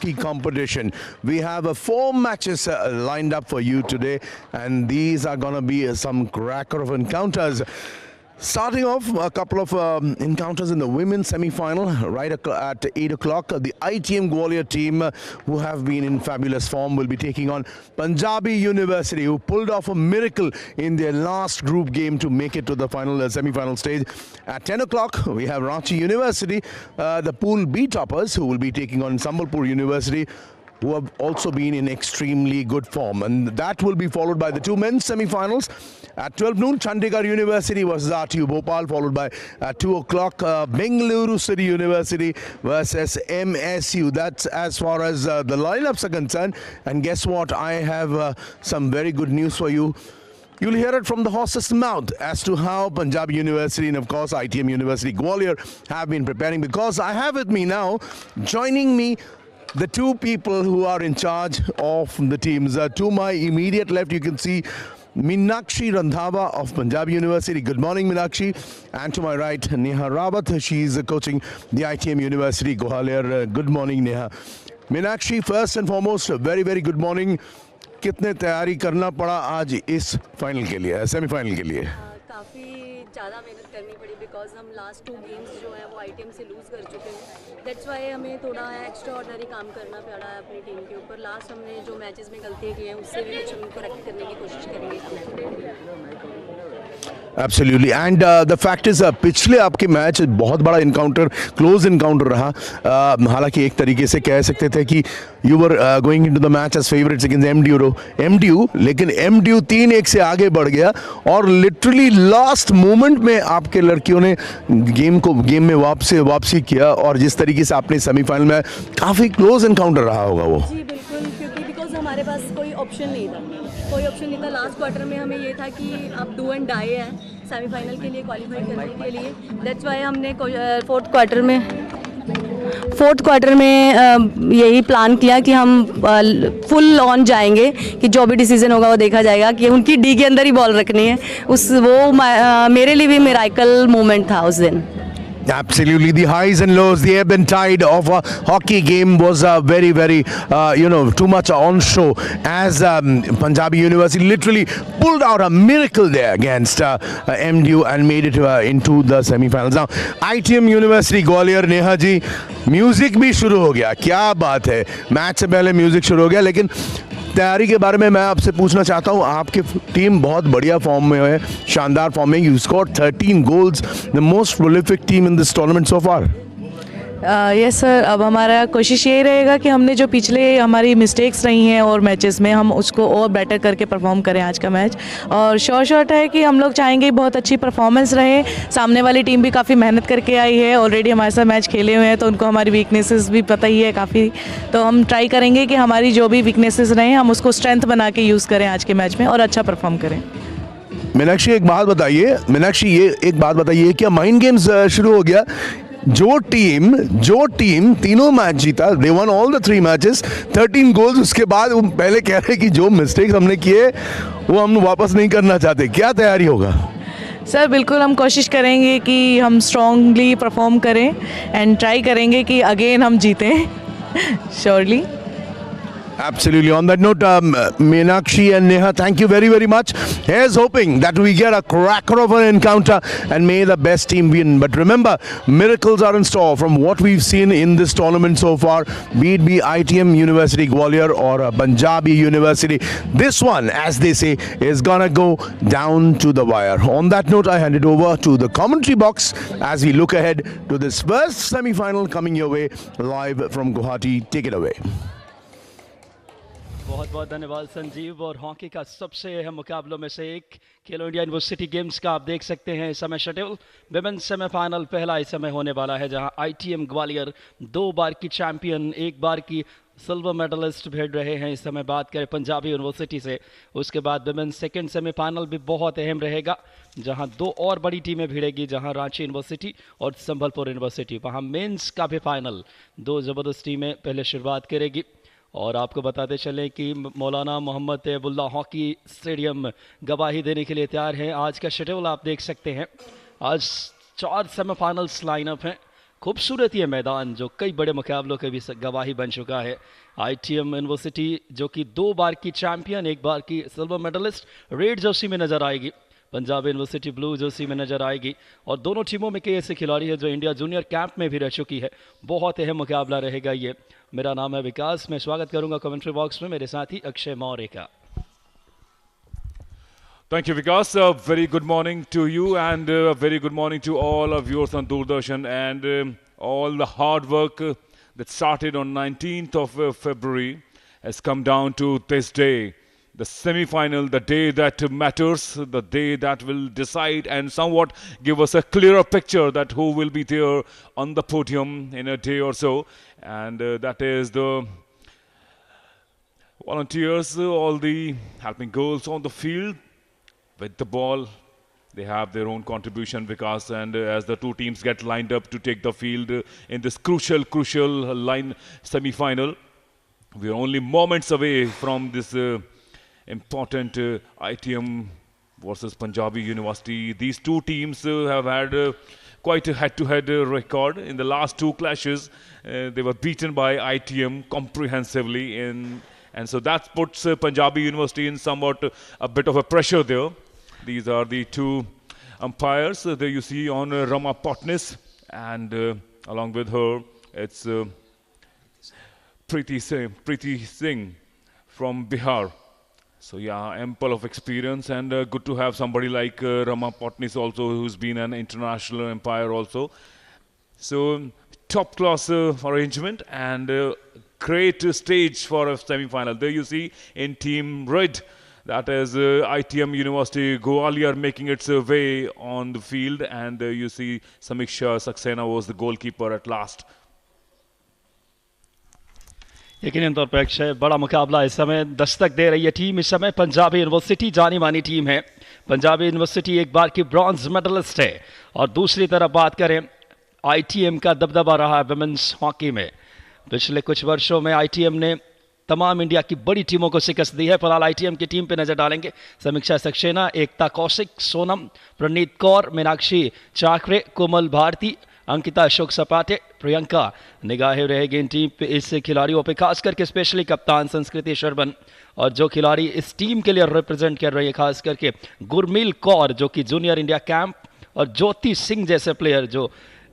hockey competition. We have 4 matches lined up for you today, and these are going to be some cracker of encounters. Starting off, a couple of encounters in the women's semi-final right at 8 o'clock. The ITM Gwalior team, who have been in fabulous form, will be taking on Punjabi University, who pulled off a miracle in their last group game to make it to the final semi-final stage. At 10 o'clock, we have Ranchi University, the Pool B toppers, who will be taking on Sambalpur University, who have also been in extremely good form, and that will be followed by the 2 men's semi-finals. At 12 noon, Chandigarh University versus RTU Bhopal, followed by at 2 o'clock, Bengaluru City University versus MSU. That's as far as the lineups are concerned. And guess what? I have some very good news for you. You'll hear it from the horse's mouth as to how Punjab University and, of course, ITM University Gwalior have been preparing, because I have with me now, joining me, the 2 people who are in charge of the teams. To my immediate left, you can see Meenakshi Randhawa of Punjab University. Good morning, Meenakshi. And to my right, Neha Rawat. She's coaching the ITM University Gwalior. Good morning, Neha. Meenakshi, first and foremost, very, very good morning. कितने तैयारी करना पड़ा आज इस final के लिए, semifinal के लिए? काफ़ी ज़्यादा मेहनत करनी पड़ी, बिकॉज हम लास्ट 2 गेम्स जो हैं वो आईटीएम से लूज़ कर चुके हैं. दैट्स वाई हमें थोड़ा एक्स्ट्रा ऑर्डनरी काम करना पड़ा है अपनी टीम के ऊपर. लास्ट हमने जो मैचेस में गलतियाँ की हैं उससे भी कुछ हम करेक्ट करने की कोशिश करेंगे. Absolutely, and the fact is, पिछले आपके मैच बहुत बड़ा इनकाउंटर, क्लोज इनकाउंटर रहा. हालांकि एक तरीके से कह सकते थे कि you were going into the match as favourites against MDU, लेकिन एमडीयू 3-1 से आगे बढ़ गया और लिटरली लास्ट मोमेंट में आपके लड़कियों ने गेम में वापसी किया. और जिस तरीके से आपने सेमीफाइनल में, काफ़ी क्लोज इनकाउंटर रहा होगा वो. जी बिल्कुल, क्योंकि बिकॉज हमारे पास कोई ऑप्शन नहीं था. लास्ट क्वार्टर में हमें ये था कि अब डू एंड डाई है सेमीफाइनल के लिए क्वालिफाई करने के लिए. दैट्स वाई हमने फोर्थ क्वार्टर में यही प्लान किया कि हम फुल ऑन जाएंगे, कि जो भी डिसीजन होगा वो देखा जाएगा, कि उनकी डी के अंदर ही बॉल रखनी है. वो मेरे लिए भी मिरेकल मोमेंट था उस दिन. Absolutely, the highs and lows, the ebb and tide of a hockey game was very, very, too much on show, as Punjabi University literally pulled out a miracle there against MDU and made it into the semi-finals. Now, ITM University Gwalior, Neha ji, music भी शुरू हो गया. क्या बात है, match से पहले music शुरू हो गया. लेकिन तैयारी के बारे में मैं आपसे पूछना चाहता हूं. आपकी टीम बहुत बढ़िया फॉर्म में है, शानदार फॉर्म में. You scored 13 goals, the most prolific team in this tournament so far. Yes sir, अब हमारा कोशिश यही रहेगा कि हमने जो पिछले हमारी मिस्टेक्स रही हैं और मैचेस में, हम उसको और बेटर करके परफॉर्म करें आज का मैच. और शॉर्ट है कि हम लोग चाहेंगे बहुत अच्छी परफॉर्मेंस रहे. सामने वाली टीम भी काफ़ी मेहनत करके आई है, ऑलरेडी हमारे साथ मैच खेले हुए हैं, तो उनको हमारी वीकनेसेस भी पता ही है काफ़ी. तो हम ट्राई करेंगे कि हमारी जो भी वीकनेसेस रहे हम उसको स्ट्रेंथ बना के यूज़ करें आज के मैच में और अच्छा परफॉर्म करें. मीनाक्षी, एक बात बताइए, क्या माइंड गेम्स शुरू हो गया? जो टीम तीनों मैच जीता, they won all the 3 matches, 13 goals. उसके बाद वो पहले कह रहे कि जो मिस्टेक्स हमने किए वो हम वापस नहीं करना चाहते. क्या तैयारी होगा? सर बिल्कुल, हम कोशिश करेंगे कि हम स्ट्रांगली परफॉर्म करें एंड ट्राई करेंगे कि अगेन हम जीतें surely. Absolutely. On that note, Meenakshi and Neha, thank you very, very much. Here's hoping that we get a cracker of an encounter and may the best team win. But remember, miracles are in store from what we've seen in this tournament so far, be it ITM University Gwalior or Punjabi University. This one, as they say, is gonna go down to the wire. On that note, I hand it over to the commentary box as we look ahead to this first semi-final coming your way live from Guwahati. Take it away. बहुत बहुत धन्यवाद संजीव. और hockey का सबसे अहम मुकाबलों में से एक खेलो इंडिया यूनिवर्सिटी गेम्स का आप देख सकते हैं इस समय शेड्यूल. विमेंस सेमीफाइनल पहला इस समय होने वाला है, जहां आईटीएम ग्वालियर 2 बार की चैंपियन, 1 बार की सिल्वर मेडलिस्ट भिड़ रहे हैं. इस समय बात करें पंजाबी यूनिवर्सिटी से. उसके बाद विमेंस सेकेंड सेमीफाइनल भी बहुत अहम रहेगा, जहां 2 और बड़ी टीमें भिड़ेगी, जहां रांची यूनिवर्सिटी और संबलपुर यूनिवर्सिटी. वहां मेंस का भी फाइनल, 2 ज़बरदस्त टीमें पहले शुरुआत करेगी. और आपको बताते चलें कि मौलाना मोहम्मद तैयबुल्ला हॉकी स्टेडियम गवाही देने के लिए तैयार है. आज का शेड्यूल आप देख सकते हैं. आज 4 सेमीफाइनल्स लाइनअप हैं. खूबसूरत ये मैदान जो कई बड़े मुकाबलों के भी गवाही बन चुका है। आईटीएम यूनिवर्सिटी जो कि 2 बार की चैंपियन, 1 बार की सिल्वर मेडलिस्ट, रेड जर्सी में नजर आएगी। पंजाब यूनिवर्सिटी ब्लू जर्सी में नजर आएगी। और दोनों टीमों में कई ऐसे खिलाड़ी हैं जो इंडिया जूनियर कैंप में भी रह चुकी है। बहुत अहम मुकाबला रहेगा ये। मेरा नाम है विकास, मैं स्वागत करूंगा कमेंट्री बॉक्स में मेरे साथी अक्षय मौर्य का। Thank you, Vikas. A very good morning to you, and a very good morning to all our viewers on Doordarshan, and all the hard work that started on 19th of February has come down to this day, the semi-final, the day that matters, the day that will decide and somewhat give us a clearer picture that who will be there on the podium in a day or so, and that is the volunteers, all the helping girls on the field. With the ball, they have their own contribution, Vikas, and as the two teams get lined up to take the field in this crucial line semi-final, we are only moments away from this important ITM versus Punjabi University. These two teams have had quite a head-to-head record. In the last 2 clashes, they were beaten by ITM comprehensively, and so that puts Punjabi University in somewhat a bit of a pressure there. These are the 2 umpires. There you see on Rama Potnis, and along with her, it's Preeti Singh from Bihar. So yeah, ample of experience, and good to have somebody like Rama Potnis also, who's been an international umpire also. So top class arrangement, and great stage for a semi-final. There you see in Team Red, that is ITM University Gwalior making its way on the field, and you see Samiksha Saxena was the goalkeeper at last. यकीनन तौर पर अक्षय, बड़ा मुकाबला इस समय दस्तक दे रही है team. इस समय पंजाबी यूनिवर्सिटी जानी मानी टीम है। पंजाबी यूनिवर्सिटी 1 बार की ब्रॉन्ज मेडलिस्ट है, और दूसरी तरफ बात करें, आईटीएम का दबदबा रहा है विमेंस हॉकी में। पिछले कुछ वर्षों में आईटीएम ने तमाम इंडिया की बड़ी टीमों को शिकस्त दी है। फिलहाल आईटीएम की टीम पे नजर डालेंगे। समीक्षा सक्सेना, एकता कौशिक, सोनम, प्रणीत कौर, मीनाक्षी चाकरे, कोमल भारती, अंकिता अशोक सपाटे, प्रियंका निगाहें रहेगी इन टीम पे, इस खिलाड़ियों पे, खास करके स्पेशली कप्तान संस्कृति शर्मन। और जो खिलाड़ी इस टीम के लिए रिप्रेजेंट कर रही है, खास करके गुरमील कौर जो कि जूनियर इंडिया कैंप, और ज्योति सिंह जैसे प्लेयर जो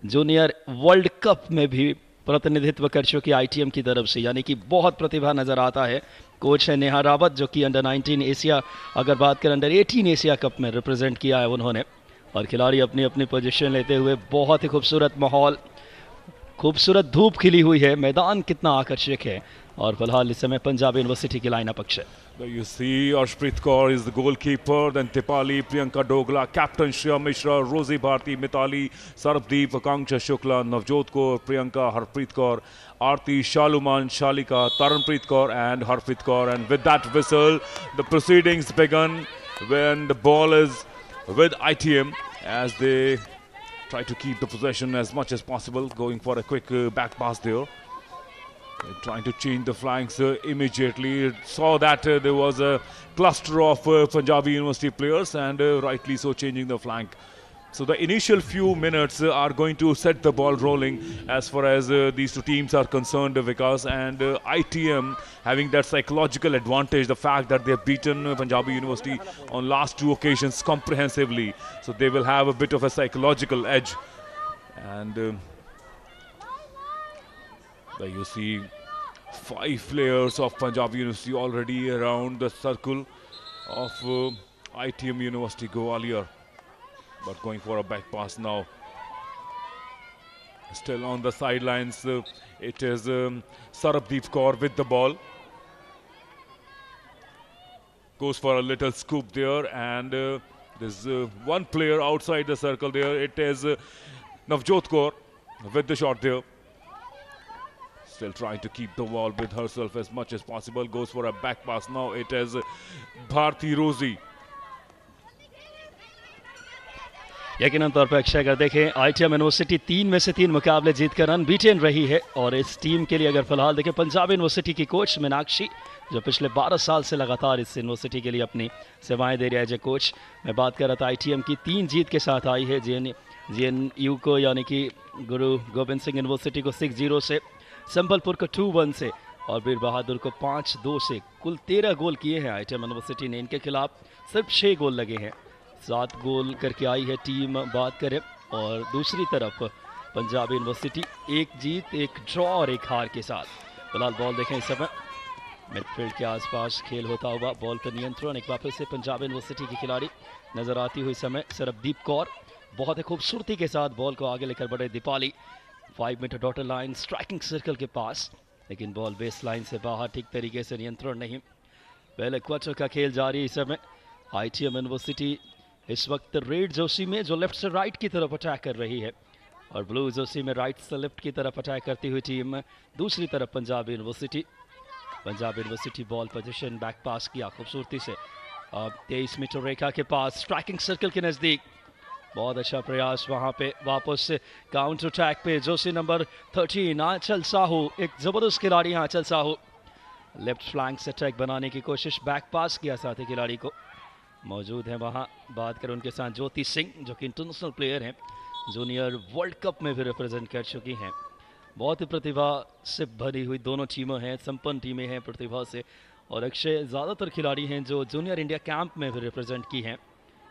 जूनियर वर्ल्ड कप में भी प्रतिनिधित्व कर चुकी आईटीएम की तरफ से, यानी कि बहुत प्रतिभा नजर आता है। कोच है नेहा रावत जो कि अंडर 19 एशिया, अगर बात करें अंडर 18 एशिया कप में रिप्रेजेंट किया है उन्होंने। और खिलाड़ी अपनी अपनी पोजीशन लेते हुए, बहुत ही खूबसूरत माहौल, खूबसूरत धूप खिली हुई है, मैदान कितना आकर्षक है। और फिलहाल इस समय पंजाब यूनिवर्सिटी की lineup Akshay. You see Arshpreet Kaur is the goalkeeper, then Tipali, Priyanka Dogla, Captain Shreya Mishra, Rosie Bharti, Mitali, Sarabdeep, Akanksha Shukla, Navjot Kaur, Priyanka, Harpreet Kaur, Aarti, Shaluman, Shalika, Taranpreet Kaur and Harpreet Kaur. And with that whistle, the proceedings begun when the ball is with ITM as they try to keep the possession as much as possible, going for a quick back pass there. They're trying to change the flanks immediately. Saw that there was a cluster of Punjabi University players, and rightly so changing the flank. So the initial few minutes are going to set the ball rolling as far as these two teams are concerned, Vikas, and ITM having that psychological advantage, the fact that they have beaten Punjabi University on last 2 occasions comprehensively. So they will have a bit of a psychological edge. And there you see 5 players of Punjab University already around the circle of ITM University Gwalior, but going for a back pass now. Still on the sidelines, it is Sarabdeep Kaur with the ball. Goes for a little scoop there, and there's one player outside the circle there. It is Navjot Kaur with the shot there. Still trying to keep the ball with herself as much as possible. Goes for a back pass now. It is Bharti Rosie. यकीनन तौर पर अक्षय अगर देखें, ITM university 3 में से 3 मुकाबले जीतकर अनबीटेन रही है। और इस टीम के लिए अगर फिलहाल देखें, पंजाब यूनिवर्सिटी की कोच मीनाक्षी जो पिछले 12 साल से लगातार इस यूनिवर्सिटी के लिए अपनी सेवाएं दे रही है एज ए कोच। मैं बात कर रहा था आईटीएम की 3 जीत के साथ आई है, GNU को यानी कि गुरु गोविंद सिंह यूनिवर्सिटी को 6-0 से, संबलपुर को 2-1 से और वीर बहादुर को 5-2 से कुल 13 गोल किए हैं ITM यूनिवर्सिटी ने। इनके खिलाफ सिर्फ 6 गोल लगे हैं, 7 गोल करके आई है टीम बात करें। और दूसरी तरफ पंजाब यूनिवर्सिटी 1 जीत 1 ड्रॉ और 1 हार के साथ। फिलहाल बॉल देखें इस समय मिडफील्ड के आसपास खेल होता हुआ, बॉल पर नियंत्रण एक बार फिर से पंजाब यूनिवर्सिटी की खिलाड़ी नजर आती हुई समय सरबदीप कौर बहुत ही खूबसूरती के साथ बॉल को आगे लेकर बढ़े Deepali 5 meter dotted line striking circle के पास, लेकिन बॉल बेस लाइन से बाहर, ठीक तरीके से नियंत्रण नहीं। पहले क्वार्टर का खेल जारी इस समय। ITM यूनिवर्सिटी इस वक्त रेड जर्सी में जो लेफ्ट से राइट की तरफ अटैक कर रही है और ब्लू जर्सी में राइट से लेफ्ट की तरफ अटैक करती हुई टीम दूसरी तरफ Punjab university. Punjab university ball position back पास किया खूबसूरती से 23 मीटर रेखा के पास स्ट्राइकिंग सर्कल के नज़दीक, बहुत अच्छा प्रयास वहां पे वापस से काउंटर अटैक पे जोशी नंबर 13 आंचल साहू, एक ज़बरदस्त खिलाड़ी आंचल साहू लेफ्ट फ्लैंक से अटैक बनाने की कोशिश, बैक पास किया साथी खिलाड़ी को, मौजूद है वहां। बात करें उनके साथ ज्योति सिंह जो कि इंटरनेशनल प्लेयर हैं, जूनियर वर्ल्ड कप में भी रिप्रेजेंट कर चुकी हैं। बहुत ही प्रतिभा से भरी हुई दोनों टीमें हैं, संपन्न टीमें हैं प्रतिभा से। और अक्षय ज़्यादातर खिलाड़ी हैं जो जूनियर इंडिया कैंप में भी रिप्रेजेंट की हैं।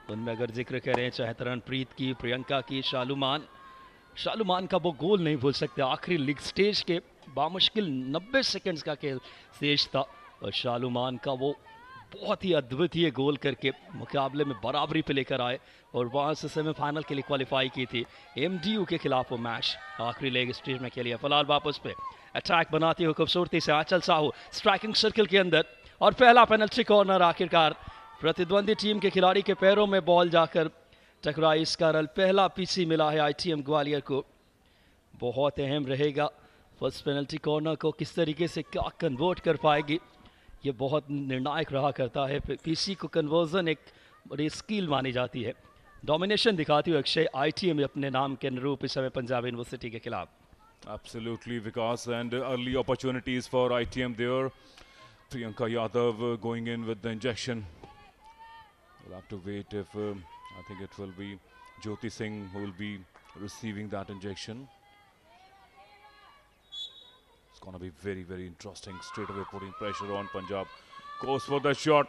उनमें अगर जिक्र करें चाहे तरणप्रीत की, प्रियंका की, शालुमान का वो गोल नहीं भूल सकते, आखिरी लीग स्टेज के बामुश्किल 90 सेकंड्स का खेल स्टेज था और शालुमान का वो बहुत ही अद्वितीय गोल करके मुकाबले में बराबरी पे लेकर आए और वहाँ से सेमीफाइनल के लिए क्वालिफाई की थी। MDU के खिलाफ वो मैच आखिरी लेग स्टेज में खेलिया। फिलहाल वापस पे अटैक बनाती हुई खूबसूरती से आंचल साहू स्ट्राइकिंग सर्कल के अंदर और पहला पेनल्टी कॉर्नर आखिरकार प्रतिद्वंदी टीम के खिलाड़ी के पैरों में बॉल जाकर टकराई, इस कारण पहला PC मिला है ITM ग्वालियर को। बहुत अहम रहेगा फर्स्ट पेनल्टी कॉर्नर को किस तरीके से क्या कन्वर्ट कर पाएगी, ये बहुत निर्णायक रहा करता है। PC को कन्वर्जन एक बड़ी स्किल मानी जाती है। डोमिनेशन दिखाती हुई अक्षय ITM अपने नाम के अनुरूप इस समय पंजाब यूनिवर्सिटी के खिलाफ। Absolutely, Vikas, and early opportunities for ITM there. Priyanka Yadav going in with the injection. We'll have to wait if I think it will be Jyoti Singh who will be receiving that injection. It's going to be very, very interesting. Straight away putting pressure on Punjab. Goes for the shot.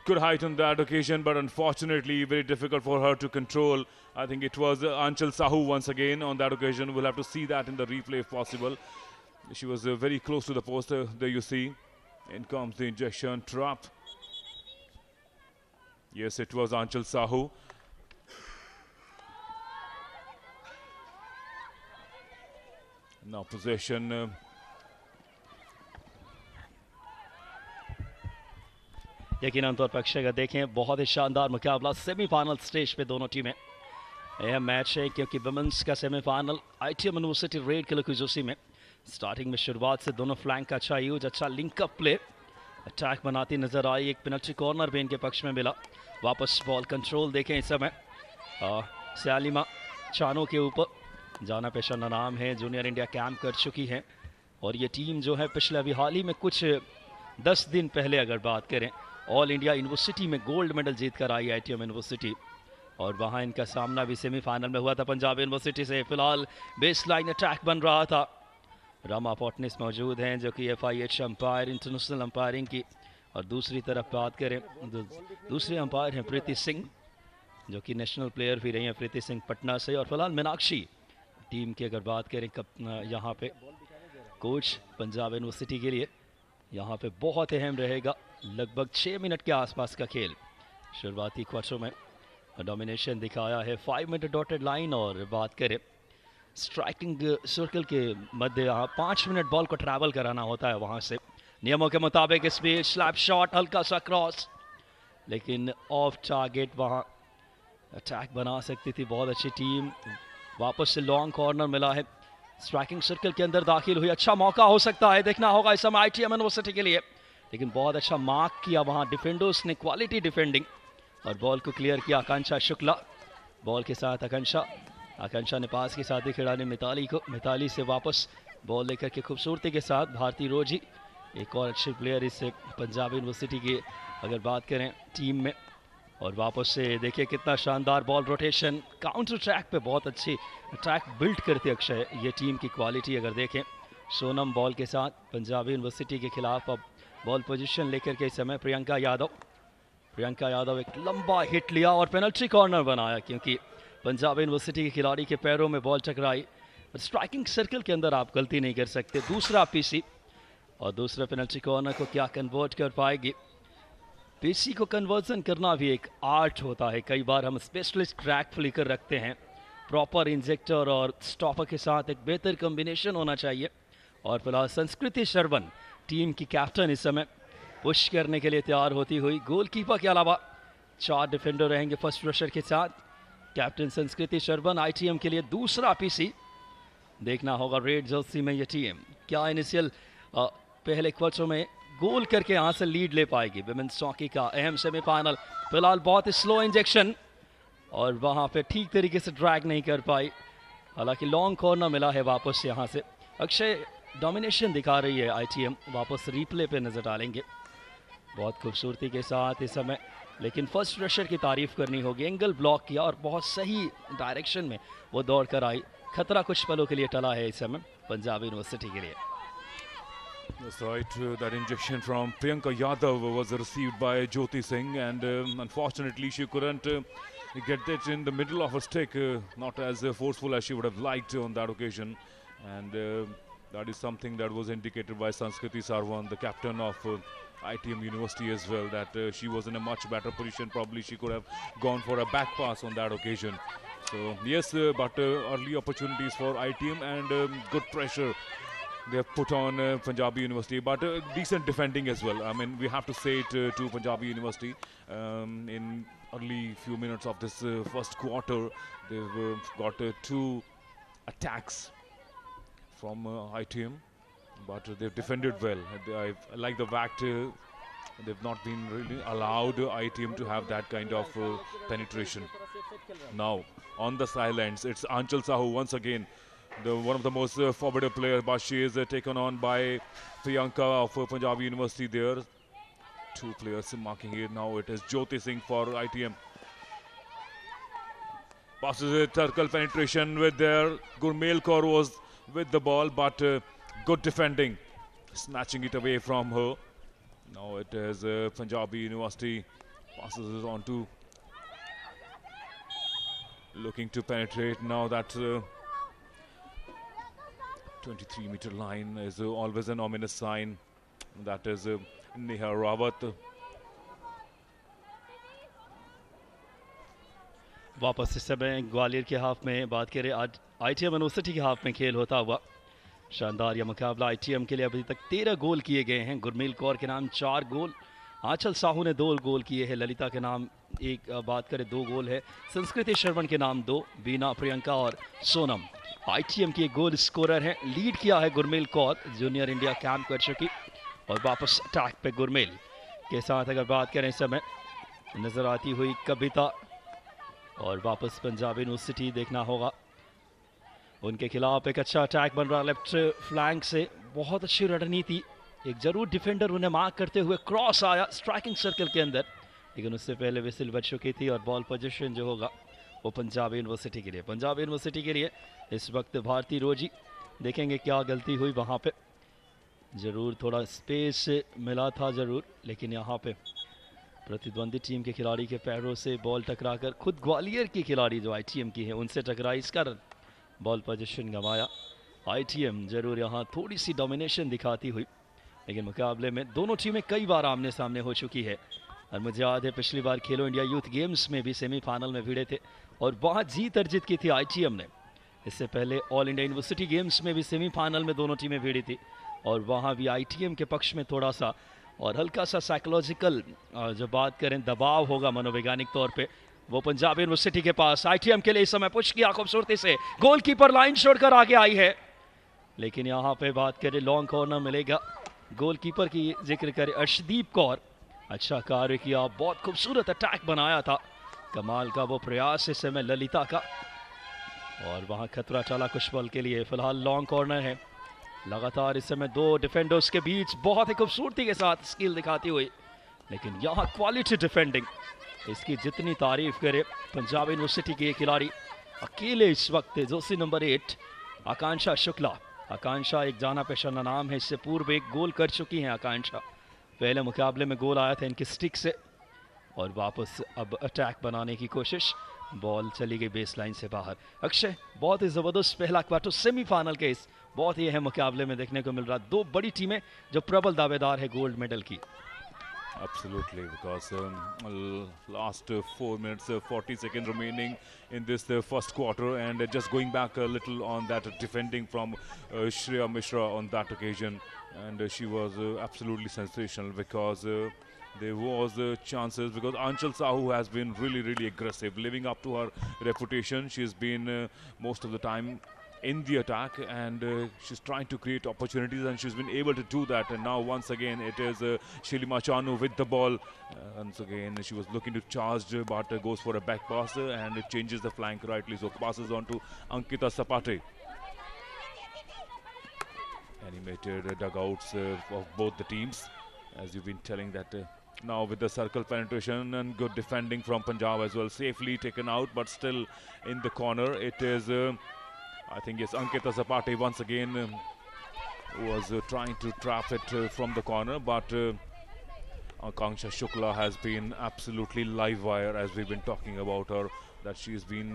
Good height on that occasion, but unfortunately very difficult for her to control. I think it was Anchal Sahu once again on that occasion. We'll have to see that in the replay if possible. She was very close to the post. There you see. In comes the injection trap. Yes, it was Anchal Sahu. Now possession. यकीनन तौर पर अक्षय का देखें बहुत ही शानदार मुकाबला semifinal stage पे दोनों टीमें। यह मैच है क्योंकि वुमेन्स का semifinal ITM university red kilo की जोशी में स्टार्टिंग में शुरुआत से दोनों फ्लैंक का अच्छा यूज, अच्छा लिंकअप प्ले, अटैक बनाती नजर आई। एक पेनल्टी कॉर्नर भी इनके पक्ष में मिला। वापस बॉल कंट्रोल देखें इस समय सैलिमा चानो के ऊपर, जाना पेशाना नाम है, जूनियर इंडिया कैंप कर चुकी है और ये टीम जो है पिछले अभी हाल ही में कुछ 10 दिन पहले अगर बात करें ऑल इंडिया यूनिवर्सिटी में गोल्ड मेडल जीत कर आई ITM यूनिवर्सिटी और वहाँ इनका सामना भी सेमीफाइनल में हुआ था पंजाब यूनिवर्सिटी से। फिलहाल बेस लाइन अटैक बन रहा था। रामा पॉटनिस मौजूद हैं जो कि FIH अंपायर इंटरनेशनल अंपायरिंग की, और दूसरी तरफ बात करें दूसरे अंपायर हैं प्रीति सिंह जो कि नेशनल प्लेयर भी रही हैं, प्रीति सिंह पटना से। और फिलहाल मीनाक्षी टीम की अगर बात करें यहाँ पे कोच पंजाब यूनिवर्सिटी के लिए, यहाँ पे बहुत अहम रहेगा। लगभग 6 मिनट के आसपास का खेल शुरुआती क्वार्टर में डोमिनेशन दिखाया है 5 मिनट डॉटेड लाइन। और बात करें स्ट्राइकिंग सर्कल के मध्य यहाँ 5 मिनट बॉल को ट्रैवल कराना होता है वहाँ से नियमों के मुताबिक। स्पीड स्लैप शॉट, हल्का सा क्रॉस, लेकिन ऑफ टारगेट वहाँ अटैक बना सकती थी बहुत अच्छी टीम। वापस से लॉन्ग कॉर्नर मिला है, स्ट्राइकिंग सर्कल के अंदर दाखिल हुई, अच्छा मौका हो सकता है, देखना होगा इस समय ITM यूनिवर्सिटी के लिए। लेकिन बहुत अच्छा मार्क किया वहाँ डिफेंडर्स ने, क्वालिटी डिफेंडिंग, और बॉल को क्लियर किया आकांक्षा शुक्ला। बॉल के साथ आकांक्षा ने पास के साथ ही खिलाड़ी मिताली से वापस बॉल लेकर के खूबसूरती के साथ भारती रोजी, एक और अच्छे प्लेयर इस पंजाब यूनिवर्सिटी की अगर बात करें टीम में। और वापस से देखिए कितना शानदार बॉल रोटेशन, काउंटर ट्रैक पे बहुत अच्छी ट्रैक बिल्ड करते अक्षय, ये टीम की क्वालिटी अगर देखें। सोनम बॉल के साथ पंजाब यूनिवर्सिटी के खिलाफ अब बॉल पोजीशन लेकर के इस समय प्रियंका यादव एक लंबा हिट लिया और पेनल्टी कॉर्नर बनाया, क्योंकि पंजाब यूनिवर्सिटी के खिलाड़ी के पैरों में बॉल टकराई। स्ट्राइकिंग सर्कल के अंदर आप गलती नहीं कर सकते। दूसरा पीसी और दूसरे पेनल्टी कॉर्नर को क्या कन्वर्ट कर पाएगी। पीसी को कन्वर्जन करना भी एक आर्ट होता है। कई बार हम स्पेशलिस्ट ट्रैक फ्लिकर रखते हैं, प्रॉपर इंजेक्टर और स्टॉपर के साथ एक बेहतर कॉम्बिनेशन होना चाहिए। और फिलहाल संस्कृति शर्वन टीम की कैप्टन इस समय पुश करने के लिए तैयार होती हुई। गोलकीपर के अलावा 4 डिफेंडर रहेंगे फर्स्ट रशर के साथ। कैप्टन संस्कृति शर्वन आईटीएम के लिए दूसरा पीसी। देखना होगा रेड जर्सी में ये टीम क्या इनिशियल पहले क्वार्टर में गोल करके यहाँ से लीड ले पाएगी। विमेंस हॉकी का अहम सेमीफाइनल। फिलहाल बहुत ही स्लो इंजेक्शन और वहाँ पे ठीक तरीके से ड्रैग नहीं कर पाई, हालांकि लॉन्ग कॉर्नर मिला है वापस से। यहाँ से अक्षय डोमिनेशन दिखा रही है आईटीएम, वापस रिप्ले पे नजर डालेंगे बहुत खूबसूरती के साथ इस समय। लेकिन फर्स्ट रशर की तारीफ करनी होगी, एंगल ब्लॉक किया और बहुत सही डायरेक्शन में वो दौड़ कर आई। खतरा कुछ पलों के लिए टला है इस समय पंजाब यूनिवर्सिटी के लिए। That's right. That injection from Priyanka Yadav was received by Jyoti Singh, and unfortunately she couldn't get it in the middle of her stick. Not as forceful as she would have liked on that occasion, and that is something that was indicated by Sanskriti Sarwan, the captain of ITM University as well, that she was in a much better position. Probably she could have gone for a back pass on that occasion. So yes, but early opportunities for ITM and good pressure they have put on Punjabi University, but decent defending as well. I mean, we have to say it to Punjabi University. In early few minutes of this first quarter, they've got 2 attacks from ITM, but they've defended well. I like the fact they've not been really allowed ITM to have that kind of penetration. Now, on the sidelines, it's Anchal Sahu once again, one of the most formidable players, but she is taken on by Priyanka of Punjab University there. 2 players marking here. Now it is Jyoti Singh for ITM. Passes it, circle penetration with their Gurmail Kaur was with the ball, but good defending, snatching it away from her. Now it is Punjabi University, passes it on to, looking to penetrate. Now that 23-meter line is always an ominous sign. That is Neha Rawat. वापस इस समय ग्वालियर के half में बात करें, आज ITM university के half में खेल होता हुआ। शानदार यह मुकाबला आईटीएम के लिए अभी तक 13 गोल किए गए हैं। गुरमील कौर के नाम 4 गोल, आंचल साहू ने 2 गोल किए हैं, ललिता के नाम एक बात करें 2 गोल है, संस्कृति शर्वन के नाम 2, बीना, प्रियंका और सोनम आईटीएम की एक गोल स्कोरर है। लीड किया है गुरमील कौर, जूनियर इंडिया कैंप कर चुकी। और वापस अटैक पे गुरमील के साथ अगर बात करें इस समय नजर आती हुई कविता, और वापस पंजाब यूनिवर्सिटी देखना होगा उनके खिलाफ एक अच्छा अटैक बन रहा लेफ्ट फ्लैंक से। बहुत अच्छी रणनीति, एक जरूर डिफेंडर उन्हें मार्क करते हुए क्रॉस आया स्ट्राइकिंग सर्कल के अंदर, लेकिन उससे पहले विसिल बज चुकी थी और बॉल पोजीशन जो होगा वो पंजाब यूनिवर्सिटी के लिए। पंजाब यूनिवर्सिटी के लिए इस वक्त भारती रोजी, देखेंगे क्या गलती हुई वहाँ पे। ज़रूर थोड़ा स्पेस मिला था ज़रूर, लेकिन यहाँ पे प्रतिद्वंदी टीम के खिलाड़ी के पैरों से बॉल टकराकर खुद ग्वालियर की खिलाड़ी जो आईटीएम की है उनसे टकराई, इस कारण बॉल पोजीशन गंवाया। आईटीएम ज़रूर यहाँ थोड़ी सी डोमिनेशन दिखाती हुई, लेकिन मुकाबले में दोनों टीमें कई बार आमने सामने हो चुकी है। और मुझे याद है पिछली बार खेलो इंडिया यूथ गेम्स में भी सेमीफाइनल में भिड़े थे और वहाँ जीत अर्जित की थी आईटीएम ने। इससे पहले ऑल इंडिया यूनिवर्सिटी गेम्स में भी सेमीफाइनल में दोनों टीमें भिड़ी थी और वहाँ भी आईटीएम के पक्ष में थोड़ा सा और हल्का सा साइकोलॉजिकल जो बात करें दबाव होगा मनोवैज्ञानिक तौर पे, वो पंजाब यूनिवर्सिटी के पास। आईटीएम के लिए इस समय पुश किया खूबसूरती से, गोलकीपर लाइन छोड़कर आगे आई है, लेकिन यहाँ पे बात करें लॉन्ग कॉर्नर मिलेगा। गोलकीपर की जिक्र करें अर्शदीप कौर, अच्छा कार्य किया, बहुत खूबसूरत अटैक बनाया था, कमाल का वो प्रयास इस समय ललिता का, और वहाँ खतरा चला कुछ पल के लिए। फिलहाल लॉन्ग कॉर्नर है, लगातार इस समय 2 डिफेंडर्स के बीच बहुत ही खूबसूरती के साथ स्किल दिखाती हुई, लेकिन यहाँ क्वालिटी डिफेंडिंग इसकी जितनी तारीफ करे पंजाब यूनिवर्सिटी के खिलाड़ी अकेले इस वक्त जर्सी नंबर 8 आकांक्षा शुक्ला। आकांक्षा एक जाना पहचाना नाम है, इससे पूर्व एक गोल कर चुकी हैं आकांक्षा। पहले मुकाबले में गोल आया था इनकी स्टिक से और वापस अब अटैक बनाने की कोशिश। बॉल चली गई बेस लाइन से बाहर। अक्षय, बहुत ही ज़बरदस्त पहला क्वार्टर सेमीफाइनल के इस बहुत ही अहम मुकाबले में देखने को मिल रहा। दो बड़ी टीमें जो प्रबल दावेदार है गोल्ड मेडल की। Absolutely, because last 4 minutes, 40 seconds remaining in this first quarter, and just going back a little on that defending from Shreya Mishra on that occasion, and she was absolutely sensational because there was chances, because Anchal Sahu has been really aggressive, living up to her reputation. She's been most of the time in the attack, and she's trying to create opportunities, and she's been able to do that. And now once again it is Shilima Chanu with the ball. Once again she was looking to charge, but goes for a back pass, and it changes the flank rightly, so passes on to Ankita Sapate. Animated dugouts of both the teams, as you've been telling that. Now with the circle penetration and good defending from Punjab as well, safely taken out, but still in the corner. It is I think yes, Ankita Zapate once again was trying to trap it from the corner, but Akanksha Shukla has been absolutely live wire, as we've been talking about her, that she's been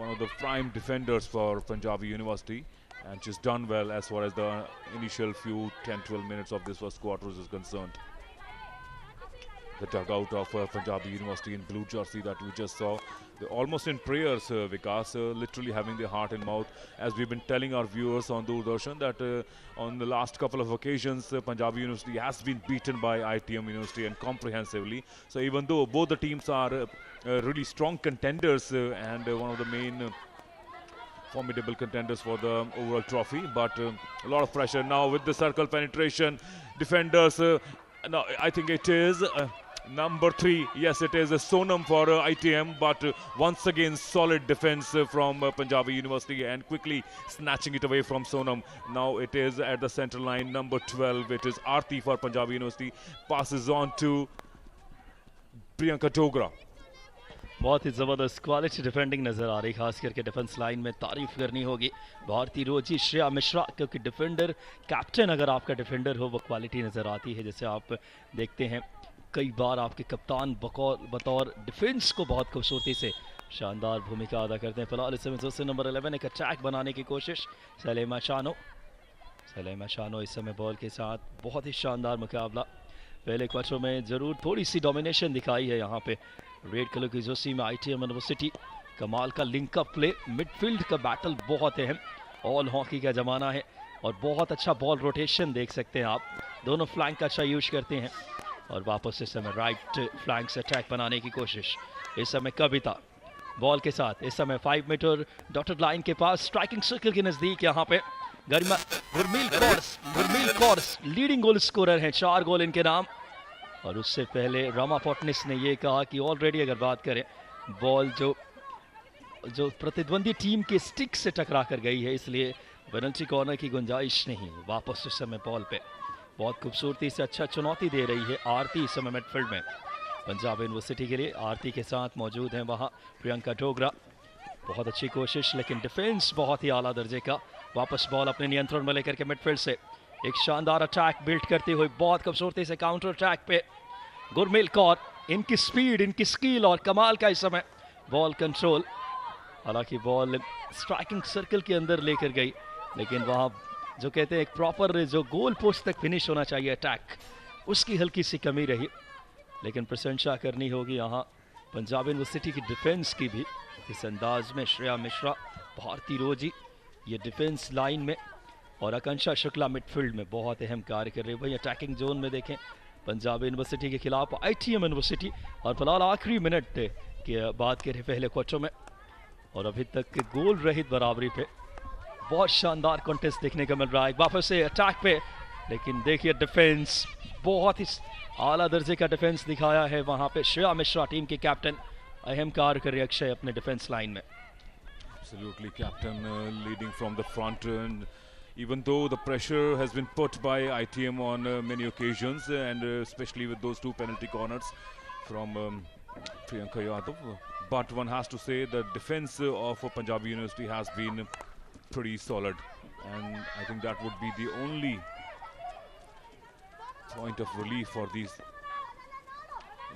one of the prime defenders for Punjabi University, and she's done well as far as the initial few 10-12 minutes of this first quarter is concerned. The dugout of Punjabi University in blue jersey that we just saw, they're almost in prayers, Vikas, literally having their heart in mouth, as we've been telling our viewers on Doordarshan that on the last couple of occasions Punjabi University has been beaten by ITM University, and comprehensively. So even though both the teams are really strong contenders and one of the main formidable contenders for the overall trophy, but a lot of pressure now with the circle penetration. Defenders, now I think it is number 3, yes it is Sonam for ITM, but once again solid defense from Punjabi University, and quickly snatching it away from Sonam. Now it is at the center line, number 12, it is Aarti for Punjabi University, passes on to Priyanka Dogra. बहुत ही ज़बरदस्त quality defending नज़र आ रही, खास करके defence line में तारीफ करनी होगी भारती रोजी, श्रेया मिश्रा, क्योंकि डिफेंडर कैप्टन अगर आपका डिफेंडर हो वो क्वालिटी नज़र आती है। जैसे आप देखते हैं कई बार आपके कप्तान बतौर डिफेंस को बहुत खूबसूरती से शानदार भूमिका अदा करते हैं। फिलहाल इस समय जर्सी नंबर 11 एक अटैक बनाने की कोशिश, सलेमा शानो इस समय बॉल के साथ बहुत ही शानदार मुकाबला। पहले क्वार्टर में ज़रूर थोड़ी सी डोमिनेशन दिखाई है यहाँ पे रेड कलर की जर्सी में ITM यूनिवर्सिटी। कमाल का लिंकअप प्ले, मिडफील्ड का बैटल बहुत अहम, ऑल हॉकी का ज़माना है, और बहुत अच्छा बॉल रोटेशन देख सकते हैं आप, दोनों फ्लैंक का अच्छा यूज करते हैं। और वापस इस समय राइट फ्लैंक से अटैक बनाने की कोशिश। इस समय कविता बॉल के साथ, इस समय 5 मीटर डॉटेड लाइन के पास स्ट्राइकिंग सर्कल के नज़दीक यहाँ पे गुरमील कौर्स लीडिंग गोल स्कोरर हैं, 4 गोल इनके नाम। और उससे पहले रामा पोटनिस ने ये कहा कि ऑलरेडी अगर बात करें बॉल जो प्रतिद्वंदी टीम के स्टिक से टकरा कर गई है, इसलिए पेनल्टी कॉर्नर की गुंजाइश नहीं। वापस इस समय बॉल पे बहुत खूबसूरती से अच्छा चुनौती दे रही है आरती इस समय मिडफील्ड में पंजाब यूनिवर्सिटी के लिए। आरती के साथ मौजूद हैं वहाँ प्रियंका डोगरा, बहुत अच्छी कोशिश, लेकिन डिफेंस बहुत ही आला दर्जे का। वापस बॉल अपने नियंत्रण में लेकर के मिडफील्ड से एक शानदार अटैक बिल्ड करते हुए बहुत खूबसूरती से काउंटर अटैक पे गुरमील कौर, इनकी स्पीड, इनकी स्किल और कमाल का इस समय बॉल कंट्रोल। हालांकि बॉल स्ट्राइकिंग सर्कल के अंदर लेकर गई, लेकिन वहाँ जो कहते हैं एक प्रॉपर जो गोल पोस्ट तक फिनिश होना चाहिए अटैक, उसकी हल्की सी कमी रही। लेकिन प्रशंसा करनी होगी यहाँ पंजाब यूनिवर्सिटी की डिफेंस की भी। इस अंदाज में श्रेया मिश्रा, भारती रोजी ये डिफेंस लाइन में, और आकांक्षा शुक्ला मिडफील्ड में बहुत अहम कार्य कर रहे हैं। वही अटैकिंग जोन में देखें पंजाब यूनिवर्सिटी के खिलाफ ITM यूनिवर्सिटी। और फिलहाल आखिरी मिनट की बात करें पहले क्वार्टर में, और अभी तक गोल रहित बराबरी पे बहुत शानदार कॉन्टेस्ट देखने को मिल रहा है। वापस से अटैक पे, लेकिन देखिए डिफेंस, बहुत ही आला दर्जे का डिफेंस दिखाया है वहाँ पे श्रेया मिश्रा, टीम के कैप्टन, अहम कार्य कर रहे अक्षय अपने डिफेंस लाइन में। Absolutely, captain leading from the front, and even though the pressure has been put by ITM on many occasions, and especially with those 2 penalty corners from Priyanka Yadav. But one has to say the defense of Punjab University has been pretty solid, and I think that would be the only point of relief for these.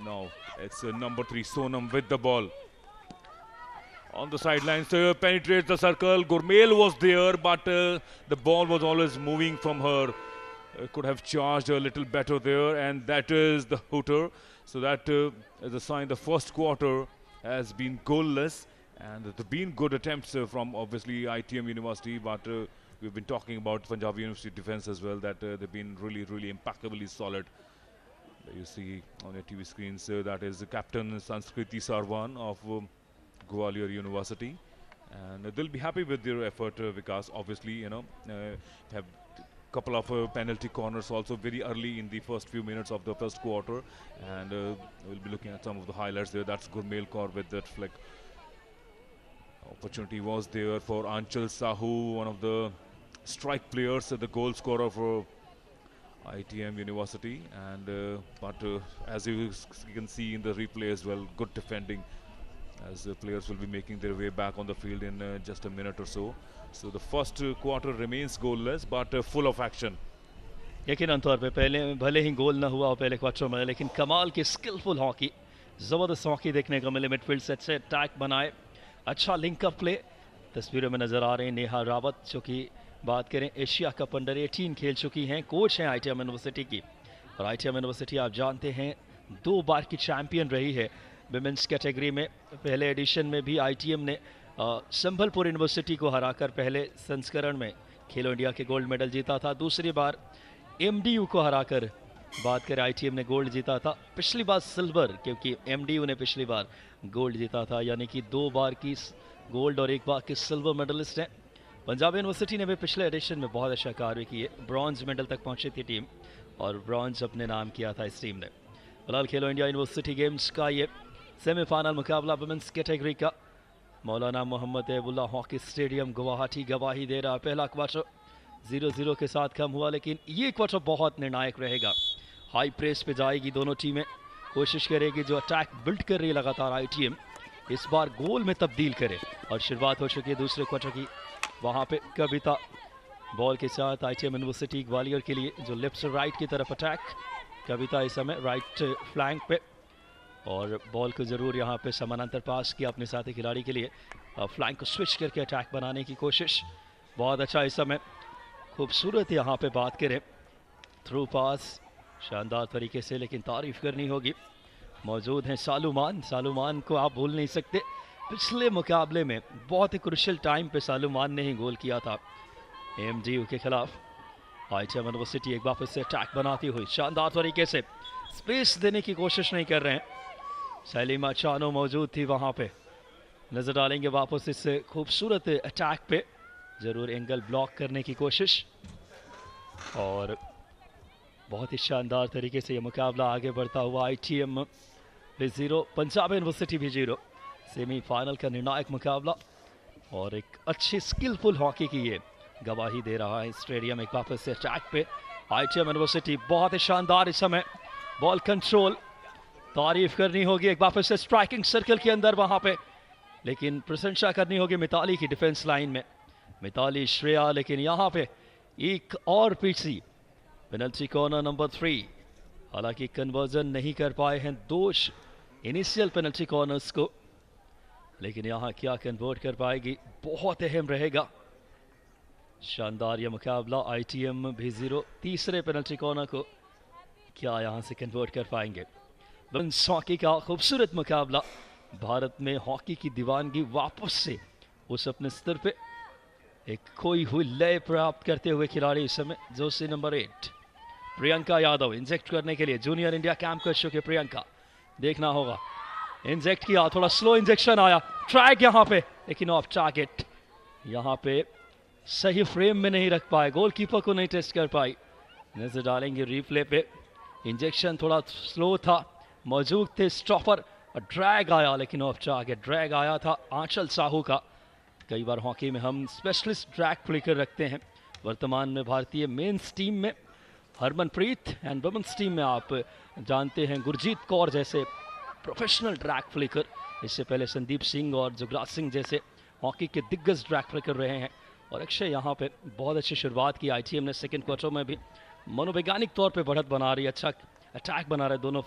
Now it's number 3 Sonam with the ball on the sidelines, penetrates the circle. Gurmail was there, but the ball was always moving from her. Could have charged a little better there, and that is the hooter. So that is a sign the first quarter has been goalless, and there have been good attempts from obviously ITM University, but we've been talking about Punjab University defense as well, that they've been really impeccably solid. You see on your TV screens, that is Captain Sanskriti Sarwan of Gwalior University, and they'll be happy with their effort, because obviously, you know, have couple of penalty corners also very early in the first few minutes of the first quarter, and we'll be looking at some of the highlights there. That's Gurmail Kaur with that flick. Opportunity was there for Anchal Sahu, one of the strike players, the goal scorer for ITM University, and but as you can see in the replay as well, good defending, as the players will be making their way back on the field in just a minute or so. So the first quarter remains goalless, but full of action. यकीनन तौर पे पहले भले ही गोल ना हुआ पहले quarter में, लेकिन कमाल की स्किलफुल हॉकी, ज़बरदस्त हॉकी देखने को मिले। मिडफील्ड से अच्छे अटैक बनाए, अच्छा लिंकअप प्ले तस्वीरों में नज़र आ रहे हैं। नेहा रावत, जो कि बात करें एशिया कप अंडर 18 खेल चुकी हैं, कोच हैं ITM यूनिवर्सिटी की, और ITM यूनिवर्सिटी आप जानते हैं 2 बार की चैम्पियन रही है विमेंस कैटेगरी में। पहले एडिशन में भी ITM ने संबलपुर यूनिवर्सिटी को हराकर पहले संस्करण में खेलो इंडिया के गोल्ड मेडल जीता था। दूसरी बार MDU को हराकर बात करें ITM ने गोल्ड जीता था। पिछली बार सिल्वर, क्योंकि MDU ने पिछली बार गोल्ड जीता था, यानी कि 2 बार की गोल्ड और 1 बार की सिल्वर मेडलिस्ट हैं। पंजाब यूनिवर्सिटी ने भी पिछले एडिशन में बहुत अच्छा कार्य किए, ब्रॉन्ज मेडल तक पहुंची थी टीम, और ब्रॉन्ज अपने नाम किया था इस टीम ने। फिलहाल खेलो इंडिया यूनिवर्सिटी गेम्स का ये सेमीफाइनल मुकाबला वुमेन्स कैटेगरी का मौलाना मोहम्मद अबुल्ला हॉकी स्टेडियम गुवाहाटी गवाही दे रहा। पहला क्वार्टर 0-0 के साथ कम हुआ, लेकिन ये क्वार्टर बहुत निर्णायक रहेगा। हाई प्रेस पे जाएगी दोनों टीमें, कोशिश करेगी जो अटैक बिल्ड कर रही है लगातार ITM, इस बार गोल में तब्दील करे। और शुरुआत हो चुकी है दूसरे क्वार्टर की। वहाँ पे कविता बॉल के साथ ITM यूनिवर्सिटी ग्वालियर के लिए, जो लेफ्ट से राइट की तरफ अटैक। कविता इस समय राइट फ्लैंक पे, और बॉल को ज़रूर यहाँ पे समानांतर पास किया अपने साथी खिलाड़ी के लिए, फ्लैंक को स्विच करके अटैक बनाने की कोशिश। बहुत अच्छा इस समय, खूबसूरत यहाँ पे बात करें थ्रू पास, शानदार तरीके से, लेकिन तारीफ करनी होगी मौजूद हैं सालुमान। सालुमान को आप भूल नहीं सकते, पिछले मुकाबले में बहुत ही क्रुशियल टाइम पे सालुमान ने ही गोल किया था MDU के खिलाफ। ITM यूनिवर्सिटी एक बार फिर से अटैक बनाती हुई शानदार तरीके से, स्पेस देने की कोशिश नहीं कर रहे हैं। सलीमा चानो मौजूद थी वहाँ पे, नज़र डालेंगे वापस इस खूबसूरत अटैक पे, ज़रूर एंगल ब्लॉक करने की कोशिश, और बहुत ही शानदार तरीके से ये मुकाबला आगे बढ़ता हुआ। ITM भी 0, पंजाब यूनिवर्सिटी भी 0। सेमीफाइनल का निर्णायक मुकाबला, और एक अच्छी स्किलफुल हॉकी की ये गवाही दे रहा है स्टेडियम। एक वापस से अटैक पे ITM यूनिवर्सिटी, बहुत ही शानदार इस समय बॉल कंट्रोल, तारीफ करनी होगी। एक वापस से स्ट्राइकिंग सर्कल के अंदर वहाँ पे, लेकिन प्रशंसा करनी होगी मिताली की डिफेंस लाइन में, मिताली श्रेया। लेकिन यहाँ पे एक और पीछे पेनल्टी कॉर्नर नंबर 3, हालांकि कन्वर्जन नहीं कर पाए हैं दोष इनिशियल पेनल्टी कॉर्नर्स को, लेकिन यहाँ क्या कन्वर्ट कर पाएगी, बहुत अहम रहेगा। शानदार यह मुकाबला, ITM भी 0, तीसरे पेनल्टी कॉर्नर को क्या यहाँ से कन्वर्ट कर पाएंगे। वुमेन्स हॉकी का खूबसूरत मुकाबला, भारत में हॉकी की दीवानगी वापस से उस अपने स्तर पे एक खोई हुई लय प्राप्त करते हुए खिलाड़ी इस समय जोशी नंबर 8 प्रियंका यादव इंजेक्ट करने के लिए जूनियर इंडिया कैंप कर चुके प्रियंका, देखना होगा। इंजेक्ट किया, थोड़ा स्लो इंजेक्शन आया, ट्रैक यहाँ पे, लेकिन ऑफ टारगेट, यहाँ पे सही फ्रेम में नहीं रख पाए, गोलकीपर को नहीं टेस्ट कर पाई। नजर डालेंगे रिप्ले पे, इंजेक्शन थोड़ा स्लो था, मौजूद थे स्टॉपर, ड्रैग आया, लेकिन ऑफ टारगेट ड्रैग आया था आंचल साहू का। कई बार हॉकी में हम स्पेशलिस्ट ड्रैग प्लेकर रखते हैं। वर्तमान में भारतीय मेंस टीम में हरमनप्रीत एंड वुमेन्स टीम में आप जानते हैं गुरजीत कौर जैसे प्रोफेशनल ड्रैग फ्लिकर। इससे पहले संदीप सिंह और जुगराज सिंह जैसे हॉकी के दिग्गज ड्रैग फ्लिकर रहे हैं। और अक्षय यहाँ पे बहुत अच्छी शुरुआत की। आईटीएम ने सेकंड क्वार्टर में भी मनोवैज्ञानिक तौर पे बढ़त बना रही है, अच्छा अटैक बना रहे दोनों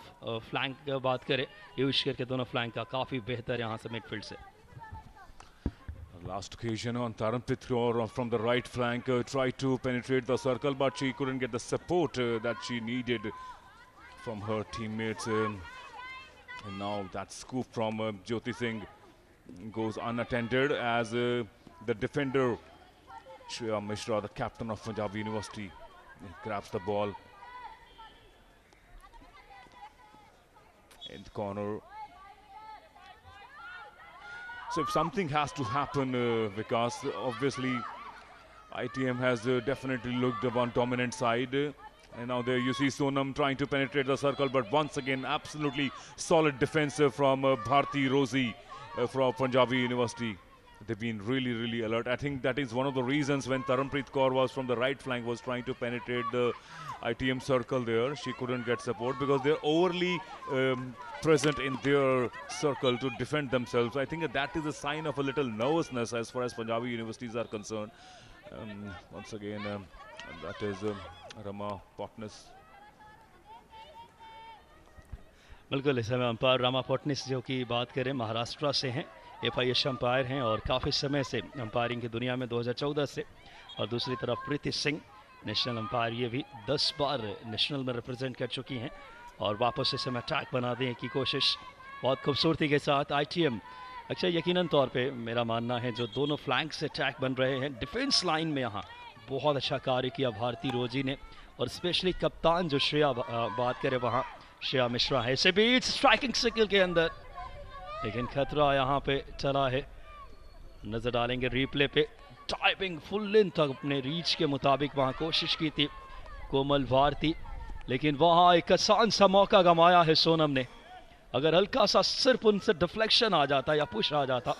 फ्लैंक की बात करें यूशकर के दोनों फ्लैंक का काफ़ी बेहतर यहाँ से मिडफील्ड से। Last occasion on Taranpit Kaur from the right flank tried to penetrate the circle, but she couldn't get the support that she needed from her teammates. And now that scoop from Jyoti Singh goes unattended as the defender Shreya Mishra, the captain of Punjab University, grabs the ball in the corner. So if something has to happen, because obviously ITM has definitely looked the one dominant side. And now there you see Sonam trying to penetrate the circle, but once again absolutely solid defense from Bharti Rosie from Punjabi University. They've been really alert. I think that is one of the reasons when Taranpreet Kaur was from the right flank, was trying to penetrate the ITM circle there. She couldn't get support because they're overly present in their circle to defend themselves. I think that is a sign of a little nervousness as far as Punjabi universities are concerned. Once again, that is Rama Potnis. बिल्कुल, इस समय umpire Rama पटनिस जो की बात करें महाराष्ट्र से हैं, FIH umpire हैं और काफ़ी समय से अंपायरिंग की दुनिया में 2014 से। और दूसरी तरफ प्रीति सिंह नेशनल अंपायर, ये भी 10 बार नेशनल में रिप्रेजेंट कर चुकी हैं और वापस इस समय अटैक बना देने की कोशिश बहुत खूबसूरती के साथ ITM। अच्छा, यकीनन तौर पे मेरा मानना है जो दोनों फ्लैंक से अटैक बन रहे हैं, डिफेंस लाइन में यहाँ बहुत अच्छा कार्य किया भारती रोजी ने और स्पेशली कप्तान जो श्रेया बात करें वहाँ श्रेया मिश्रा है। इसे बीच स्ट्राइकिंग सर्कल के अंदर, लेकिन खतरा यहाँ पे चला है। नजर डालेंगे रीप्ले पे, टाइपिंग फुल लेंथ तक अपने रीच के मुताबिक वहाँ कोशिश की थी कोमल भारती, लेकिन वहाँ एक आसान सा मौका गंवाया है सोनम ने। अगर हल्का सा सिर्फ उनसे डिफ्लेक्शन आ जाता या पुश आ जाता,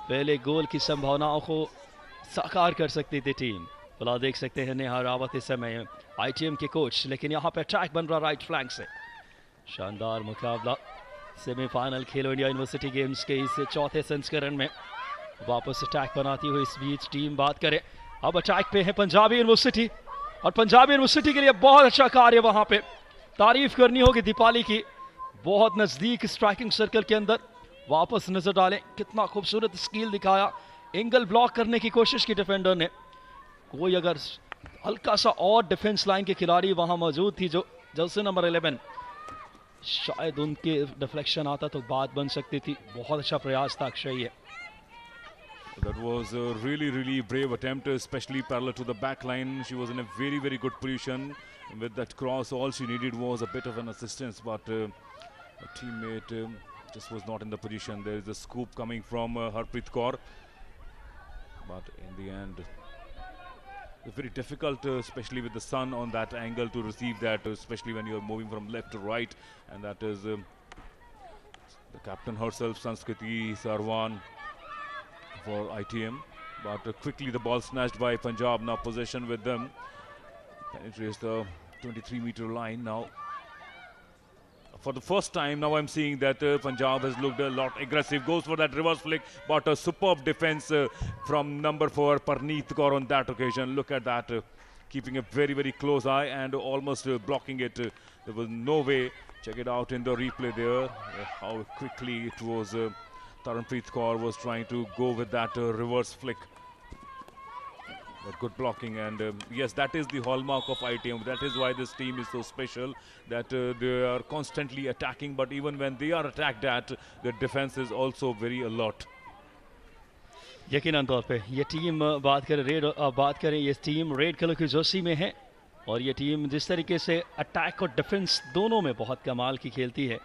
पहले गोल की संभावनाओं को साकार कर सकती थी टीम। भला देख सकते हैं नेहा रावत इस समय ITM के कोच, लेकिन यहाँ पे अटैक बन रहा राइट फ्लैंक से। शानदार मुकाबला सेमीफाइनल खेलो इंडिया यूनिवर्सिटी गेम्स के इस चौथे संस्करण में वापस अटैक बनाती हुई इस बीच टीम बात करें। अब अटैक पे है पंजाबी यूनिवर्सिटी और पंजाबी यूनिवर्सिटी के लिए बहुत अच्छा कार्य वहां पे तारीफ करनी होगी दीपाली की। बहुत नजदीक स्ट्राइकिंग सर्कल के अंदर वापस नजर डालें, कितना खूबसूरत स्किल दिखाया। एंगल ब्लॉक करने की कोशिश की डिफेंडर ने, कोई अगर हल्का सा और डिफेंस लाइन के खिलाड़ी वहां मौजूद थी जो जर्सी नंबर 11, शायद उनके डिफ्लेक्शन आता तो बात बन सकती थी। बहुत अच्छा प्रयास था अक्षय ये। That was a really brave attempt, especially parallel to the back line. She was in a very good position. With that cross, all she needed was a bit of an assistance, but her teammate just was not in the position. There is a scoop coming from Harpreet Kaur, but in the end, it's very difficult, especially with the sun on that angle, to receive that, especially when you're moving from left to right, and that is the captain herself, Sanskriti Sarwan, for ITM, but quickly the ball snatched by Punjab. Now possession with them, penetrates the 23-meter line now. For the first time now I'm seeing that Punjab has looked a lot aggressive, goes for that reverse flick, but a superb defense from number 4 Parneet Kaur on that occasion. Look at that, keeping a very close eye and almost blocking it. There was no way. Check it out in the replay there, how quickly it was. Taranpreet Kaur was trying to go with that reverse flick. But good blocking, and yes, that is the hallmark of ITM. That is why this team is so special, that they are constantly attacking, but even when they are attacked at, the defense is also very alert. यकीनन तौर पे ये team बात करें ये team red colour की Jersey में है और ये टीम जिस तरीके से अटैक और डिफेंस दोनों में बहुत कमाल की खेलती है,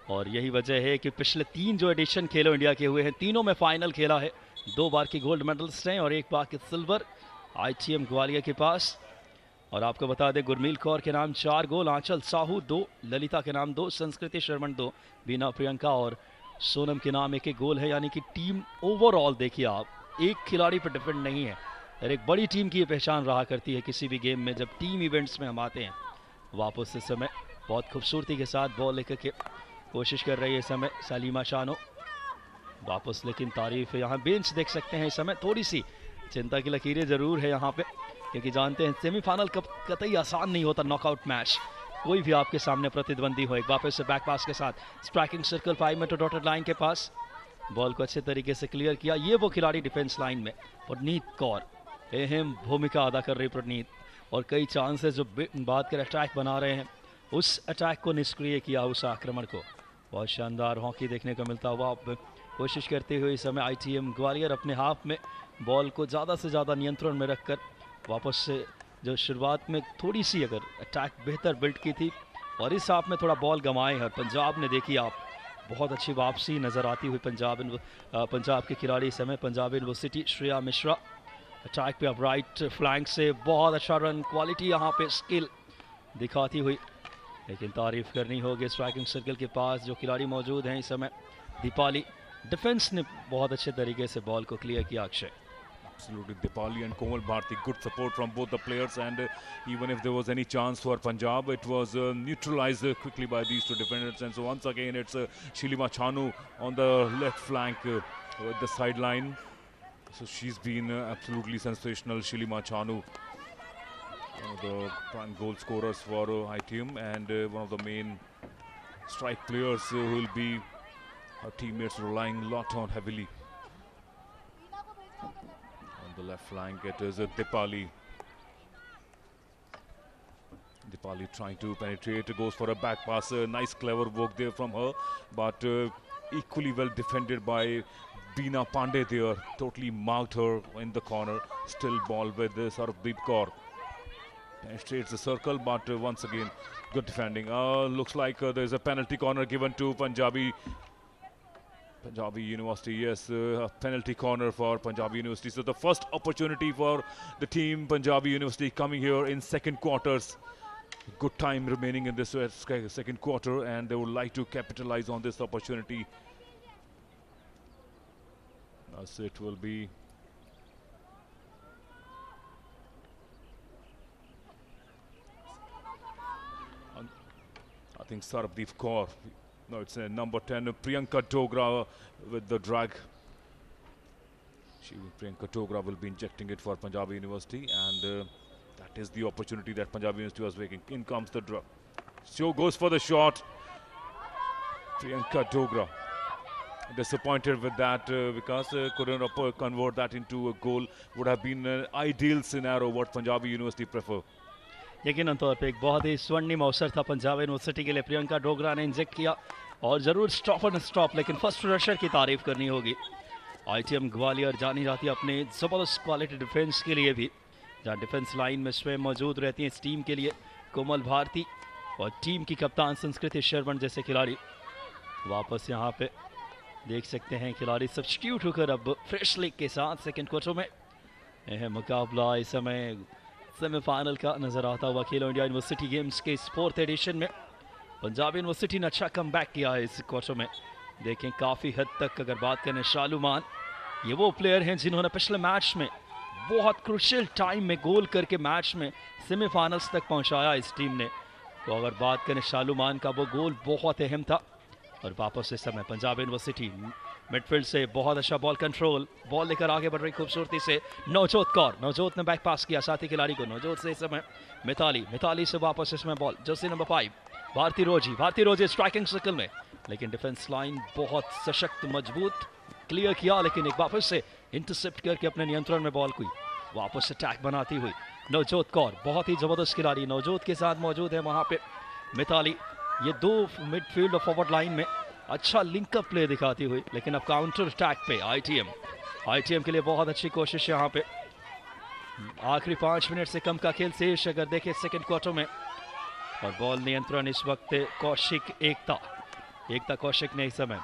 और यही वजह है कि पिछले 3 जो एडिशन खेलो इंडिया के हुए हैं, तीनों में फाइनल खेला है। 2 बार की गोल्ड मेडलिस्ट हैं और 1 बार की सिल्वर ITM ग्वालियर के पास। और आपको बता दें गुरमील कौर के नाम 4 गोल, आंचल साहू 2, ललिता के नाम 2, संस्कृति शर्मन 2, बीना प्रियंका और सोनम के नाम 1 गोल है। यानी कि टीम ओवरऑल देखिए आप, एक खिलाड़ी पर डिपेंड नहीं है और एक बड़ी टीम की ये पहचान रहा करती है किसी भी गेम में जब टीम इवेंट्स में हम आते हैं। वापस इस समय बहुत खूबसूरती के साथ बॉल लेकर के कोशिश कर रही है इस समय सलीमा शानो वापस, लेकिन तारीफ है यहाँ बेंच देख सकते हैं इस समय थोड़ी सी चिंता की लकीरें ज़रूर है यहाँ पे, क्योंकि जानते हैं सेमीफाइनल कतई आसान नहीं होता नॉकआउट मैच। कोई भी आपके सामने प्रतिद्वंदी हो। एक वापस से बैक पास के साथ striking circle 5 metre dotted line के पास बॉल को अच्छे तरीके से क्लियर किया। ये वो खिलाड़ी डिफेंस लाइन में प्रनीत कौर, अहम भूमिका अदा कर रही प्रनीत, और कई चांसेस जो बात कर अटैक बना रहे हैं उस अटैक को निष्क्रिय किया, उस आक्रमण को। बहुत शानदार हॉकी देखने को मिलता हुआ। अब कोशिश करते हुए इस समय ITM ग्वालियर अपने हाफ में बॉल को ज़्यादा से ज़्यादा नियंत्रण में रखकर वापस से जो शुरुआत में थोड़ी सी अगर अटैक बेहतर बिल्ड की थी और इस हाफ में थोड़ा बॉल गंवाए हैं। पंजाब ने देखी आप बहुत अच्छी वापसी नज़र आती हुई पंजाब के खिलाड़ी इस समय पंजाब यूनिवर्सिटी श्रेया मिश्रा अटैक पे अब राइट फ्लैंक से बहुत अच्छा रन क्वालिटी यहाँ पे स्किल दिखाती हुई, लेकिन तारीफ करनी होगी स्ट्राइकिंग सर्कल के पास जो खिलाड़ी मौजूद हैं इस समय। दीपाली डिफेंस ने बहुत अच्छे तरीके से बॉल को क्लियर किया। Akshay Absolutely, Dipali and Komal Bharti, good support from both the players, and even if there was any chance for Punjab, it was neutralized quickly by these two defenders. And so once again, it's Shilima Chanu on the left flank with the sideline. So she's been absolutely sensational, Shilima Chanu, one of the prime goal scorers for ITM, and one of the main strike players who will be her teammates relying a lot on heavily. The left flank, it is Dipali. Dipali trying to penetrate, goes for a back pass. Nice clever work there from her, but equally well defended by Beena Pandey there. Totally marked her in the corner. Still ball with Sarabdeep Kaur. Penetrates the circle, but once again good defending. Looks like there's a penalty corner given to Punjabi University. Yes, a penalty corner for Punjabi University. So the first opportunity for the team Punjabi University coming here in second quarters. Good time remaining in this second quarter, and they would like to capitalize on this opportunity. As it will be I think Sarabdeep Kaur. No, it's number 10, Priyanka Dogra with the drag. Priyanka Dogra will be injecting it for Punjab University, and that is the opportunity that Punjab University was making. In comes the drag. So goes for the shot. Priyanka Dogra. Disappointed with that because couldn't convert that into a goal. Would have been an ideal scenario what Punjab University prefer. यकीनन तौर पे एक बहुत ही स्वर्णिम अवसर था Punjab university के लिए। प्रियंका डोगरा ने इंजेक्ट किया और ज़रूर स्टॉप एंड स्टॉप, लेकिन फर्स्ट रशर की तारीफ करनी होगी। ITM ग्वालियर जानी जाती है अपने ज़बरदस्त क्वालिटी डिफेंस के लिए भी, जहाँ डिफेंस लाइन में स्वयं मौजूद रहती हैं इस टीम के लिए कोमल भारती और टीम की कप्तान संस्कृति शर्मन जैसे खिलाड़ी। वापस यहाँ पे देख सकते हैं खिलाड़ी सब्स्टिट्यूट होकर अब फ्रेश लीग के साथ सेकेंड क्वार्टर में यह मुकाबला इस समय सेमीफाइनल का नज़र आता हुआ खेलो इंडिया यूनिवर्सिटी गेम्स के इस 4th एडिशन में। पंजाब यूनिवर्सिटी ने अच्छा कमबैक किया है इस क्वार्टर में। देखें काफ़ी हद तक अगर बात करें शालूमान, ये वो प्लेयर हैं जिन्होंने पिछले मैच में बहुत क्रूशियल टाइम में गोल करके मैच में सेमीफाइनल्स तक पहुंचाया इस टीम ने। तो अगर बात करें शालूमान का, वो गोल बहुत अहम था। और वापस इस समय पंजाब यूनिवर्सिटी मिडफील्ड से बहुत अच्छा बॉल कंट्रोल, बॉल लेकर आगे बढ़ रही खूबसूरती से नवजोत कौर। नवजोत ने बैक पास किया साथी खिलाड़ी को। नवजोत से इस समय मिताली से वापस इसमें बॉल जर्सी नंबर 5 भारती रोजी स्ट्राइकिंग सर्कल में, लेकिन डिफेंस लाइन बहुत सशक्त मजबूत क्लियर किया, लेकिन एक वापस से इंटरसेप्ट करके अपने नियंत्रण में बॉल को वापस अटैक बनाती हुई नवजोत कौर। बहुत ही जबरदस्त खिलाड़ी नवजोत के साथ मौजूद है वहाँ पे मिताली। ये दो मिडफील्ड और फॉरवर्ड लाइन में अच्छा लिंकअप प्ले दिखाती हुई, लेकिन अब काउंटर अटैक पे ITM के लिए बहुत अच्छी कोशिश यहाँ पे। आखिरी 5 मिनट से कम का खेल शेष अगर देखें सेकंड क्वार्टर में, और बॉल नियंत्रण इस वक्त एकता कौशिक ने इस समय।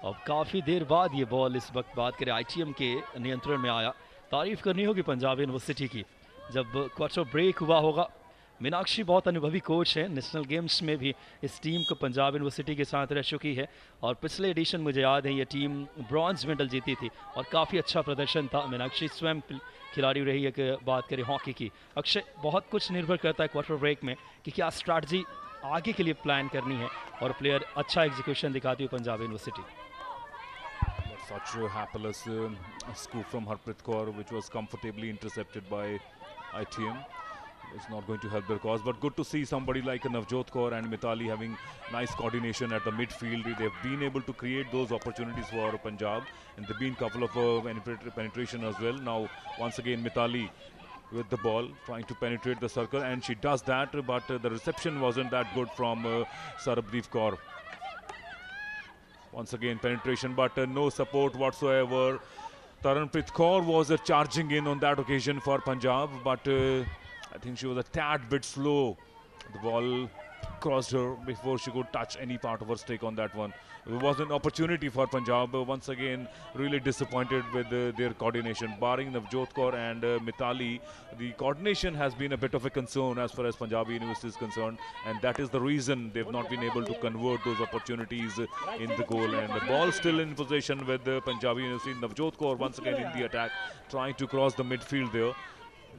अब काफ़ी देर बाद ये बॉल इस वक्त बात करें ITM के नियंत्रण में आया। तारीफ करनी होगी पंजाब यूनिवर्सिटी की। जब क्वार्टर ब्रेक हुआ होगा, मीनाक्षी बहुत अनुभवी कोच है, नेशनल गेम्स में भी इस टीम को पंजाब यूनिवर्सिटी के साथ रह चुकी है, और पिछले एडिशन मुझे याद है ये टीम ब्रॉन्ज मेडल जीती थी और काफ़ी अच्छा प्रदर्शन था। मीनाक्षी स्वयं खिलाड़ी रही है कि बात करें हॉकी की। अक्षय, बहुत कुछ निर्भर करता है क्वार्टर ब्रेक में कि क्या स्ट्रैटेजी आगे के लिए प्लान करनी है और प्लेयर अच्छा एग्जीक्यूशन दिखाती हुई Punjab university. Such a hapless scoop from Harpreet Kaur, which was comfortably intercepted by ITM. It's not going to help their cause, but good to see somebody like Navjot Kaur and Mithali having nice coordination at the midfield. They've been able to create those opportunities for Punjab, and there've been a couple of penetration as well. Now, once again, Mithali with the ball, trying to penetrate the circle, and she does that, but the reception wasn't that good from Sarabdeep Kaur. Once again, penetration, but no support whatsoever. Taranpreet Kaur was charging in on that occasion for Punjab, but I think she was a tad bit slow. The ball crossed her before she could touch any part of her stick on that one. It was an opportunity for Punjab. Once again, really disappointed with their coordination. Barring Navjot Kaur and Mithali, the coordination has been a bit of a concern as far as Punjabi University is concerned, and that is the reason they've not been able to convert those opportunities in the goal. And the ball still in possession with Punjabi University. Navjot Kaur once again in the attack, trying to cross the midfield there.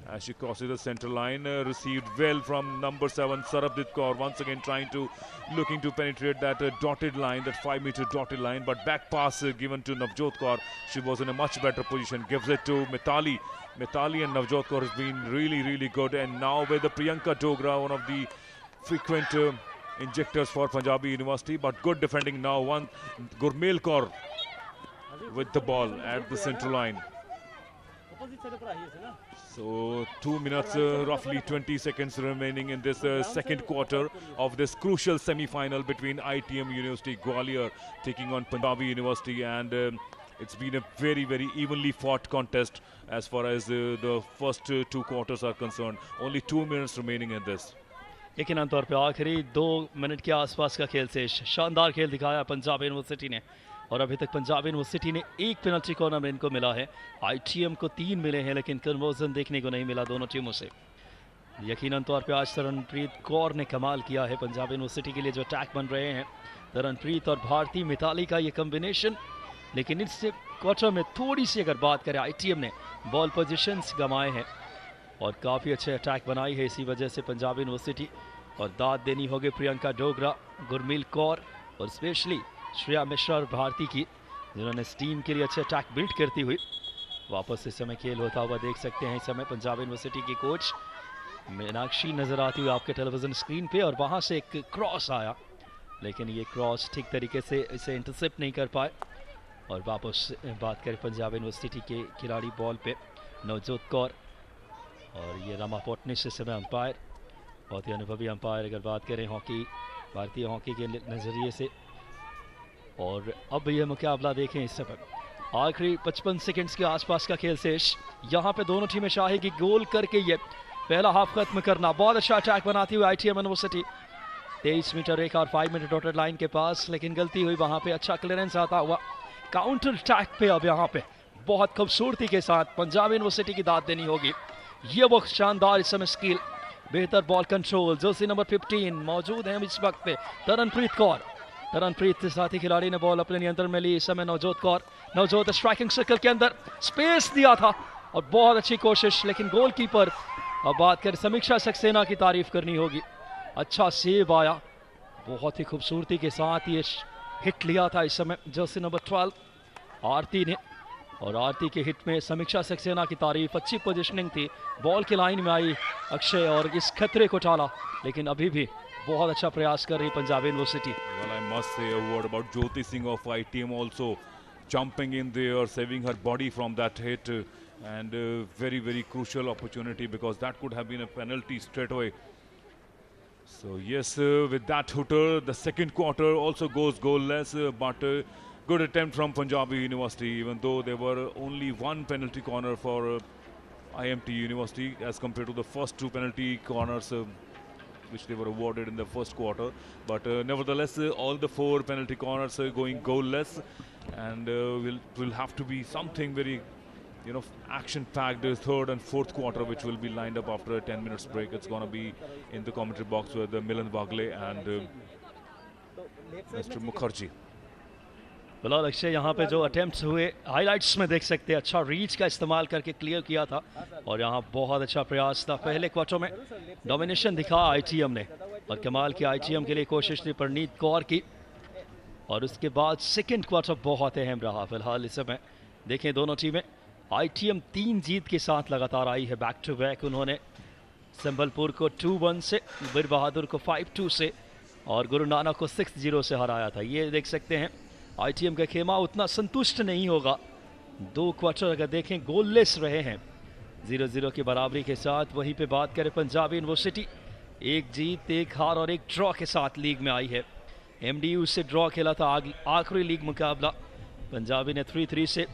As she crosses the center line, received well from number 7 Sarabdeep Kaur, once again looking to penetrate that dotted line, that 5-meter dotted line, but back pass given to Navjot Kaur. She was in a much better position, gives it to Mithali. Mithali and Navjot Kaur has been really good, and now with the Priyanka Dogra, one of the frequent injectors for Punjabi University, but good defending now. One Gurmail Kaur with the ball at the center line. So 2 minutes, roughly 20 seconds remaining in this second quarter of this crucial semi-final between ITM University Gwalior taking on Punjabi University, and it's been a very evenly fought contest as far as the first 2 quarters are concerned. Only 2 minutes remaining in this. यकीनन तौर पे आखिरी 2 minute के आसपास का खेल से शानदार खेल दिखाया पंजाब यूनिवर्सिटी ने, और अभी तक पंजाब यूनिवर्सिटी ने 1 पेनल्टी कॉर्नर में इनको मिला है। आईटीएम को 3 मिले हैं, लेकिन कन्वर्जन देखने को नहीं मिला दोनों टीमों से। यकीनन तौर पे आज तरनप्रीत कौर ने कमाल किया है पंजाब यूनिवर्सिटी के लिए, जो अटैक बन रहे हैं तरनप्रीत और भारती मिताली का ये कम्बिनेशन। लेकिन इससे क्वार्टर में थोड़ी सी अगर बात करें, आईटीएम ने बॉल पोजिशंस गंवाए हैं और काफ़ी अच्छे अटैक बनाई है, इसी वजह से पंजाब यूनिवर्सिटी। और दाद देनी होगी प्रियंका डोगरा, गुरमील कौर और स्पेशली श्रेया मिश्रा और भारती की, जिन्होंने इस टीम के लिए अच्छे अटैक बिल्ड करती हुई वापस इस समय खेल होता हुआ देख सकते हैं। इस समय पंजाब यूनिवर्सिटी की कोच मीनाक्षी नज़र आती हुई आपके टेलीविज़न स्क्रीन पे, और वहाँ से एक क्रॉस आया, लेकिन ये क्रॉस ठीक तरीके से इसे इंटरसेप्ट नहीं कर पाए। और वापस बात करें पंजाब यूनिवर्सिटी के खिलाड़ी बॉल पे नवजोत कौर, और ये रमा पोटनिस इस समय अंपायर, बहुत ही अनुभवी अंपायर अगर बात करें हॉकी, भारतीय हॉकी के नज़रिए से। और अब यह मुकाबला देखें, इस समय आखिरी 55 सेकंड्स के आसपास का खेल शेष। यहाँ पे दोनों टीमें चाहेगी गोल करके ये पहला हाफ खत्म करना। बहुत अच्छा अटैक बनाती हुई आईटीएम यूनिवर्सिटी 23 मीटर रेखा और 5 मीटर डॉटेड लाइन के पास, लेकिन गलती हुई वहाँ पे। अच्छा क्लियरेंस आता हुआ काउंटर अटैक पे, अब यहाँ पे बहुत खूबसूरती के साथ पंजाब यूनिवर्सिटी की दाद देनी होगी। ये वो शानदार इस समय स्किल, बेहतर बॉल कंट्रोल, जर्सी नंबर 15 मौजूद है इस वक्त पे तरनप्रीत कौर। तरनप्रीत के साथी खिलाड़ी ने बॉल अपने नियंत्रण में ली। इस समय नवजोत कौर, नवजोत स्ट्राइकिंग सर्कल के अंदर स्पेस दिया था और बहुत अच्छी कोशिश, लेकिन गोलकीपर, अब बात करें समीक्षा सक्सेना की तारीफ करनी होगी। अच्छा सेव आया, बहुत ही खूबसूरती के साथ ये हिट लिया था इस समय जर्सी नंबर 12 आरती ने, और आरती के हिट में समीक्षा सक्सेना की तारीफ। अच्छी पोजिशनिंग थी, बॉल की लाइन में आई अक्षय और इस खतरे को टाला, लेकिन अभी भी बहुत अच्छा प्रयास कर रही Punjab university. Well, I must say a word about Jyoti Singh of ITM also jumping in there, saving her body from that hit, and very crucial opportunity, because that could have been a penalty straight away. So yes, with that hooter, the second quarter also goes goalless, but good attempt from Punjabi University, even though there were only 1 penalty corner for IMT University as compared to the first 2 penalty corners which they were awarded in the first quarter. But nevertheless, all the 4 penalty corners are going goalless, and will have to be something very, action-packed third and fourth quarter, which will be lined up after a 10 minutes break. It's going to be in the commentary box with Milan Bagle and Mr. Mukherjee. Bilal Akshay यहाँ पे जो attempts हुए highlights में देख सकते हैं, अच्छा reach का इस्तेमाल करके क्लियर किया था, और यहाँ बहुत अच्छा प्रयास था। पहले क्वार्टर में डोमिनेशन दिखा आईटीएम ने, और कमाल की आईटीएम के लिए कोशिश थी परनीत कौर की, और उसके बाद सेकंड क्वार्टर बहुत अहम रहा। फिलहाल इस समय देखें दोनों टीमें, आईटीएम 3 जीत के साथ लगातार आई है बैक टू बैक। उन्होंने संबलपुर को 2-1 से, वीर बहादुर को 5-2 से और गुरु नानक को 6-0 से हराया था। ये देख सकते हैं आईटीएम का खेमा उतना संतुष्ट नहीं होगा। 2 क्वार्टर अगर देखें गोललेस रहे हैं 0-0 की बराबरी के साथ। वहीं पे बात करें पंजाबी यूनिवर्सिटी, 1 जीत 1 हार और 1 ड्रॉ के साथ लीग में आई है। एमडीयू से ड्रॉ खेला था आखिरी लीग मुकाबला। पंजाबी ने 3-3 से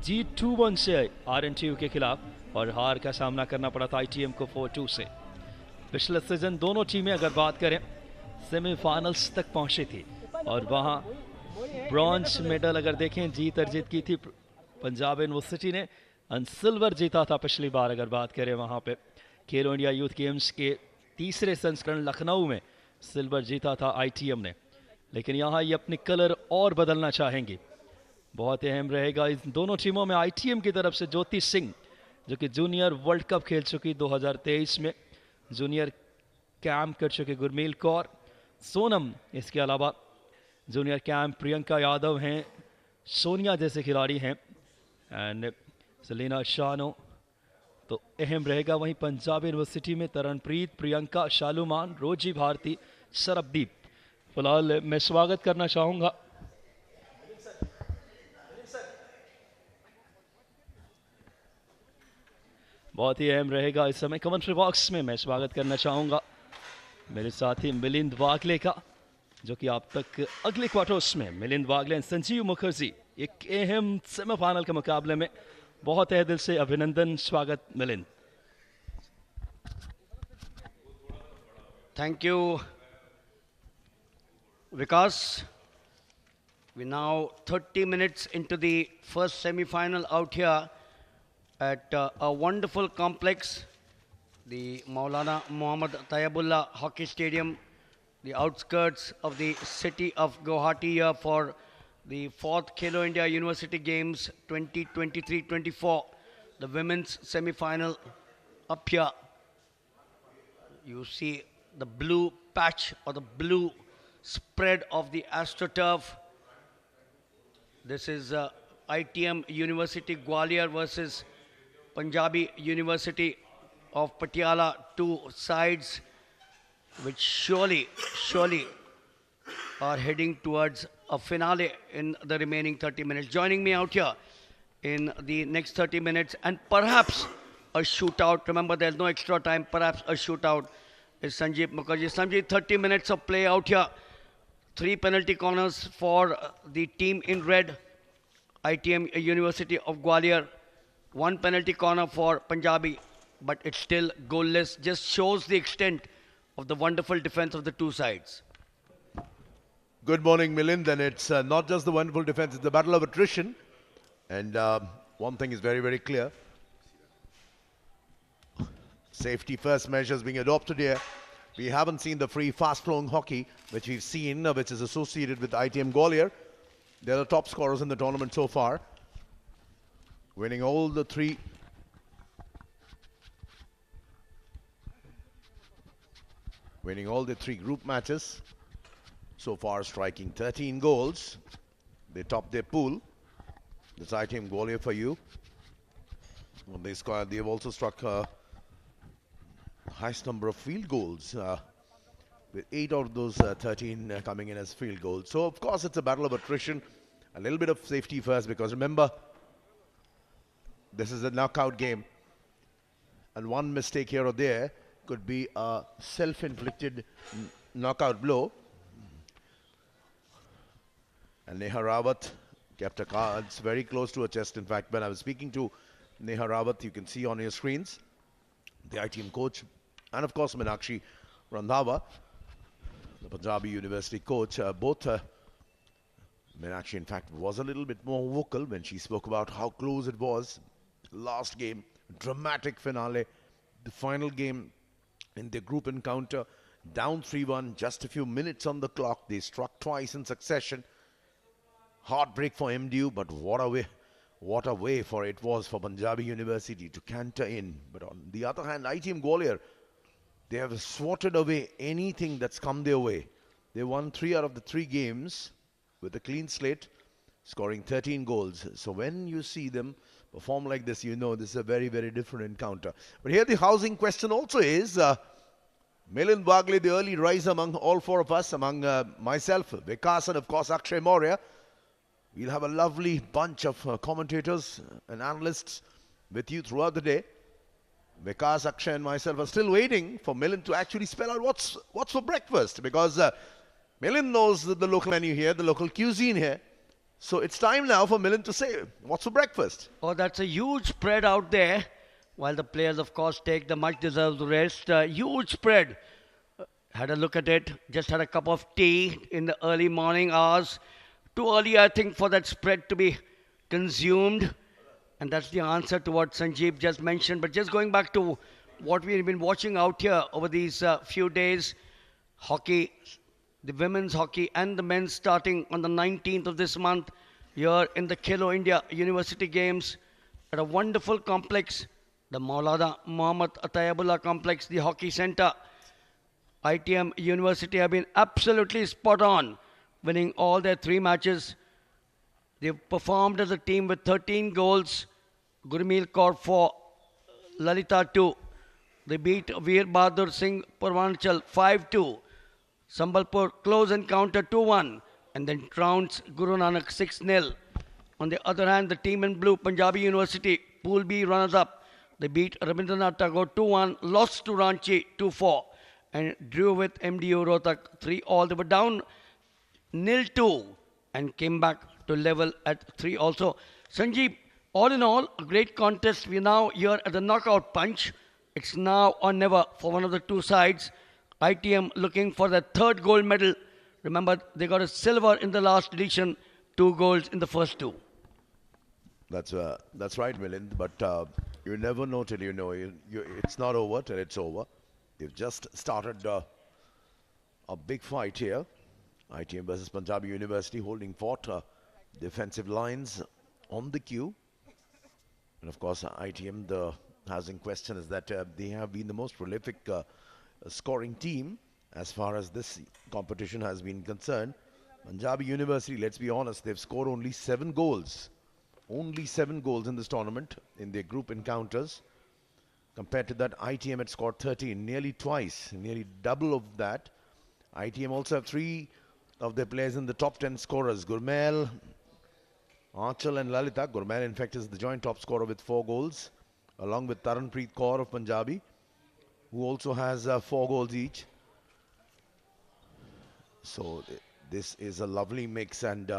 जीत 2-1 से आरएनटीयू के खिलाफ और हार का सामना करना पड़ा था आईटीएम को 4-2 से। पिछले सीजन दोनों टीमें अगर बात करें सेमीफाइनल्स तक पहुंची थी और वहां ब्रॉन्ज मेडल अगर देखें जीत अर्जित की थी पंजाब यूनिवर्सिटी ने, और सिल्वर जीता था पिछली बार। अगर बात करें वहां पे खेलो इंडिया यूथ गेम्स के तीसरे संस्करण लखनऊ में सिल्वर जीता था आईटीएम ने, लेकिन यहाँ ये अपने कलर और बदलना चाहेंगे। बहुत अहम रहेगा इन दोनों टीमों में। आईटीएम की तरफ से ज्योति सिंह जो कि जूनियर वर्ल्ड कप खेल चुकी 2023 में, जूनियर कैंप कर चुके गुरमील कौर, सोनम, इसके अलावा जूनियर कैंप प्रियंका यादव हैं, सोनिया जैसे खिलाड़ी हैं, एंड सलीना शानो तो अहम रहेगा। वहीं पंजाब यूनिवर्सिटी में तरनप्रीत, प्रियंका, शालूमान, रोजी भारती, सरबदीप। फिलहाल मैं स्वागत करना चाहूँगा बहुत ही अहम रहेगा इस समय कमेंट्री बॉक्स में। मैं स्वागत करना चाहूँगा मेरे साथी मिलिंद वागले का, जो कि आप तक अगले क्वार्टर्स में मिलिंद वागले और संजीव मुखर्जी एक अहम सेमीफाइनल के मुकाबले में। बहुत तहे दिल से अभिनंदन, स्वागत Milind. Thank you, Vikas. We're now 30 minutes into the first semi-final out here at a wonderful complex, the Maulana Muhammad Tayyibullah Hockey Stadium, the outskirts of the city of Guwahati here for the 4th Khelo India University Games 2023-24, the women's semi-final up here. You see the blue patch or the blue spread of the AstroTurf. This is ITM University Gwalior versus Punjabi University of Patiala, 2 sides which surely are heading towards a finale in the remaining 30 minutes. Joining me out here in the next 30 minutes and perhaps a shootout, remember there's no extra time, perhaps a shootout, is Sanjeev Mukherjee. Sanjeev, 30 minutes of play out here. 3 penalty corners for the team in red, ITM University of Gwalior. 1 penalty corner for Punjabi, but it's still goalless. Just shows the extent of the wonderful defense of the 2 sides. Good morning, Milind. And it's not just the wonderful defense, it's the battle of attrition. And one thing is very, very clear. Safety first measures being adopted here. We haven't seen the free fast-flowing hockey which we've seen, which is associated with ITM Gwalior. They're the top scorers in the tournament so far, winning all the 3 group matches. So far striking 13 goals. They top their pool. That's ITM Gwalior for you. Well, they've also struck highest number of field goals, with 8 out of those 13 coming in as field goals. So of course it's a battle of attrition, a little bit of safety first, because remember this is a knockout game and one mistake here or there could be a self-inflicted knockout blow. And Neha Rawat kept her cards very close to her chest. In fact, when I was speaking to Neha Rawat, you can see on your screens the ITM coach, and of course Meenakshi Randhawa, the Punjabi University coach. Meenakshi in fact was a little bit more vocal when she spoke about how close it was. Last game, dramatic finale, the final game in their group encounter, down 3-1, just a few minutes on the clock. They struck twice in succession. Heartbreak for MDU, but what a way for it was for Punjabi University to canter in. But on the other hand, ITM Gwalior They have swatted away anything that's come their way. They won 3 out of the 3 games with a clean slate, scoring 13 goals. So when you see them perform like this, you know this is a very, very different encounter. But here the housing question also is, Milind Wagle, the early riser among all 4 of us, among myself, Vikas, and of course Akshay Maurya. We'll have a lovely bunch of commentators and analysts with you throughout the day. Vikas, Akshay and myself are still waiting for Milind to actually spell out what's for breakfast, because Milind knows the local menu here, the local cuisine here. So it's time now for Milind to say what's for breakfast. Oh, that's a huge spread out there. While the players, of course, take the much-deserved rest. Huge spread. Had a look at it. Just had a cup of tea in the early morning hours. Too early, I think, for that spread to be consumed. And that's the answer to what Sanjeev just mentioned. But just going back to what we've been watching out here over these few days. Hockey, the women's hockey and the men's starting on the 19th of this month here in the Khelo India University Games at a wonderful complex, the Maulana Muhammad Atayabullah Complex, the hockey center. ITM University have been absolutely spot on, winning all their 3 matches. They've performed as a team with 13 goals. Gurmeel Kaur for Lalita 2. They beat Veer Bahadur Singh Purvanchal 5-2. Sambalpur close encounter 2-1 and then trounced Guru Nanak 6-0. On the other hand, the team in blue, Punjabi University, Pool B runners-up. They beat Rabindranath Tagore 2-1, lost to Ranchi 2-4 and drew with MDU Rohtak 3-all. They were down 0-2 and came back to level at 3 also. Sanjeev, all in all, a great contest. We're now here at the knockout punch. It's now or never for one of the 2 sides. ITM looking for the 3rd gold medal. Remember, they got a silver in the last edition, 2 golds in the first 2. That's right, Milind. But you never know till you know. It's not over till it's over. They've just started a big fight here. ITM versus Punjabi University, holding fort, defensive lines on the queue. And of course, ITM, the housing question is that they have been the most prolific scoring team as far as this competition has been concerned. Punjabi University, let's be honest, they've scored only 7 goals. Only 7 goals in this tournament in their group encounters. Compared to that, ITM had scored 13, nearly twice, nearly double of that. ITM also have 3 of their players in the top 10 scorers. Gurmail, Aanchal and Lalita. Gurmail, in fact, is the joint top scorer with 4 goals, along with Taranpreet Kaur of Punjabi, who also has 4 goals each. So this is a lovely mix, and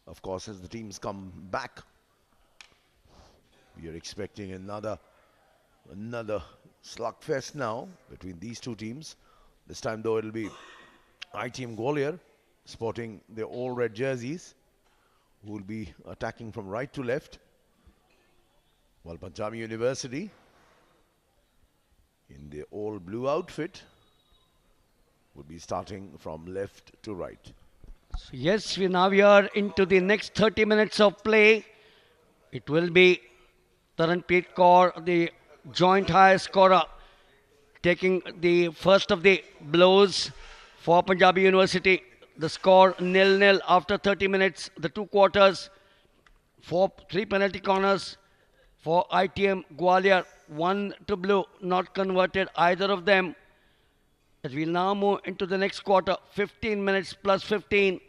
of course, as the teams come back, we are expecting another slugfest now between these 2 teams. This time, though, it'll be ITM Gwalior sporting their all red jerseys, who will be attacking from right to left, while Punjabi University in the all blue outfit would be starting from left to right. So yes, we now are into the next 30 minutes of play. It will be Taranpreet Kaur, the joint highest scorer, taking the first of the blows for Punjabi University. The score 0-0 after 30 minutes, the 2 quarters, 3 penalty corners for ITM Gwalior, 1 to blue, not converted either of them. As we now move into the next quarter, 15 minutes plus 15,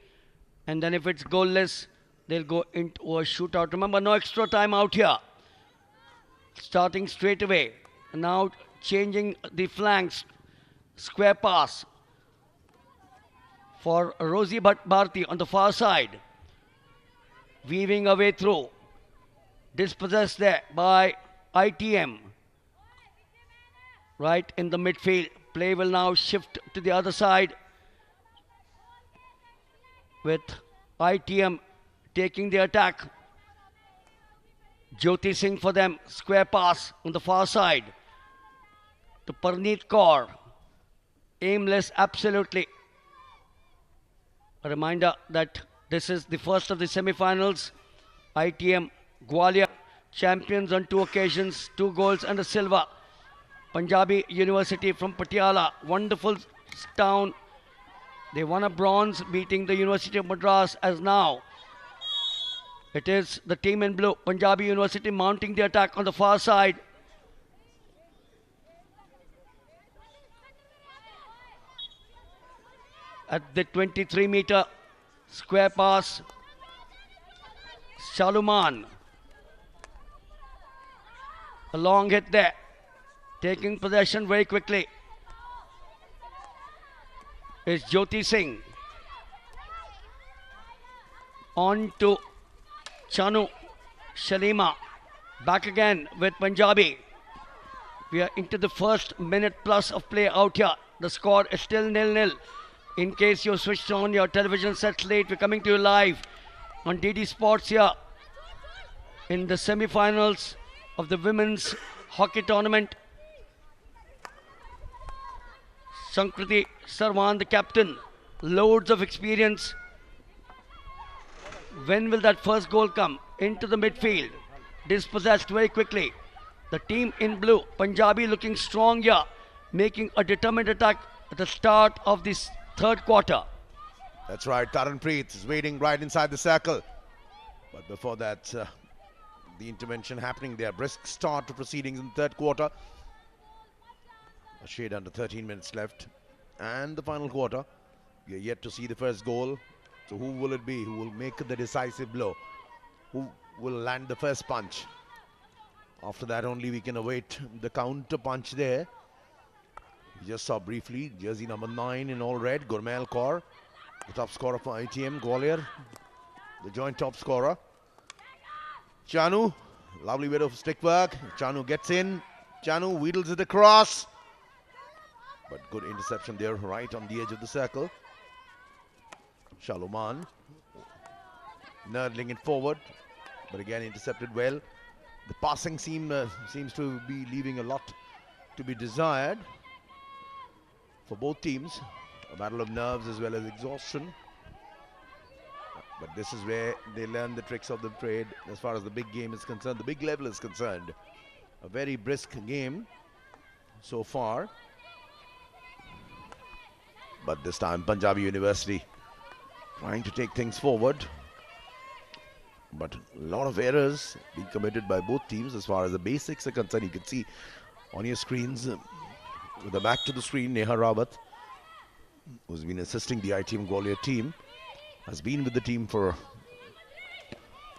and then if it's goalless, they'll go into a shootout. Remember, no extra time out here. Starting straight away. Now changing the flanks. Square pass for Rosie Bharti on the far side. Weaving a way through. Dispossessed there by ITM. Right in the midfield. Play will now shift to the other side, with ITM taking the attack. Jyoti Singh for them. Square pass on the far side to Parneet Kaur. Aimless, absolutely. A reminder that this is the first of the semi-finals. ITM Gwalior, champions on 2 occasions, 2 golds and a silver. Punjabi University from Patiala. Wonderful town. They won a bronze, beating the University of Madras. As now it is the team in blue, Punjabi University, mounting the attack on the far side. At the 23-meter square pass, Shaluman. A long hit there, taking possession very quickly is Jyoti Singh. On to Chanu Shalima. Back again with Punjabi. We are into the first minute plus of play out here. The score is still 0-0. In case you switched on your television sets late, we're coming to you live on DD Sports here in the semi-finals of the women's hockey tournament. Sankriti Sarwan, the captain, loads of experience. When will that first goal come? Into the midfield, dispossessed very quickly. The team in blue, Punjabi, looking strong here, making a determined attack at the start of this third quarter. That's right, Taranpreet is waiting right inside the circle. But before that, the intervention happening there. Brisk start to proceedings in the third quarter. A shade under 13 minutes left. And the final quarter. We are yet to see the first goal. So who will it be? Who will make the decisive blow? Who will land the first punch? After that only we can await the counter punch there. We just saw briefly jersey number 9 in all red, Gurmail Kaur, the top scorer for ITM Gwalior, the joint top scorer. Chanu, lovely bit of stick work. Chanu gets in. Chanu wheedles it across. But good interception there, right on the edge of the circle. Shaluman nurdling it forward, but again intercepted well. The passing seems to be leaving a lot to be desired for both teams. A battle of nerves as well as exhaustion. But this is where they learn the tricks of the trade as far as the big game is concerned, the big level is concerned. A very brisk game so far. But this time Punjabi University trying to take things forward. But a lot of errors being committed by both teams as far as the basics are concerned. You can see on your screens, with the back to the screen, Neha Rawat, who's been assisting the ITM Gwalior team, has been with the team for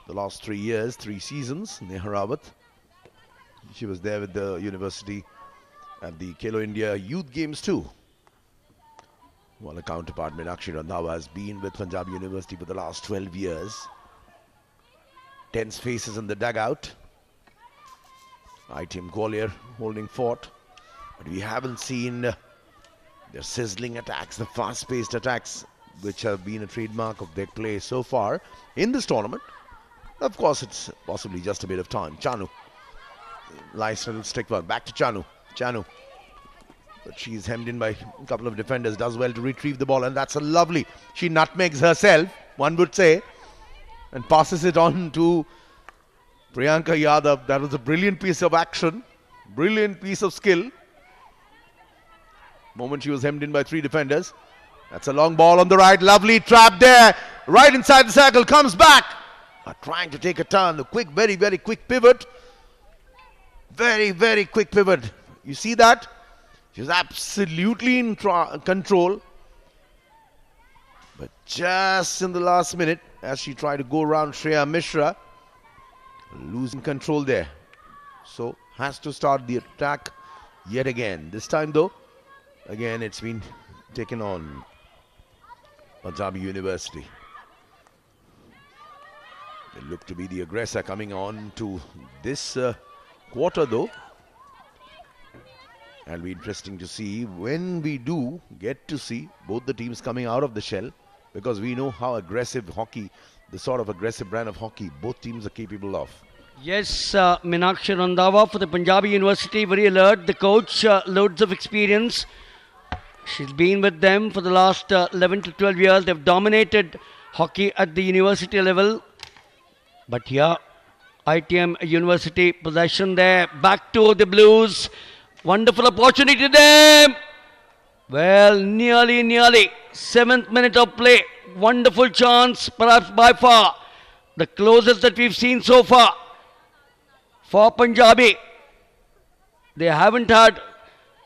the last 3 years, 3 seasons. Neha Rawat, she was there with the university at the Khelo India Youth Games too. While a counterpart, Meenakshi Randhawa, has been with Punjab University for the last 12 years. Tense faces in the dugout. ITM Gwalior holding fort. But we haven't seen their sizzling attacks, the fast-paced attacks, which have been a trademark of their play so far in this tournament. Of course, it's possibly just a bit of time. Chanu, nice little stick work. Back to Chanu. Chanu. But she's hemmed in by a couple of defenders. Does well to retrieve the ball, and that's a lovely. She nutmegs herself, one would say, and passes it on to Priyanka Yadav. That was a brilliant piece of action, brilliant piece of skill. Moment she was hemmed in by 3 defenders. That's a long ball on the right, lovely trap there, right inside the circle, comes back. Trying to take a turn, the quick, very, very quick pivot. Very, very quick pivot. You see that? She's absolutely in control. But just in the last minute, as she tried to go around Shreya Mishra, losing control there. So has to start the attack yet again. This time though, again it's been taken on Punjabi University. They look to be the aggressor coming on to this quarter though. It'll be interesting to see when we do get to see both the teams coming out of the shell, because we know how aggressive hockey, the sort of aggressive brand of hockey both teams are capable of. Yes, Meenakshi Randhawa for the Punjabi University, very alert. The coach, loads of experience. She's been with them for the last 11 to 12 years. They've dominated hockey at the university level. But here, ITM University possession there. Back to the Blues. Wonderful opportunity there. Well, nearly. 7th minute of play. Wonderful chance, perhaps by far the closest that we've seen so far for Punjabi. They haven't had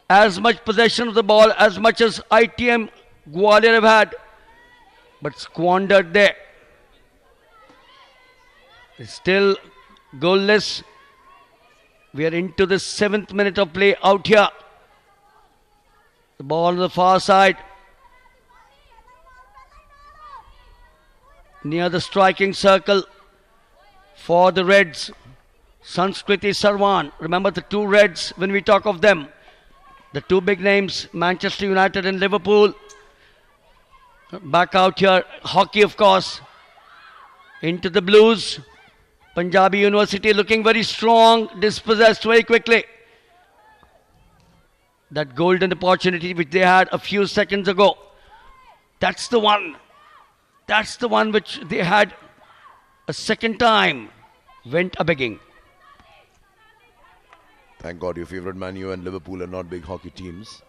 as much possession of the ball as much as ITM Gwalior have had, but squandered there. It's still goalless. We are into the 7th minute of play out here. The ball on the far side, near the striking circle for the Reds. Sanskriti Sarwan. Remember the two Reds when we talk of them. The two big names, Manchester United and Liverpool. Back out here, hockey of course. Into the Blues. Punjabi University looking very strong, dispossessed very quickly. That golden opportunity which they had a few seconds ago. That's the one. That's the one which they had a second time. Went a-begging. Thank God your favourite Man U and Liverpool are not big hockey teams,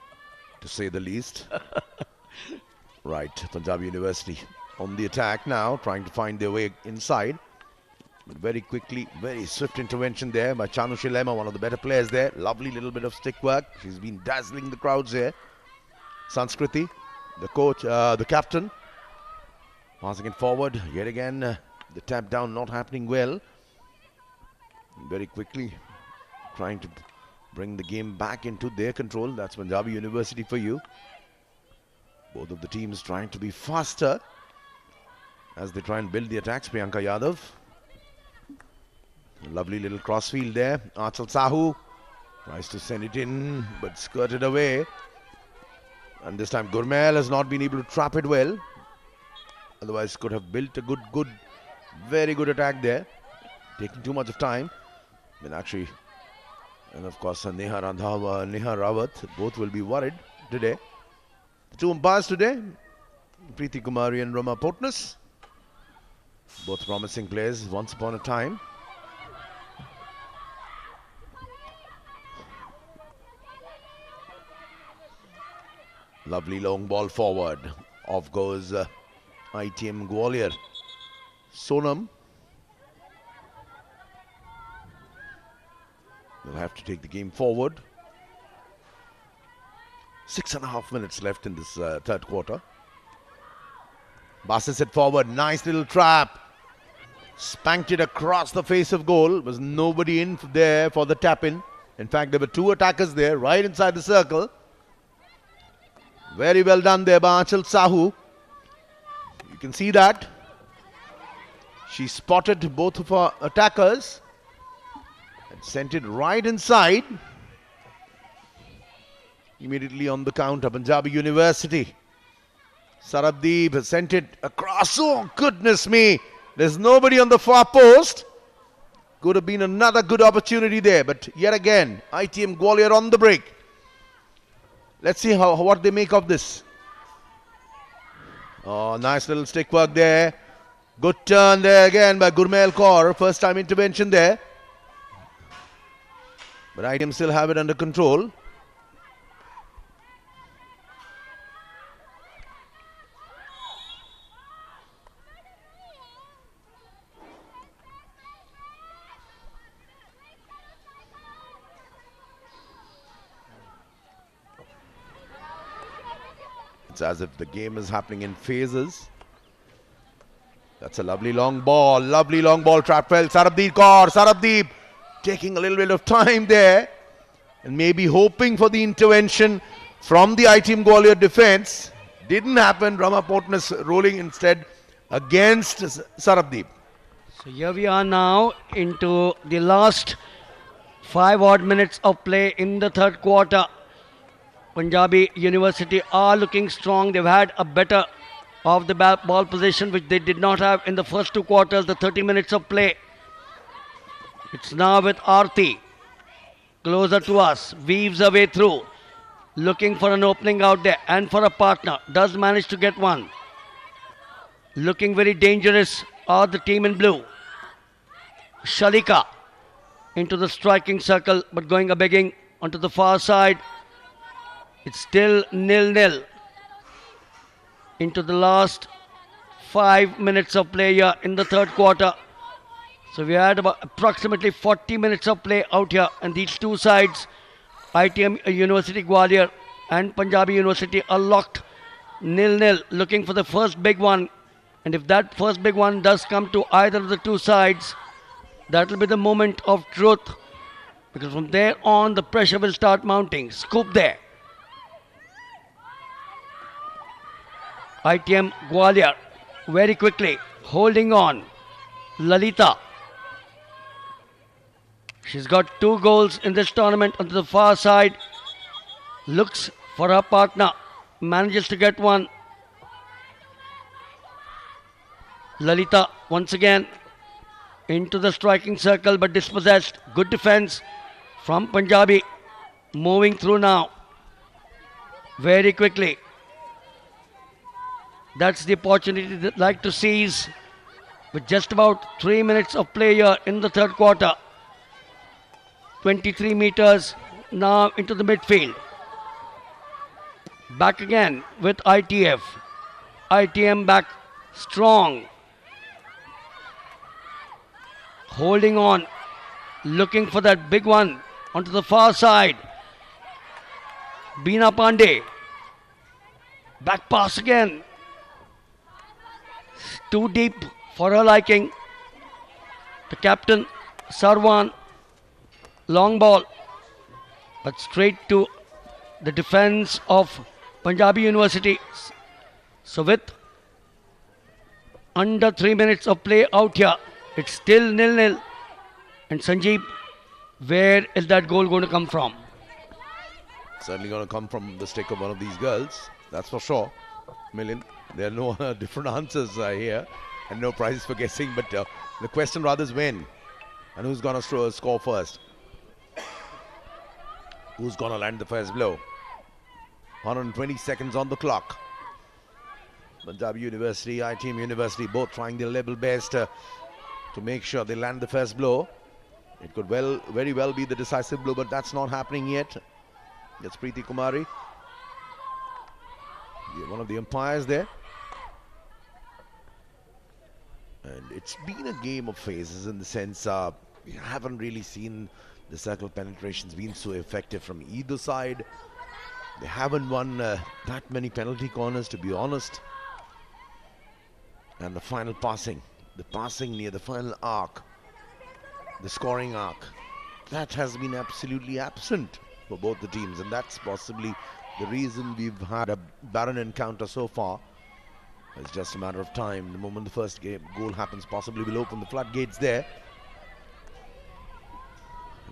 to say the least. Right, Punjab University on the attack now, trying to find their way inside. But very quickly, very swift intervention there by Chanu Shilema, one of the better players there. Lovely little bit of stick work. She's been dazzling the crowds here. Sanskriti, the coach, the captain, passing it forward. Yet again, the tap down not happening well. Very quickly trying to bring the game back into their control. That's Punjabi University for you. Both of the teams trying to be faster as they try and build the attacks. Priyanka Yadav. Lovely little crossfield there. Achal Sahu tries to send it in, but skirted away. And this time Gurmail has not been able to trap it well. Otherwise could have built a very good attack there. Taking too much of time. Then actually, and of course Neha Randhawa, Neha Rawat, both will be worried today. The two umpires today, Preeti Kumari and Rama Potnas. Both promising players once upon a time. Lovely long ball forward. Off goes ITM Gwalior. Sonam will have to take the game forward. 6.5 minutes left in this third quarter. Passes it forward. Nice little trap. Spanked it across the face of goal. Was nobody in there for the tap in. In fact, there were two attackers there right inside the circle. Very well done there by Achal Sahu. You can see that. She spotted both of her attackers and sent it right inside. Immediately on the counter, Punjabi University. Sarabdeep has sent it across. Oh, goodness me. There's nobody on the far post. Could have been another good opportunity there. But yet again, ITM Gwalior on the break. Let's see what they make of this. Oh, nice little stick work there. Good turn there again by Gurmail Kaur. First time intervention there. But ITM still have it under control. It's as if the game is happening in phases. That's a lovely long ball. Lovely long ball. Trap well. Sarabdeep Kaur. Sarabdeep taking a little bit of time there. And maybe hoping for the intervention from the ITM Gwalior defense. Didn't happen. Rama Potnas rolling instead against Sarabdeep. So here we are now into the last 5 odd minutes of play in the third quarter. Punjabi University are looking strong. They've had a better of the ball position which they did not have in the first 2 quarters, the 30 minutes of play. It's now with Aarti closer to us, weaves her way through, looking for an opening out there and for a partner. Does manage to get one. Looking very dangerous are the team in blue. Shalika into the striking circle, but going a begging onto the far side. It's still 0-0 into the last 5 minutes of play here in the third quarter. So we had about approximately 40 minutes of play out here, and these two sides, ITM University Gwalior and Punjabi University, are locked 0-0, looking for the first big one. And if that first big one does come to either of the two sides, that will be the moment of truth, because from there on the pressure will start mounting. Scoop there. ITM Gwalior very quickly holding on. Lalita. She's got 2 goals in this tournament onto the far side. Looks for her partner. Manages to get one. Lalita once again into the striking circle but dispossessed. Good defense from Punjabi. Moving through now. Very quickly. That's the opportunity they'd like to seize with just about 3 minutes of play here in the third quarter. 23 meters now into the midfield. Back again with ITF. ITM back strong. Holding on. Looking for that big one onto the far side. Beena Pandey. Back pass again. Too deep for her liking. The captain, Sarwan. Long ball. But straight to the defense of Punjabi University. So with under 3 minutes of play out here, it's still 0-0. And Sanjeev, where is that goal going to come from? Certainly going to come from the stick of one of these girls, that's for sure. Milind, there are no different answers here and no prizes for guessing, but the question rather is when and who's going to score first. Who's going to land the first blow? 120 seconds on the clock. Punjabi University, ITM University, both trying their level best to make sure they land the first blow. It could very well be the decisive blow, but that's not happening yet. That's Preeti Kumari, one of the umpires there. And it's been a game of phases in the sense we haven't really seen the circle penetrations being so effective from either side. They haven't won that many penalty corners, to be honest. And the final passing, the passing near the final arc, the scoring arc, that has been absolutely absent for both the teams, and that's possibly the reason we've had a barren encounter so far. It's just a matter of time. The moment the first goal happens, possibly will open the floodgates there.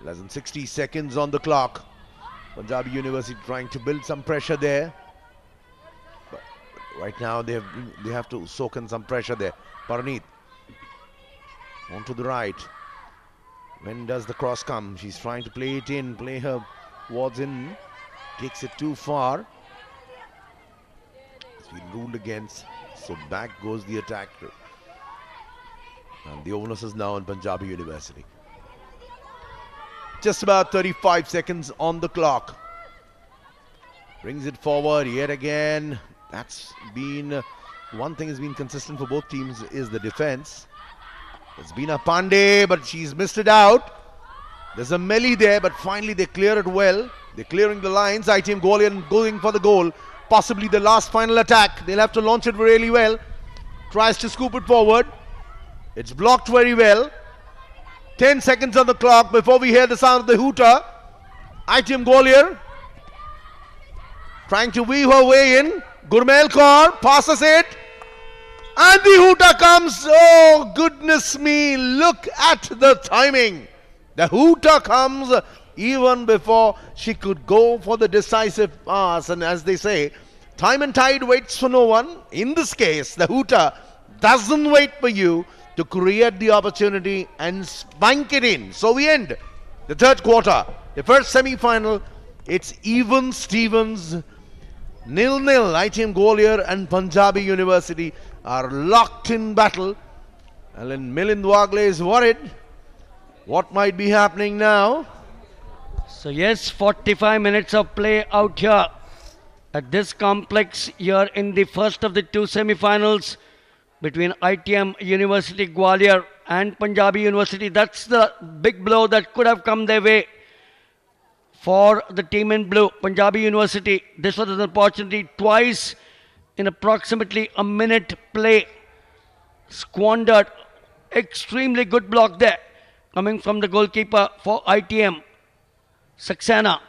Less than 60 seconds on the clock. Punjabi University trying to build some pressure there. But right now they have to soak in some pressure there. Paraneet on to the right. When does the cross come? She's trying to play it in, play her wards in. Takes it too far. It's been ruled against. So back goes the attack. And the onus is now on Punjabi University. Just about 35 seconds on the clock. Brings it forward yet again. That's been one thing has been consistent for both teams is the defense. It's been a Pandey, but she's missed it out. There's a melee there, but finally they clear it well. They're clearing the lines. ITM Gwalior going for the goal. Possibly the last final attack. They'll have to launch it really well. Tries to scoop it forward. It's blocked very well. 10 seconds on the clock before we hear the sound of the hooter. ITM Gwalior trying to weave her way in. Gurmail Kaur passes it. And the hooter comes. Oh, goodness me. Look at the timing. The hooter comes even before she could go for the decisive pass. And as they say, time and tide waits for no one. In this case, the hooter doesn't wait for you to create the opportunity and spank it in. So we end the third quarter. The first semi-final, it's even Stevens 0-0. ITM Gwalior and Punjabi University are locked in battle. And then Milind Wagle is worried. What might be happening now? So yes, 45 minutes of play out here at this complex here in the first of the two semi-finals between ITM University Gwalior and Punjabi University. That's the big blow that could have come their way for the team in blue, Punjabi University. This was an opportunity twice in approximately a minute play. Squandered. Extremely good block there coming from the goalkeeper for ITM, Saxena.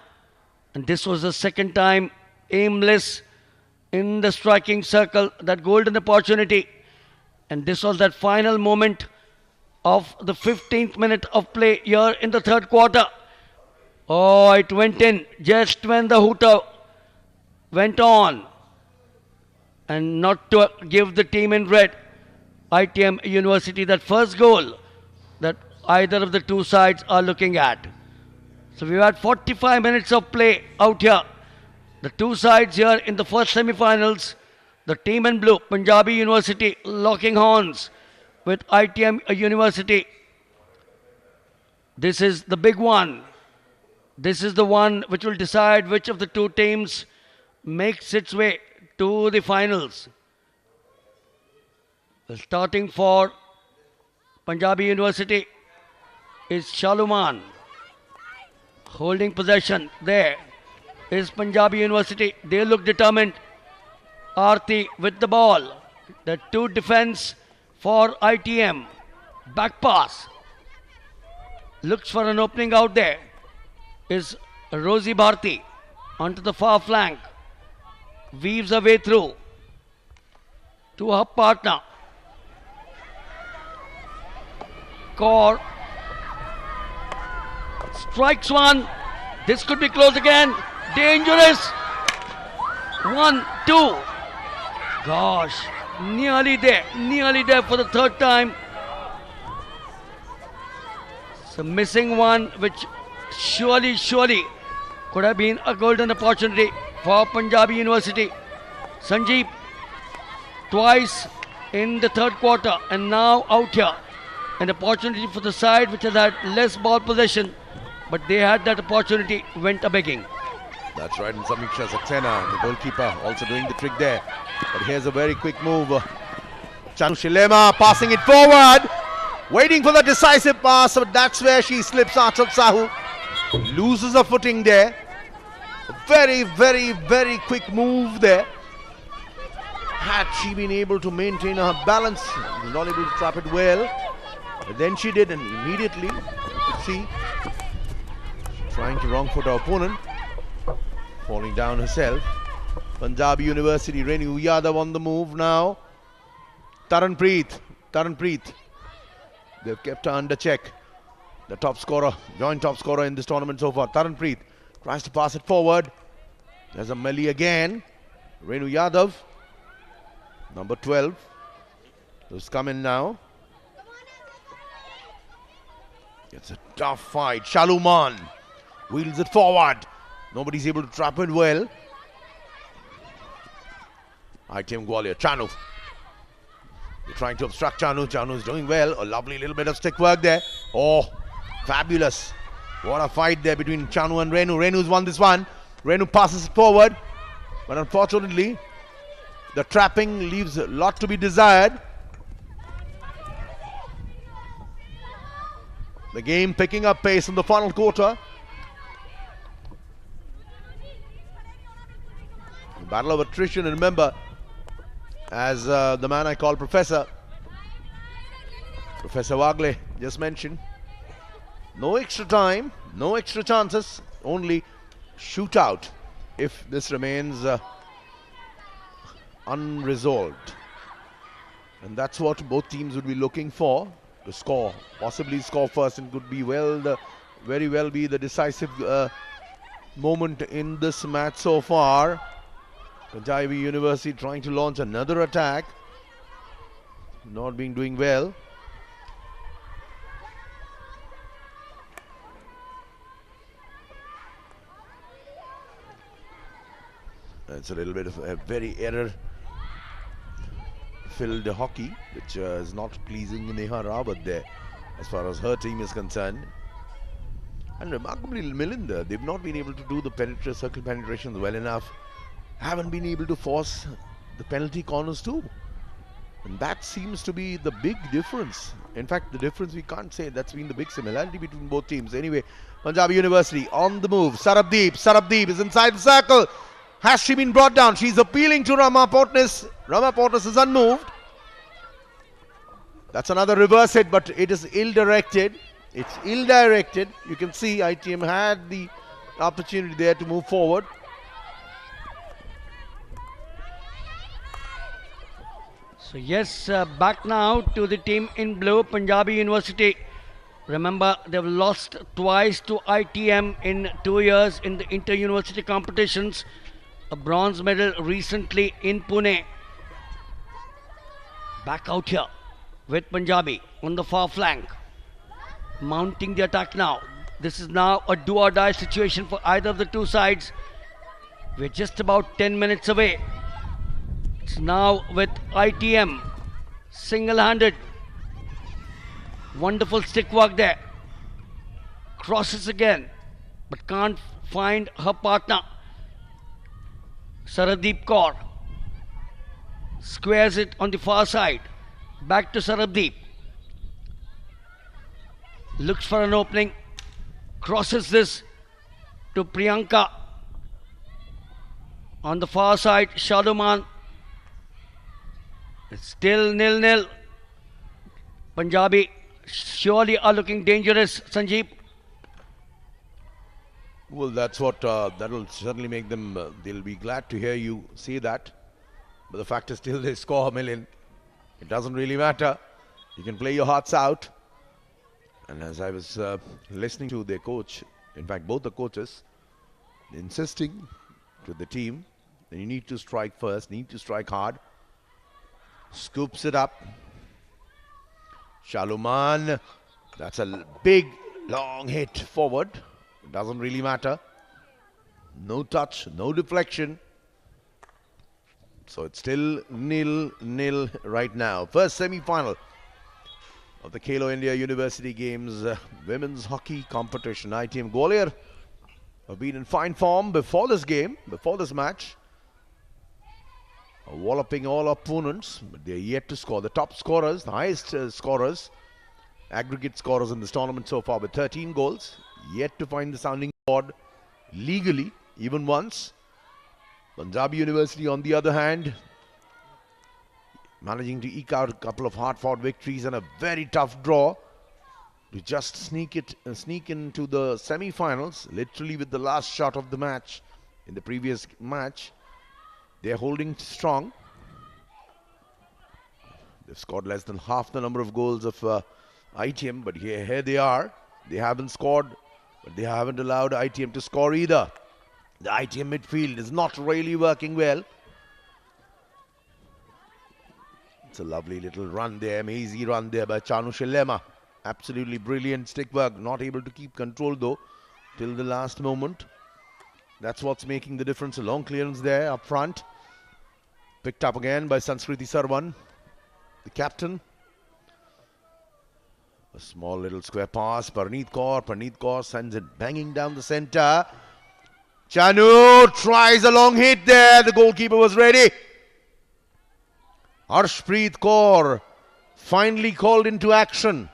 And this was the second time aimless in the striking circle, that golden opportunity. And this was that final moment of the 15th minute of play here in the third quarter. Oh, it went in just when the hooter went on. And not to give the team in red, ITM University, that first goal that either of the two sides are looking at. So we've had 45 minutes of play out here. The two sides here in the first semi-finals. The team in blue, Punjabi University, locking horns with ITM University. This is the big one. This is the one which will decide which of the two teams makes its way to the finals. Starting for Punjabi University is Shaluman. Holding possession there is Punjabi University. They look determined. Aarti with the ball. The two defense for ITM. Back pass. Looks for an opening out there. Is Rosie Bharti onto the far flank. Weaves her way through to her partner. Kaur strikes one. This could be close again. Dangerous. 1, 2. Gosh, nearly there for the third time. So missing one, which surely could have been a golden opportunity for Punjabi University. Sanjeev twice in the third quarter and now out here. An opportunity for the side which has had less ball possession, but they had that opportunity, went a-begging. That's right, and Samiksha Saxena, the goalkeeper, also doing the trick there. But here's a very quick move. Chanu Shilema passing it forward, waiting for the decisive pass, but that's where she slips. Achal Sahu loses her footing there. Very quick move there. Had she been able to maintain her balance, was not able to trap it well. But then she did, and immediately, you could see, trying to wrong foot her opponent, falling down herself. Punjabi University, Renu Yadav on the move now. Taranpreet, they've kept her under check. The top scorer, joint top scorer in this tournament so far. Taranpreet tries to pass it forward. There's a melee again. Renu Yadav, number 12, who's come in now. It's a tough fight. Shaluman wheels it forward. Nobody's able to trap it well. ITM Gwalior, Chanu. They're trying to obstruct Chanu. Chanu's doing well. A lovely little bit of stick work there. Oh, fabulous. What a fight there between Chanu and Renu. Renu's won this one. Renu passes it forward. But unfortunately, the trapping leaves a lot to be desired. The game picking up pace in the final quarter. Battle of attrition, and remember, as the man I call Professor Wagle just mentioned, no extra time, no extra chances, only shootout if this remains unresolved. And that's what both teams would be looking for, to score, possibly score first, and could be very well be the decisive moment in this match so far. Punjabi University trying to launch another attack, not doing well. It's a little bit of a very error-filled hockey, which is not pleasing Neha Rawat there as far as her team is concerned. And remarkably, Milind, they've not been able to do the circle penetrations well enough. Haven't been able to force the penalty corners too. And that seems to be the big difference. In fact, the difference we can't say. That's been the big similarity between both teams. Anyway, Punjab University on the move. Sarabdeep is inside the circle. Has she been brought down? She's appealing to Rama Portnes. Rama Portnes is unmoved. That's another reverse hit, but it is ill-directed. It's ill-directed. You can see ITM had the opportunity there to move forward. So yes, back now to the team in blue, Punjabi University. Remember, they've lost twice to ITM in 2 years in the inter-university competitions. A bronze medal recently in Pune. Back out here with Punjabi on the far flank. Mounting the attack now. This is now a do-or-die situation for either of the two sides. We're just about 10 minutes away. It's now with ITM. Single-handed. Wonderful stick work there. Crosses again, but can't find her partner. Sarabdeep Kaur squares it on the far side. Back to Sarabdeep. Looks for an opening. Crosses this to Priyanka. On the far side, Shaluman. It's still 0-0. Punjabi surely are looking dangerous, Sanjeev. Well, that's what, that will certainly make them, they'll be glad to hear you say that. But the fact is still they score a million. It doesn't really matter. You can play your hearts out. And as I was listening to their coach, in fact both the coaches, insisting to the team that you need to strike first, need to strike hard. Scoops it up. Shaluman, that's a big long hit forward. It doesn't really matter. No touch, no deflection. So it's still 0-0 right now. First semi-final of the Khelo India University Games women's hockey competition. ITM Gwalior have been in fine form before this game, before this match. Walloping all opponents, but they're yet to score. The top scorers, the highest scorers, aggregate scorers in this tournament so far with 13 goals, yet to find the sounding board legally, even once. Punjab University, on the other hand, managing to eke out a couple of hard-fought victories and a very tough draw to just sneak into the semi-finals, literally with the last shot of the match in the previous match. They're holding strong. They've scored less than half the number of goals of ITM, but here they are. They haven't scored, but they haven't allowed ITM to score either. The ITM midfield is not really working well. It's a lovely little run there, mazy run there by Chanu Shilema. Absolutely brilliant stick work. Not able to keep control though till the last moment. That's what's making the difference. A long clearance there up front. Picked up again by Sanskriti Sarwan, the captain. A small little square pass. Parneet Kaur sends it banging down the center. Chanu tries a long hit there. The goalkeeper was ready. Harshpreet Kaur finally called into action.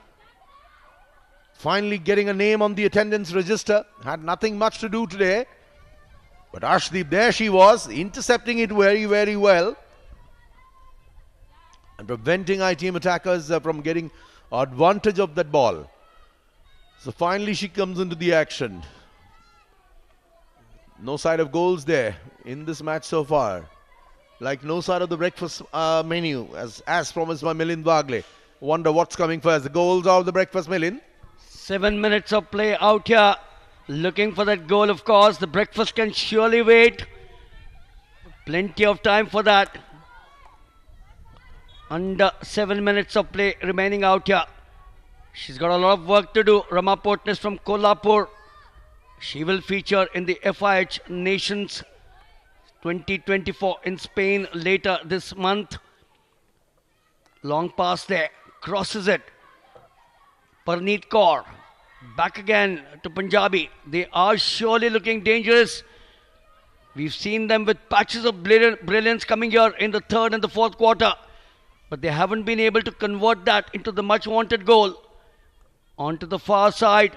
Finally getting a name on the attendance register. Had nothing much to do today. But Arshdeep, there she was, intercepting it very, very well. And preventing ITM attackers from getting advantage of that ball. So finally she comes into the action. No side of goals there in this match so far. Like no side of the breakfast menu as promised by Milind Wagle. Wonder what's coming first. The goals of the breakfast, Milind. 7 minutes of play out here. Looking for that goal, of course. The breakfast can surely wait. Plenty of time for that. Under 7 minutes of play remaining out here. She's got a lot of work to do. Rama Portnes from Kolhapur. She will feature in the FIH Nations 2024 in Spain later this month. Long pass there. Crosses it. Parneet Kaur. Back again to Punjabi. They are surely looking dangerous. We've seen them with patches of brilliance coming here in the third and the fourth quarter. But they haven't been able to convert that into the much wanted goal. Onto the far side,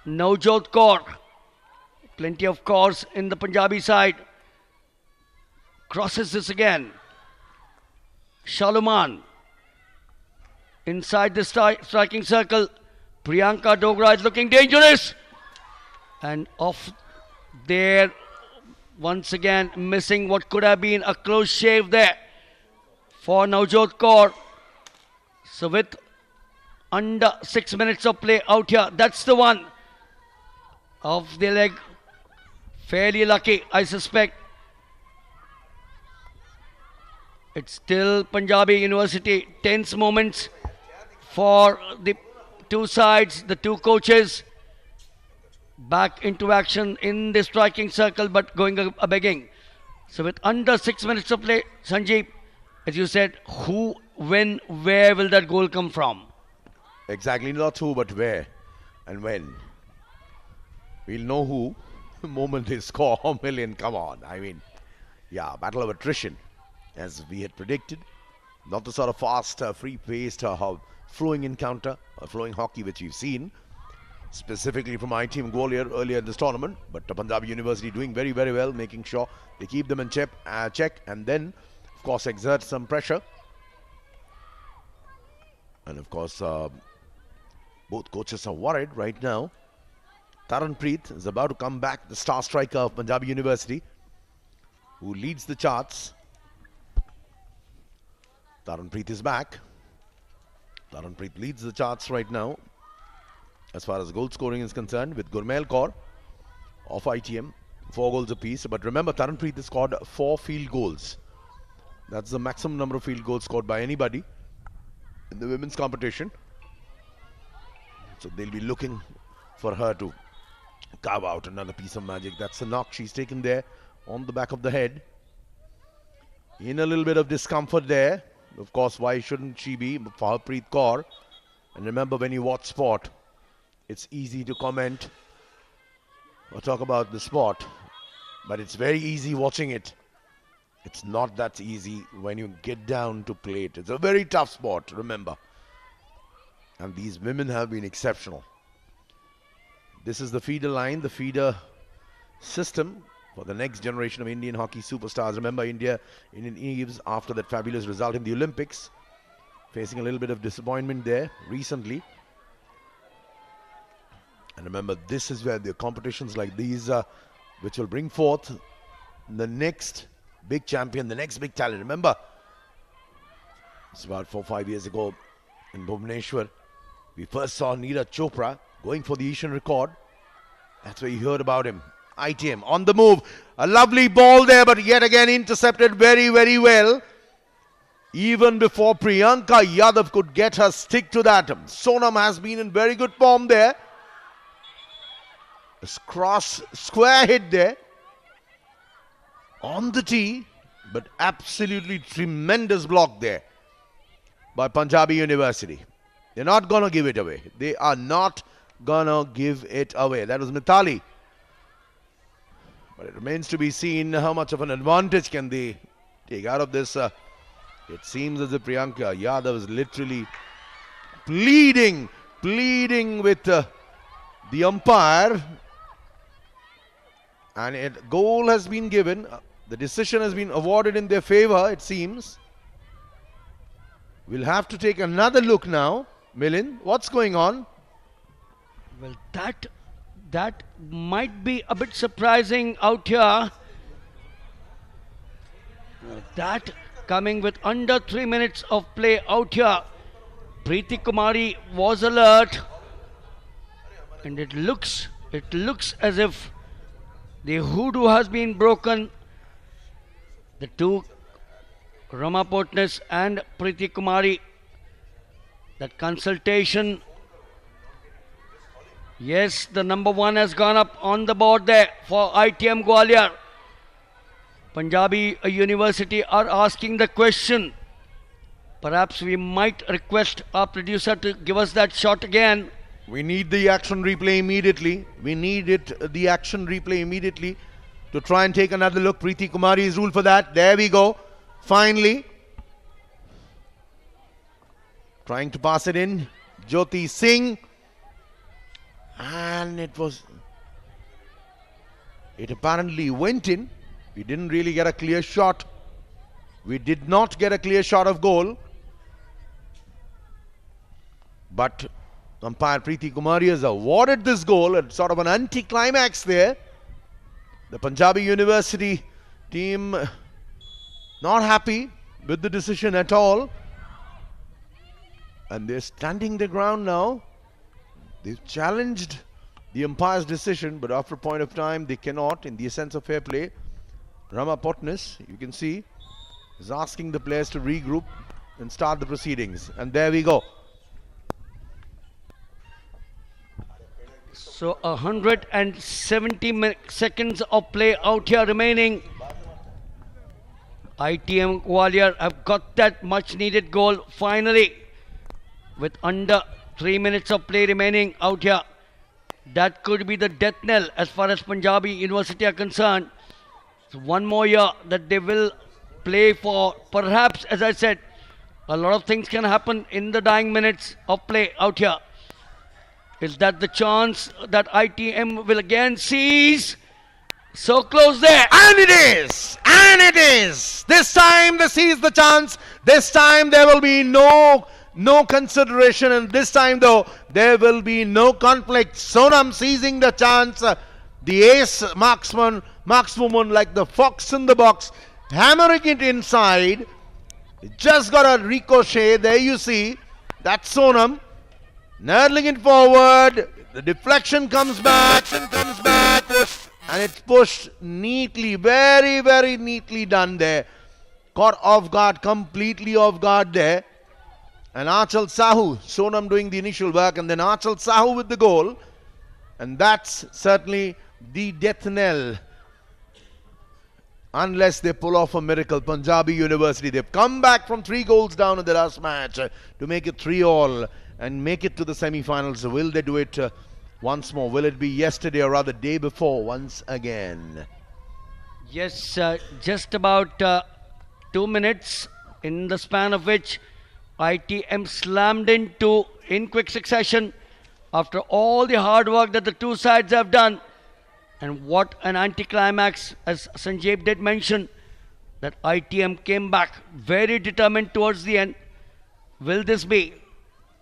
Navjot Kaur. Plenty of cores in the Punjabi side. Crosses this again. Shaluman. Inside the striking circle, Priyanka Dogra is looking dangerous. And off there, once again missing what could have been a close shave there for Navjot Kaur. So with under 6 minutes of play out here, that's the one. Off the leg. Fairly lucky, I suspect. It's still Punjabi University. Tense moments for the two sides, the two coaches. Back into action in the striking circle, but going a begging. So with under 6 minutes of play, Sanjeev, as you said, who, when, where will that goal come from? Exactly, not who, but where and when. We'll know who the moment they score a million. Come on, I mean, yeah, battle of attrition, as we had predicted. Not the sort of fast, free-paced, flowing encounter, flowing hockey which we've seen, specifically from ITM Gwalior earlier in this tournament. But Punjab University doing very, very well, making sure they keep them in check and then, of course, exert some pressure. And, of course, both coaches are worried right now. Taranpreet is about to come back, the star striker of Punjab University, who leads the charts. Taranpreet is back. Taranpreet leads the charts right now as far as goal scoring is concerned, with Gurmail Kaur of ITM, 4 goals apiece. But remember, Taranpreet has scored 4 field goals. That's the maximum number of field goals scored by anybody in the women's competition. So they'll be looking for her to carve out another piece of magic. That's a knock she's taken there on the back of the head. In a little bit of discomfort there. Of course, why shouldn't she be? For Harpreet Kaur. And remember, when you watch sport, it's easy to comment or talk about the sport, but it's very easy watching it. It's not that easy when you get down to play it. It's a very tough sport, remember. And these women have been exceptional. This is the feeder line, the feeder system for the next generation of Indian hockey superstars. Remember, Indian Eves, after that fabulous result in the Olympics, facing a little bit of disappointment there recently. And remember, this is where the competitions like these, which will bring forth the next big champion, the next big talent. Remember, it's about 4 or 5 years ago in Bhubaneswar, we first saw Neeraj Chopra going for the Asian record. That's where you heard about him. ITM on the move. A lovely ball there, but yet again intercepted very, very well. Even before Priyanka Yadav could get her stick to that. Sonam has been in very good form there. A cross square hit there on the tee, but absolutely tremendous block there by Punjabi University. They're not going to give it away. They are not going to give it away. That was Mithali. But it remains to be seen how much of an advantage can they take out of this. It seems as if Priyanka Yadav is literally pleading with the umpire. And a goal has been given. The decision has been awarded in their favor, it seems. We'll have to take another look now. Milind, what's going on? Well, that might be a bit surprising out here. That coming with under 3 minutes of play out here. Preeti Kumari was alert. And it looks as if the hoodoo has been broken. The two, Rama Potnes and Preeti Kumari, that consultation. Yes, the number 1 has gone up on the board there for ITM Gwalior. Punjabi University are asking the question. Perhaps we might request our producer to give us that shot again. We need the action replay immediately. We need the action replay immediately to try and take another look. Preeti Kumari is ruled for that. There we go. Finally. Trying to pass it in. Jyoti Singh. And it apparently went in. We didn't really get a clear shot. We did not get a clear shot of goal. But umpire Preeti Kumari has awarded this goal, and sort of an anti-climax there. The Punjabi University team not happy with the decision at all. And they're standing their ground now. They've challenged the umpire's decision, but after a point of time, they cannot, in the essence of fair play. Rama Potnis, you can see, is asking the players to regroup and start the proceedings. And there we go. So 170 seconds of play out here remaining. ITM Gwalior have got that much needed goal finally with under 3 minutes of play remaining out here. That could be the death knell as far as Punjabi University are concerned. So one more year that they will play for. Perhaps, as I said, a lot of things can happen in the dying minutes of play out here. Is that the chance that ITM will again seize? So close there. And it is! And it is! This time they seize the chance. This time there will be no consideration. And this time though, there will be no conflict. Sonam seizing the chance. The ace markswoman like the fox in the box. Hammering it inside. It just got a ricochet. There you see. That's Sonam. Nurling it forward. The deflection comes back. And it's pushed neatly. Very, very neatly done there. Caught off guard. Completely off guard there. And Achal Sahu. Sonam doing the initial work. And then Achal Sahu with the goal. And that's certainly the death knell. Unless they pull off a miracle. Punjabi University, they've come back from 3 goals down in the last match to make it 3-all and make it to the semi-finals. Will they do it once more? Will it be yesterday or rather day before once again? Yes, just about 2 minutes in the span of which ITM slammed into in quick succession after all the hard work that the two sides have done. And what an anticlimax, as Sanjeev did mention, that ITM came back very determined towards the end. Will this be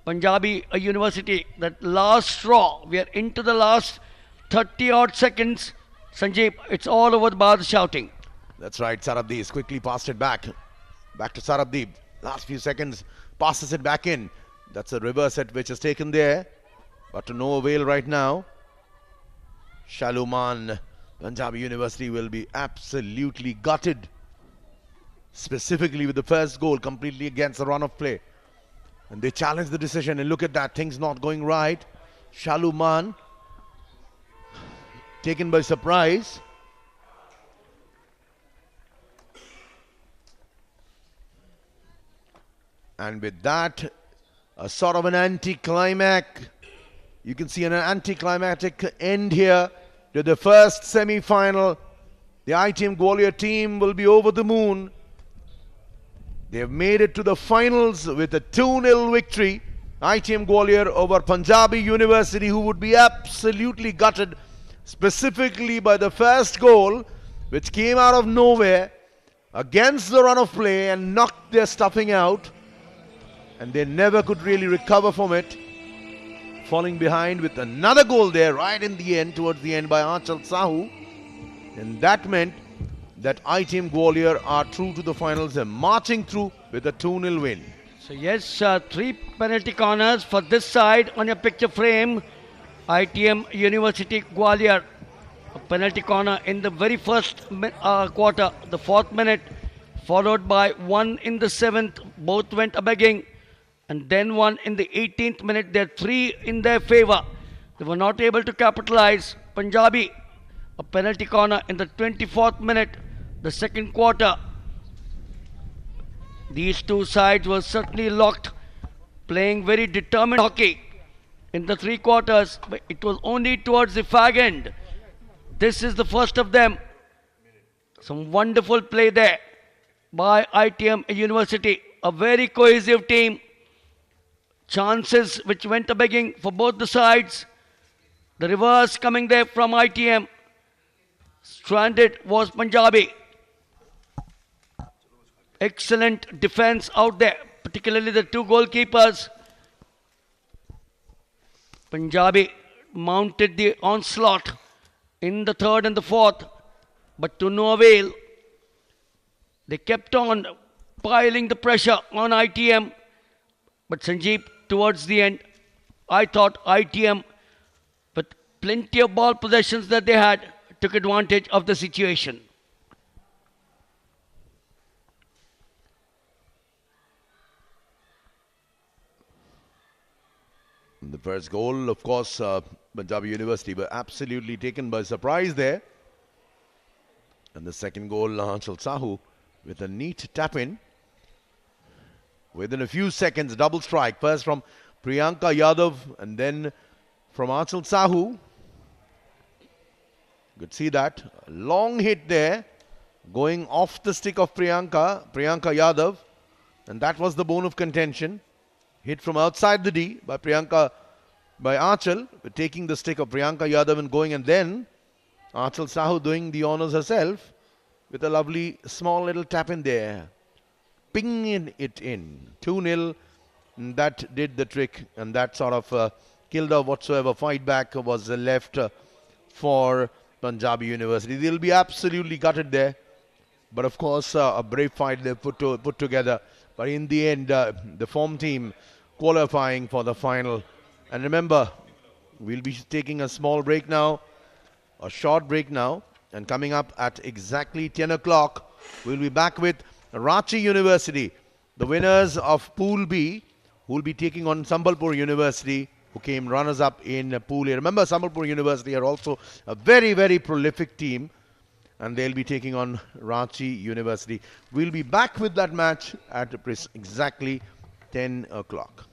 Punjabi University, that last straw? We are into the last 30-odd seconds. Sanjeev, it's all over the bar shouting. That's right, Sarabdeep has quickly passed it back. Back to Sarabdeep. Last few seconds, passes it back in. That's a reverse set which is taken there, but to no avail right now. Shaluman, Punjabi University will be absolutely gutted, specifically with the first goal completely against the run of play. And they challenge the decision, and look at that, things not going right. Shaluman taken by surprise. And with that, a sort of an anticlimax. You can see an anticlimactic end here to the first semi-final. The ITM Gwalior team will be over the moon. They have made it to the finals with a 2-0 victory. ITM Gwalior over Punjabi University, who would be absolutely gutted, specifically by the first goal, which came out of nowhere against the run of play and knocked their stuffing out. And they never could really recover from it, falling behind with another goal there right in the end, towards the end, by Achal Sahu. And that meant that ITM Gwalior are through to the finals and marching through with a 2-0 win. So yes, 3 penalty corners for this side on your picture frame. ITM University Gwalior, a penalty corner in the very first quarter, the 4th minute, followed by one in the 7th. Both went a-begging. And then one in the 18th minute. There are 3 in their favour. They were not able to capitalize. Punjabi, a penalty corner in the 24th minute, the 2nd quarter. These two sides were certainly locked, playing very determined hockey in the 3 quarters, but it was only towards the fag end. This is the first of them. Some wonderful play there by ITM University. A very cohesive team. Chances which went a begging for both the sides. The reverse coming there from ITM. Stranded was Punjabi. Excellent defense out there, particularly the 2 goalkeepers. Punjabi mounted the onslaught in the 3rd and the 4th, but to no avail. They kept on piling the pressure on ITM, but Sanjeev, towards the end, I thought ITM, with plenty of ball possessions that they had, took advantage of the situation. The first goal, of course, Punjab University were absolutely taken by surprise there. And the second goal, Anchal Sahu with a neat tap-in. Within a few seconds, double strike. First from Priyanka Yadav and then from Anchal Sahu. You could see that. A long hit there, going off the stick of Priyanka Yadav. And that was the bone of contention. Hit from outside the D by Anchal, taking the stick of Priyanka Yadav and going, and then Anchal Sahu doing the honours herself with a lovely small little tap in there. Pinging it in. 2-0. That did the trick, and that sort of killed off whatsoever fight back was left for Punjab University. They'll be absolutely gutted there. But of course, a brave fight they put together. But in the end, the form team qualifying for the final. And remember, we'll be taking a small break now, a short break now, and coming up at exactly 10 o'clock, we'll be back with Ranchi University, the winners of Pool B, who will be taking on Sambalpur University, who came runners-up in Pool A. Remember, Sambalpur University are also a very, very prolific team, and they'll be taking on Ranchi University. We'll be back with that match at exactly 10 o'clock.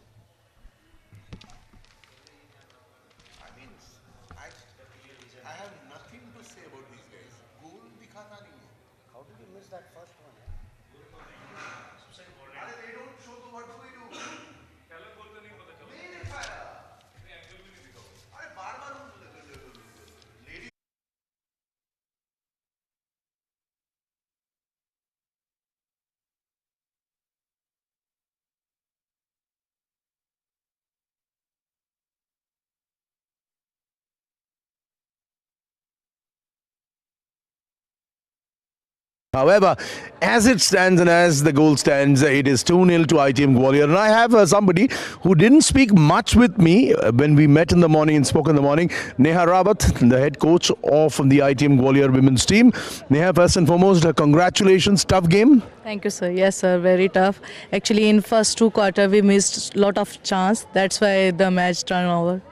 However, as it stands and as the goal stands, it is 2-0 to ITM Gwalior. And I have somebody who didn't speak much with me when we met in the morning and spoke in the morning. Neha Rawat, the head coach of the ITM Gwalior women's team. Neha, first and foremost, congratulations. Tough game. Thank you, sir. Yes, sir. Very tough. Actually, in first 2 quarters, we missed a lot of chance. That's why the match turned over.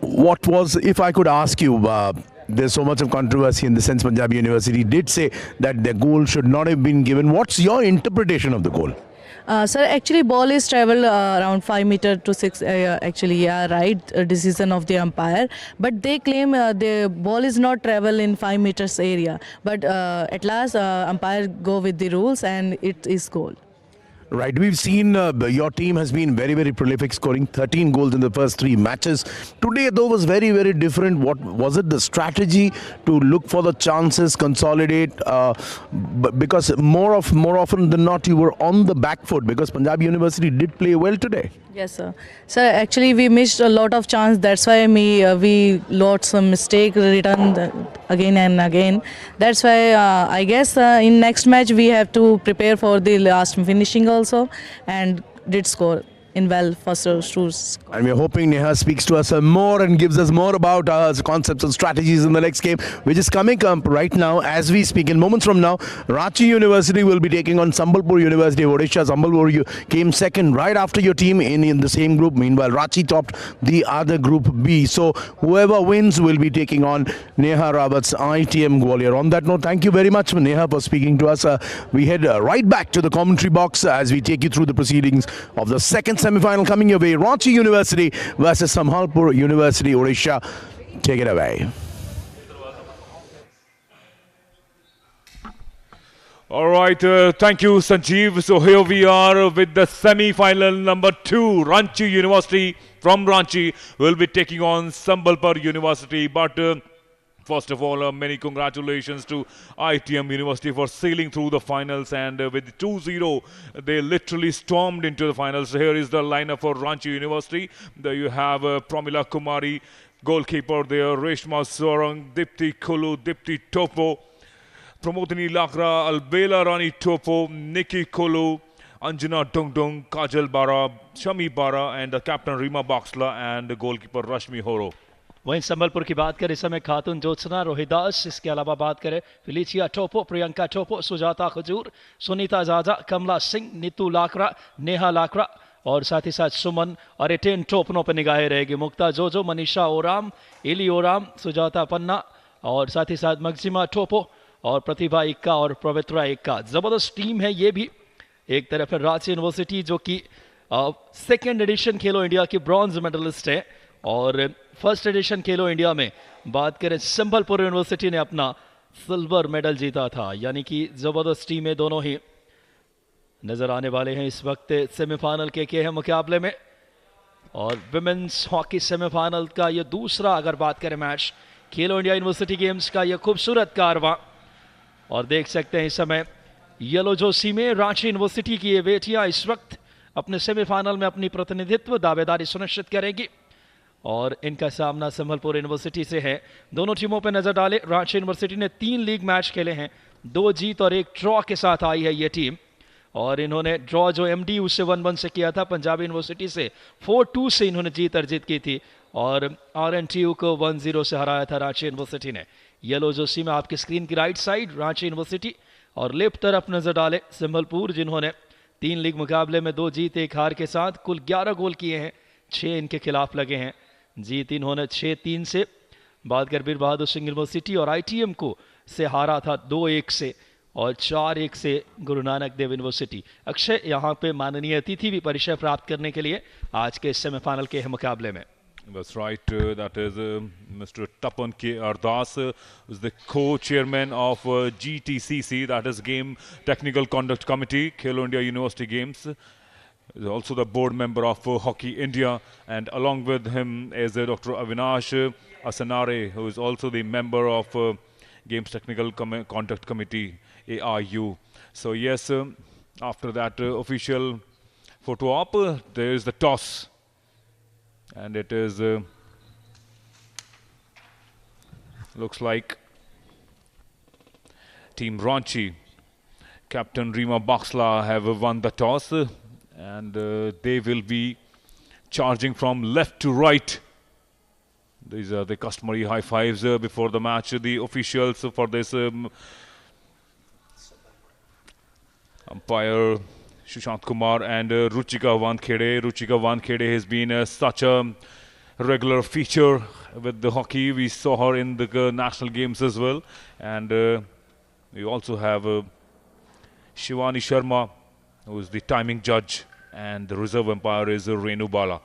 What was, if I could ask you, there's so much of controversy in the sense Punjab University did say that the goal should not have been given. What's your interpretation of the goal? Sir, actually ball is traveled around 5 meter to 6, actually, yeah, right, decision of the umpire. But they claim the ball is not travel in 5 meters area. But at last, umpire go with the rules and it is goal. Right, we've seen your team has been very, very prolific, scoring 13 goals in the first 3 matches. Today, though, was very, very different. What was it? The strategy to look for the chances, consolidate, because more often than not, you were on the back foot because Punjab University did play well today. Yes, sir. Sir, actually, we missed a lot of chance. That's why we lost some mistake, return again and again. That's why I guess in next match we have to prepare for the last finishing also, and did score in well first shoes. And we're hoping Neha speaks to us more and gives us more about our concepts and strategies in the next game, which is coming up right now as we speak. In moments from now, Ranchi University will be taking on Sambalpur University of Odisha. Sambalpur came second right after your team in the same group. Meanwhile, Ranchi topped the other group B. So whoever wins will be taking on Neha Rawat's ITM Gwalior. On that note, thank you very much, Neha, for speaking to us. We head right back to the commentary box as we take you through the proceedings of the second semi-final coming your way. Ranchi University versus Sambalpur University, Odisha. Take it away. All right, thank you, Sanjeev. So here we are with the semi-final number 2. Ranchi University from Ranchi will be taking on Sambalpur University. But first of all, many congratulations to ITM University for sailing through the finals. And with 2-0, they literally stormed into the finals. Here is the lineup for Ranchi University. There you have Pramila Kumari, goalkeeper there, Reshma Sorang, Dipti Khelo, Dipti Topo, Pramodini Lakra, Albela Rani Topo, Nikki Khelo, Anjana Dungdung, Kajal Bara, Shami Bara, and the captain Rima Baxla and the goalkeeper Rashmi Horo. वहीं संबलपुर की बात करें इस समय खातून ज्योत्सना रोहिदास, इसके अलावा बात करें फिलिचिया टोपो, प्रियंका टोपो, सुजाता खजूर, सुनीता जाजा, कमला सिंह, नीतू लाकरा, नेहा लाकरा और साथ ही साथ सुमन और 18 टोपनों पर निगाहें रहेगी। मुक्ता जोजो, मनीषा ओराम, इली ओराम, सुजाता पन्ना और साथ ही साथ मगजिमा टोपो और प्रतिभा इक्का और पवित्रा इक्का। ज़बरदस्त टीम है ये भी। एक तरफ है रांची यूनिवर्सिटी जो कि सेकेंड एडिशन खेलो इंडिया की ब्रॉन्ज मेडलिस्ट है और फर्स्ट एडिशन खेलो इंडिया में बात करें संबलपुर यूनिवर्सिटी ने अपना सिल्वर मेडल जीता था। यानी कि ज़बरदस्त टीमें दोनों ही नज़र आने वाले हैं इस वक्त सेमीफाइनल के हैं मुकाबले में। और विमेंस हॉकी सेमीफाइनल का ये दूसरा अगर बात करें मैच खेलो इंडिया यूनिवर्सिटी गेम्स का, ये खूबसूरत कारवां। और देख सकते हैं इस समय येलो जोशी में रांची यूनिवर्सिटी की ये बेटियां इस वक्त अपने सेमीफाइनल में अपनी प्रतिनिधित्व दावेदारी सुनिश्चित करेंगी और इनका सामना संबलपुर यूनिवर्सिटी से है। दोनों टीमों पर नजर डालें, रांची यूनिवर्सिटी ने 3 लीग मैच खेले हैं, 2 जीत और 1 ड्रॉ के साथ आई है ये टीम। और इन्होंने ड्रॉ जो MDU से 1-1 से किया था, पंजाब यूनिवर्सिटी से 4-2 से इन्होंने जीत अर्जित की थी और RNTU को 1-0 से हराया था रांची यूनिवर्सिटी ने। येलो जोशी में आपकी स्क्रीन की राइट साइड रांची यूनिवर्सिटी और लेफ्ट तरफ नजर डाले संबलपुर, जिन्होंने 3 लीग मुकाबले में 2 जीत 1 हार के साथ कुल 11 गोल किए हैं, 6 इनके खिलाफ लगे हैं। जीत इन्होंने 6-3 से बात कर बीर बहादुर सिंह यूनिवर्सिटी और ITM को से हारा था 2-1 से और 4-1 से गुरु नानक देव यूनिवर्सिटी। अक्षय, यहाँ पे माननीय अतिथि भी परिचय प्राप्त करने के लिए आज के सेमीफाइनल के मुकाबले में। That's right. That is Mr. Tapan K. Ardas, who's the co-chairman of GTCC, that is Game Technical Conduct Committee, Khelo India University Games. He's also the board member of Hockey India, and along with him is Dr. Avinash Asanare, who is also the member of Games Technical Conduct Committee, AIU. So yes, after that official photo op, there is the toss. And it is, looks like Team Ranchi, Captain Rima Baxla have won the toss and they will be charging from left to right. These are the customary high fives before the match. The officials for this umpire Sushant Kumar and Ruchika Wankhede. Ruchika Wankhede has been such a regular feature with the hockey. We saw her in the national games as well. And we also have Shivani Sharma, who is the timing judge, and the reserve umpire is Renu Bala.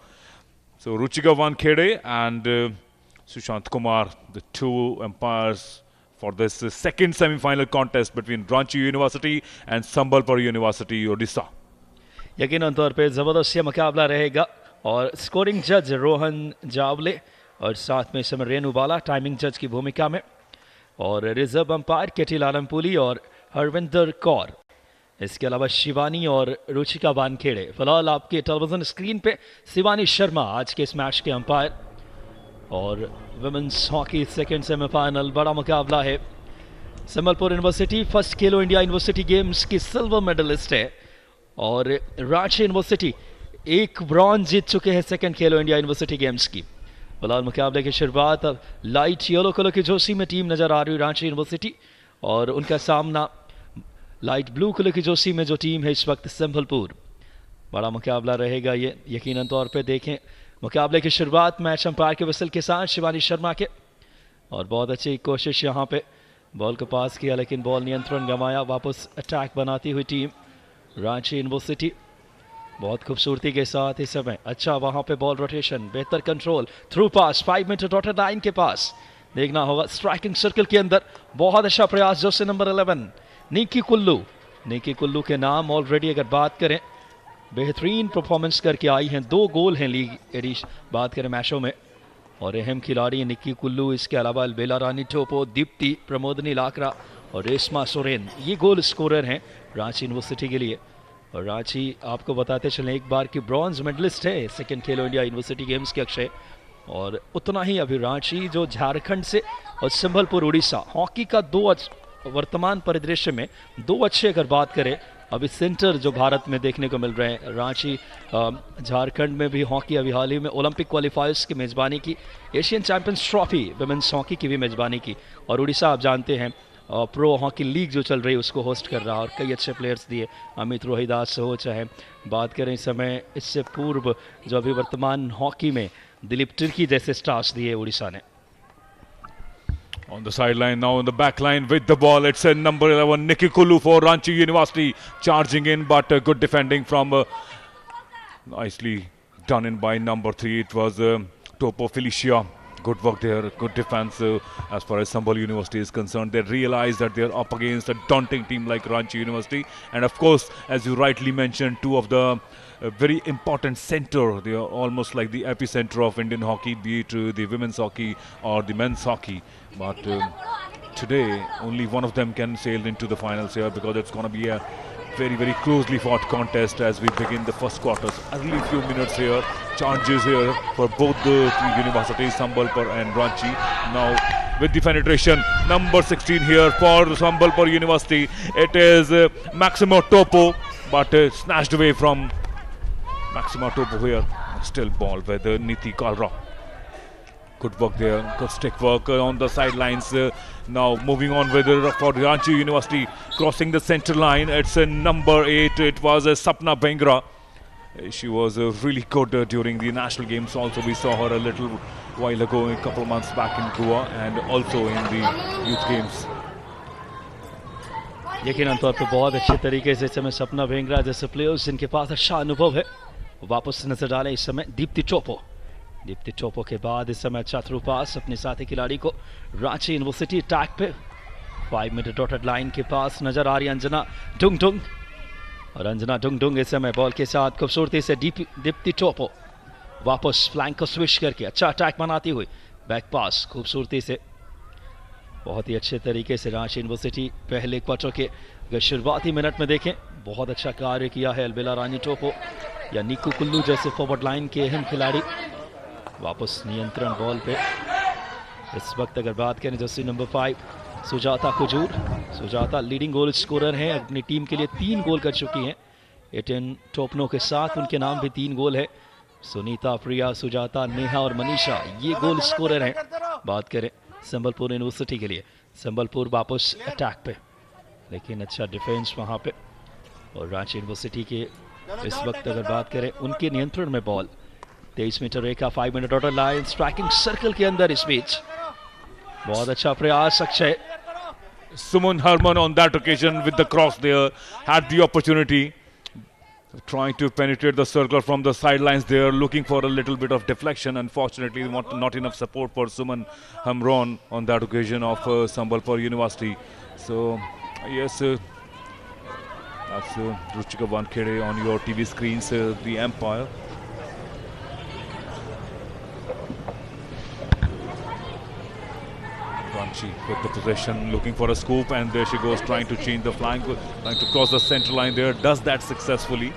So Ruchika Wankhede and Sushant Kumar, the 2 umpires for this second semi-final contest between Ranchi University and Sambalpur University, Odisha. यकीनन तौर पे ज़बरदस्त मुकाबला रहेगा और scoring जज रोहन जावले और साथ में समय रेनू बाला टाइमिंग जज की भूमिका में और रिजर्व अंपायर केटी लालमपुली और हरविंदर कौर, इसके अलावा शिवानी और रुचिका वानखेड़े। फिलहाल आपके टेलीविजन स्क्रीन पे शिवानी शर्मा आज के इस मैच के अंपायर। और वुमेन्स हॉकी सेकेंड सेमीफाइनल बड़ा मुकाबला है। संबलपुर यूनिवर्सिटी फर्स्ट खेलो इंडिया यूनिवर्सिटी गेम्स की सिल्वर मेडलिस्ट है और रांची यूनिवर्सिटी 1 ब्रॉन्ज जीत चुके हैं सेकेंड खेलो इंडिया यूनिवर्सिटी गेम्स की। फिलहाल मुकाबले की शुरुआत लाइट येलो कलर की जोशी में टीम नजर आ रही है रांची यूनिवर्सिटी और उनका सामना लाइट ब्लू कलर की जोशी में जो टीम है इस वक्त संबलपुर। बड़ा मुकाबला रहेगा ये यकीनन तौर पे। देखें मुकाबले की शुरुआत मैच अंपायर के विसल के साथ शिवानी शर्मा के और बहुत अच्छी कोशिश यहाँ पे बॉल को पास किया लेकिन बॉल नियंत्रण गंवाया। वापस अटैक बनाती हुई टीम रांची यूनिवर्सिटी बहुत खूबसूरती के साथ इस समय अच्छा वहां पे बॉल रोटेशन, बेहतर control, through pass 5 metre dotted line के पास देखना होगा, स्ट्राइकिंग सर्कल के अंदर बहुत अच्छा प्रयास जर्सी नंबर 11 निकी कुल्लू। निकी कुल्लू के नाम ऑलरेडी अगर बात करें बेहतरीन परफॉर्मेंस करके आई हैं, 2 गोल हैं लीग एडिश बात करें मैचों में, और अहम खिलाड़ी निक्की कुल्लू, इसके अलावा अलबेला रानी टोपो, दीप्ति, प्रमोदनी लाकरा और रेशमा सोरेन, ये गोल स्कोरर हैं रांची यूनिवर्सिटी के लिए। और रांची आपको बताते चलें एक बार की ब्रॉन्ज मेडलिस्ट है सेकेंड खेलो इंडिया यूनिवर्सिटी गेम्स के अक्षय, और उतना ही अभी रांची जो झारखंड से और संबलपुर उड़ीसा हॉकी का वर्तमान परिदृश्य में 2 अच्छे अगर बात करें अभी सेंटर जो भारत में देखने को मिल रहे हैं। रांची झारखंड में भी हॉकी अभी हाल ही में ओलंपिक क्वालिफायर्स की मेज़बानी की, Asian champions trophy women's hockey की भी मेज़बानी की, और उड़ीसा आप जानते हैं प्रो हॉकी लीग जो चल रही है उसको होस्ट कर रहा, और कई अच्छे प्लेयर्स दिए, अमित रोहिदास हो चाहे बात करें इस समय, इससे पूर्व जो अभी वर्तमान हॉकी में दिलीप तिर्की जैसे स्टार्स दिए उड़ीसा ने। On the sideline now in the back line with the ball, it's a number 11 Nikki Kulu for Ranchi University charging in, but good defending from nicely done in by number 3. It was Topo Felicia. Good work there, good defense as far as Sambal University is concerned. They realize that they're up against a daunting team like Ranchi University, and of course, as you rightly mentioned, 2 of the very important center. They are almost like the epicenter of Indian hockey, be it the women's hockey or the men's hockey. But today, only one of them can sail into the finals here, because it's going to be a very, very closely fought contest as we begin the first quarters. Early few minutes here, charges here for both the 3 universities, Sambalpur and Ranchi. Now with the penetration, number 16 here for Sambalpur University. It is Maximo Topo, but snatched away from Maximo Topo here. Still ball with Niti Kalra. Good work there, good stick work on the sidelines. Now moving on with for Ranchi University, crossing the center line. It's number 8. It was Sapna Bengra. She was really good during the national games. Also, we saw her a little while ago, a couple of months back in Goa, and also in the youth games. यकीनन तौर पर बहुत अच्छे तरीके से इस समय सपना भेंगरा जैसे प्लेयर्स जिनके पास अच्छा अनुभव है वापस नजर डालें इस समय दीप्ति टोपो। दीप्ति टोपो के बाद इस समय अच्छा थ्रू पास अपने साथी खिलाड़ी को रांची यूनिवर्सिटी अटैक पे 5 मीटर डॉटेड लाइन के पास नजर आ रही अंजना डुंग डुंग, और अंजना डुंग डुंग इस समय बॉल के साथ खूबसूरती से दीप्ति टोपो वापस फ्लैंक को स्विच करके अच्छा अटैक बनाती हुई बैक पास खूबसूरती से, बहुत ही अच्छे तरीके से रांची यूनिवर्सिटी पहले क्वार्टर के अगर शुरुआती मिनट में देखें बहुत अच्छा कार्य किया है अलबेला रानी टोपो या निकू कुल्लू जैसे फॉरवर्ड लाइन के अहम खिलाड़ी। वापस नियंत्रण बॉल पे इस वक्त अगर बात करें Jersey number 5 Sujata Kujur, Sujata leading goal scorer हैं, अपनी टीम के लिए 3 गोल कर चुकी हैं, 18 टोपनों के साथ उनके नाम भी 3 गोल है। सुनीता, प्रिया, सुजाता, नेहा और मनीषा ये गोल स्कोरर हैं। बात करें संबलपुर यूनिवर्सिटी के लिए, संबलपुर वापस अटैक पे, लेकिन अच्छा डिफेंस वहाँ पे, और रांची यूनिवर्सिटी के इस वक्त अगर बात करें उनके नियंत्रण में बॉल 23 मीटर रेखा 5 minute dotted line striking circle के अंदर इस बीच बहुत अच्छा प्रयास Akshay. Suman Harman on that occasion with the cross there had the opportunity, trying to penetrate the circle from the sidelines there, looking for a little bit of deflection. Unfortunately, not enough support for Suman Hamron on that occasion of Sambalpur University. So, yes, that's Ruchika Wankhede on your TV screens, the Empire. Ranchi with the possession, looking for a scoop, and there she goes, trying to change the flank, trying to cross the center line there, does that successfully,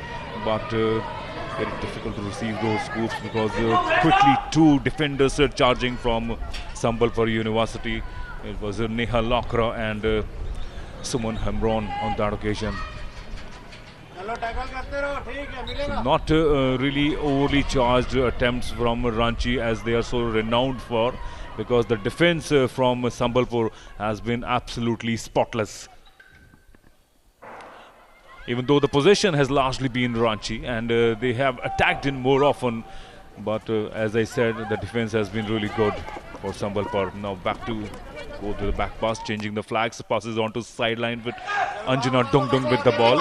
but very difficult to receive those scoops because quickly 2 defenders charging from Sambalpur University. It was Neha Lakra and Suman Hamron on that occasion. So not really overly charged attempts from Ranchi as they are so renowned for, because the defense from Sambalpur has been absolutely spotless. Even though the possession has largely been Ranchi and they have attacked in more often, but as I said, the defense has been really good for Sambalpur. Now back to go to the back pass, changing the flags, passes on to sideline with Anjana Dung Dung with the ball.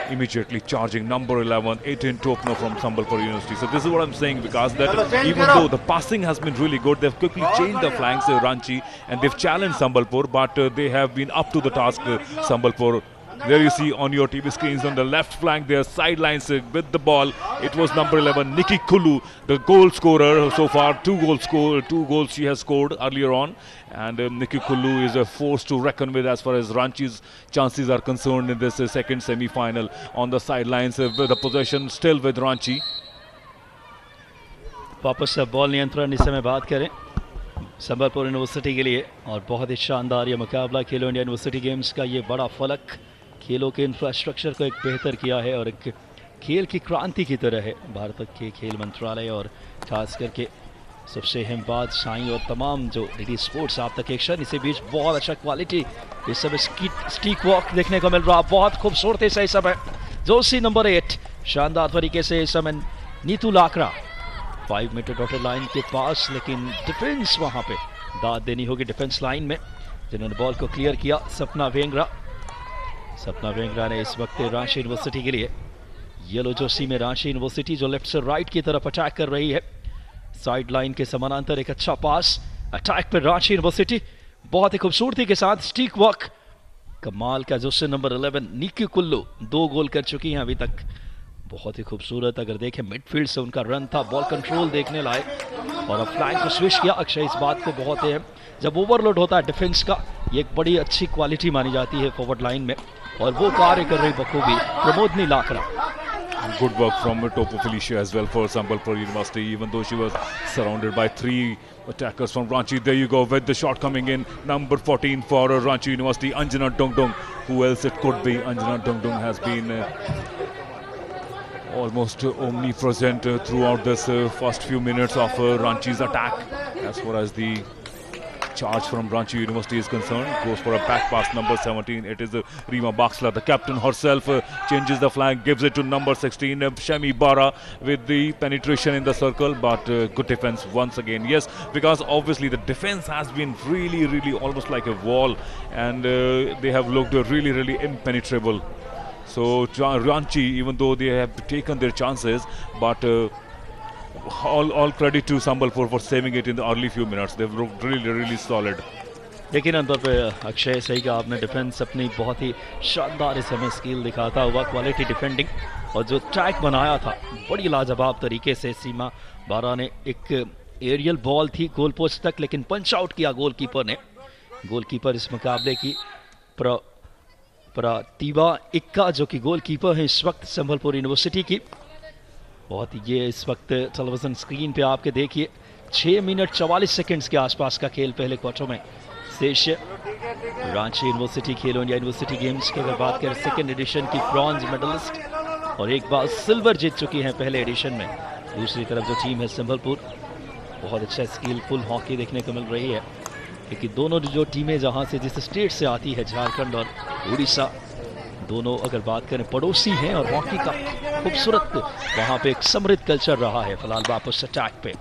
immediately charging number 11, 18 Topner from Sambalpur University. So this is what I'm saying, because that even though the passing has been really good, they've quickly changed the flanks, Ranchi, and they've challenged Sambalpur, but they have been up to the task, Sambalpur. There you see on your TV screens on the left flank, their sidelines with the ball. It was number 11, Nikki Kulu, the goal scorer so far. Two goals she has scored earlier on. And Nikki Kulu is a force to reckon with as far as Ranchi's chances are concerned in this second semi-final. On the sidelines with the possession still with Ranchi. वापस से ball नियंत्रण इस समय बात करें Sambalpur university के लिए, और बहुत ही शानदार ये मुकाबला खेलो इंडिया यूनिवर्सिटी गेम्स का। ये बड़ा फलक खेलों के इंफ्रास्ट्रक्चर को एक बेहतर किया है और एक खेल की क्रांति की तरह है। भारत के खेल मंत्रालय और खास करके सबसे अहम बात साई और तमाम जो डीडी स्पोर्ट्स आप तक एक्शन, इसी बीच बहुत अच्छा क्वालिटी इस समय स्टीक वॉक देखने को मिल रहा, बहुत खूबसूरती से इस समय जोशी नंबर 8 शानदार तरीके से इस समय Neetu Lakra 5 metre dotted line के पास, लेकिन डिफेंस वहां पे दाद देनी होगी डिफेंस लाइन में, जिन्होंने बॉल को क्लियर किया सपना वेंगरा ने इस वक्त रांची यूनिवर्सिटी के लिए। येलो जर्सी में रांची यूनिवर्सिटी जो लेफ्ट से राइट की तरफ अटैक कर रही है, साइड लाइन के समानांतर एक अच्छा पास, अटैक पर रांची यूनिवर्सिटी बहुत ही खूबसूरती के साथ स्टीक वॉक, कमाल का जोशी नंबर 11 निकी कुल्लू 2 गोल कर चुकी हैं अभी तक, बहुत ही खूबसूरत। अगर देखें मिडफील्ड से उनका रन था, बॉल कंट्रोल देखने लायक, और अब फ्लैंक को स्विच किया अक्षय। इस बात को बहुत है, जब ओवरलोड होता है डिफेंस का, ये एक बड़ी अच्छी क्वालिटी मानी जाती है फॉरवर्ड लाइन में, और वो कार्य कर रही बखूबी प्रमोदनी Lakra. Good work from Topo Felicia as well for Sambalpur University, even though she was surrounded by 3 attackers from Ranchi. There you go with the shot coming in, number 14 for Ranchi University, Anjana Dongdong. Who else it could be? Anjana Dongdong has been almost omnipresent throughout this first few minutes of Ranchi's attack. As far as the charge from Ranchi University is concerned, goes for a back pass, number 17. It is Rima Baxla, the captain herself, changes the flank, gives it to number 16, Shami Bara, with the penetration in the circle, but good defense once again. Yes, because obviously the defense has been really almost like a wall, and they have looked really impenetrable. So Ranchi, even though they have taken their chances, but all credit to Sambalpur for saving it in the early few minutes. They've looked really solid. लेकिन अंदर पे अक्षय सही कहा आपने, defence अपनी बहुत ही शानदार इस समय स्किल दिखाता हुआ, क्वालिटी डिफेंडिंग, और जो ट्रैक बनाया था बड़ी लाजवाब तरीके से। सीमा बारा ने एक एरियल बॉल थी गोल पोस्ट तक, लेकिन पंच आउट किया गोलकीपर ने। गोलकीपर इस मुकाबले की प्रतिभा इक्का, जो कि गोलकीपर है इस वक्त संबलपुर यूनिवर्सिटी की। बहुत ये इस वक्त टेलीविजन स्क्रीन पे आपके देखिए 6 मिनट 44 सेकंड्स के आसपास का खेल पहले क्वार्टर में शेष। रांची यूनिवर्सिटी खेलो इंडिया यूनिवर्सिटी गेम्स की अगर बात करें, सेकेंड एडिशन की ब्रॉन्ज मेडलिस्ट, और एक बार सिल्वर जीत चुकी हैं पहले एडिशन में। दूसरी तरफ जो टीम है संबलपुर, बहुत अच्छा स्किलफुल हॉकी देखने को मिल रही है, क्योंकि दोनों जो टीमें जहाँ से जिस स्टेट से आती है, झारखंड और उड़ीसा, दोनों अगर बात करें पड़ोसी हैं, और हॉकी का खूबसूरत वहाँ पे एक समृद्ध कल्चर रहा है। फिलहाल वापस अटैक पे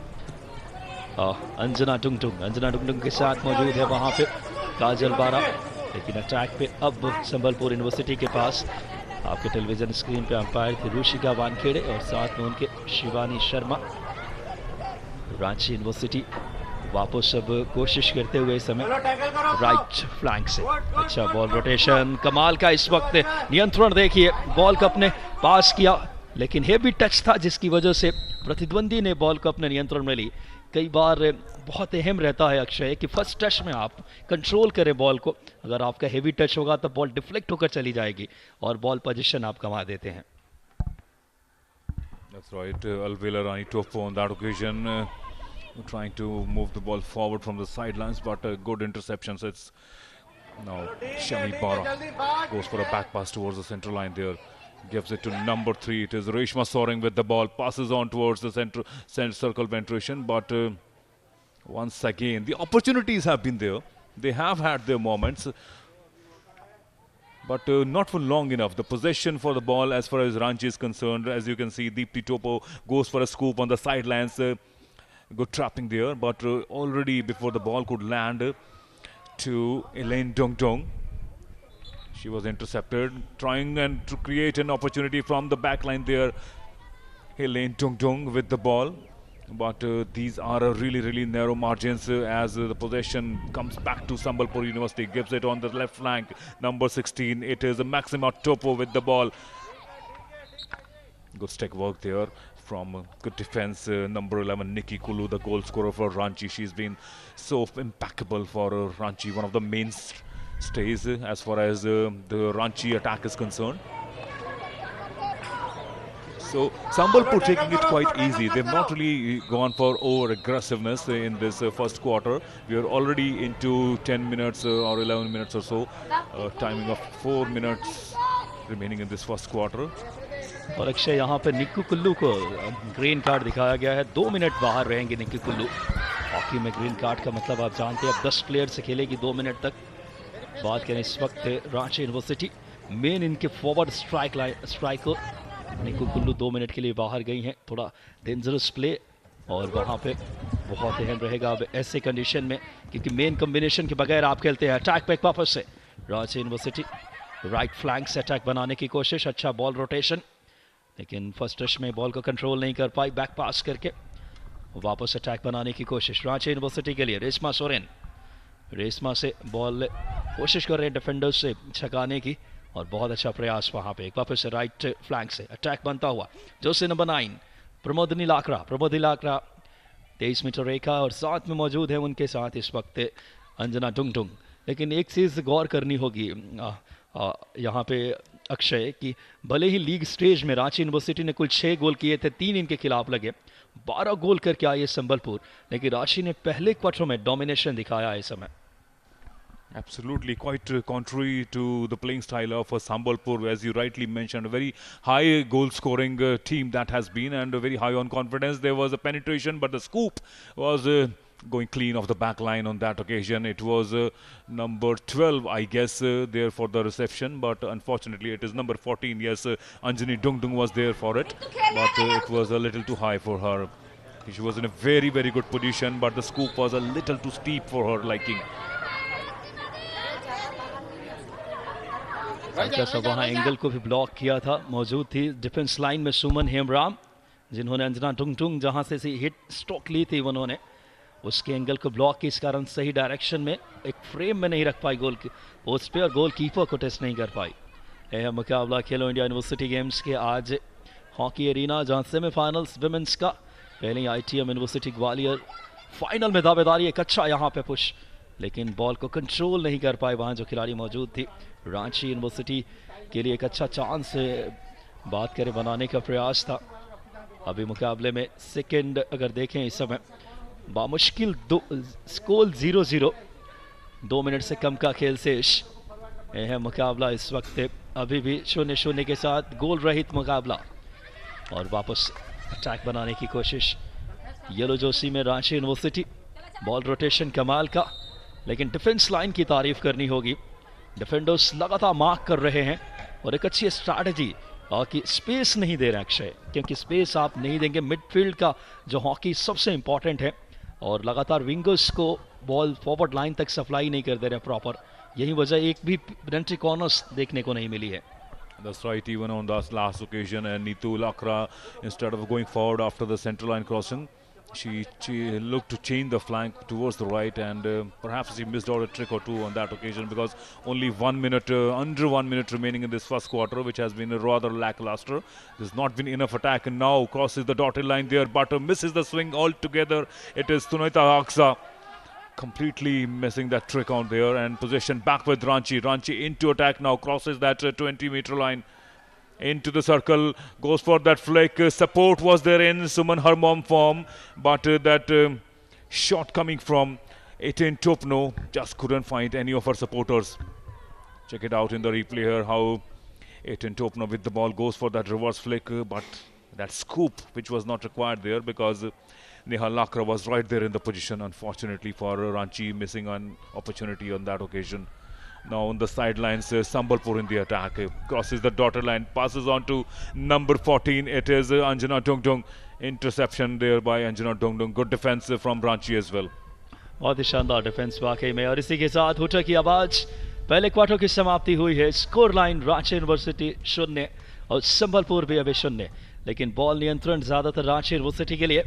अंजना डुंगडुंग के साथ मौजूद है वहाँ पे काजल बारा, लेकिन अटैक पे अब संबलपुर यूनिवर्सिटी के पास आपके टेलीविजन स्क्रीन पे अंपायर थे रुशिका वानखेड़े, और साथ में उनके शिवानी शर्मा। रांची यूनिवर्सिटी वापस अब कोशिश करते हुए इस समय राइट फ्लैंक से, अच्छा बॉल रोटेशन, कमाल का इस वक्त नियंत्रण देखिए, बॉल को अपने पास किया, लेकिन हेवी टच था जिसकी वजह से प्रतिद्वंदी ने बॉल को अपने नियंत्रण में ली। कई बार बहुत अहम रहता है अक्षय कि फर्स्ट टच में आप कंट्रोल करें बॉल को, अगर आपका हेवी टच होगा तो बॉल डिफ्लेक्ट होकर चली जाएगी और बॉल पोजीशन आप गंवा देते हैं। That's right, Alvila Rani Topo on that occasion trying to move the ball forward from the sidelines, but good interceptions. It's now Shami Bara goes for a back pass towards the central line there, gives it to number 3. It is Reshma Soring with the ball, passes on towards the center circle penetration, but once again the opportunities have been there. They have had their moments, but not for long enough. The possession for the ball as far as Ranchi is concerned, as you can see, Deepti Topo goes for a scoop on the sidelines. Good trapping there, but already before the ball could land to Elaine Dongdong, She was intercepted, trying and to create an opportunity from the back line there. Helene Tung with the ball. But these are really narrow margins as the possession comes back to Sambalpur University. Gives it on the left flank, number 16. It is Maxima Topo with the ball. Good stick work there from good defense. Number 11, Nikki Kulu, the goal scorer for Ranchi. She's been so impeccable for Ranchi, one of the mainstays as far as the Ranchi attack is concerned. So Sambalpur taking it quite easy. They've not really gone for over aggressiveness in this first quarter. We are already into 10 minutes or 11 minutes or so. Timing of 4 minutes remaining in this first quarter. और अक्षय यहाँ पे निक्कू कुल्लू को green card दिखाया गया है. 2 minute बाहर रहेंगे निक्कू Kullu. Hockey में ग्रीन कार्ड का मतलब आप जानते हैं. अब 10 प्लेयर से खेलेगी 2 मिनट तक. बात करें इस वक्त रांची यूनिवर्सिटी मेन इनके फॉरवर्ड स्ट्राइकर निक्कू कुल्लू 2 मिनट के लिए बाहर गई हैं. थोड़ा डेंजरस प्ले और वहाँ पे बहुत अहम रहेगा अब ऐसे कंडीशन में, क्योंकि मेन कॉम्बिनेशन के बगैर आप खेलते हैं. अटैक बैक वापस से रांची यूनिवर्सिटी राइट फ्लैंक से अटैक बनाने की कोशिश. अच्छा बॉल रोटेशन, लेकिन फर्स्ट टच में बॉल को कंट्रोल नहीं कर पाई. बैक पास करके वापस अटैक बनाने की कोशिश रांची यूनिवर्सिटी के लिए. रेशमा सोरेन, रेशमा से बॉल कोशिश कर रहे हैं डिफेंडर्स से छकाने की और बहुत अच्छा प्रयास वहां पे. एक वापस से राइट फ्लैंक से अटैक बनता हुआ जोशी नंबर 9 प्रमोदिनी लाकड़ा. 23 मीटर रेखा और साथ में मौजूद है उनके साथ इस वक्त अंजना डुंगडुंग. लेकिन एक चीज़ गौर करनी होगी यहाँ पे अक्षय कि भले ही लीग स्टेज में रांची यूनिवर्सिटी ने कुल 6 गोल किए थे, 3 इनके खिलाफ लगे, 12 गोल करके आई है संबलपुर, लेकिन रांची ने पहले क्वार्टर में डोमिनेशन दिखाया है इस समय. Absolutely, quite contrary to the playing style of Sambalpur, as you rightly mentioned. A very high goal-scoring team that has been, and very high on confidence. There was a penetration, but the scoop was going clean off the back line on that occasion. It was number 12, I guess, there for the reception, but unfortunately it is number 14. Yes, Anjani Dungdung was there for it, but it was a little too high for her. She was in a very good position, but the scoop was a little too steep for her liking. हल्का सा वहाँ angle को भी block किया था. मौजूद थी defence line में सुमन हेमराम, जिन्होंने अंजना डुंगडुंग जहाँ से हिट स्ट्रोक ली थी उन्होंने उसके एंगल को ब्लॉक की, इस कारण सही डायरेक्शन में एक फ्रेम में नहीं रख पाई गोल पोस्ट पे और गोल कीपर को टेस्ट नहीं कर पाई. यह मुकाबला खेलो इंडिया यूनिवर्सिटी गेम्स के आज हॉकी एरिना, जहाँ सेमीफाइनल्स विमेंस का. पहले ITM यूनिवर्सिटी ग्वालियर फाइनल में दावेदारी. एक अच्छा यहाँ पे पुश, लेकिन बॉल को कंट्रोल नहीं कर पाए वहाँ जो खिलाड़ी मौजूद थी. रांची यूनिवर्सिटी के लिए एक अच्छा चांस बात करें बनाने का प्रयास था. अभी मुकाबले में सेकंड अगर देखें इस समय बामुश्किल स्कोर 0-0, 2 मिनट से कम का खेल शेष. यह मुकाबला इस वक्त अभी भी 0-0 के साथ गोल रहित मुकाबला. और वापस अटैक बनाने की कोशिश येलो जोशी में रांची यूनिवर्सिटी. बॉल रोटेशन कमाल का, लेकिन डिफेंस लाइन की तारीफ करनी होगी. डिफेंडर्स लगातार मार्क कर रहे हैं और एक अच्छी स्ट्रैटेजी कि स्पेस नहीं दे रहे अक्षय, क्योंकि स्पेस आप नहीं देंगे. मिडफील्ड का जो हॉकी सबसे इंपॉर्टेंट है और लगातार विंगर्स को बॉल फॉरवर्ड लाइन तक सप्लाई नहीं कर दे रहे प्रॉपर. यही वजह एक भी पेनल्टी कॉर्नर्स देखने को नहीं मिली है. That's right, even on the last occasion, and Neetu Lakra, instead of going forward after the central line crossing, she looked to change the flank towards the right, and perhaps she missed out a trick or two on that occasion, because only 1 minute, under 1 minute remaining in this first quarter, which has been rather lackluster. There's not been enough attack, and now crosses the dotted line there, but misses the swing altogether. It is Tunaita Aksa completely missing that trick on there, and possession back with Ranchi. Ranchi into attack now, crosses that 20-meter line. Into the circle, goes for that flick. Support was there in Suman Harmon form, but that shot coming from Etin Topno just couldn't find any of her supporters. Check it out in the replay here how Etin Topno with the ball goes for that reverse flick, but that scoop which was not required there because Nehal Lakra was right there in the position. Unfortunately for Ranchi, missing an opportunity on that occasion. Now on the sidelines, Sambalpur in the attack, crosses the dotted line, passes on to number 14. It is Anjana Dungdung. Interception there by Anjana Dungdung. Good defense from Ranchi as well. बहुत ही शानदार defence वाकई में. और इसी के साथ hooter की आवाज पहले क्वार्टर की समाप्ति हुई है। स्कोर लाइन रांची यूनिवर्सिटी 0 और संबलपुर भी अभी 0, लेकिन बॉल नियंत्रण ज्यादातर रांची यूनिवर्सिटी के लिए,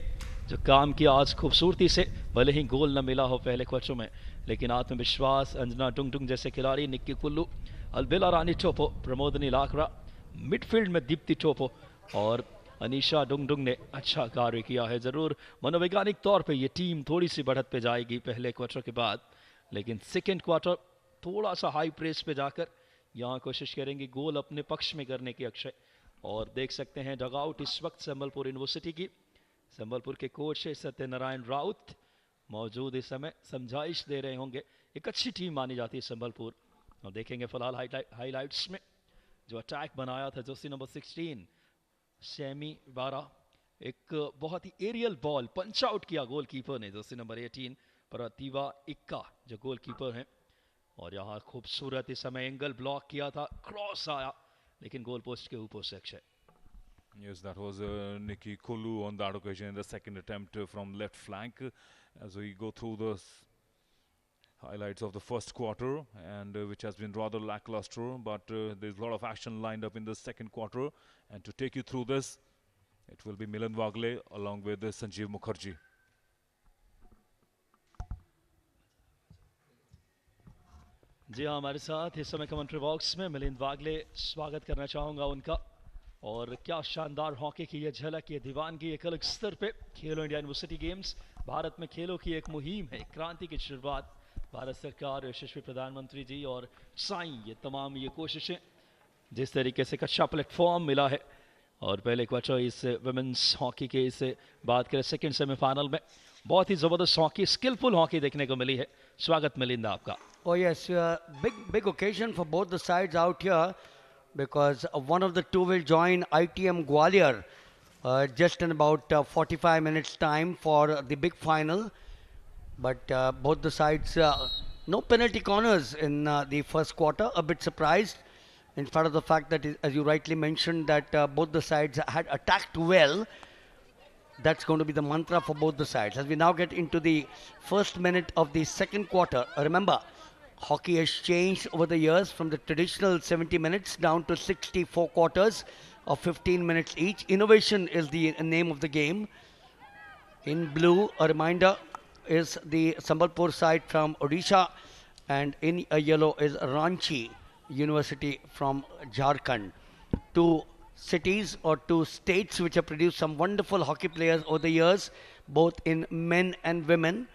जो काम किया आज खूबसूरती से। भले ही गोल न मिला हो पहले क्वार्टर में, लेकिन आत्मविश्वास अंजना डुंगडुंग जैसे खिलाड़ी, निक्की कुल्लू, अलबेला रानी टोपो, प्रमोदनी लाकड़ा, मिडफील्ड में दीप्ति टोपो और अनीशा डुंगडुंग ने अच्छा कार्य किया है। जरूर मनोवैज्ञानिक तौर पे ये टीम थोड़ी सी बढ़त पे जाएगी पहले क्वार्टर के बाद, लेकिन सेकेंड क्वार्टर थोड़ा सा हाई प्रेस पे जाकर यहाँ कोशिश करेंगे गोल अपने पक्ष में करने की अक्षय। और देख सकते हैं डगआउट इस वक्त संबलपुर यूनिवर्सिटी की, संबलपुर के कोच सत्यनारायण राउत मौजूद इस समय, समझाइश दे रहे होंगे। एक अच्छी टीम मानी जाती है संबलपुर। और देखेंगे फिलहाल हाईलाइट्स में जो अटैक बनाया था जर्सी नंबर 16 शैमी बारा, एक बहुत ही एरियल बॉल पंच आउट किया गोलकीपर ने जर्सी नंबर 18 प्रतिभा इक्का जो गोलकीपर हैं। और यहाँ खूबसूरत इस समय एंगल ब्लॉक किया था, क्रॉस आया लेकिन गोल पोस्ट के ऊपर से Akshay. Yes, that was Nikki Kulu on that occasion in the second attempt from left flank. As we go through the highlights of the first quarter, and which has been rather lackluster, but there's a lot of action lined up in the second quarter. And to take you through this, it will be Milan Wagle along with Sanjeev Mukherjee. जी हाँ, हमारे साथ इस समय commentary box में मिलिंद वागले, स्वागत करना चाहूँगा उनका। और क्या शानदार हॉकी की ये झलक, ये दीवानगी एक अलग स्तर पे। खेलो इंडिया यूनिवर्सिटी गेम्स भारत में खेलों की एक मुहिम है, क्रांति की शुरुआत। भारत सरकार, यशस्वी प्रधानमंत्री जी और साईं, ये तमाम ये कोशिशें, जिस तरीके से एक अच्छा प्लेटफॉर्म मिला है। और पहले क्वार्टर इस वुमेन्स हॉकी के इस बात करें सेकेंड सेमीफाइनल में बहुत ही ज़बरदस्त हॉकी, स्किलफुल हॉकी देखने को मिली है। स्वागत मिलिंदा आपका। Oh yes, big occasion for both the sides out here, because one of the two will join ITM Gwalior just in about 45 minutes time for the big final. But both the sides, no penalty corners in the first quarter. A bit surprised, in spite of the fact that, as you rightly mentioned, that both the sides had attacked well. That's going to be the mantra for both the sides. As we now get into the first minute of the second quarter, remember, hockey has changed over the years from the traditional 70 minutes down to 64 quarters of 15 minutes each. Innovation is the name of the game. In blue, a reminder, is the Sambalpur side from Odisha, and in yellow is Ranchi University from Jharkhand. Two cities or two states which have produced some wonderful hockey players over the years, both in men and women.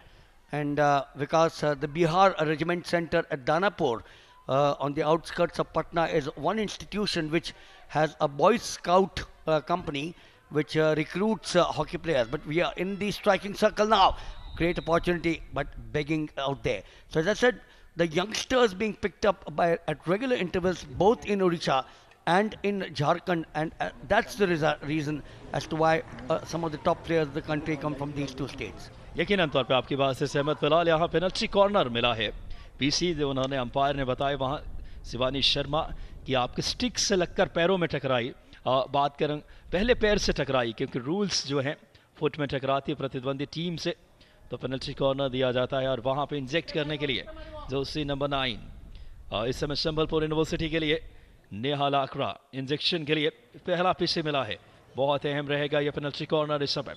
And because the Bihar Regiment Center at Danapur on the outskirts of Patna is one institution which has a Boy Scout company which recruits hockey players. But we are in the striking circle now. Great opportunity, but begging out there. So as I said, the youngsters being picked up at regular intervals both in Odisha and in Jharkhand, and that's the reason as to why some of the top players of the country come from these two states. यकीनन तौर पे आपकी बात से सहमत। फिलहाल यहाँ penalty corner मिला है। पीसी जो उन्होंने अंपायर ने बताया वहाँ शिवानी शर्मा कि आपके स्टिक से लगकर पैरों में टकराई। बात करें पहले पैर से टकराई, क्योंकि रूल्स जो हैं फुट में टकराती है प्रतिद्वंदी टीम से, तो पेनल्टी कॉर्नर दिया जाता है। और वहाँ पे इंजेक्ट करने के लिए जो सी नंबर 9 इस समय संबलपुर यूनिवर्सिटी के लिए नेहा लाकड़ा इंजेक्शन के लिए पहला पीसी मिला है। बहुत अहम रहेगा ये पेनल्टी कॉर्नर इस समय।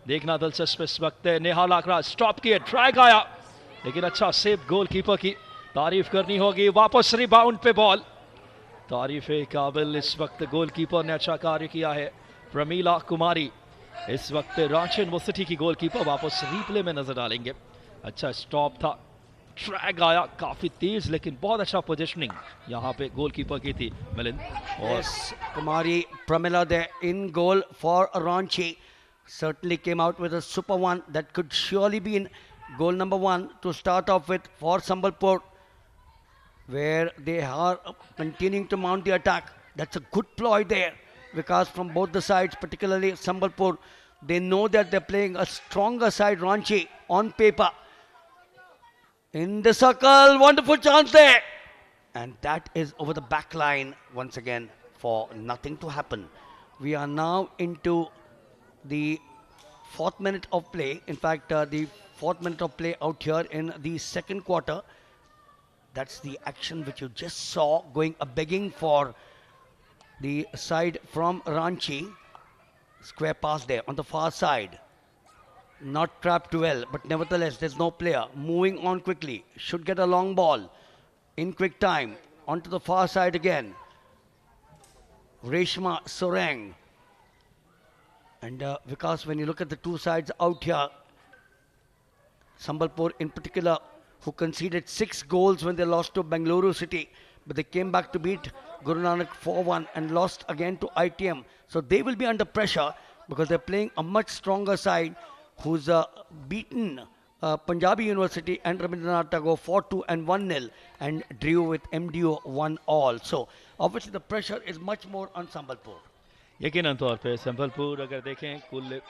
देखना दिलचस्प इस वक्त है। नेहा लाकड़ा स्टॉप किए, ट्रैक आया लेकिन अच्छा सेव गोलकीपर की तारीफ करनी होगी। वापस रिबाउंड पे बॉल, तारीफ काबिल इस वक्त गोलकीपर ने अच्छा कार्य किया है। प्रमीला कुमारी इस वक्त रांची यूनिवर्सिटी की गोलकीपर, वापस रिप्ले में नजर डालेंगे। अच्छा स्टॉप था, ट्रैक आया काफी तेज, लेकिन बहुत अच्छा पोजीशनिंग यहाँ पे गोलकीपर की थी मिलिंद। और Kumari Pramila there in goal for Ranchi. Certainly came out with a super one that could surely be in goal number 1 to start off with for Sambalpur, where they are continuing to mount the attack. That's a good ploy there, because from both the sides, particularly Sambalpur, they know that they're playing a stronger side, Ranchi, on paper. In the circle, wonderful chance there. And that is over the back line once again for nothing to happen. We are now into the 4th minute of play. In fact, the 4th minute of play out here in the second quarter. That's the action which you just saw going begging for the side from Ranchi. Square pass there on the far side. Not trapped well, but nevertheless, there's no player. Moving on quickly. Should get a long ball in quick time. Onto the far side again. Reshma Sorang. And Vikas, when you look at the two sides out here, Sambalpur in particular, who conceded 6 goals when they lost to Bengaluru City, but they came back to beat Guru Nanak 4-1 and lost again to ITM. So they will be under pressure because they're playing a much stronger side who's beaten Punjabi University and Rabindranath Tagore 4-2 and 1-0 and drew with MDO 1-all. So obviously the pressure is much more on Sambalpur. यकीनन तौर पे संबलपुर अगर देखें कुल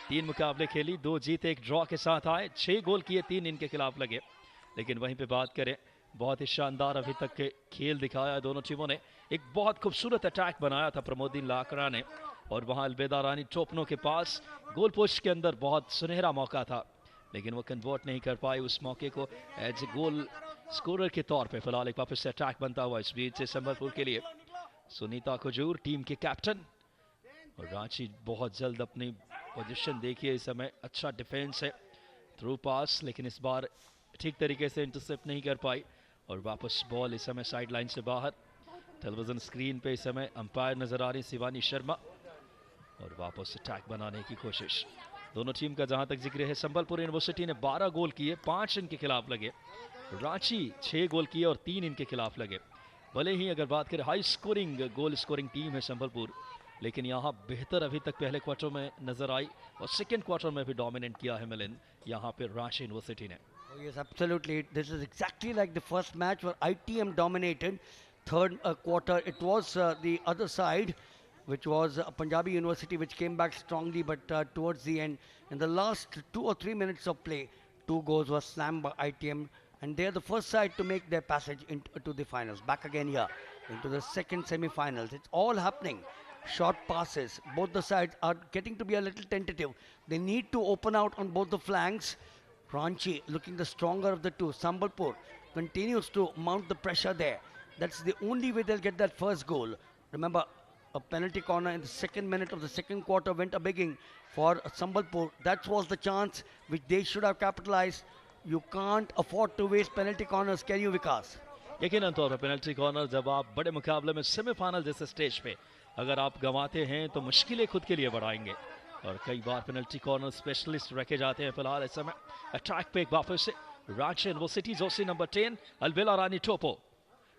3 मुकाबले खेली, 2 जीत 1 draw के साथ आए, 6 गोल किए, 3 इनके खिलाफ लगे। लेकिन वहीं पे बात करें, बहुत ही शानदार अभी तक के खेल दिखाया है दोनों टीमों ने। एक बहुत खूबसूरत अटैक बनाया था प्रमोदीन लाकड़ा ने और वहां अलबेदा रानी टोपनो के पास गोल पोस्ट के अंदर बहुत सुनहरा मौका था, लेकिन वो कन्वर्ट नहीं कर पाए उस मौके को एज ए गोल स्कोरर के तौर पे। फिलहाल एक वापस से अटैक बनता हुआ इस बीच से संबलपुर के लिए सुनीता कुजूर टीम के कैप्टन, और रांची बहुत जल्द अपनी पोजीशन देखिए इस समय। अच्छा डिफेंस है, थ्रू पास, लेकिन इस बार ठीक तरीके से इंटरसेप्ट नहीं कर पाई और वापस बॉल इस समय साइड लाइन से बाहर। टेलीविजन स्क्रीन पे इस समय अंपायर नजर आ रही शिवानी शर्मा और वापस अटैक बनाने की कोशिश दोनों टीम का। जहां तक जिक्र है, संबलपुर यूनिवर्सिटी ने 12 गोल किए, 5 इनके खिलाफ लगे। रांची 6 गोल किए और 3 इनके खिलाफ लगे। भले ही अगर बात करें high scoring goal scoring team है संबलपुर, लेकिन यहाँ बेहतर अभी तक पहले क्वार्टर में नजर आई और सेकेंड क्वार्टर में भी डोमिनेट किया है मिलन यहाँ पे रांची यूनिवर्सिटी ने। Oh, yes, absolutely. This is exactly like the first match where ITM dominated. Third quarter, it was the other side, which was Punjabi University, which came back strongly, but towards the end, in the last 2 or 3 minutes of play, 2 goals were slammed by ITM, and they're the first side to make their passage into the finals. Back again here, into the second semi-finals. It's all happening. Short passes. Both the sides are getting to be a little tentative. They need to open out on both the flanks. Ranchi looking the stronger of the two. Sambalpur continues to mount the pressure there. That's the only way they'll get that first goal. Remember, a penalty corner in the 2nd minute of the 2nd quarter went a begging for Sambalpur. That was the chance which they should have capitalized. You can't afford to waste penalty corners, can you, Vikas? यकीनन तौर पर penalty corner जब आप बड़े मुकाबले में semifinal जैसे stage पे अगर आप गंवाते हैं तो मुश्किलें खुद के लिए बढ़ाएंगे और कई बार पेनल्टी कॉर्नर स्पेशलिस्ट रखे जाते हैं। फिलहाल इस समय अटैक पे एक वापस से रांची यूनिवर्सिटी जोशी नंबर 10 अलबेला रानी टोपो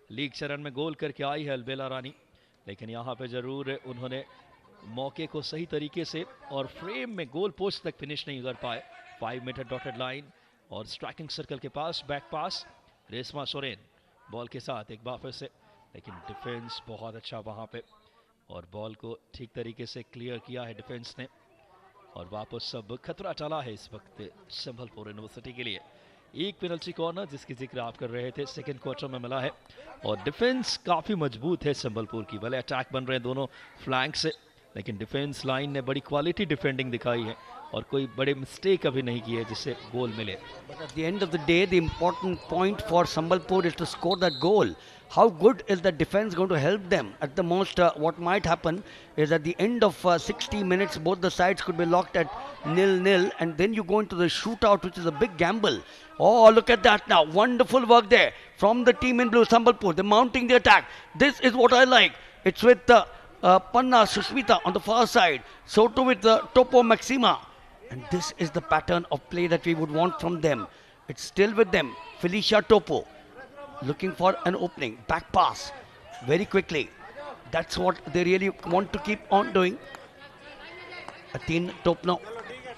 लीग चरण में गोल करके आई है अलबेला रानी, लेकिन यहाँ पे जरूर उन्होंने मौके को सही तरीके से और फ्रेम में गोल पोस्ट तक फिनिश नहीं कर पाए। 5 मीटर डॉटेड लाइन और स्ट्राइकिंग सर्कल के पास back pass Reshma Soren ball के साथ एक वापस से, लेकिन डिफेंस बहुत अच्छा वहाँ पे और बॉल को ठीक तरीके से क्लियर किया है डिफेंस ने और वापस सब खतरा टला है इस वक्त संबलपुर यूनिवर्सिटी के लिए। एक पेनल्टी कॉर्नर जिसकी जिक्र आप कर रहे थे 2nd क्वार्टर में मिला है और डिफेंस काफ़ी मजबूत है संबलपुर की। भले अटैक बन रहे हैं दोनों फ्लैंक से, लेकिन डिफेंस लाइन ने बड़ी क्वालिटी डिफेंडिंग दिखाई है और कोई बड़े मिस्टेक अभी नहीं किए जिससे गोल मिले। But at the end of the day, the important point for Sambalpur is to score that goal. How good is the defense going to help them? At the most, what might happen is at the end of 60 minutes, both the sides could be locked at 0-0, and then you go into the shootout, which is a big gamble. Oh, look at that now. Wonderful work there from the team in blue, Sambalpur. They're mounting the attack. This is what I like. It's with Panna Sushmita on the far side. So too with Topo Maxima. And this is the pattern of play that we would want from them. It's still with them. Felicia Topo looking for an opening. Back pass very quickly. That's what they really want to keep on doing. Atin Topno,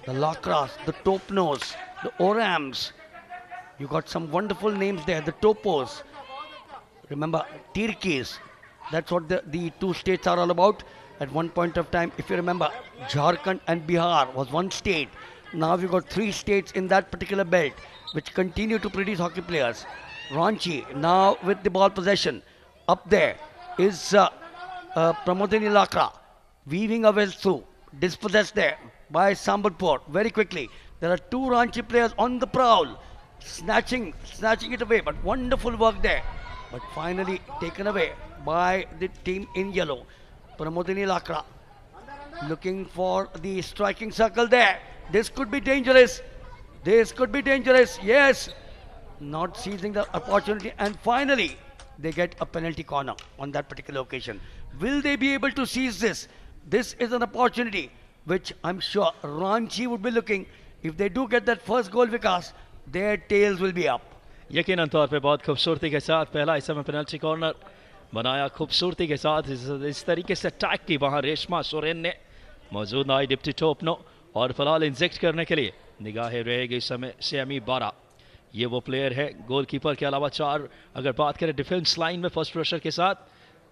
the Lakras, the Topnos, the Orams. You got some wonderful names there. The Topos. Remember, Tirkis. That's what the two states are all about. At one point of time, if you remember, Jharkhand and Bihar was one state. Now you've got 3 states in that particular belt which continue to produce hockey players. Ranchi now with the ball possession. Up there is Pramodini Lakra weaving a way through. Dispossessed there by Sambalpur very quickly. There are 2 Ranchi players on the prowl. snatching it away, but wonderful work there. But finally taken away by the team in yellow. Pramodini Lakra looking for the striking circle there. This could be dangerous. This could be dangerous. Yes. Not seizing the opportunity, and finally they get a penalty corner on that particular occasion. Will they be able to seize this? This is an opportunity which I'm sure Ranchi would be looking. If they do get that first goal, Vikas, their tails will be up. यकीनन तौर पे बहुत खूबसूरती के साथ पहला इस समय पेनल्टी कॉर्नर बनाया खूबसूरती के साथ इस तरीके से अटैक की वहां रेशमा सोरेन ने मौजूद आई डिप्टी टोपनो और फिलहाल इंजेक्ट करने के लिए निगाहें रहेगी इस समय सेमी 12 ये वो प्लेयर है गोलकीपर के अलावा 4 अगर बात करें डिफेंस लाइन में फर्स्ट प्रेशर के साथ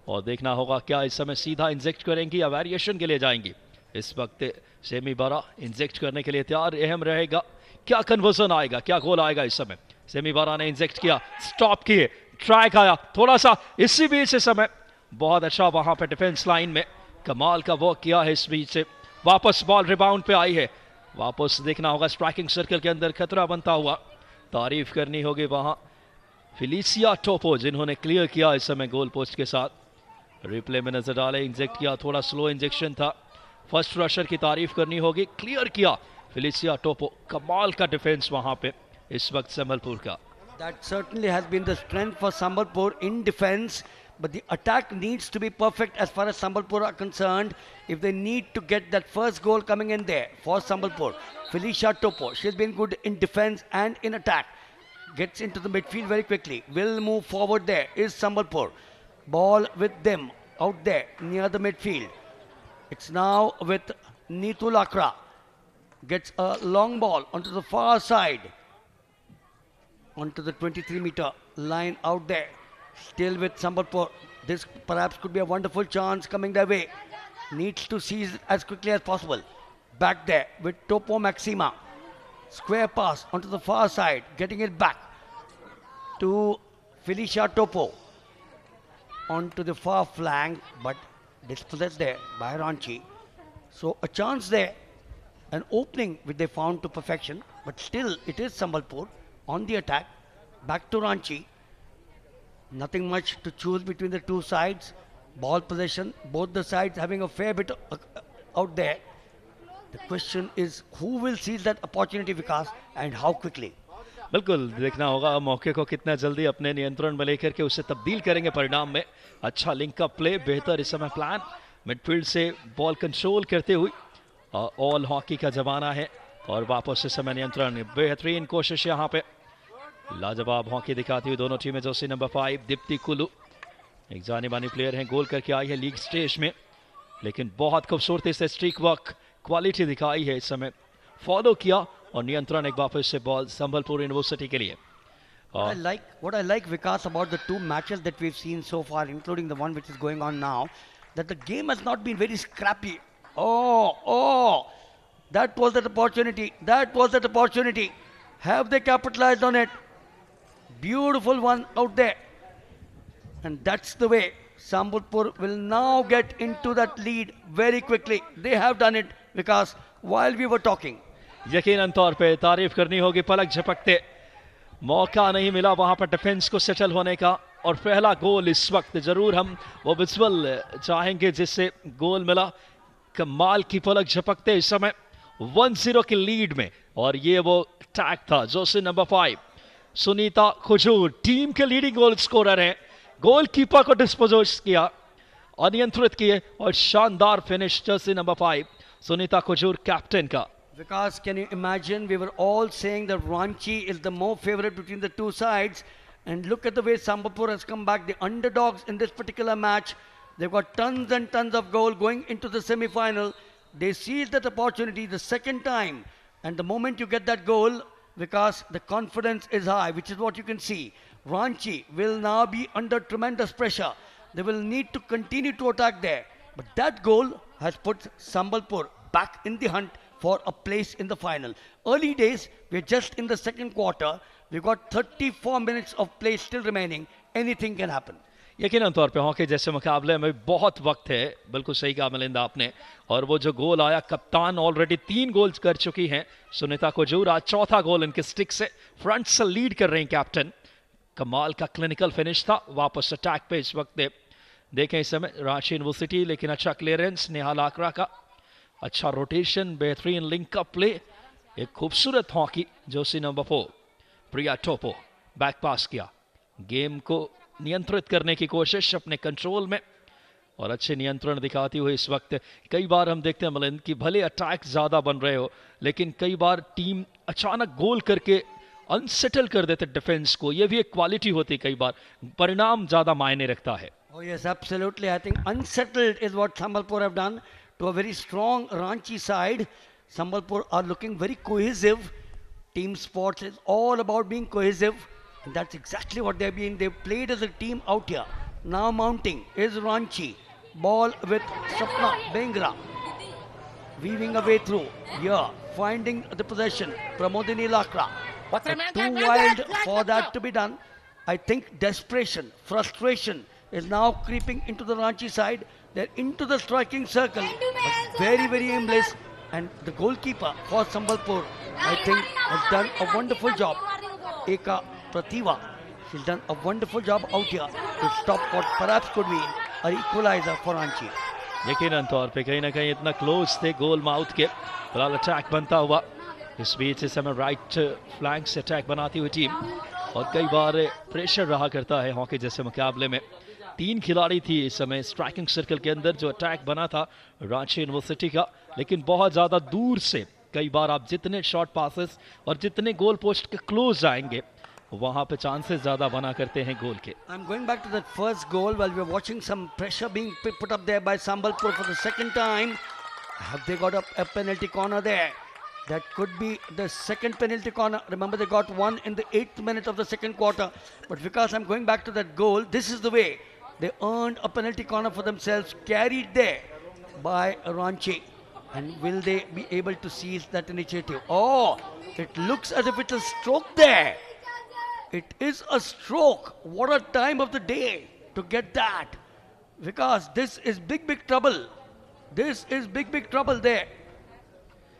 और देखना होगा क्या इस समय सीधा इंजेक्ट करेंगी या वेरिएशन के लिए जाएंगी इस वक्त सेमी 12 इंजेक्ट करने के लिए तैयार अहम रहेगा क्या कन्वर्जन आएगा क्या गोल आएगा इस समय सेमी 12 ने इंजेक्ट किया स्टॉप किए ट्रैक आया थोड़ा सा इसी बीच इस समय बहुत अच्छा वहां पे डिफेंस लाइन में कमाल का वर्क किया है इस बीच से वापस बॉल रिबाउंड पे आई है वापस देखना होगा स्ट्राइकिंग सर्कल के अंदर खतरा बनता हुआ तारीफ करनी होगी वहां फिलिसिया टोपो जिन्होंने क्लियर किया इस समय गोल पोस्ट के साथ रिप्ले में नजर डाले इंजेक्ट किया थोड़ा स्लो इंजेक्शन था फर्स्ट रशर की तारीफ करनी होगी क्लियर किया फिलिसिया टोपो कमाल का डिफेंस वहां पे इस वक्त संबलपुर का That certainly has been the strength for Sambalpur in defense, but the attack needs to be perfect as far as Sambalpur are concerned. If they need to get that first goal coming in there for Sambalpur, Felicia Topo, she's been good in defense and in attack. Gets into the midfield very quickly. Will move forward there is Sambalpur. Ball with them out there near the midfield. It's now with Neetu Lakra. Gets a long ball onto the far side. Onto the 23-meter line out there. Still with Sambalpur. This perhaps could be a wonderful chance coming their way. Needs to seize it as quickly as possible. Back there with Topo Maxima. Square pass onto the far side. Getting it back to Felicia Topo. Onto the far flank. But dispossessed there by Ranchi. So a chance there. An opening which they found to perfection. But still it is Sambalpur. On the attack, back to Ranchi. Nothing much to choose between the two sides. Ball possession, both the sides having a fair bit out there. The question is, who will seize that opportunity, Vikas, and how quickly? बिल्कुल देखना होगा मौके को कितना जल्दी अपने नियंत्रण में लेकर के उसे तब्दील करेंगे परिणाम में अच्छा लिंक अप प्ले बेहतर इस समय प्लान मिडफील्ड से बॉल कंट्रोल करते हुए ऑल हॉकी का जमाना है और वापस इस समय नियंत्रण बेहतरीन कोशिश यहाँ पे लाजवाब हॉकी दिखाती हुई दोनों टीमें जर्सी नंबर 5 दीप्ति कुलू एक जानी मानी प्लेयर हैं गोल करके आई है लीग स्टेज में लेकिन बहुत खूबसूरती से स्ट्रीक वर्क क्वालिटी दिखाई है इस समय फॉलो किया और नियंत्रण एक वापस से बॉल संबलपुर यूनिवर्सिटी के लिए What I like Vikas about the two matches that we've seen so far, including the one which is going on now, that the game has not been very scrappy. That was that opportunity. That was that opportunity. Have they capitalized on it? Beautiful one out there. And that's the way Sambalpur will now get into that lead very quickly. They have done it because while we were talking. यकीनन तौर पे तारीफ करनी होगी पलक झपकते मौका नहीं मिला वहां पर डिफेंस को सेटल होने का और पहला गोल इस वक्त जरूर हम वो विजुअल चाहेंगे जिससे गोल मिला कमाल की पलक झपकते इस समय 1-0 की लीड में और ये वो टैग था जोशी नंबर 5 सुनीता खुजूर टीम के लीडिंग गोल स्कोरर हैं गोलकीपर को डिस्पोज किया अनियंत्रित किए और शानदार finish jersey number 5 Sunita Khujur captain का Vikas, can you imagine? We were all saying that Ranchi is the more favorite between the two sides. And look at the way Sambalpur has come back. The underdogs in this particular match. They've got tons and tons of goal going into the semi-final. They seized that opportunity the second time. And the moment you get that goal, Vikas, the confidence is high, which is what you can see. Ranchi will now be under tremendous pressure. They will need to continue to attack there. But that goal has put Sambalpur back in the hunt for a place in the final. Early days, we're just in the second quarter. We've got 34 minutes of play still remaining. Anything can happen. यकीनन तौर पे hockey जैसे मुकाबले में बहुत वक्त है, बिल्कुल सही कहा मिलिंदा आपने। और वो जो गोल आया, कप्तान ऑलरेडी 3 गोल कर चुकी हैं सुनीता कुजूर, आज चौथा गोल इनके स्टिक से, फ्रंट से लीड कर रहे हैं कैप्टन। कमाल का क्लिनिकल फिनिश था। वापस अटैक पे इस वक्त देखें इस समय रांची यूनिवर्सिटी, लेकिन अच्छा क्लियरेंस नेहा लाकरा का, अच्छा रोटेशन, बेहतरीन लिंक अप प्ले, एक खूबसूरत हॉकी। जोशी नंबर 4 प्रिया टोपो बैक पास किया, गेम को नियंत्रित करने की कोशिश अपने कंट्रोल में, और अच्छे नियंत्रण दिखाती हुई इस वक्त। कई बार हम देखते हैं मिलिंद कि भले अटैक ज्यादा बन रहे हो, लेकिन कई बार टीम अचानक गोल करके अनसेटल कर देते डिफेंस को। यह भी एक क्वालिटी होती है, कई बार परिणाम ज्यादा मायने रखता है। Oh yes, absolutely. I think unsettled is what Sambalpur have done to a very strong Ranchi side. Sambalpur are looking very cohesive. Team sports is all about being cohesive. And that's exactly what they've been. They've played as a team out here. Now mounting is Ranchi. Ball with Sapna Bengra. Weaving a way through. Here, finding the possession. Pramodini Lakra. Too wild for that to be done. I think desperation, frustration is now creeping into the Ranchi side. They're into the striking circle, but very, very aimless. And the goalkeeper for Sambalpur, I think, has done a wonderful job. Eka Prativa, she's done a wonderful job out here to stop what perhaps could be an equalizer for Ranchi. यकीनन तौर पे कहीं ना कहीं इतना close थे गोल mouth के, फिलहाल अटैक बनता हुआ। इस बीच इस समय राइट फ्लैंक से अटैक बनाती हुई टीम, और कई बार प्रेशर रहा करता है हॉकी जैसे मुकाबले में। 3 खिलाड़ी थी इस समय स्ट्राइकिंग सर्कल के अंदर जो अटैक बना था रांची यूनिवर्सिटी का, लेकिन बहुत ज़्यादा दूर से कई बार आप जितने शॉर्ट पासेस और जितने गोल पोस्ट के क्लोज जाएंगे, वहां पे चांसेस ज़्यादा बना करते हैं गोल के। I'm going back to that first goal while we're watching some pressure being put up there by Sambalpur for the second time. Have they got a penalty corner there? That could be the second penalty corner. Remember, they got one in the 8th minute of the second quarter. But because I'm going back to that goal, this is the way they earned a penalty corner for themselves, carried there by Ranchi. And will they be able to seize that initiative? Oh, it looks as if it's a stroke there. It is a stroke. What a time of the day to get that. Because this is big, big trouble. This is big, big trouble there.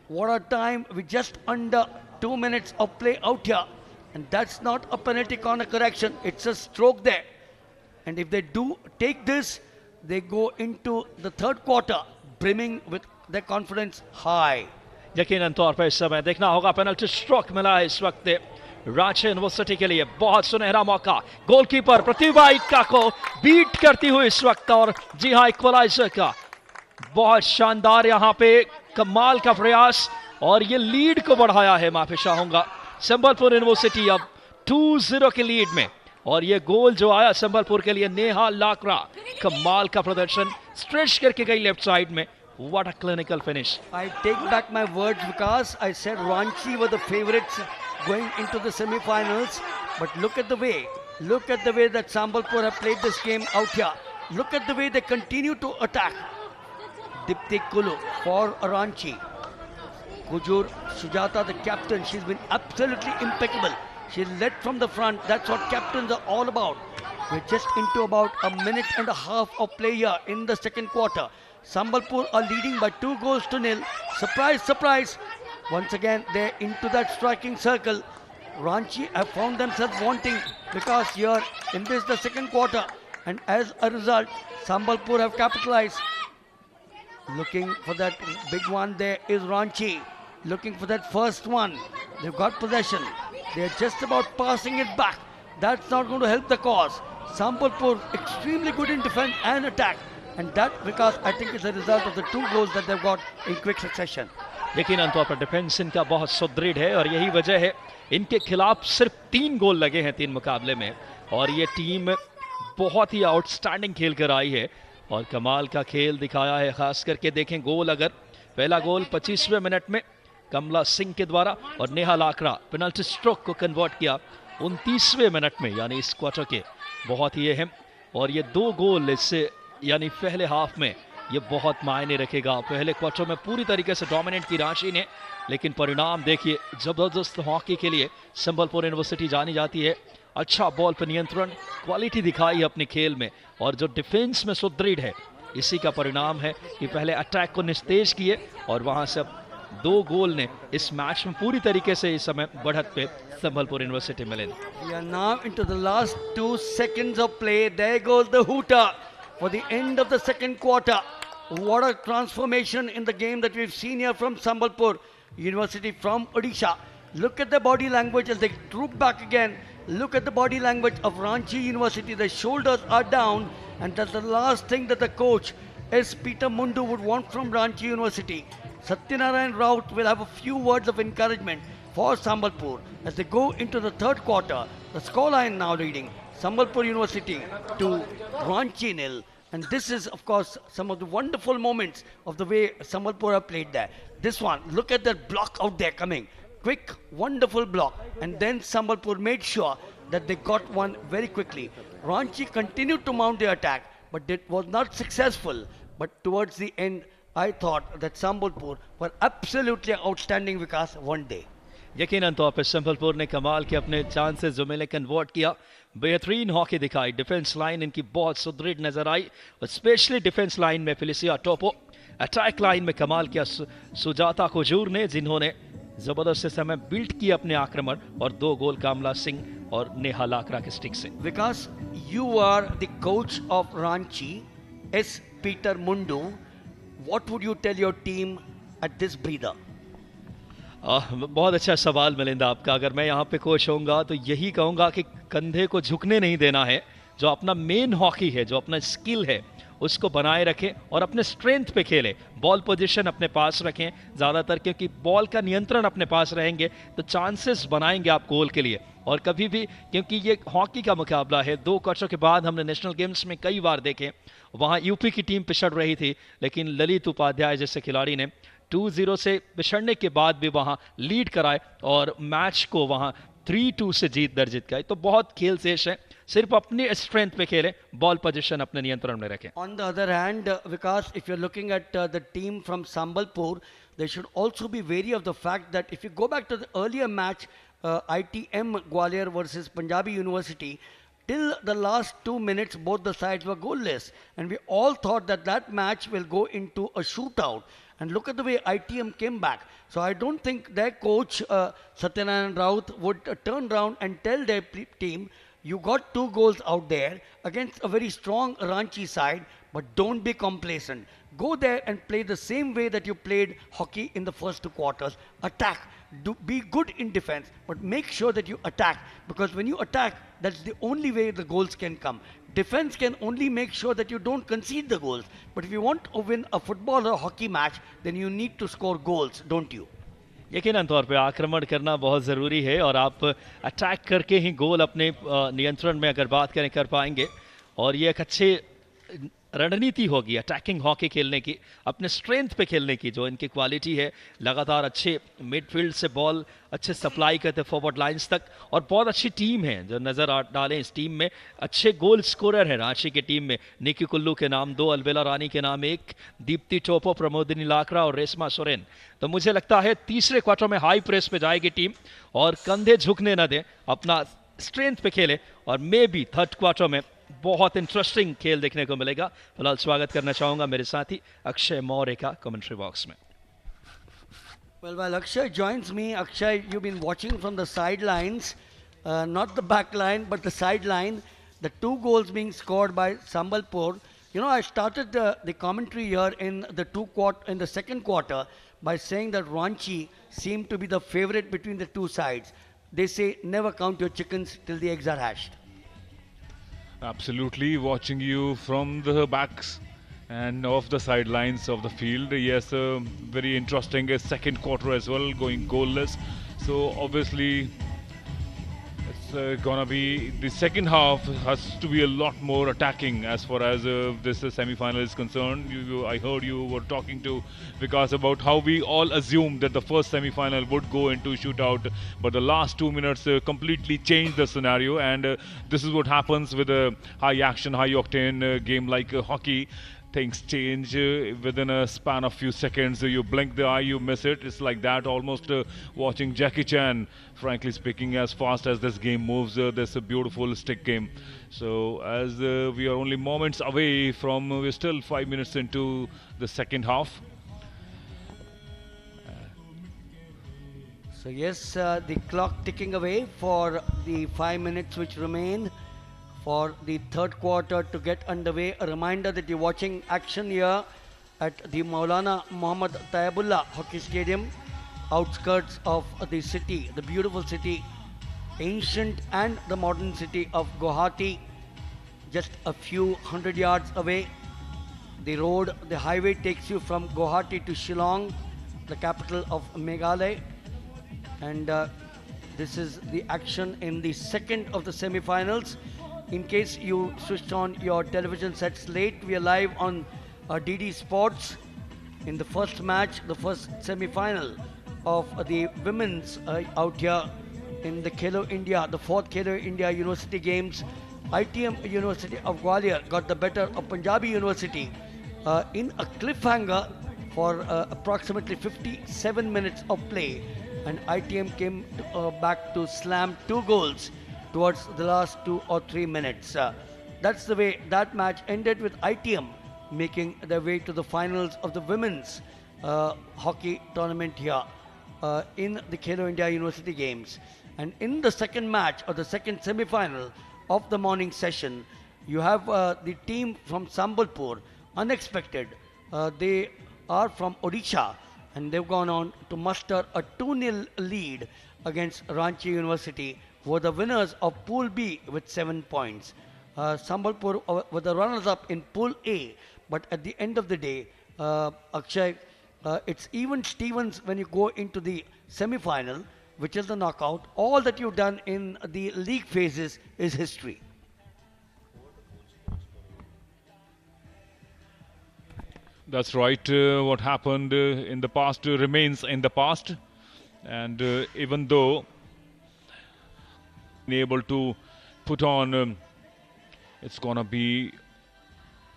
What a time with just under 2 minutes of play out here. And that's not a penalty corner correction. It's a stroke there. And if they do take this, they go into the third quarter brimming with their confidence high. यकीनन तौर पर इस समय देखना होगा, penalty stroke मिला है इस वक्त रांची यूनिवर्सिटी के लिए। बहुत सुनहरा मौका, गोलकीपर प्रतिभा इक्का को बीट करती हुई इस वक्त, और जी हां इक्वलाइजर का बहुत शानदार यहां पे कमाल का प्रयास, और ये लीड को बढ़ाया है, माफी चाहूंगा, संबलपुर यूनिवर्सिटी अब 2-0 की लीड में। और ये गोल जो आया संबलपुर के लिए, नेहा लाकरा कमाल का प्रदर्शन, स्ट्रेच करके गई लेफ्ट साइड में। What a clinical finish. I take back my words because I said Ranchi were the favorites going into the semi-finals. But look at the way that Sambalpur have played this game out here. Look at the way they continue to attack. Dipti Kulu for Ranchi. Kujur Sujata, the captain, she's been absolutely impeccable. She led from the front. That's what captains are all about. We're just into about a minute and a half of play here in the second quarter. Sambalpur are leading by 2-0. Surprise, surprise. Once again, they're into that striking circle. Ranchi have found themselves wanting because here in this the second quarter. And as a result, Sambalpur have capitalized. Looking for that big one there is Ranchi. Looking for that first one. They've got possession. They're just about passing it back. That's not going to help the cause. Sambalpur extremely good in defense and attack. And that because I think is a result of the 2 goals that they've got in quick succession. यकीनन तौर पर defence इनका बहुत सुदृढ़ है, और यही वजह है इनके खिलाफ सिर्फ 3 गोल लगे हैं 3 मुकाबले में, और ये टीम बहुत ही आउटस्टैंडिंग खेल कर आई है और कमाल का खेल दिखाया है। खास करके देखें गोल, अगर पहला गोल 25वें मिनट में कमला सिंह के द्वारा, और नेहा लाकरा पेनल्टी स्ट्रोक को कन्वर्ट किया 29वें मिनट में, यानी इस क्वार्टर के, बहुत ही अहम। और ये 2 गोल इससे यानी पहले हाफ में ये बहुत मायने रखेगा। पहले क्वार्टर में पूरी तरीके से डोमिनेट की रांची ने, लेकिन परिणाम देखिए, जबरदस्त हॉकी के लिए संबलपुर यूनिवर्सिटी जानी जाती है। अच्छा बॉल पर नियंत्रण, क्वालिटी दिखाई अपने खेल में, और जो डिफेंस में सुदृढ़ है, इसी का परिणाम है कि पहले अटैक को निस्तेज किए और वहां से अब 2 गोल ने इस मैच में पूरी तरीके से इस समय बढ़त पे संबलपुर यूनिवर्सिटी में लेने। We are now into the last 2 seconds of play. There goes the hooter for the end of the second quarter. What a transformation in the game that we've seen here from Sambalpur University, from Odisha. Look at the body language as they troop back again. Look at the body language of Ranchi University. The shoulders are down, and that's the last thing that the coach, S. Peter Mundu, would want from Ranchi University. Satyanarayan Raut will have a few words of encouragement for Sambalpur as they go into the third quarter. The scoreline now reading Sambalpur University to Ranchi nil. And this is, of course, some of the wonderful moments of the way Sambalpur have played there. This one, look at that block out there coming. Quick, wonderful block. And then Sambalpur made sure that they got one very quickly. Ranchi continued to mount their attack, but it was not successful. But towards the end, I thought that Sambalpur were absolutely outstanding Vikas one day. यकीनन तौर पर संबलपुर ने कमाल के अपने chances जो मिले convert किया, बेहतरीन हॉकी दिखाई, डिफेंस लाइन इनकी बहुत सुदृढ़ नजर आई, और स्पेशली डिफेंस लाइन में फिलिसिया टोपो, अटैक लाइन में कमाल किया सुजाता कुजूर ने, जिन्होंने जबरदस्त समय बिल्ड किया अपने आक्रमण, और 2 गोल कामला सिंह और नेहा लाकरा के स्टिक से। Vikas, you are the coach of Ranchi, S. Peter Mundu. What would you tell your team at this breather? बहुत अच्छा सवाल मिलिंदा आपका। अगर मैं यहाँ पे कोच होऊंगा तो यही कहूँगा कि कंधे को झुकने नहीं देना है, जो अपना मेन हॉकी है, जो अपना स्किल है, उसको बनाए रखें और अपने स्ट्रेंथ पे खेलें, बॉल पोजीशन अपने पास रखें ज़्यादातर, क्योंकि बॉल का नियंत्रण अपने पास रहेंगे तो चांसेस बनाएंगे आप गोल के लिए। और कभी भी, क्योंकि ये हॉकी का मुकाबला है, 2 वर्षों के बाद हमने नेशनल गेम्स में कई बार देखे, वहाँ यूपी की टीम पिछड़ रही थी, लेकिन ललित उपाध्याय जैसे खिलाड़ी ने 2-0 से पिछड़ने के बाद भी वहाँ लीड कराए और मैच को वहाँ 3-2 से जीत दर्जित कराई। तो बहुत खेल शेष है, सिर्फ अपनी स्ट्रेंथ पे खेलें, बॉल पोजीशन अपने नियंत्रण में रखें। On the other hand, Vikas, if you're looking at the team from Sambalpur, they should also be wary of the fact that if you go back to the earlier match, ITM Gwalior versus Punjabi University, till the last 2 minutes, both the sides were goalless. And we all thought that that match will go into a shootout. And look at the way ITM came back. So I don't think their coach, Satyanarayan Raut, would turn around and tell their team, you got 2 goals out there against a very strong Ranchi side, but don't be complacent. Go there and play the same way that you played hockey in the first 2 quarters. Attack. Be good in defense, but make sure that you attack, because when you attack, that's the only way the goals can come. Defense can only make sure that you don't concede the goals. But if you want to win a football or hockey match, then you need to score goals, don't you? यकीनन तौर पे आक्रमण करना बहुत ज़रूरी है, और आप अटैक करके ही गोल अपने नियंत्रण में अगर बात करें कर पाएंगे, और ये एक अच्छे रणनीति होगी अटैकिंग हॉकी खेलने की, अपने स्ट्रेंथ पे खेलने की, जो इनकी क्वालिटी है, लगातार अच्छे मिडफील्ड से बॉल अच्छे सप्लाई करते फॉरवर्ड लाइंस तक, और बहुत अच्छी टीम है जो नज़र आ डालें इस टीम में। अच्छे गोल स्कोरर हैं रांची की टीम में, निकी कुल्लू के नाम 2, अलबेला रानी के नाम 1, दीप्ति टोपो, प्रमोदिनी लाकरा और रेशमा सोरेन। तो मुझे लगता है तीसरे क्वार्टर में हाई प्रेस पे जाएगी टीम, और कंधे झुकने न दें, अपना स्ट्रेंथ पे खेले, और मे बी थर्ड क्वार्टर में बहुत इंटरेस्टिंग खेल देखने को मिलेगा। फिलहाल स्वागत करना चाहूंगा मेरे साथी अक्षय मौर्य का कमेंट्री बॉक्स में। Well, while Akshay joins me, Akshay, you've been watching from the sidelines, not the back line, but the sideline. The 2 goals being scored by Sambalpur. You know, I started the commentary here in the second quarter by saying that Ranchi seemed to be the favorite between the 2 sides. They say never count your chickens till the eggs are hatched. Absolutely, watching you from the backs and off the sidelines of the field. Yes, very interesting second quarter as well, going goalless. So obviously, it's gonna be the second half has to be a lot more attacking as far as this semi-final is concerned. I heard you were talking to Vikas about how we all assumed that the first semi-final would go into shootout, but the last 2 minutes completely changed the scenario, and this is what happens with a high action, high octane game like hockey. things change within a span of few seconds. You blink the eye, you miss it. It's like that, almost watching Jackie Chan, frankly speaking, as fast as this game moves. There's a beautiful stick game. So as we are only moments away from, we're still 5 minutes into the second half. So yes, the clock ticking away for the 5 minutes which remain for the third quarter to get underway. A reminder that you're watching action here at the Maulana Muhammad Tayyibullah Hockey Stadium, outskirts of the city, the beautiful city, ancient and the modern city of Guwahati, just a few hundred yards away. The road, the highway takes you from Guwahati to Shillong, the capital of Meghalaya. And this is the action in the second of the semi-finals. In case you switched on your television sets late, we are live on DD Sports in the first match, the first semi-final of the women's out here in the Khelo India, the fourth Khelo India University Games. ITM University of Gwalior got the better of Punjabi University in a cliffhanger for approximately 57 minutes of play. And ITM came back to slam 2 goals towards the last 2 or 3 minutes. That's the way that match ended, with ITM making their way to the finals of the women's hockey tournament here in the Khelo India University Games. And in the second match, or the second semi-final of the morning session, you have the team from Sambalpur, unexpected. They are from Odisha, and they've gone on to muster a 2-0 lead against Ranchi University, who were the winners of Pool B with 7 points. Sambalpur were the runners-up in Pool A, but at the end of the day, Akshay, it's even Stevens when you go into the semi-final, which is the knockout. All that you've done in the league phases is history. That's right. What happened in the past remains in the past. And even though able to put on, it's going to be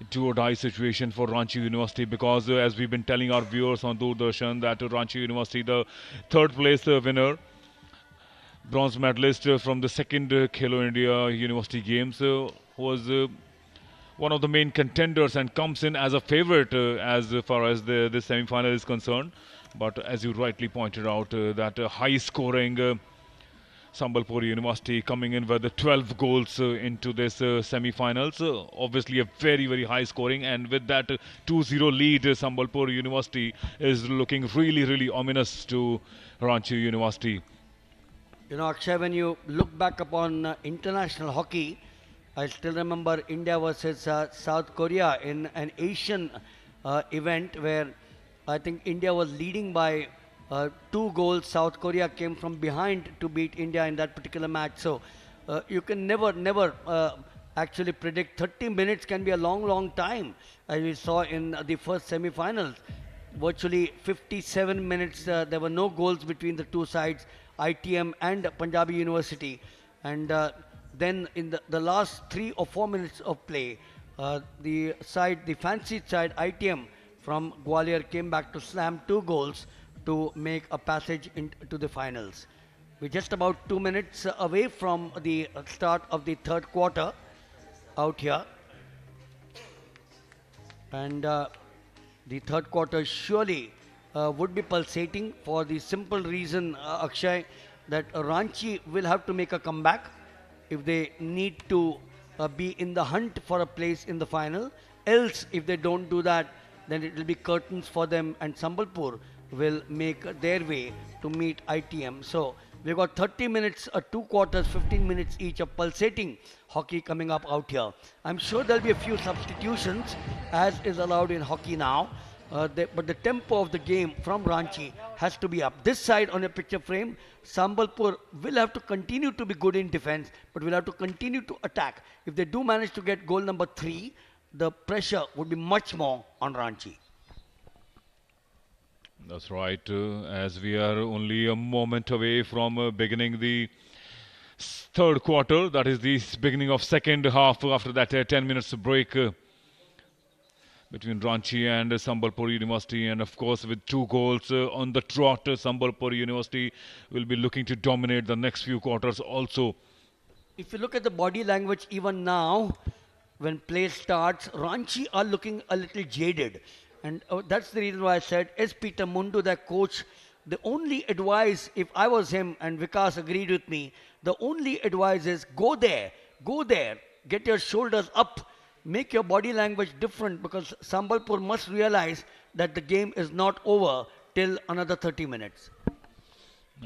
a do or die situation for Ranchi University, because as we've been telling our viewers on Doordarshan, that Ranchi University, the third place winner, bronze medalist from the second Khelo India University Games, was one of the main contenders and comes in as a favorite as far as the semi-final is concerned. But as you rightly pointed out, that high-scoring Sambalpur University coming in with the 12 goals into this semi-finals. Obviously a very, very high-scoring, and with that 2-0 lead, Sambalpur University is looking really, really ominous to Ranchi University. You know, Akshay, when you look back upon international hockey, I still remember India versus South Korea in an Asian event where I think India was leading by 2 goals. South Korea came from behind to beat India in that particular match. So you can never actually predict. 30 minutes can be a long time, as we saw in the first semi-finals. Virtually 57 minutes, there were no goals between the two sides, ITM and Punjabi University. And then in the last 3 or 4 minutes of play, the fancied side, ITM from Gwalior, came back to slam 2 goals to make a passage into the finals. We're just about 2 minutes away from the start of the third quarter out here. And the third quarter surely would be pulsating, for the simple reason, Akshay, that Ranchi will have to make a comeback if they need to be in the hunt for a place in the final. Else, if they don't do that, then it will be curtains for them, and Sambalpur will make their way to meet ITM. So we've got 30 minutes, 2 quarters, 15 minutes each of pulsating hockey coming up out here. I'm sure there'll be a few substitutions, as is allowed in hockey now. But the tempo of the game from Ranchi has to be up. This side on your picture frame, Sambalpur will have to continue to be good in defense, but will have to continue to attack. If they do manage to get goal number 3, the pressure would be much more on Ranchi. That's right. As we are only a moment away from beginning the third quarter, that is the beginning of second half, after that 10 minutes break. between Ranchi and Sambalpur University, and of course with 2 goals on the trot, Sambalpur University will be looking to dominate the next few quarters also. If you look at the body language even now, when play starts, Ranchi are looking a little jaded. And that's the reason why I said, is Peter Mundu, their coach, the only advice, if I was him and Vikas agreed with me, the only advice is go there, get your shoulders up, make your body language different, because Sambalpur must realize that the game is not over till another 30 minutes.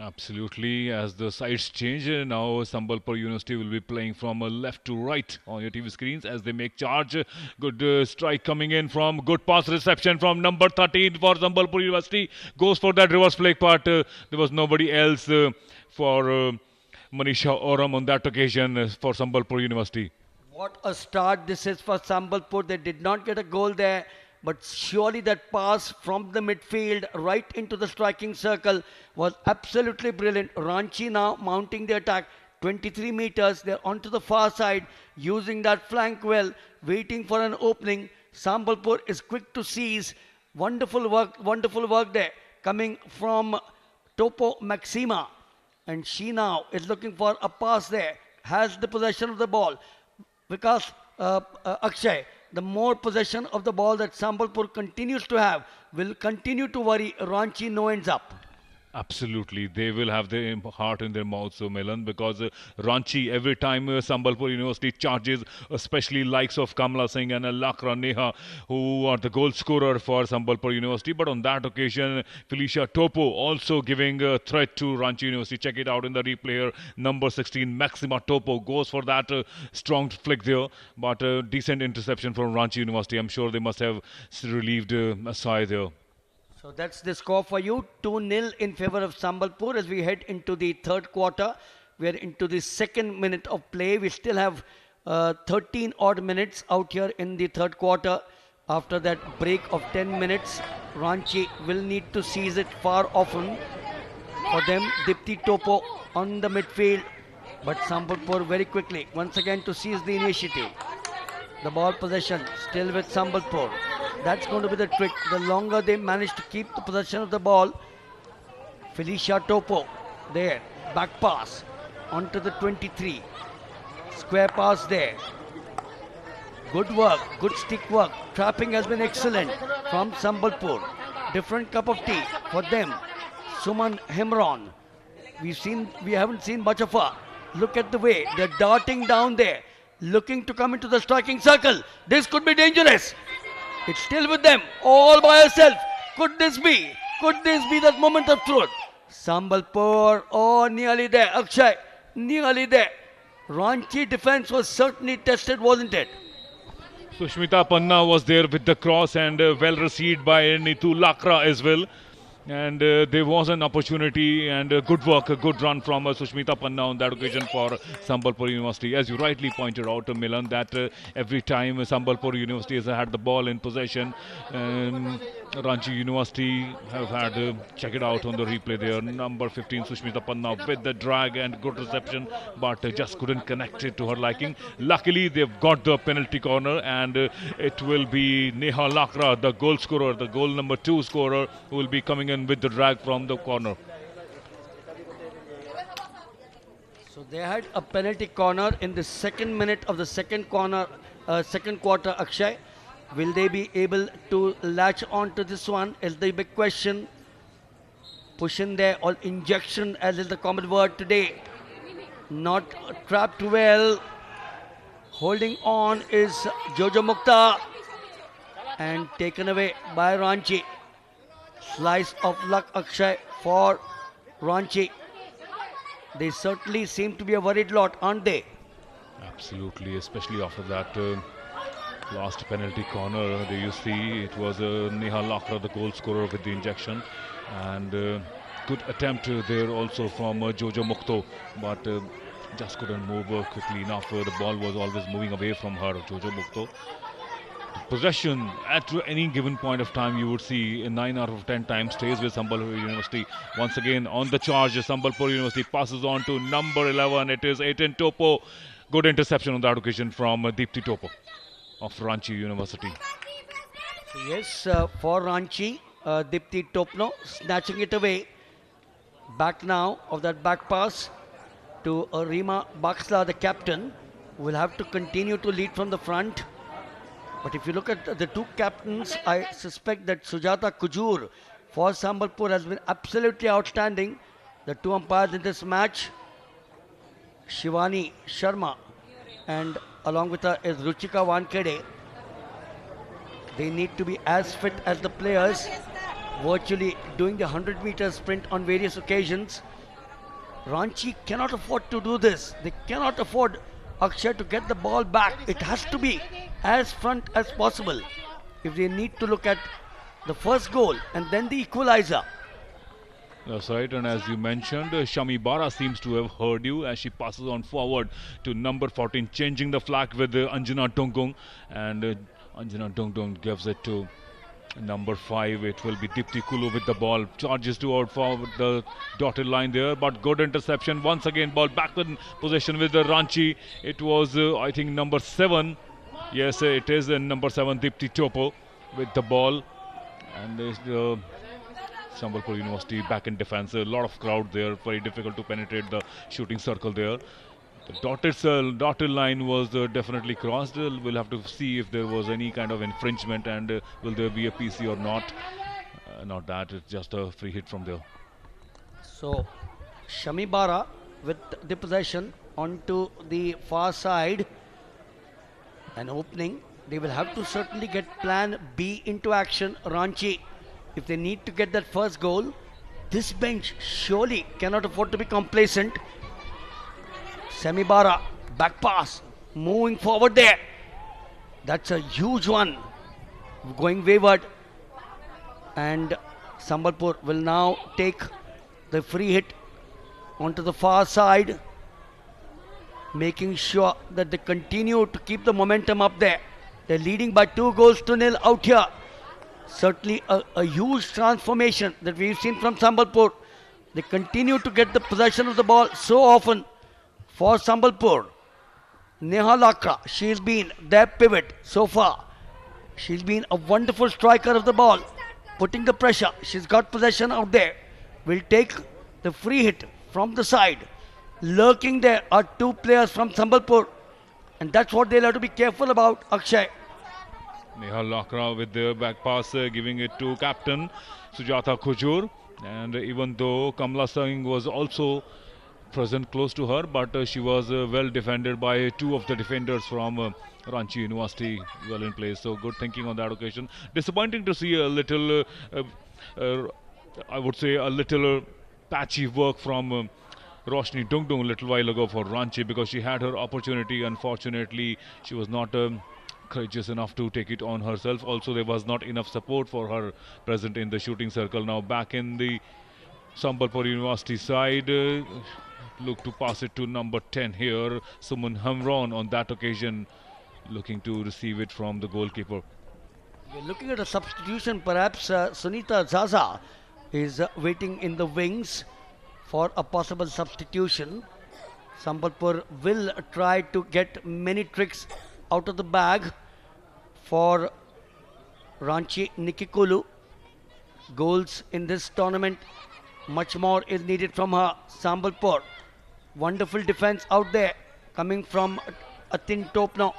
Absolutely, as the sides change, now Sambalpur University will be playing from left to right on your TV screens as they make charge. Good strike coming in from, good pass reception from number 13 for Sambalpur University. Goes for that reverse flick, but there was nobody else for Manisha Oram on that occasion for Sambalpur University. What a start this is for Sambalpur. They did not get a goal there, but surely that pass from the midfield right into the striking circle was absolutely brilliant. Ranchi now mounting the attack, 23 meters, they're onto the far side, using that flank well, waiting for an opening. Sambalpur is quick to seize. Wonderful work there, coming from Topo Maxima. And she now is looking for a pass there, has the possession of the ball. Because Akshay, the more possession of the ball that Sambalpur continues to have will continue to worry Ranchi no ends up. Absolutely, they will have their heart in their mouth, so Milan, because Ranchi, every time Sambalpur University charges, especially likes of Kamala Singh and Lakra Neha, who are the goal scorer for Sambalpur University. But on that occasion, Felicia Topo also giving a threat to Ranchi University. Check it out in the replay here. Number 16, Maxima Topo, goes for that strong flick there, but a decent interception from Ranchi University. I'm sure they must have relieved a sigh there. So that's the score for you, 2-0 in favor of Sambalpur as we head into the third quarter. We are into the second minute of play. We still have 13 odd minutes out here in the third quarter. After that break of 10 minutes, Ranchi will need to seize it far often. For them, Dipti Topo on the midfield, but Sambalpur very quickly once again to seize the initiative. The ball possession still with Sambalpur. That's going to be the trick. The longer they manage to keep the possession of the ball. Felicia Topo there. Back pass onto the 23. Square pass there. Good work. Good stick work. Trapping has been excellent from Sambalpur. Different cup of tea for them. Suman Himron. We haven't seen much of her. Look at the way they're darting down there, looking to come into the striking circle. This could be dangerous. It's still with them, all by herself. Could this be that moment of truth? Sambalpur, oh, nearly there. Akshay, nearly there. Ranchi defense was certainly tested, wasn't it? Sushmita Panna was there with the cross and well received by Nitu Lakra as well. And there was an opportunity and good work, a good run from Sushmita Panna on that occasion for Sambalpur University. As you rightly pointed out, Milan, that every time Sambalpur University has had the ball in possession, Ranchi University have had, check it out on the replay there, number 15 Sushmita Panna with the drag and good reception, but just couldn't connect it to her liking. Luckily, they've got the penalty corner, and it will be Neha Lakra, the goal scorer, the goal number 2 scorer, who will be coming in with the drag from the corner. So they had a penalty corner in the second minute of the second quarter, Akshay. Will they be able to latch on to this one is the big question. Push in there, or injection as is the common word today. Not trapped well. Holding on is Jojo Mukta and taken away by Ranchi. Slice of luck, Akshay, for Ranchi. They certainly seem to be a worried lot, aren't they? Absolutely, especially after that last penalty corner. There you see it was Neha Lakra, the goal scorer, with the injection, and good attempt there also from Jojo Mukto, but just couldn't move quickly enough. The ball was always moving away from her, Jojo Mukto. Possession at any given point of time, you would see 9 out of 10 times stays with Sambalpur University. Once again on the charge, Sambalpur University passes on to number 11. It is 18 Topo. Good interception on that occasion from Deepti Topo of Ranchi University. Yes, for Ranchi, Dipti Topno snatching it away. Back now of that back pass to Rima Baxla, the captain, who will have to continue to lead from the front. But if you look at the two captains, I suspect that Sujata Kujur for Sambalpur has been absolutely outstanding. The two umpires in this match, Shivani Sharma, and along with her is Ruchika Wankede. They need to be as fit as the players, virtually doing the 100-meter sprint on various occasions. Ranchi cannot afford to do this. They cannot afford Akshay to get the ball back. It has to be as front as possible if they need to look at the first goal and then the equalizer. That's right, and as you mentioned, Shami Bara seems to have heard you as she passes on forward to number 14, changing the flag with Anjana Dungdung, and Anjana Dungdung gives it to number 5. It will be Dipti Kulu with the ball, charges toward forward the dotted line there, but good interception. Once again, ball back in possession with the Ranchi. It was, I think, number 7. Yes, it is number 7, Dipti Topo with the ball, and Sambalpur University back in defense. A lot of crowd there, very difficult to penetrate the shooting circle there. The dotted line was definitely crossed. We'll have to see if there was any kind of infringement and will there be a PC or not. Not that, it's just a free hit from there. So, Shami Bara with the possession onto the far side. An opening. They will have to certainly get plan B into action, Ranchi, if they need to get that first goal. This bench surely cannot afford to be complacent. Semi Bara, back pass, moving forward there. That's a huge one, going wayward. And Sambalpur will now take the free hit onto the far side, making sure that they continue to keep the momentum up there. They're leading by 2-0 out here. Certainly a huge transformation that we've seen from Sambalpur. They continue to get the possession of the ball so often for Sambalpur. Neha Lakra, she's been their pivot so far. She's been a wonderful striker of the ball, putting the pressure. She's got possession out there. Will take the free hit from the side. Lurking there are two players from Sambalpur, and that's what they'll have to be careful about, Akshay. Neha Lakra with the back pass, giving it to captain Sujata Kujur. And even though Kamla Singh was also present close to her, but she was well defended by two of the defenders from Ranchi University, well in place. So good thinking on that occasion. Disappointing to see a little, I would say, a little patchy work from Roshni Dungdung a little while ago for Ranchi, because she had her opportunity. Unfortunately, she was not courageous enough to take it on herself. Also, there was not enough support for her present in the shooting circle. Now back in the Sambalpur University side, look to pass it to number 10 here, Suman Hamron on that occasion, looking to receive it from the goalkeeper. We're looking at a substitution, perhaps Sunita Zaza is waiting in the wings for a possible substitution. Sambalpur will try to get many tricks out of the bag for Ranchi Nikikulu. Goals in this tournament, much more is needed from her. Sambalpur, wonderful defense out there coming from Atin Topno.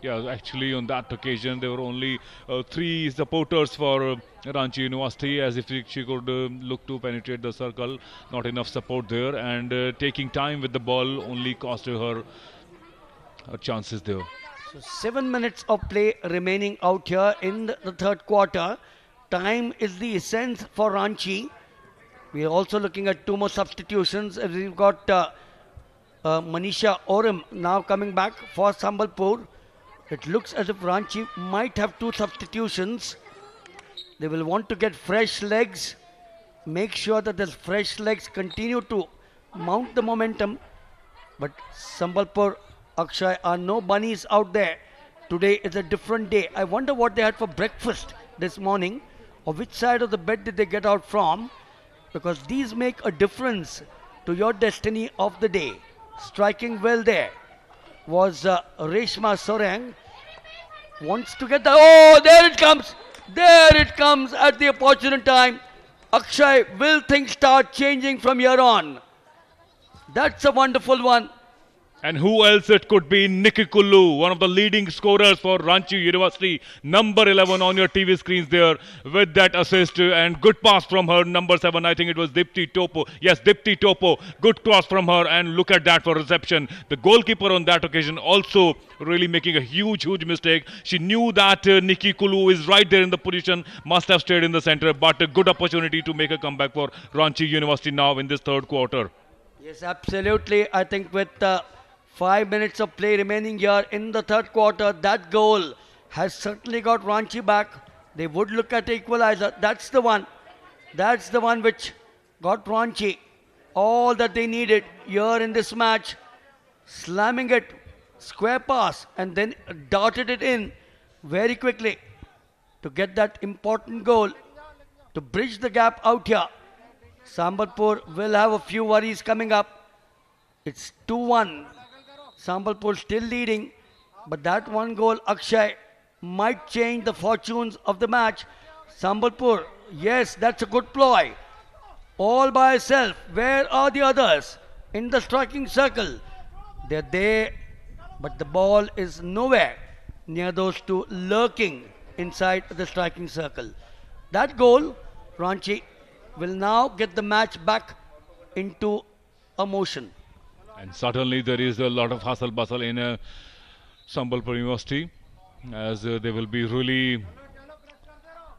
Yeah, actually on that occasion there were only 3 supporters for Ranchi University, as if she could look to penetrate the circle. Not enough support there, and taking time with the ball only cost her chances there. So 7 minutes of play remaining out here in the third quarter. Time is the essence for Ranchi. We are also looking at 2 more substitutions. We've got Manisha Oram now coming back for Sambalpur. It looks as if Ranchi might have 2 substitutions. They will want to get fresh legs, make sure that the fresh legs continue to mount the momentum. But Sambalpur, Akshay, are no bunnies out there. Today is a different day. I wonder what they had for breakfast this morning, or which side of the bed did they get out from, because these make a difference to your destiny of the day. Striking well there was Reshma Sorang. wants to get the... Oh, there it comes. There it comes at the opportune time. Akshay, will things start changing from here on? That's a wonderful one. And who else it could be? Nikki Kullu, one of the leading scorers for Ranchi University. Number 11 on your TV screens there with that assist and good pass from her. Number 7, I think it was Dipti Topo. Yes, Dipti Topo. Good cross from her and look at that for reception. The goalkeeper on that occasion also really making a huge mistake. She knew that Nikki Kullu is right there in the position. Must have stayed in the center, but a good opportunity to make a comeback for Ranchi University now in this third quarter. Yes, absolutely. I think with 5 minutes of play remaining here in the third quarter, that goal has certainly got Ranchi back. They would look at the equalizer. That's the one. That's the one which got Ranchi all that they needed here in this match. Slamming it, square pass, and then darted it in very quickly to get that important goal to bridge the gap out here. Sambalpur will have a few worries coming up. It's 2-1. Sambalpur still leading, but that one goal, Akshay, might change the fortunes of the match. Sambalpur, yes, that's a good ploy. All by itself. Where are the others? In the striking circle. They're there, but the ball is nowhere near those two lurking inside the striking circle. That goal, Ranchi will now get the match back into a motion. And certainly there is a lot of hustle bustle in Sambalpur University as they will be really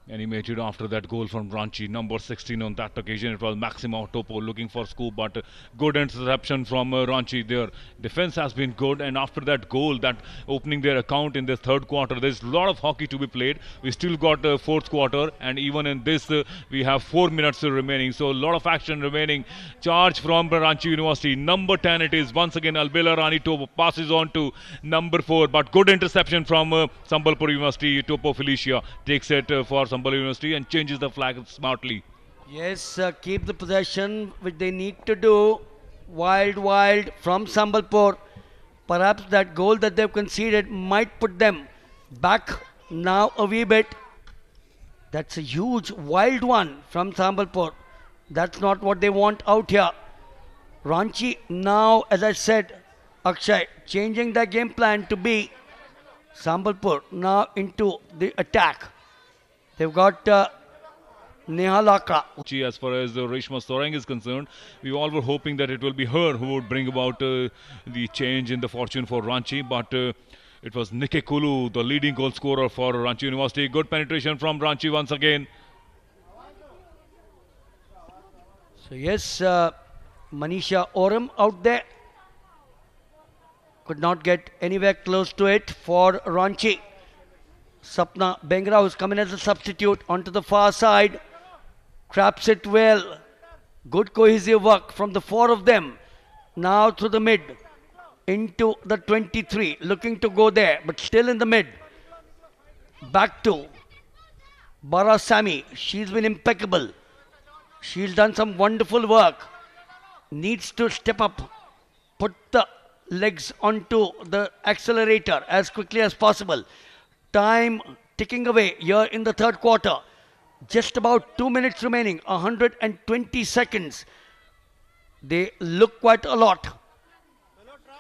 animated after that goal from Ranchi. Number 16 on that occasion, it was Maximo Topo looking for scoop, but good interception from Ranchi. Their defense has been good, and after that goal, that opening their account in this third quarter, there's a lot of hockey to be played. We still got fourth quarter, and even in this we have 4 minutes remaining, so a lot of action remaining. Charge from Ranchi University. Number 10 it is once again. Albela Rani Topo passes on to number 4, but good interception from Sambalpur University. Topo Felicia takes it for Sambalpur University and changes the flag smartly. Yes, keep the possession which they need to do. Wild from Sambalpur. Perhaps that goal that they've conceded might put them back now a wee bit. That's a huge wild one from Sambalpur. That's not what they want out here. Ranchi now, as I said, Akshay, changing their game plan to be Sambalpur now into the attack. They've got Neha Lakra. As far as Reshma Sorang is concerned, we all were hoping that it will be her who would bring about the change in the fortune for Ranchi, but it was Nike Kulu, the leading goal scorer for Ranchi University. Good penetration from Ranchi once again. So yes, Manisha Oram out there. Could not get anywhere close to it for Ranchi. Sapna Bengra, who's coming as a substitute onto the far side, traps it well. Good cohesive work from the 4 of them. Now through the mid into the 23, looking to go there, but still in the mid. Back to Bara Sami. She's been impeccable. She's done some wonderful work. Needs to step up, put the legs onto the accelerator as quickly as possible. Time ticking away here in the third quarter. Just about 2 minutes remaining, 120 seconds. They look quite a lot.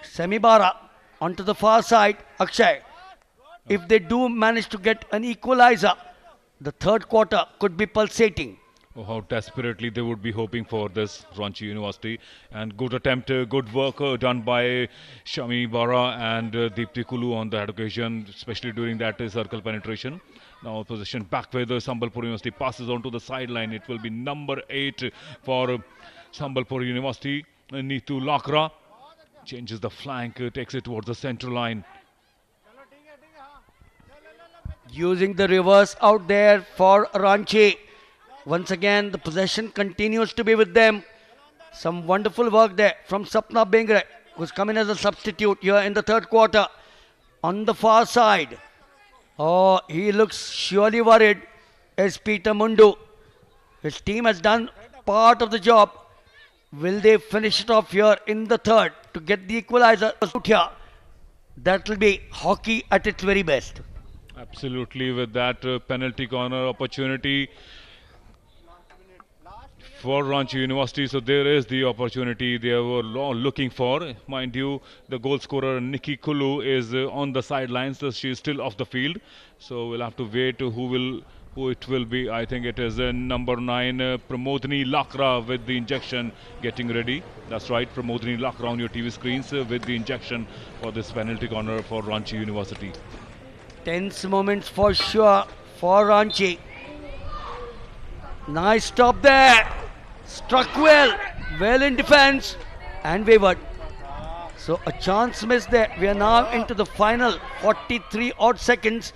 Semibara onto the far side. Akshay, if they do manage to get an equalizer, the third quarter could be pulsating. Oh, how desperately they would be hoping for this Ranchi University. And good attempt, good work done by Shami Bara and Deepti Kulu on that occasion, especially during that circle penetration. Now position back with Sambalpur University, passes on to the sideline. It will be number 8 for Sambalpur University. Neetu Lakra changes the flank, takes it towards the center line. Using the reverse out there for Ranchi. Once again, the possession continues to be with them. Some wonderful work there from Sapna Bengre, who's coming as a substitute here in the third quarter. On the far side. Oh, he looks surely worried. Is Peter Mundu. His team has done part of the job. Will they finish it off here in the third to get the equalizer out here? That will be hockey at its very best. Absolutely, with that penalty corner opportunity for Ranchi University. So there is the opportunity they were looking for. Mind you, the goal scorer Nikki Kulu is on the sidelines, so she is still off the field. So we'll have to wait who it will be. I think it is number 9, Pramodini Lakra with the injection getting ready. That's right, Pramodini Lakra on your TV screens with the injection for this penalty corner for Ranchi University. Tense moments for sure for Ranchi. Nice stop there. Struck well in defense and wavered. So a chance missed there. We are now into the final 43 odd seconds.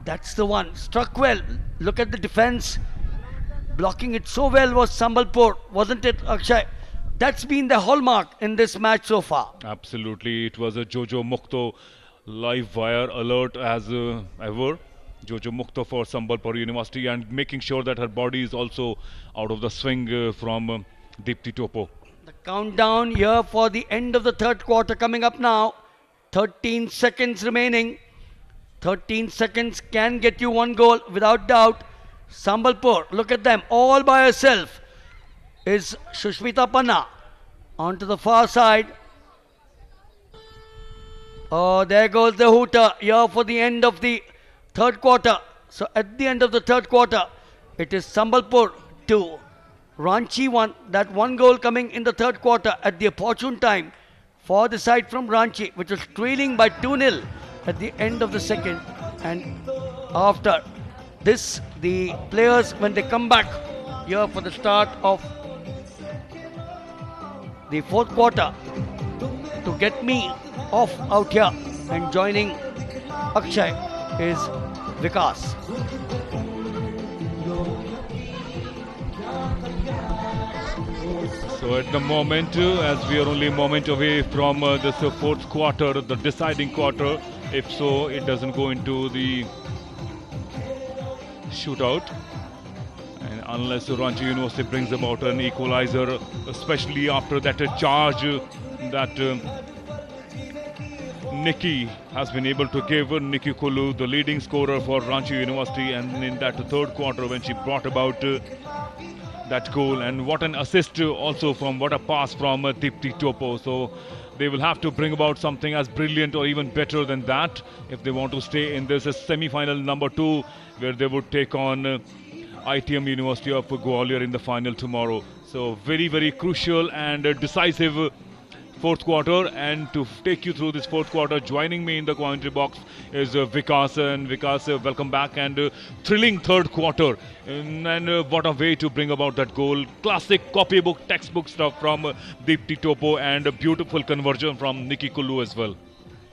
That's the one. Struck well. Look at the defense. Blocking it so well was Sambalpur, wasn't it, Akshay? That's been the hallmark in this match so far. Absolutely. It was a Jojo Mukto live wire alert as ever. Jojo Mukto for Sambalpur University, and making sure that her body is also out of the swing from Deepti Topo. The countdown here for the end of the third quarter coming up now. 13 seconds remaining. 13 seconds can get you one goal without doubt. Sambalpur, look at them, all by herself is Shushmita Panna. Onto the far side. Oh, there goes the hooter here for the end of the third quarter. So at the end of the third quarter, it is Sambalpur 2, Ranchi 1. That one goal coming in the third quarter at the opportune time for the side from Ranchi, which was trailing by 2-0 at the end of the second. And after this, the players, when they come back here for the start of the fourth quarter, to get me off out here and joining Akshay is Vikas. So at the moment, as we are only a moment away from this fourth quarter, the deciding quarter, if so, it doesn't go into the shootout. And unless Ranchi University brings about an equalizer, especially after that charge that Nikki has been able to give. Nikki Kulu, the leading scorer for Ranchi University, and in that third quarter when she brought about that goal, and what an assist also from, what a pass from Deepti Topo. So they will have to bring about something as brilliant or even better than that if they want to stay in this semi-final number 2, where they would take on ITM University of Gwalior in the final tomorrow. So very, very crucial and decisive fourth quarter. And to take you through this fourth quarter, joining me in the commentary box is Vikas. And Vikas, welcome back, and thrilling third quarter. And what a way to bring about that goal. Classic copybook, textbook stuff from Deepti Topo, and a beautiful conversion from Nikki Kulu as well.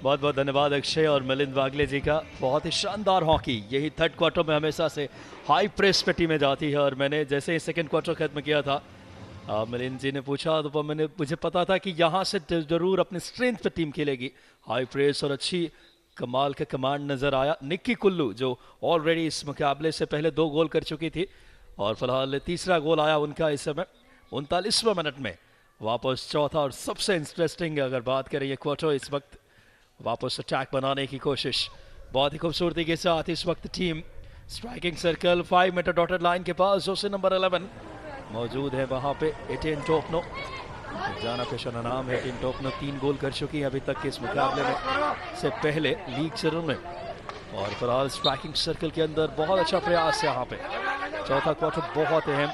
बहुत बहुत धन्यवाद अक्षय और मिलिंद वागले जी का। बहुत ही शानदार hockey, यही third quarter में हमेशा से हाई प्रेस पे टीमें जाती है। और मैंने जैसे ही सेकंड क्वार्टर खत्म किया था, मिलिंद जी ने पूछा तो मुझे पता था कि यहाँ से ज़रूर अपनी स्ट्रेंथ पे टीम खेलेगी। हाई प्रेस और अच्छी कमाल का कमांड नज़र आया। निक्की कुल्लू जो ऑलरेडी इस मुकाबले से पहले 2 गोल कर चुकी थी, और फिलहाल तीसरा गोल आया उनका इस समय 39वें मिनट में। वापस चौथा और सबसे इंटरेस्टिंग अगर बात करें ये क्वार्टर, इस वक्त वापस अटैक बनाने की कोशिश बहुत ही खूबसूरती के साथ। इस वक्त team striking circle 5 metre dotted line के पास, जो से नंबर 11 मौजूद है वहाँ पे एटेन टोपनो। जाना पेशाना नाम है एटेन टोपनो, 3 गोल कर चुकी है अभी तक के इस मुकाबले में से पहले लीग चरण में। और फिलहाल स्ट्राइकिंग सर्कल के अंदर बहुत अच्छा प्रयास है यहाँ पे। चौथा क्वार्टर बहुत अहम।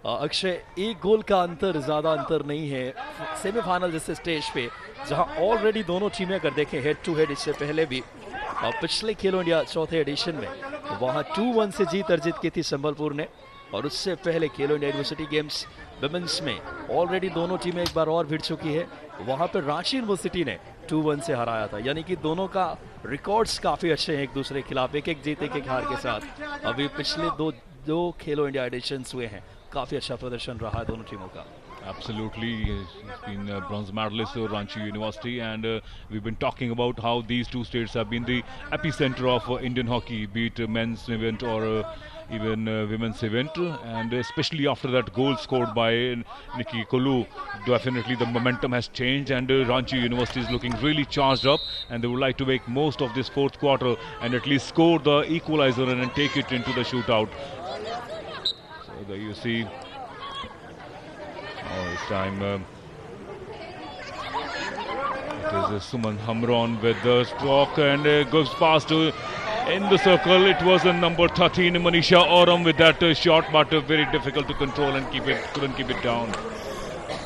अक्षय, 1 गोल का अंतर, ज़्यादा अंतर नहीं है सेमीफाइनल जैसे स्टेज पे, जहां ऑलरेडी दोनों टीमें अगर देखें हेड टू हेड इससे पहले भी, और पिछले खेलो इंडिया चौथे एडिशन में वहां 2-1 से जीत अर्जित की थी संबलपुर ने, और उससे पहले खेलो इंडिया यूनिवर्सिटी गेम्स विमेंस में ऑलरेडी दोनों टीमें एक बार और भिड़ चुकी है। वहां पर रांची यूनिवर्सिटी ने 2-1 से हराया था, यानी कि दोनों का रिकॉर्ड्स काफ़ी अच्छे हैं एक दूसरे के खिलाफ, एक जीत एक हार के साथ। अभी पिछले दो खेलो इंडिया एडिशंस हुए हैं, काफ़ी अच्छा प्रदर्शन रहा है दोनों टीमों का। Absolutely, he's been a bronze medalist for Ranchi University, and we've been talking about how these two states have been the epicenter of Indian hockey, be it men's event or even women's event, and especially after that goal scored by Nikki Kolu, definitely the momentum has changed, and Ranchi University is looking really charged up, and they would like to make most of this fourth quarter and at least score the equalizer and then take it into the shootout. So there you see. This time it is Suman Hamron with the stroke and goes past in the circle. It was a number 13 Manisha Oram with that shot, but very difficult to control and couldn't keep it down.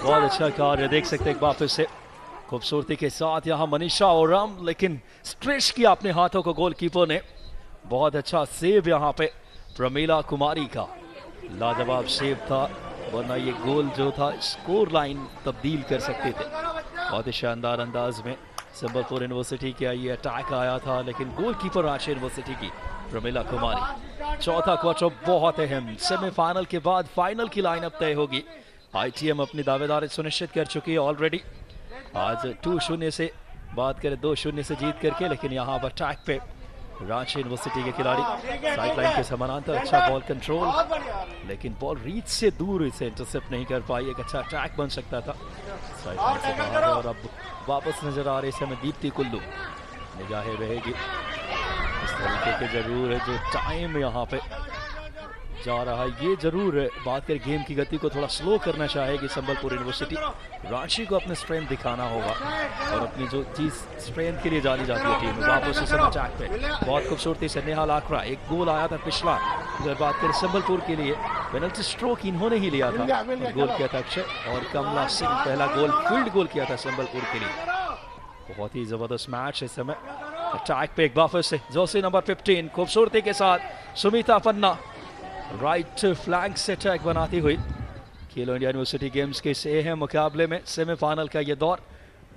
बहुत अच्छा कार्य देख सकते हैं एक बार फिर से खूबसूरती के साथ यहाँ मनीषा ओराम, लेकिन स्ट्रेच किया अपने हाथों को गोलकीपर ने। बहुत अच्छा सेव यहाँ पे प्रमीला कुमारी का, लाजवाब सेव था, वरना ये गोल जो था स्कोर लाइन तब्दील कर सकते थे। बहुत ही शानदार अंदाज में संबलपुर यूनिवर्सिटी का ये अटैक आया था, लेकिन गोलकीपर रांची यूनिवर्सिटी की प्रमीला कुमारी। चौथा क्वार्टर बहुत अहम, सेमीफाइनल के बाद फाइनल की लाइनअप तय होगी। आईटीएम अपनी दावेदारी सुनिश्चित कर चुकी है ऑलरेडी। आज 2-0 से बात करें 2-0 से जीत करके, लेकिन यहाँ पर अटैक पे रांची यूनिवर्सिटी के खिलाड़ी साइड लाइन के समानांतर अच्छा बॉल कंट्रोल, लेकिन बॉल रीच से दूर इसे इंटरसेप्ट नहीं कर पाई। एक अच्छा अटैक बन सकता था साइड लाइन से बाहर, और अब वापस नजर आ रही समय दीप्ति कुल्लू, निगाहें रहेगी इस तरीके के जरूर है जो टाइम यहाँ पे जा रहा है। ये जरूर बात करें गेम की गति को थोड़ा स्लो करना चाहेगी संबलपुर यूनिवर्सिटी। रांची को अपने स्ट्रेंथ दिखाना होगा और अपनी जो चीज स्ट्रेंथ के लिए जानी जाती है टीम, वापस इस अटैक पे बहुत खूबसूरती से नेहा लाकरा। एक गोल आया था पिछला, अगर बात करें संबलपुर के लिए पेनल्टी स्ट्रोक इन्होंने ही लिया था, गोल किया था अक्षय, और कमला सिंह पहला गोल फील्ड गोल किया था संबलपुर के लिए। बहुत ही जबरदस्त मैच इस समय। अटैक पे एक बार फिर से जर्सी नंबर 15 खूबसूरती के साथ सुमिता पन्ना राइट फ्लैंक से अटैक बनाती हुई। खेलो इंडिया यूनिवर्सिटी गेम्स के इस अहम मुकाबले में सेमीफाइनल का ये दौर,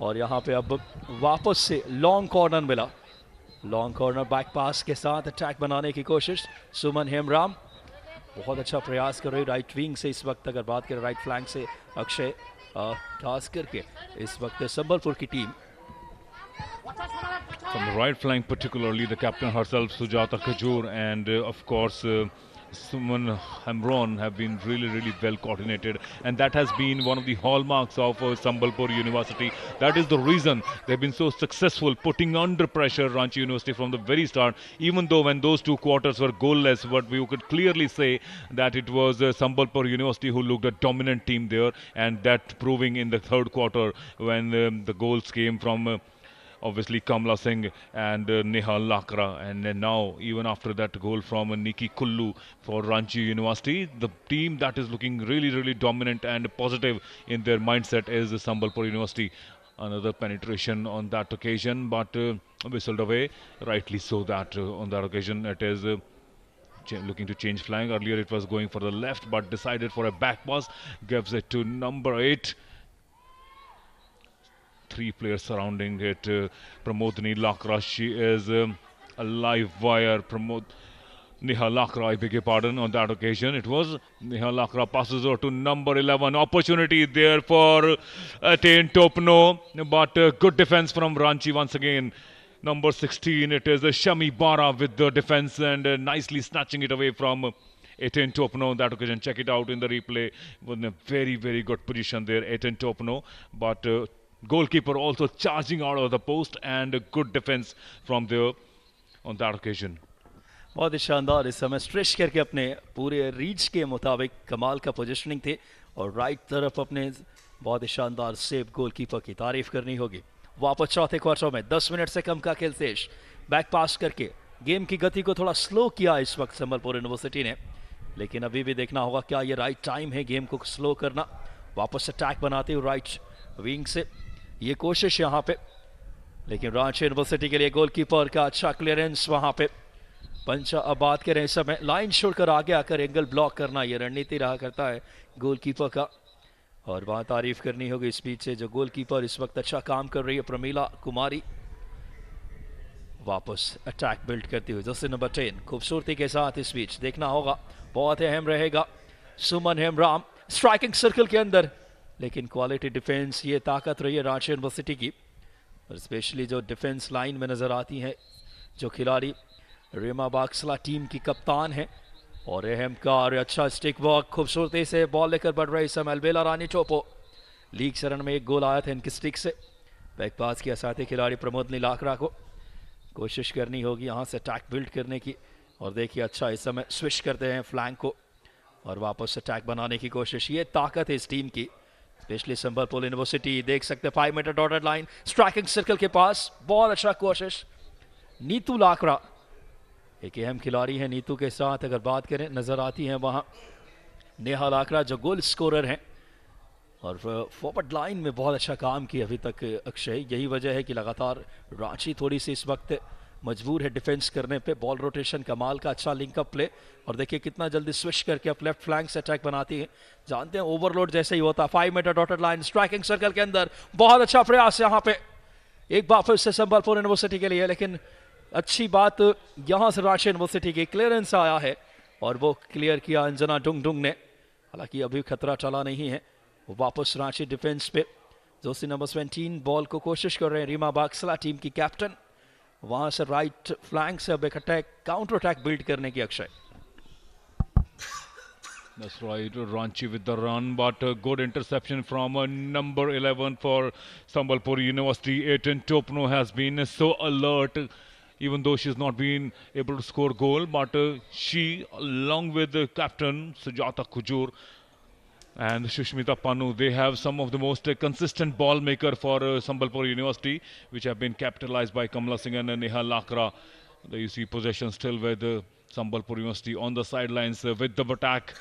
और यहाँ पे अब वापस से लॉन्ग कॉर्नर मिला, लॉन्ग कॉर्नर बैक पास के साथ अटैक बनाने की कोशिश। सुमन हेमराम बहुत अच्छा प्रयास कर रही राइट विंग से इस वक्त, अगर बात करें राइट फ्लैंक से अक्षय, खास करके इस वक्त संबलपुर की team From the right flank, particularly the captain herself, Sujata Kajur, and of course Suman Hamron have been really well coordinated, and that has been one of the hallmarks of Sambalpur University. That is the reason they've been so successful, putting under pressure Ranchi University from the very start, even though when those two quarters were goalless, but we could clearly say that it was Sambalpur University who looked a dominant team there, and that proving in the third quarter when the goals came from obviously Kamla Singh and Neha Lakra, and then now even after that goal from Nikki Kullu for Ranchi University, the team that is looking really dominant and positive in their mindset is Sambalpur University. Another penetration on that occasion, but whistled away, rightly so that on that occasion it is looking to change flank. Earlier it was going for the left, but decided for a back pass, gives it to number 8. Three players surrounding it. Pramodini Lakra, she is a live wire. Neha Lakra, I beg your pardon, on that occasion it was. Neha Lakra passes over to number 11. Opportunity there for Attain Topno, but good defense from Ranchi once again. Number 16, it is Shami Bara with the defense and nicely snatching it away from Attain Topno on that occasion. Check it out in the replay. Was in a very good position there, Attain Topno, but goalkeeper also charging out of the post, and a good defense from there on that occasion. बहुत ही शानदार इस समय stretch करके अपने पूरे reach के मुताबिक कमाल का पोजीशनिंग थे, और राइट तरफ अपने बहुत ही शानदार सेव गोलकीपर की तारीफ करनी होगी। वापस चौथे क्वार्टर में 10 मिनट से कम का खेल शेष, बैक पास करके गेम की गति को थोड़ा स्लो किया इस वक्त संबलपुर यूनिवर्सिटी ने, लेकिन अभी भी देखना होगा क्या ये राइट टाइम है गेम को स्लो करना। वापस अटैक बनाते हुए राइट विंग से ये कोशिश यहाँ पे, लेकिन रांची यूनिवर्सिटी के लिए गोलकीपर का अच्छा क्लियरेंस वहाँ पे। पंचा अब बात करें इस समय लाइन छोड़कर आगे आकर एंगल ब्लॉक करना, ये रणनीति रहा करता है गोलकीपर का, और वहाँ तारीफ करनी होगी इस बीच से जो गोलकीपर इस वक्त अच्छा काम कर रही है प्रमीला कुमारी। वापस अटैक बिल्ड करती हुई जर्सी नंबर 10 खूबसूरती के साथ इस बीच देखना होगा, बहुत अहम रहेगा। सुमन हेमराम स्ट्राइकिंग सर्कल के अंदर लेकिन क्वालिटी डिफेंस ये ताकत रही है रांची यूनिवर्सिटी की, और स्पेशली जो डिफेंस लाइन में नज़र आती हैं जो खिलाड़ी रीमा बाक्सला टीम की कप्तान है, और अहम कार अच्छा स्टिक वॉक खूबसूरती से बॉल लेकर बढ़ रही समय अलबेला रानी टोपो। लीग चरण में एक गोल आया था इनकी स्टिक से। बैक पास किया साथी खिलाड़ी प्रमोदनी लाकरा को, कोशिश करनी होगी यहाँ से अटैक बिल्ड करने की, और देखिए अच्छा इस समय स्विच करते हैं फ्लैंक को और वापस अटैक बनाने की कोशिश। ये ताकत है इस टीम की, स्पेशली संबलपुर यूनिवर्सिटी। देख सकते हैं 5 metre dotted line striking circle के पास, बहुत अच्छा कोशिश। नीतू लाकरा एक अहम खिलाड़ी है, नीतू के साथ अगर बात करें नजर आती हैं वहाँ नेहा लाकरा जो गोल स्कोरर हैं, और फॉरवर्ड लाइन में बहुत अच्छा काम किया अभी तक अक्षय। यही वजह है कि लगातार रांची थोड़ी सी इस वक्त मजबूर है डिफेंस करने पे। बॉल रोटेशन कमाल का, अच्छा लिंकअप प्ले, और देखिए कितना जल्दी स्विच करके आप लेफ्ट फ्लैंक से अटैक बनाती है। जानते हैं ओवरलोड जैसे ही होता। 5 metre dotted line striking circle के अंदर, बहुत अच्छा प्रयास यहाँ पे एक बार फिर से संबलपुर यूनिवर्सिटी के लिए। लेकिन अच्छी बात यहाँ से रांची यूनिवर्सिटी की क्लियरेंस आया है और वो क्लियर किया अंजना डुंग ने। हालांकि अभी खतरा चला नहीं है, वो वापस रांची डिफेंस पे जोशी नंबर 17 बॉल को कोशिश कर रहे हैं रीमा बाक्सला टीम की कैप्टन। वहां से राइट फ्लैंक से अब एक अटैक काउंटर अटैक बिल्ड करने की Akshay. That's right, Ranchi with the run, but a good interception from number 11 for Sambalpur University. Etan Topno has been so alert, even though she's not been able to score goal, but she, along with the captain Sujata Kujur and Shushmita Panu, they have some of the most consistent ball maker for Sambalpur University, which have been capitalized by Kamala Singh and Neha Lakra. There you see possession still with Sambalpur University on the sidelines with the attack.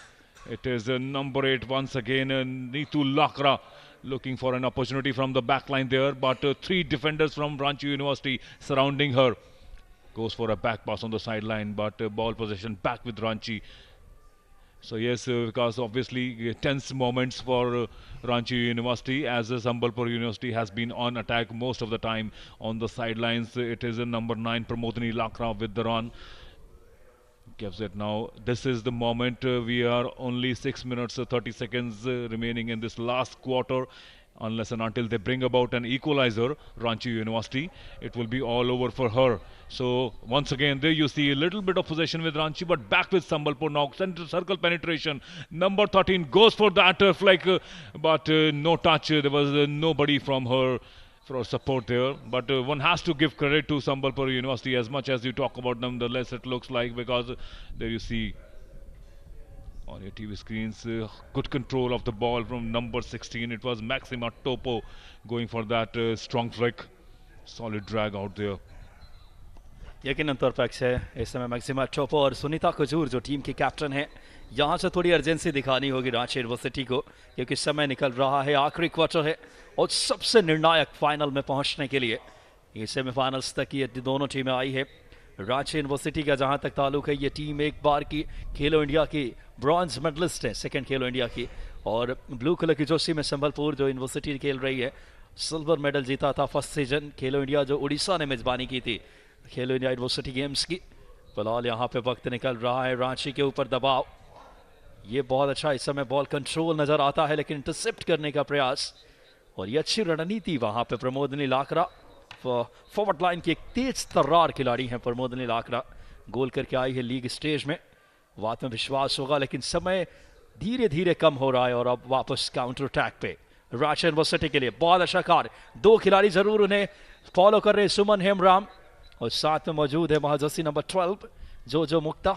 It is number 8 once again, Neetu Lakra looking for an opportunity from the back line there, but 3 defenders from Ranchi University surrounding her. Goes for a back pass on the sideline, but ball possession back with Ranchi. So yes, because obviously tense moments for Ranchi University, as Sambalpur University has been on attack most of the time on the sidelines. It is number 9 Pramodini Lakra with the run. Gives it now. This is the moment. We are only 6 minutes 30 seconds remaining in this last quarter. Unless and until they bring about an equalizer, Ranchi University, it will be all over for her. So once again, there you see a little bit of possession with Ranchi, but back with Sambalpur now. Center circle penetration. Number 13 goes for that flag, but no touch. There was nobody from her for support there, but one has to give credit to Sambalpur University as much as you talk about them, the less it looks like, because there you see on your TV screens good control of the ball from number 16. It was Maxima Topo going for that strong flick, solid drag out there. यकीनन तौर पर अक्षय इस समय maxima टोपो और सुनीता कुजूर जो team की captain है, यहाँ से थोड़ी अर्जेंसी दिखानी होगी रांची यूनिवर्सिटी को, क्योंकि समय निकल रहा है, आखिरी क्वार्टर है और सबसे निर्णायक फाइनल में पहुंचने के लिए ये सेमीफाइनल्स तक ये दोनों टीमें आई है। रांची यूनिवर्सिटी का जहां तक ताल्लुक है, ये टीम एक बार की खेलो इंडिया की ब्रॉन्ज मेडलिस्ट है, सेकेंड खेलो इंडिया की, और ब्लू कलर की जोशी में संबलपुर जो यूनिवर्सिटी खेल रही है सिल्वर मेडल जीता था फर्स्ट सीजन खेलो इंडिया जो उड़ीसा ने मेजबानी की थी खेलो इंडिया यूनिवर्सिटी गेम्स की। फिलहाल यहाँ पे वक्त निकल रहा है, रांची के ऊपर दबाव, ये बहुत अच्छा इस समय बॉल कंट्रोल नजर आता है, लेकिन इंटरसेप्ट करने का प्रयास और ये अच्छी रणनीति वहाँ पे प्रमोदनी लाकरा, फॉरवर्ड लाइन की एक तेज तर्रार खिलाड़ी हैं प्रमोदनी लाकरा, गोल करके आई है लीग स्टेज में, बात में विश्वास होगा, लेकिन समय धीरे धीरे कम हो रहा है और अब वापस काउंटर अटैक पे रांची यूनिवर्सिटी के लिए बहुत अच्छा कार्य, 2 खिलाड़ी जरूर उन्हें फॉलो कर रहे हैं, सुमन हेमराम और साथ में मौजूद है महाजसी नंबर 12 जो मुक्ता।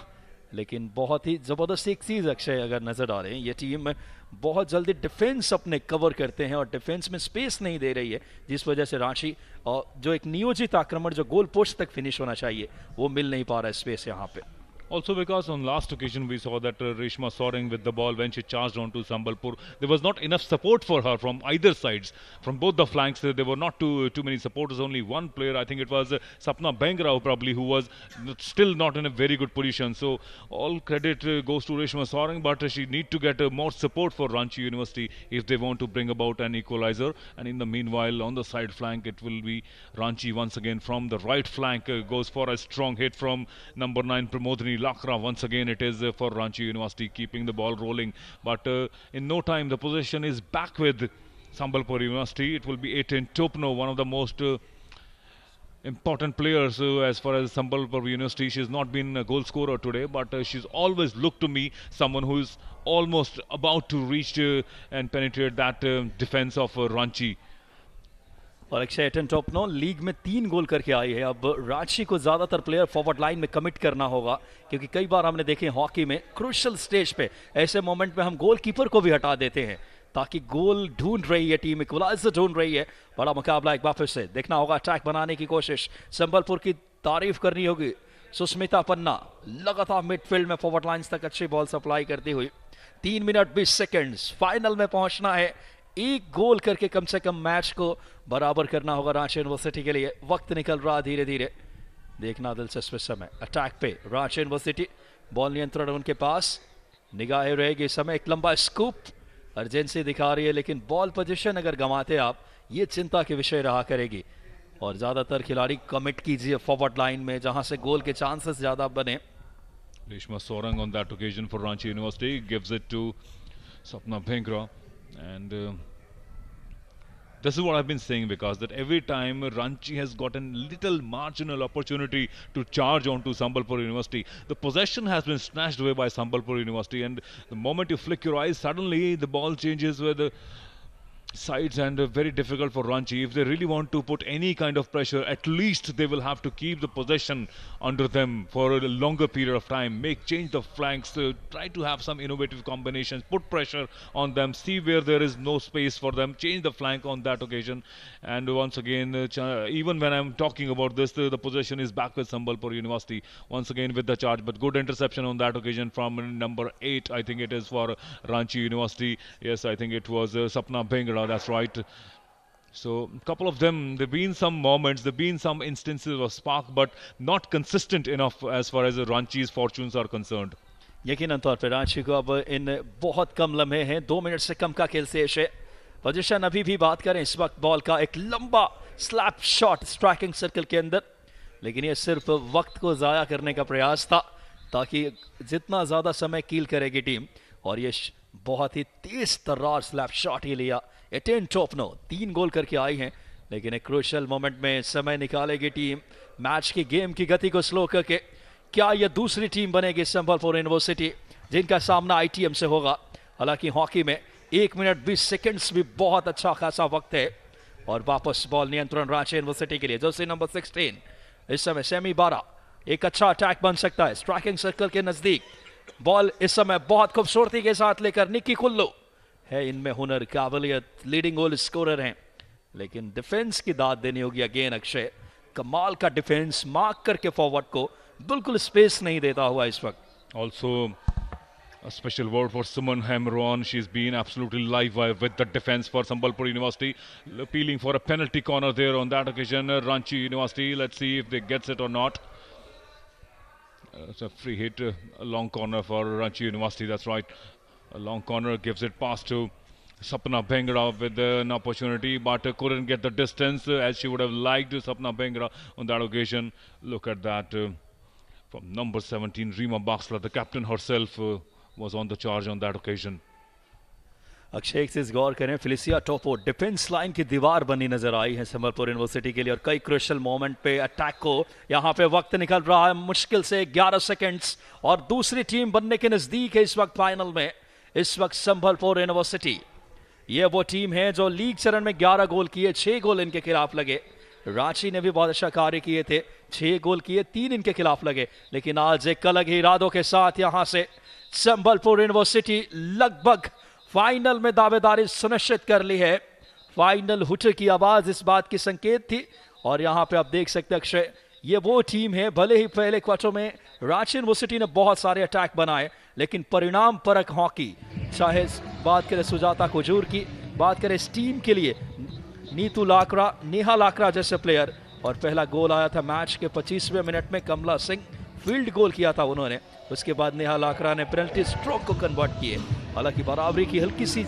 लेकिन बहुत ही ज़बरदस्त एक चीज़ अक्षय अगर नज़र आ रहे हैं, ये टीम बहुत जल्दी डिफेंस अपने कवर करते हैं और डिफेंस में स्पेस नहीं दे रही है, जिस वजह से रांची और जो एक नियोजित आक्रमण जो गोल पोस्ट तक फिनिश होना चाहिए वो मिल नहीं पा रहा है स्पेस यहाँ पे। Also because on last occasion we saw that Reshma soaring with the ball when she charged onto Sambalpur. There was not enough support for her from either sides. From both the flanks there were not too many supporters, only one player. I think it was Sapna Bengrao probably, who was still not in a very good position. So all credit goes to Reshma soaring, but she need to get more support for Ranchi University if they want to bring about an equalizer. And in the meanwhile on the side flank it will be Ranchi once again from the right flank, goes for a strong hit from number 9 Pramodini Lakshmi Lakra. Once again it is for Ranchi University, keeping the ball rolling, but in no time the possession is back with Sambalpur University. It will be 18 Topno, one of the most important players as far as Sambalpur University. She's not been a goal scorer today, but she's always looked to me someone who is almost about to reach and penetrate that defense of Ranchi. और Akshay Topno league में 3 गोल करके आई है। अब रांची को ज़्यादातर player forward line में commit करना होगा, क्योंकि कई बार हमने देखे हॉकी में क्रूशल स्टेज पे ऐसे मोमेंट में हम गोलकीपर को भी हटा देते हैं ताकि गोल ढूंढ रही है टीम, इक्वलाइजर ढूंढ रही है। बड़ा मुकाबला एक बार फिर से देखना होगा, अटैक बनाने की कोशिश। संबलपुर की तारीफ करनी होगी सुस्मिता पन्ना, लगातार मिडफील्ड में फॉरवर्ड लाइन्स तक अच्छी बॉल सप्लाई करती हुई। 3 मिनट 20 सेकेंड्स, फाइनल में पहुंचना है, 1 गोल करके कम से कम मैच को बराबर करना होगा रांची यूनिवर्सिटी के लिए। वक्त निकल रहा धीरे धीरे, देखना दिलचस्प समय। अटैक पे रांची यूनिवर्सिटी, बॉल नियंत्रण उनके पास, निगाहें रहेगी इस समय। एक लंबा स्कूप, अर्जेंसी दिखा रही है, लेकिन बॉल पोजीशन अगर गंवाते आप, ये चिंता के विषय रहा करेगी। और ज्यादातर खिलाड़ी कमिट कीजिए फॉरवर्ड लाइन में, जहां से गोल के चांसेस ज्यादा बने। Reshma Sorang on that occasion for Ranchi University gives it to Sapna Bhengra, and this is what I've been saying, because that every time Ranchi has gotten little marginal opportunity to charge onto Sambalpur University, the possession has been snatched away by Sambalpur University, and the moment you flick your eyes, suddenly the ball changes with the sides, and very difficult for Ranchi. If they really want to put any kind of pressure, at least they will have to keep the possession under them for a longer period of time, change the flanks, try to have some innovative combinations, put pressure on them, see where there is no space for them, change the flank on that occasion. And once again, even when I'm talking about this, the possession is back with Sambalpur University once again with the charge, but good interception on that occasion from number 8, I think it is for Ranchi University. Yes, I think it was Sapna Bhengra. That's right. So a couple of them, there have been some moments, there have been some instances of spark, but not consistent enough as far as Ranchi's fortunes are concerned. यकीनन तौर पर रांची को अब इन बहुत कम लम्हे हैं, 2 minute से कम का खेल शेष है। पोजीशन अभी भी बात करें इस वक्त, बॉल का एक लंबा स्लैप शॉट स्ट्राइकिंग सर्कल के अंदर, लेकिन ये सिर्फ वक्त को ज़ाया करने का प्रयास था, ताकि जितना ज़्यादा समय कील करेगी टीम। और ये बहुत ही तेज तर्रार स्लैप शॉट ही लिया। 18 टोपनो 3 गोल करके आई हैं, लेकिन एक क्रूशियल मोमेंट में समय निकालेगी टीम, मैच की गेम की गति को स्लो करके। क्या यह दूसरी टीम बनेगी संबलपुर यूनिवर्सिटी, जिनका सामना आईटीएम से होगा? हालांकि हॉकी में 1 मिनट 20 सेकेंड्स भी बहुत अच्छा खासा वक्त है। और वापस बॉल नियंत्रण रांची यूनिवर्सिटी के लिए, जर्सी नंबर 16 इस समय सेमी 12। एक अच्छा अटैक बन सकता है स्ट्राइकिंग सर्कल के नजदीक। बॉल इस समय बहुत खूबसूरती के साथ लेकर निक्की कुल्लू है, इनमें हुनर, काबिलियत, लीडिंग गोल स्कोरर हैं, लेकिन डिफेंस की दाद देनी होगी अगेन अक्षय। कमाल का डिफेंस, मार्क करके फॉरवर्ड को बिल्कुल स्पेस नहीं देता हुआ इस वक्त। Also a special word for Suman Hamron. She's been absolutely live with the defense for Sambalpur University, appealing for a penalty corner there on that occasion. Ranchi University, let's see if they gets it or not. It's a free hit, a long corner for Ranchi University, that's right. A long corner, gives it past to Sapna Bhengra with an opportunity, but couldn't get the distance as she would have liked. Sapna Bhengra on that occasion. Look at that. From number 17, Rima Baxla, the captain herself, was on the charge on that occasion. Akshay एक चीज गौर करें, फिलिसिया टोपो defence line की दीवार बनी नजर आई है Sambalpur university के लिए, और कई क्रूशियल मोमेंट पे अटैक को यहाँ पे वक्त निकल रहा है मुश्किल से 11 सेकेंड्स, और दूसरी टीम बनने के नजदीक है इस वक्त फाइनल में। इस वक्त संबलपुर यूनिवर्सिटी ये वो टीम है जो लीग चरण में 11 गोल किए, 6 गोल इनके खिलाफ लगे। रांची ने भी बहुत अच्छा कार्य किए थे, 6 गोल किए, 3 इनके खिलाफ लगे, लेकिन आज एक अलग ही इरादों के साथ यहाँ से संबलपुर यूनिवर्सिटी लगभग फाइनल में दावेदारी सुनिश्चित कर ली है। फाइनल हुटर की आवाज इस बात की संकेत थी, और यहाँ पे आप देख सकते हैं अक्षय, ये वो टीम है, भले ही पहले क्वार्टर में रांची यूनिवर्सिटी ने बहुत सारे अटैक बनाए, लेकिन परिणाम परक हॉकी, चाहे बात करें सुजाता कुजूर की, बात करें इस टीम के लिए नीतू लाकरा, नेहा लाकरा जैसे प्लेयर, और पहला गोल आया था मैच के 25वें मिनट में, कमला सिंह फील्ड गोल किया था उन्होंने, उसके बाद नेहा लाकरा ने पेनल्टी स्ट्रोक को कन्वर्ट किए। हालांकि बराबरी की हल्की सी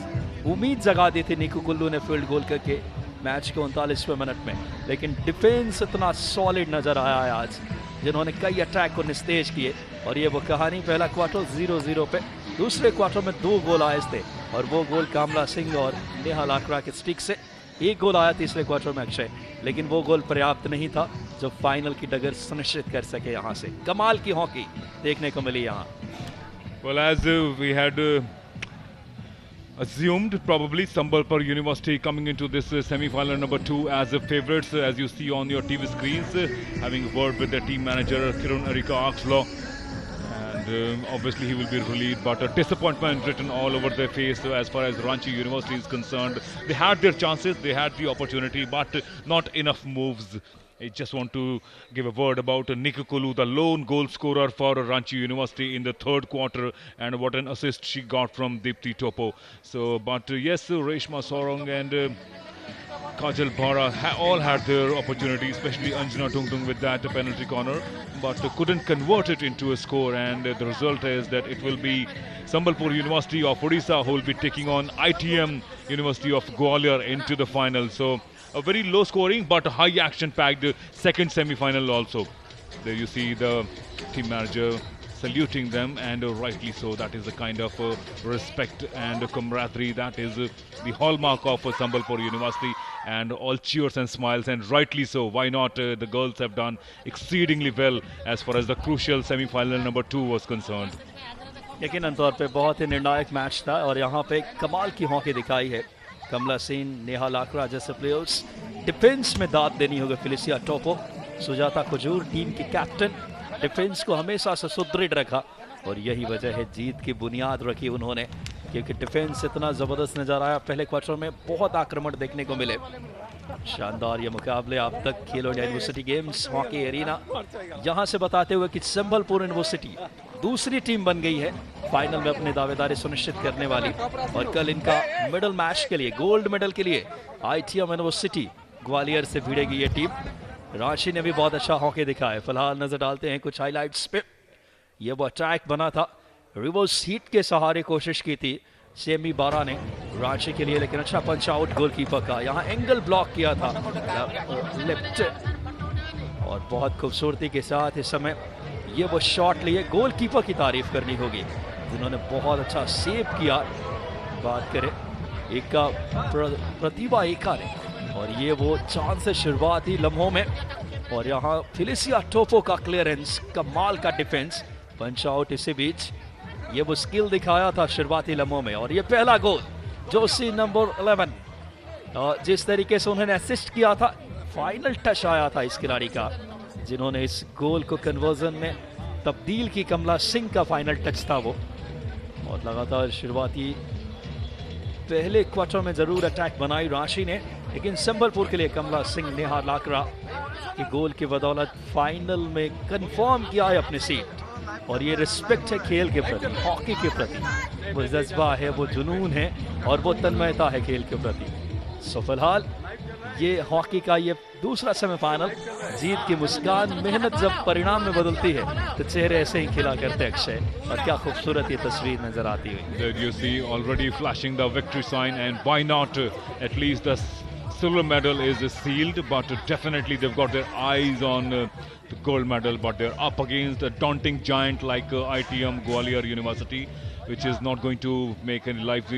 उम्मीद जगा दी थी निक्की कुल्लू ने फील्ड गोल करके मैच के 39वें मिनट में, लेकिन डिफेंस इतना सॉलिड नजर आया है आज जिन्होंने कई अटैक को निस्तेज किए। और ये वो कहानी, पहला क्वार्टर 0-0 पे, दूसरे क्वार्टर में 2 गोल आए थे और वो गोल कामला सिंह और नेहा लाकड़ा के स्टिक से। 1 गोल आया तीसरे क्वार्टर में अक्षय, लेकिन वो गोल पर्याप्त नहीं था जो फाइनल की डगर सुनिश्चित कर सके। यहाँ से कमाल की हॉकी देखने को मिली यहाँ। Well, as we had assumed, probably Sambalpur University coming into this semi-final number 2 as the favourites, as you see on your TV screens, having worked with their team manager Kirun Erika Axlaw. And obviously he will be relieved, but a disappointment written all over their face as far as Ranchi University is concerned. They had their chances, they had the opportunity, but not enough moves. I just want to give a word about Nika Kulu, the lone goal scorer for Ranchi University in the 3rd quarter, and what an assist she got from Deepthi Topo. So, but yes, Reshma Sorong and Kajal Bhara all had their opportunity, especially Anjana Tungtung with that penalty corner, but couldn't convert it into a score. And the result is that it will be Sambalpur University of Odisha who will be taking on ITM University of Gwalior into the final. So a very low scoring but high action packed second semi-final also. There you see the team manager saluting them, and rightly so. That is the kind of respect and camaraderie that is the hallmark of Sambalpur University, and all cheers and smiles, and rightly so. Why not? The girls have done exceedingly well as far as the crucial semi-final number 2 was concerned. यकीनन तौर पे बहुत ही निर्णायक match था और यहाँ पे कमाल की हॉकी दिखाई है। कमला सिंह, नेहा लाकड़ा जैसे प्लेयर्स, डिफेंस में दाद देनी होगी फिलिसिया टोपो, सुजाता कुजूर टीम की कैप्टन, डिफेंस को हमेशा से सुदृढ़ रखा और यही वजह है जीत की बुनियाद रखी उन्होंने, क्योंकि डिफेंस इतना ज़बरदस्त नज़र आया। पहले क्वार्टर में बहुत आक्रमण देखने को मिले। शानदार ये मुकाबले अब तक खेलो India university games hockey arena यहाँ से बताते हुए कि संबलपुर यूनिवर्सिटी दूसरी टीम बन गई है फाइनल में अपनी दावेदारी सुनिश्चित करने वाली। और कल इनका मेडल मैच के लिए, गोल्ड मेडल के लिए ITM यूनिवर्सिटी ग्वालियर से भिड़ेगी ये टीम। रांची ने भी बहुत अच्छा हॉकी दिखा है। फिलहाल नजर डालते हैं कुछ हाइलाइट्स पे। ये वो अटैक बना था, रिवर्स हीट के सहारे कोशिश की थी सेमी बारा ने रांची के लिए, लेकिन अच्छा पंच आउट गोलकीपर का। यहाँ एंगल ब्लॉक किया था लेफ्ट, और बहुत खूबसूरती के साथ इस समय ये वो शॉट लिए। गोलकीपर की तारीफ करनी होगी जिन्होंने बहुत अच्छा सेव किया। बात करें एका प्रतिभा एका ने, और ये वो चांस से शुरुआती लम्हों में, और यहाँ फिलिसिया टोपो का क्लियरेंस, कमाल का डिफेंस, पंच आउट। इसी बीच ये वो स्किल दिखाया था शुरुआती लम्हों में, और ये पहला गोल जोशी नंबर 11, और जिस तरीके से उन्होंने असिस्ट किया था, फाइनल टच आया था इस खिलाड़ी का जिन्होंने इस गोल को कन्वर्जन में तब्दील की। कमला सिंह का फाइनल टच था वो। और लगातार शुरुआती पहले क्वार्टर में जरूर अटैक बनाई रांची ने, लेकिन संबलपुर के लिए कमला सिंह, नेहा लाकड़ा के गोल की बदौलत फाइनल में कंफर्म किया है अपनी सीट। और ये रिस्पेक्ट है खेल के प्रति, हॉकी के प्रति, वो जज्बा है, वो जुनून है और वो तन्मयता है खेल के प्रति। सो फिलहाल ये हॉकी का ये दूसरा सेमीफाइनल, जीत की मुस्कान, मेहनत जब परिणाम में बदलती है तो चेहरे ऐसे ही खिला करते अक्षय, और क्या खूबसूरत ये तस्वीर नजर आती है। There you see already flashing the victory sign, and why not? At least the silver medal is sealed, but definitely they've got their eyes on the gold medal, but they're up against a daunting giant like ITM Gwalior University, which is not going to make any life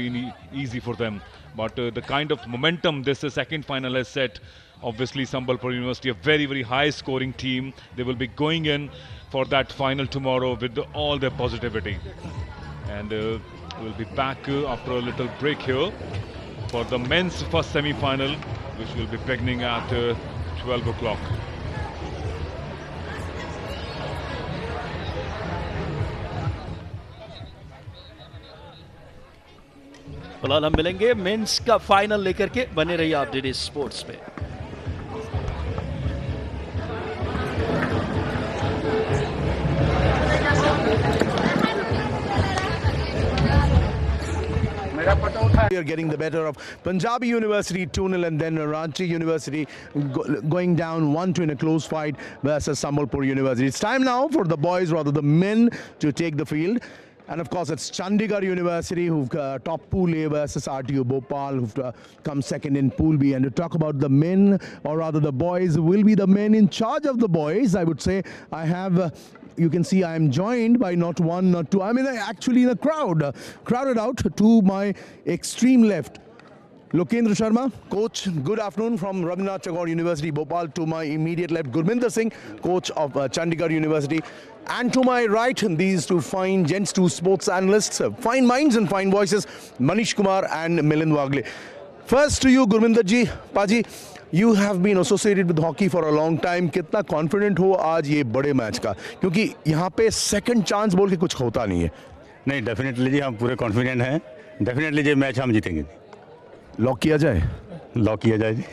easy for them. But the kind of momentum this second final has set, obviously Sambalpur University, a very, very high scoring team. They will be going in for that final tomorrow with all their positivity. And we'll be back after a little break here for the men's first semi-final, which will be beginning at 12 o'clock. फिलहाल हम मिलेंगे mains का final लेकर के। बने रहिए आप DD sports पे। We are getting the better of Punjabi University 2-0, and then Ranchi University going down 1-2 in a close fight versus Sambalpur University. It's time now for the boys, rather the men, to take the field. And of course, it's Chandigarh University who've top Pool A versus RTU Bhopal who've come second in Pool B. And to talk about the men, or rather the boys, will be the men in charge of the boys. I would say I have, you can see I am joined by not one, not two. I'm actually in a crowd, crowded out to my extreme left. Lokendra Sharma, coach, good afternoon from Rabindranath Tagore University, Bhopal. To my immediate left, Gurminder Singh, coach of Chandigarh University. And to my right, these two fine gents, two sports analysts, fine minds and fine voices, Manish Kumar and Milind Wagle. First to you, Gurminder ji, Paji, you have been associated with hockey for a long time. कितना confident हो आज ये बड़े match का? क्योंकि यहाँ पे second chance बोल के कुछ होता नहीं है. नहीं, डेफिनेटली जी हम पूरे कॉन्फिडेंट हैं. डेफिनेटली ये मैच हम जीतेंगे. लॉक किया जाए. लॉक किया जाए जी.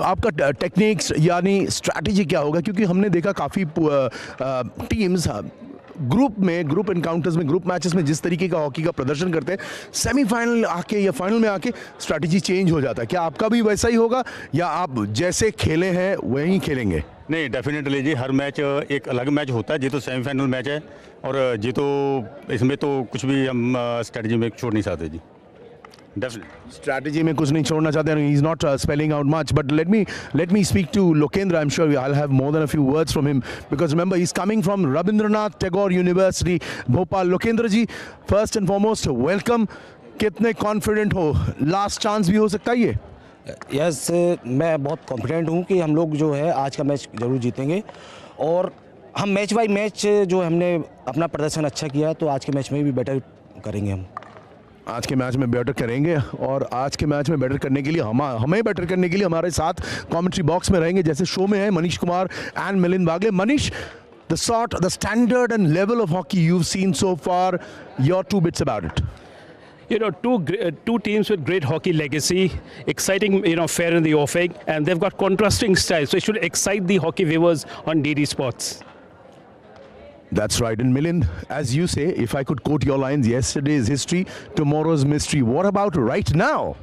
आपका टेक्निक्स यानी स्ट्रैटेजी क्या होगा, क्योंकि हमने देखा काफ़ी टीम्स ग्रुप एनकाउंटर्स में, ग्रुप मैचेस में जिस तरीके का हॉकी का प्रदर्शन करते हैं, सेमीफाइनल आके या फाइनल में आके स्ट्रैटेजी चेंज हो जाता है. क्या आपका भी वैसा ही होगा या आप जैसे खेले हैं वहीं खेलेंगे? नहीं, डेफिनेटली जी हर मैच एक अलग मैच होता है. जी तो सेमीफाइनल मैच है और जी तो इसमें तो कुछ भी हम स्ट्रैटेजी में छोड़ नहीं सकते जी. Strategy में कुछ नहीं छोड़ना चाहते हैं. He's not spelling out much, but let me speak to Lokendra. I'm sure I'll have more than a few words from him because remember he's coming from Rabindranath Tagore University, Bhopal. Lokendra ji, first and foremost, welcome. कितने confident हो? Last chance भी हो सकता है ये? Yes, मैं बहुत confident हूँ कि हम लोग जो है आज का मैच ज़रूर जीतेंगे और हम मैच बाय मैच जो हमने अपना प्रदर्शन अच्छा किया तो आज के मैच में भी बेटर करेंगे. हम आज के मैच में बेटर करेंगे और आज के मैच में बेटर करने के लिए हमें बेटर करने के लिए हमारे साथ कमेंट्री बॉक्स में रहेंगे जैसे शो में है Manish Kumar and Milind Wagle. Manish, the standard and level of hockey you've seen so far, your two bits about it. You know, two teams with great hockey legacy, exciting, fair in the offing, and they've got contrasting styles, so it should excite the hockey viewers on DD Sports. That's right. And Milind, as you say, if I could quote your lines, yesterday's history, tomorrow's mystery. What about right now?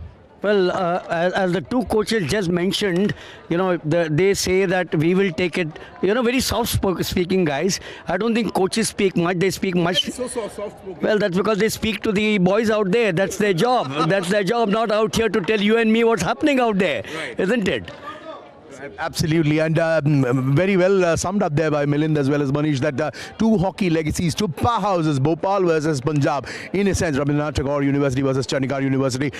Well, as the two coaches just mentioned, they say that we will take it, very soft-speaking guys. I don't think coaches speak much. They speak much. So soft-spoken. Well, that's because they speak to the boys out there. That's their job. That's their job, not out here to tell you and me what's happening out there, right. Isn't it? Absolutely, and very well summed up there by Milind as well as Manish, that two hockey legacies, two powerhouses, Bhopal versus Punjab, in a sense, Rabindranath Tagore University versus Chandigarh University.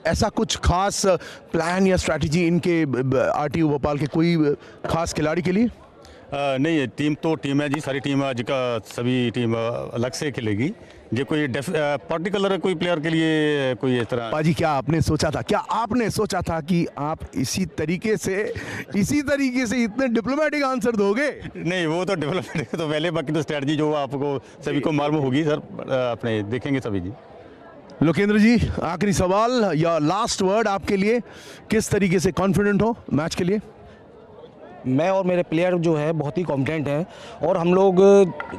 ऐसा कुछ खास plan या strategy इनके RTU Bhopal के कोई खास खिलाड़ी के लिए? नहीं, टीम तो टीम है जी. सारी टीम आज का सभी टीम अलग से खेलेगी. ये कोई पर्टिकुलर कोई प्लेयर के लिए कोई इस तरह. पाजी, क्या आपने सोचा था कि आप इसी तरीके से इतने डिप्लोमेटिक आंसर दोगे? नहीं, वो तो डिप्लोमेटिक तो पहले, बाकी तो स्ट्रैटेजी जो आपको सभी को मालूम होगी सर, अपने देखेंगे सभी जी. लोकेंद्र जी, आखिरी सवाल या लास्ट वर्ड आपके लिए, किस तरीके से कॉन्फिडेंट हो मैच के लिए? मैं और मेरे प्लेयर जो है बहुत ही कॉन्फिडेंट हैं और हम लोग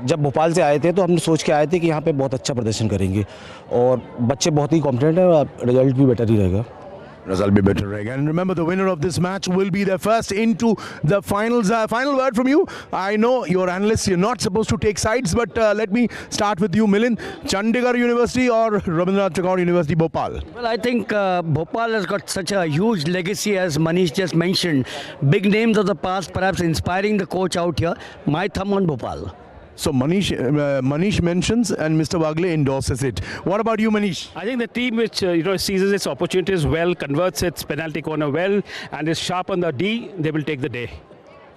जब भोपाल से आए थे तो हमने सोच के आए थे कि यहाँ पे बहुत अच्छा प्रदर्शन करेंगे और बच्चे बहुत ही कॉन्फिडेंट हैं और रिजल्ट भी बेटर ही रहेगा. Result be better again. And remember, the winner of this match will be the first into the finals. Final word from you. I know you're analysts, you're not supposed to take sides, but let me start with you, Milind. Chandigarh University or Rabindranath Tagore University, Bhopal? Well, I think Bhopal has got such a huge legacy, as Manish just mentioned. Big names of the past, perhaps inspiring the coach out here. My thumb on Bhopal. So Manish mentions and Mr. Wagle endorses it. What about you, Manish? I think the team which seizes its opportunities well, converts its penalty corner well, and is sharp on the D, they will take the day.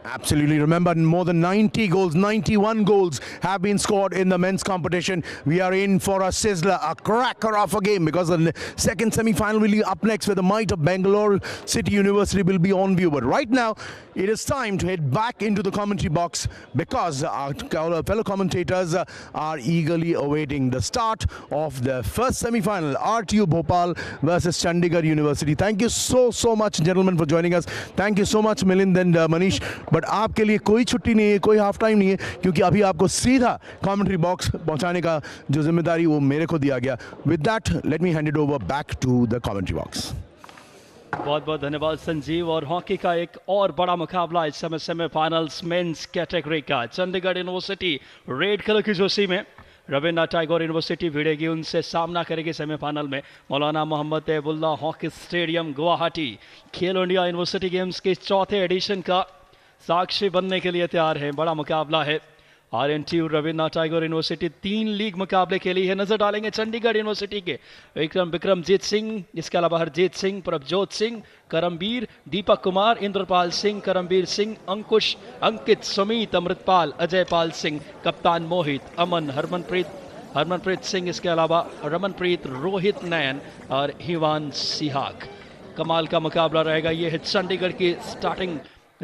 Absolutely. Remember, more than 90 goals, 91 goals have been scored in the men's competition. We are in for a sizzler, a cracker of a game, because the second semi-final will be up next, where the might of Bangalore City University will be on view. But right now, it is time to head back into the commentary box, because our fellow commentators are eagerly awaiting the start of the first semi-final, RTU Bhopal versus Chandigarh University. Thank you so much, gentlemen, for joining us. Thank you so much, Milind and Manish. But आपके लिए कोई छुट्टी नहीं है, कोई half time नहीं है, क्योंकि अभी आपको सीधा कमेंट्री बॉक्स पहुंचाने का जो जिम्मेदारी वो मेरे को दिया गया. With that, let me hand it over back to the commentary box. बहुत बहुत धन्यवाद संजीव. और हॉकी का एक और बड़ा मुकाबला इस समय सेमीफाइनल्स मेंस कैटेगरी का. चंडीगढ़ यूनिवर्सिटी रेड कलर की जर्सी में रवींद्रनाथ टैगोर यूनिवर्सिटी भिड़ेगी, उनसे सामना करेगी सेमीफाइनल में मौलाना मोहम्मद अबुल्ला हॉकी स्टेडियम गुवाहाटी। खेलो इंडिया यूनिवर्सिटी गेम्स के चौथे एडिशन का साक्षी बनने के लिए तैयार है। बड़ा मुकाबला है। RNTU Rabindranath Tagore university 3 league मुकाबले के लिए है। नजर डालेंगे चंडीगढ़ यूनिवर्सिटी के विक्रमजीत सिंह, इसके अलावा हरजीत सिंह, प्रभजोत सिंह, करमबीर, दीपक कुमार, इंद्रपाल सिंह, करमबीर सिंह, अंकुश, अंकित, सुमीत, अमृतपाल, अजयपाल सिंह, कप्तान मोहित, अमन, हरमनप्रीत सिंह, इसके अलावा रमनप्रीत, रोहित नयन और हिवान सिहाग। कमाल का मुकाबला रहेगा। ये है चंडीगढ़ की स्टार्टिंग।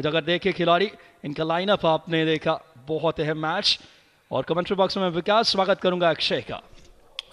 अगर देखे खिलाड़ी, इनका लाइनअप आपने देखा, बहुत अहम मैच। और कमेंट्री बॉक्स में विकास स्वागत करूंगा अक्षय का।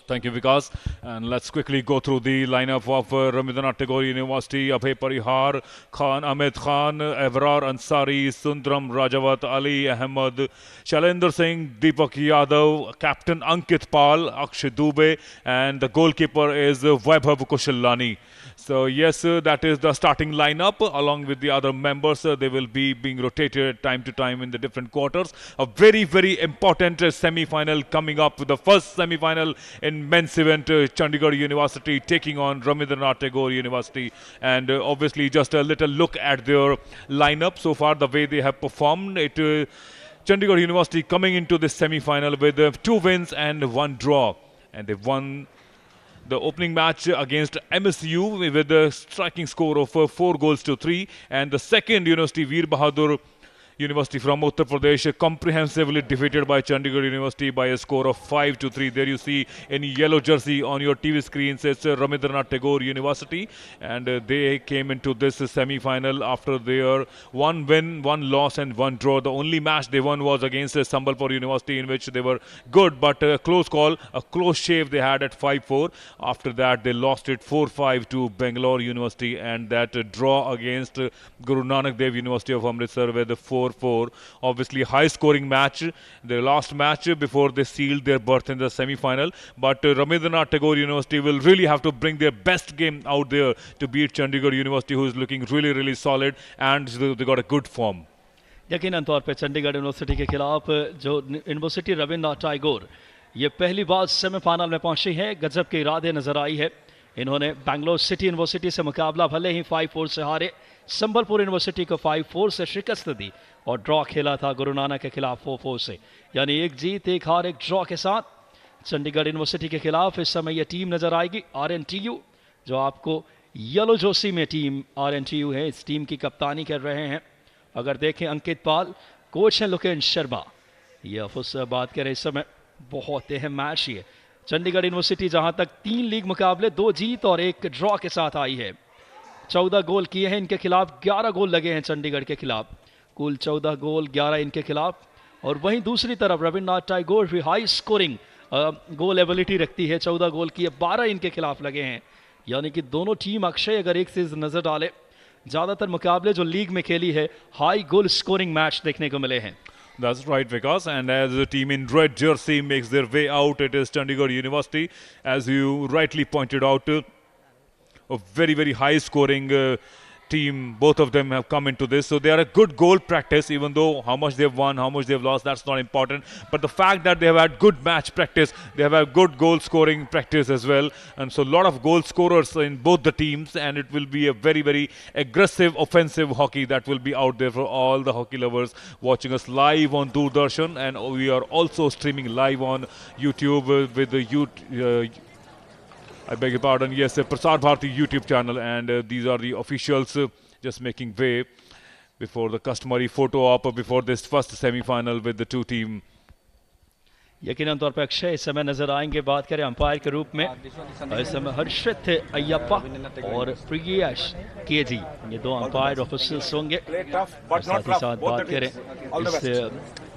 Thank you, Vikas. And let's quickly go through the lineup of Rabindranath Tagore University. Abhay Parihar, Khan Ahmed Khan, Evrar Ansari, Sundram Rajawat, Ali Ahmed, Shailendra Singh, Deepak Yadav, Captain Ankit Pal, Akshay Dubey, and the goalkeeper is Vaibhav Kushilani. So yes, that is the starting lineup along with the other members. They will be being rotated time to time in the different quarters. A very, very important semi-final coming up. The first semi-final in men's event, Chandigarh University taking on Rabindranath Tagore University. And obviously just a little look at their lineup so far, the way they have performed. Chandigarh University coming into this semi-final with 2 wins and 1 draw. And they've won the opening match against MSU with a striking score of 4 goals to 3. And the second University, Veer Bahadur University from Uttar Pradesh, comprehensively defeated by Chandigarh University by a score of 5 to 3. There you see in yellow jersey on your TV screen says Rabindranath Tagore University, and they came into this semi-final after their 1 win, 1 loss and 1 draw. The only match they won was against Sambalpur University, in which they were good, but a close call, a close shave they had at 5-4. After that they lost it 4-5 to Bangalore University, and that draw against Guru Nanak Dev University of Amritsar with 4-4. Obviously high scoring match, their last match before they sealed their berth in the semi-final. But Rabindranath Tagore University will really have to bring their best game out there to beat Chandigarh University, who is looking really, really solid, and they got a good form. यकीनन तौर पे Chandigarh university के खिलाफ जो university Rabindranath Tagore ये पहली बार semifinal में पहुंची है। गजब के इरादे नजर आई है। इन्होंने बैंगलोर सिटी यूनिवर्सिटी से मुकाबला भले ही 5-4 से हारे, संबलपुर यूनिवर्सिटी को 5-4 से शिकस्त दी और ड्रॉ खेला था गुरु नानक के खिलाफ 4-4 से। यानी 1 जीत 1 हार 1 ड्रॉ के साथ चंडीगढ़ यूनिवर्सिटी के खिलाफ इस समय यह टीम नजर आएगी। RNTU जो आपको येलो जर्सी में टीम RNTU है, इस टीम की कप्तानी कर रहे हैं। अगर देखें अंकित पाल, कोच हैं लोकेश शर्मा। ये ऑफिस बात करें इस समय बहुत अहम मैच ये। चंडीगढ़ यूनिवर्सिटी जहां तक 3 लीग मुकाबले 2 जीत और 1 ड्रॉ के साथ आई है। 14 गोल किए हैं इनके खिलाफ, 11 गोल लगे हैं चंडीगढ़ के खिलाफ। कुल 14 गोल 11 इनके खिलाफ। और वहीं दूसरी तरफ रवींद्रनाथ टैगोर भी हाई स्कोरिंग गोल एबिलिटी रखती है। 14 गोल किए, 12 इनके खिलाफ लगे हैं। यानी कि दोनों टीम अक्षय अगर एक से नजर डाले, ज्यादातर मुकाबले जो लीग में खेली है हाई गोल स्कोरिंग मैच देखने को मिले हैं। That's right, Vikas. And as the team in red jersey makes their way out, it is Chandigarh University. As you rightly pointed out, a very, very high scoring team. Both of them have come into this. So they are a good goal practice, even though how much they've won, how much they've lost, that's not important. But the fact that they have had good match practice, they have had good goal scoring practice as well. And so a lot of goal scorers in both the teams, and it will be a very, very aggressive, offensive hockey that will be out there for all the hockey lovers watching us live on Doordarshan. And we are also streaming live on YouTube with the I beg your pardon, yes, Prasar Bharati YouTube channel, and these are the officials just making way before the customary photo op before this first semi-final with the 2 team. यकीनन तौर पर अक्षय इस समय नजर आएंगे। बात करें umpire के रूप में, इस समय हर्षित अय्यप्पा और प्रियेश केजी, ये 2 अंपायर ऑफिशियल्स होंगे। साथ ही साथ बात करें इस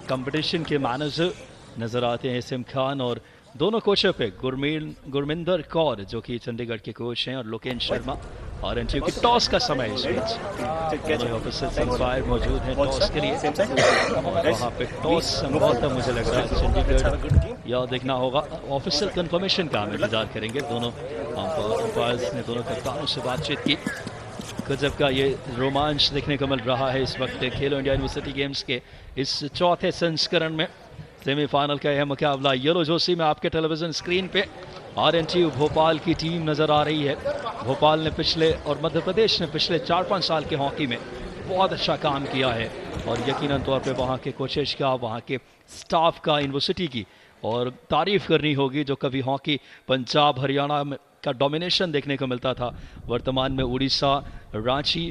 कंपटीशन के मैनेजर नजर आते हैं एसएम खान, और दोनों कोचों पे गुरमिंदर कौर जो कि चंडीगढ़ के कोच हैं, और लोकेश शर्मा। RNTU की टॉस का समय इस बीच दोनों ऑफिसर्स अंपायर मौजूद हैं टॉस के लिए। और वहाँ पे टॉस संभवतः मुझे लग रहा है चंडीगढ़, या देखना होगा ऑफिशियल कंफर्मेशन का हम इंतजार करेंगे। दोनों अंपायर्स ने दोनों कप्तानों से बातचीत की। गजब का ये रोमांच देखने को मिल रहा है इस वक्त खेलो इंडिया यूनिवर्सिटी गेम्स के इस चौथे संस्करण में। सेमीफाइनल का यह मुकाबला येलो जोशी में आपके टेलीविजन स्क्रीन पे आरएनटीयू भोपाल की टीम नजर आ रही है। भोपाल ने पिछले और मध्य प्रदेश ने पिछले 4-5 साल के हॉकी में बहुत अच्छा काम किया है और यकीनन तौर पे वहाँ के कोचेस का, वहाँ के स्टाफ का, यूनिवर्सिटी की और तारीफ करनी होगी। जो कभी हॉकी पंजाब हरियाणा का डोमिनेशन देखने को मिलता था, वर्तमान में उड़ीसा, रांची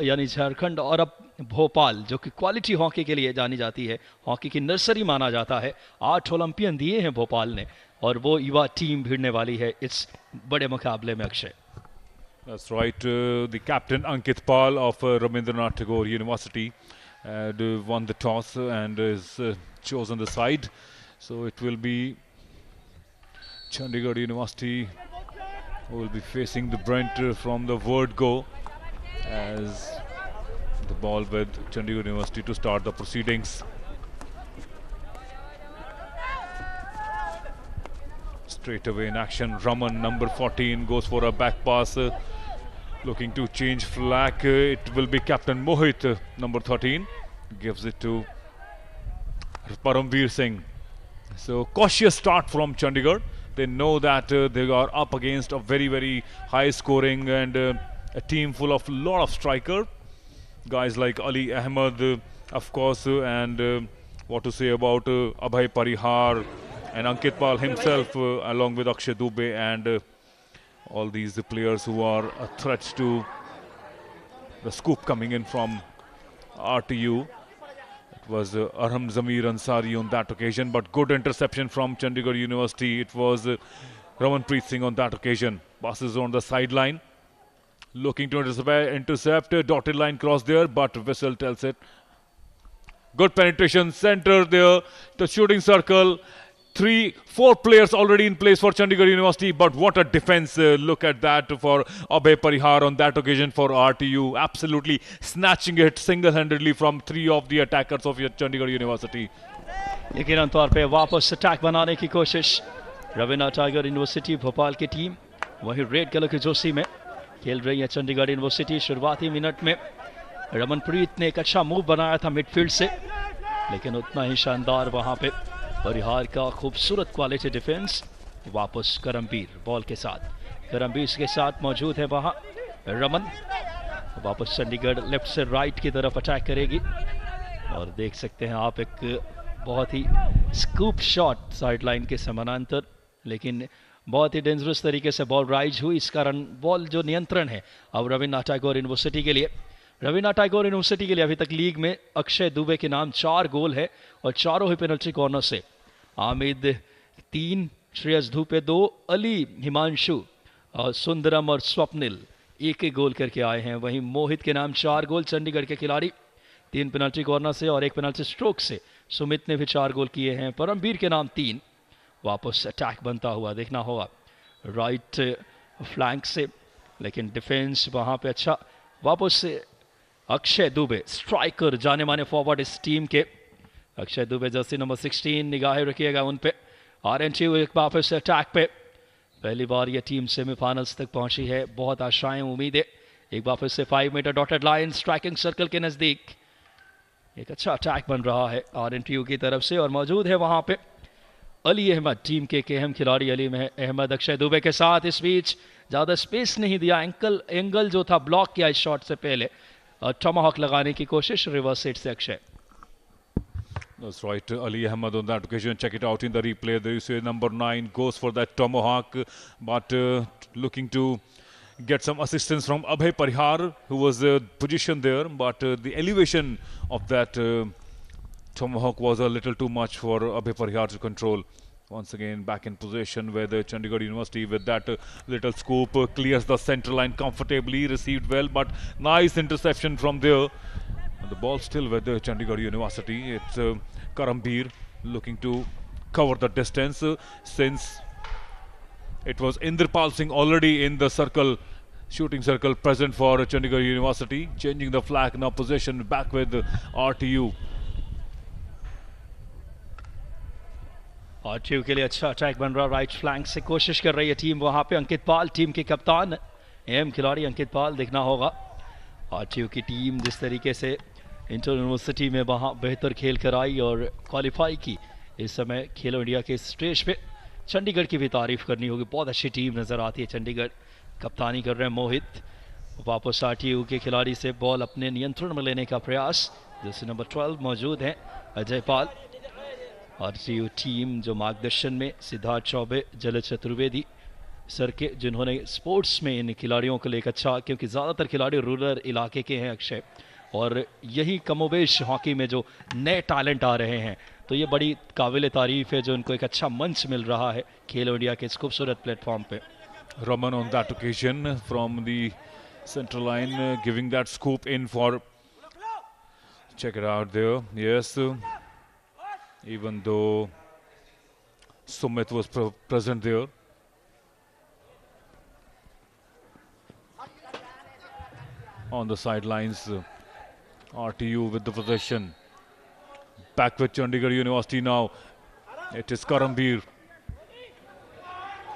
यानी झारखंड और अब भोपाल जो कि क्वालिटी हॉकी के लिए जानी जाती है, हॉकी की नर्सरी माना जाता है। 8 ओलंपियन दिए हैं भोपाल ने और वो युवा टीम भिड़ने वाली है इस बड़े मुकाबले में। Akshay, That's right. The captain Ankit Pal of Rabindranath Tagore University had won the toss and is chosen the side. So it will be Chandigarh University who will be facing the Brent from the word go, as the ball with Chandigarh University to start the proceedings. Straight away in action, Raman, number 14, goes for a back pass, looking to change flag. It will be Captain Mohit, number 13, gives it to Paramveer Singh. So cautious start from Chandigarh. They know that they are up against a very, very high scoring and a team full of lot of striker guys like Ali Ahmed, of course, and what to say about Abhay Parihar and Ankit Pal himself, along with Akshay Dubey and all these players who are a threat to the scoop coming in from RTU. It was Arham Zamir Ansari on that occasion, but good interception from Chandigarh University. It was Ramanpreet Singh on that occasion. Passes on the sideline, looking to intercept, dotted line cross there, but whistle tells it. Good penetration, center there, the shooting circle. 3-4 players already in place for Chandigarh University, but what a defense. Look at that for Abhay Parihar on that occasion for RTU. Absolutely snatching it single-handedly from 3 of the attackers of Chandigarh University. यकीनन तौर पे वापस attack बनाने की कोशिश Raveena tiger university Bhopal की team, वहीं red colour की जोशी में खेल रही है चंडीगढ़ यूनिवर्सिटी। शुरुआती मिनट में रमनप्रीत ने एक अच्छा मूव बनाया था मिडफील्ड से, लेकिन उतना ही शानदार वहां पे परिहार का खूबसूरत क्वालिटी डिफेंस। वापस करमबीर बॉल के साथ, करमबीर के साथ मौजूद है वहां रमन। वापस चंडीगढ़ लेफ्ट से राइट की तरफ अटैक करेगी और देख सकते हैं आप एक बहुत ही स्कूप शॉट साइडलाइन के समानांतर, लेकिन बहुत ही डेंजरस तरीके से बॉल राइज हुई। इस कारण बॉल जो नियंत्रण है अब रवीना टैगोर यूनिवर्सिटी के लिए। रवीना टैगोर यूनिवर्सिटी के लिए अभी तक लीग में अक्षय दुबे के नाम 4 गोल है और चारों ही पेनल्टी कॉर्नर से। आमिद 3, श्रेयस धूपे 2, अली, हिमांशु, सुंदरम और स्वप्निल 1 गोल करके आए हैं। वहीं मोहित के नाम 4 गोल, चंडीगढ़ के खिलाड़ी 3 पेनल्टी कॉर्नर से और 1 पेनल्टी स्ट्रोक से। सुमित ने भी 4 गोल किए हैं। परमवीर के नाम 3। वापस अटैक बनता हुआ देखना होगा राइट फ्लैंक से, लेकिन डिफेंस वहां पे अच्छा। वापस से अक्षय दुबे, स्ट्राइकर, जाने माने फॉरवर्ड इस टीम के। अक्षय दुबे जर्सी नंबर 16, निगाहें रखिएगा उन पे। आरएनटीयू एक वापस से अटैक पे। पहली बार ये टीम सेमीफाइनल्स तक पहुंची है, बहुत आशाएं उम्मीदें। एक वापस से 5 metre dotted line striking circle के नजदीक एक अच्छा अटैक बन रहा है आरएनटीयू की तरफ से और मौजूद है वहां पे अली अहमद, टीम के अहम खिलाड़ी अली अहमद अक्षय दुबे के साथ। इस बीच ज़्यादा स्पेस नहीं दिया, एंगल जो था ब्लॉक किया इस शॉट से पहले। टॉमाहॉक लगाने की कोशिश रिवर्स सेट से Akshay. That's right, Ali Ahmad on that occasion. Check it out in the replay. There you see number 9 goes for that tomahawk, but looking to get some assistance from Abhay Parihar, who was positioned there, but the elevation of that tomahawk was a little too much for Abhay Parihar to control. Once again back in possession where the Chandigarh University with that little scoop clears the center line comfortably, received well, but nice interception from there. And the ball still with the Chandigarh University. It's Karambir looking to cover the distance since it was Indrapal Singh already in the circle, shooting circle present for Chandigarh University. Changing the flag now, possession back with RTU. RTU के लिए अच्छा attack बन रहा, right flank से कोशिश कर रही है टीम वहां पे। अंकित पाल टीम के कप्तान, एम खिलाड़ी अंकित पाल। देखना होगा आरटीयू की टीम जिस तरीके से इंटर यूनिवर्सिटी में वहां बेहतर खेल कर आई और क्वालिफाई की इस समय खेलो इंडिया के स्टेज पे चंडीगढ़ की भी तारीफ करनी होगी, बहुत अच्छी टीम नज़र आती है चंडीगढ़। कप्तानी कर रहे हैं मोहित। वापस आरटीयू के खिलाड़ी से बॉल अपने नियंत्रण में लेने का प्रयास, जैसे नंबर 12 मौजूद हैं अजय पाल। आरटीयू टीम जो मार्गदर्शन में सिद्धार्थ चौबे, जलज चतुर्वेदी सर के, जिन्होंने स्पोर्ट्स में इन खिलाड़ियों को लेकर, अच्छा क्योंकि ज़्यादातर खिलाड़ी रूरल इलाके के हैं अक्षय, और यही कमोबेश हॉकी में जो नए टैलेंट आ रहे हैं, तो ये बड़ी काबिल तारीफ है जो उनको एक अच्छा मंच मिल रहा है खेलो इंडिया के इस खूबसूरत प्लेटफॉर्म पे। Raman on that occasion from the center line, giving that scoop in for, check it out there, yes, even though Sumit was present there. On the sidelines, RTU with the possession. Back with Chandigarh University now. It is Karambir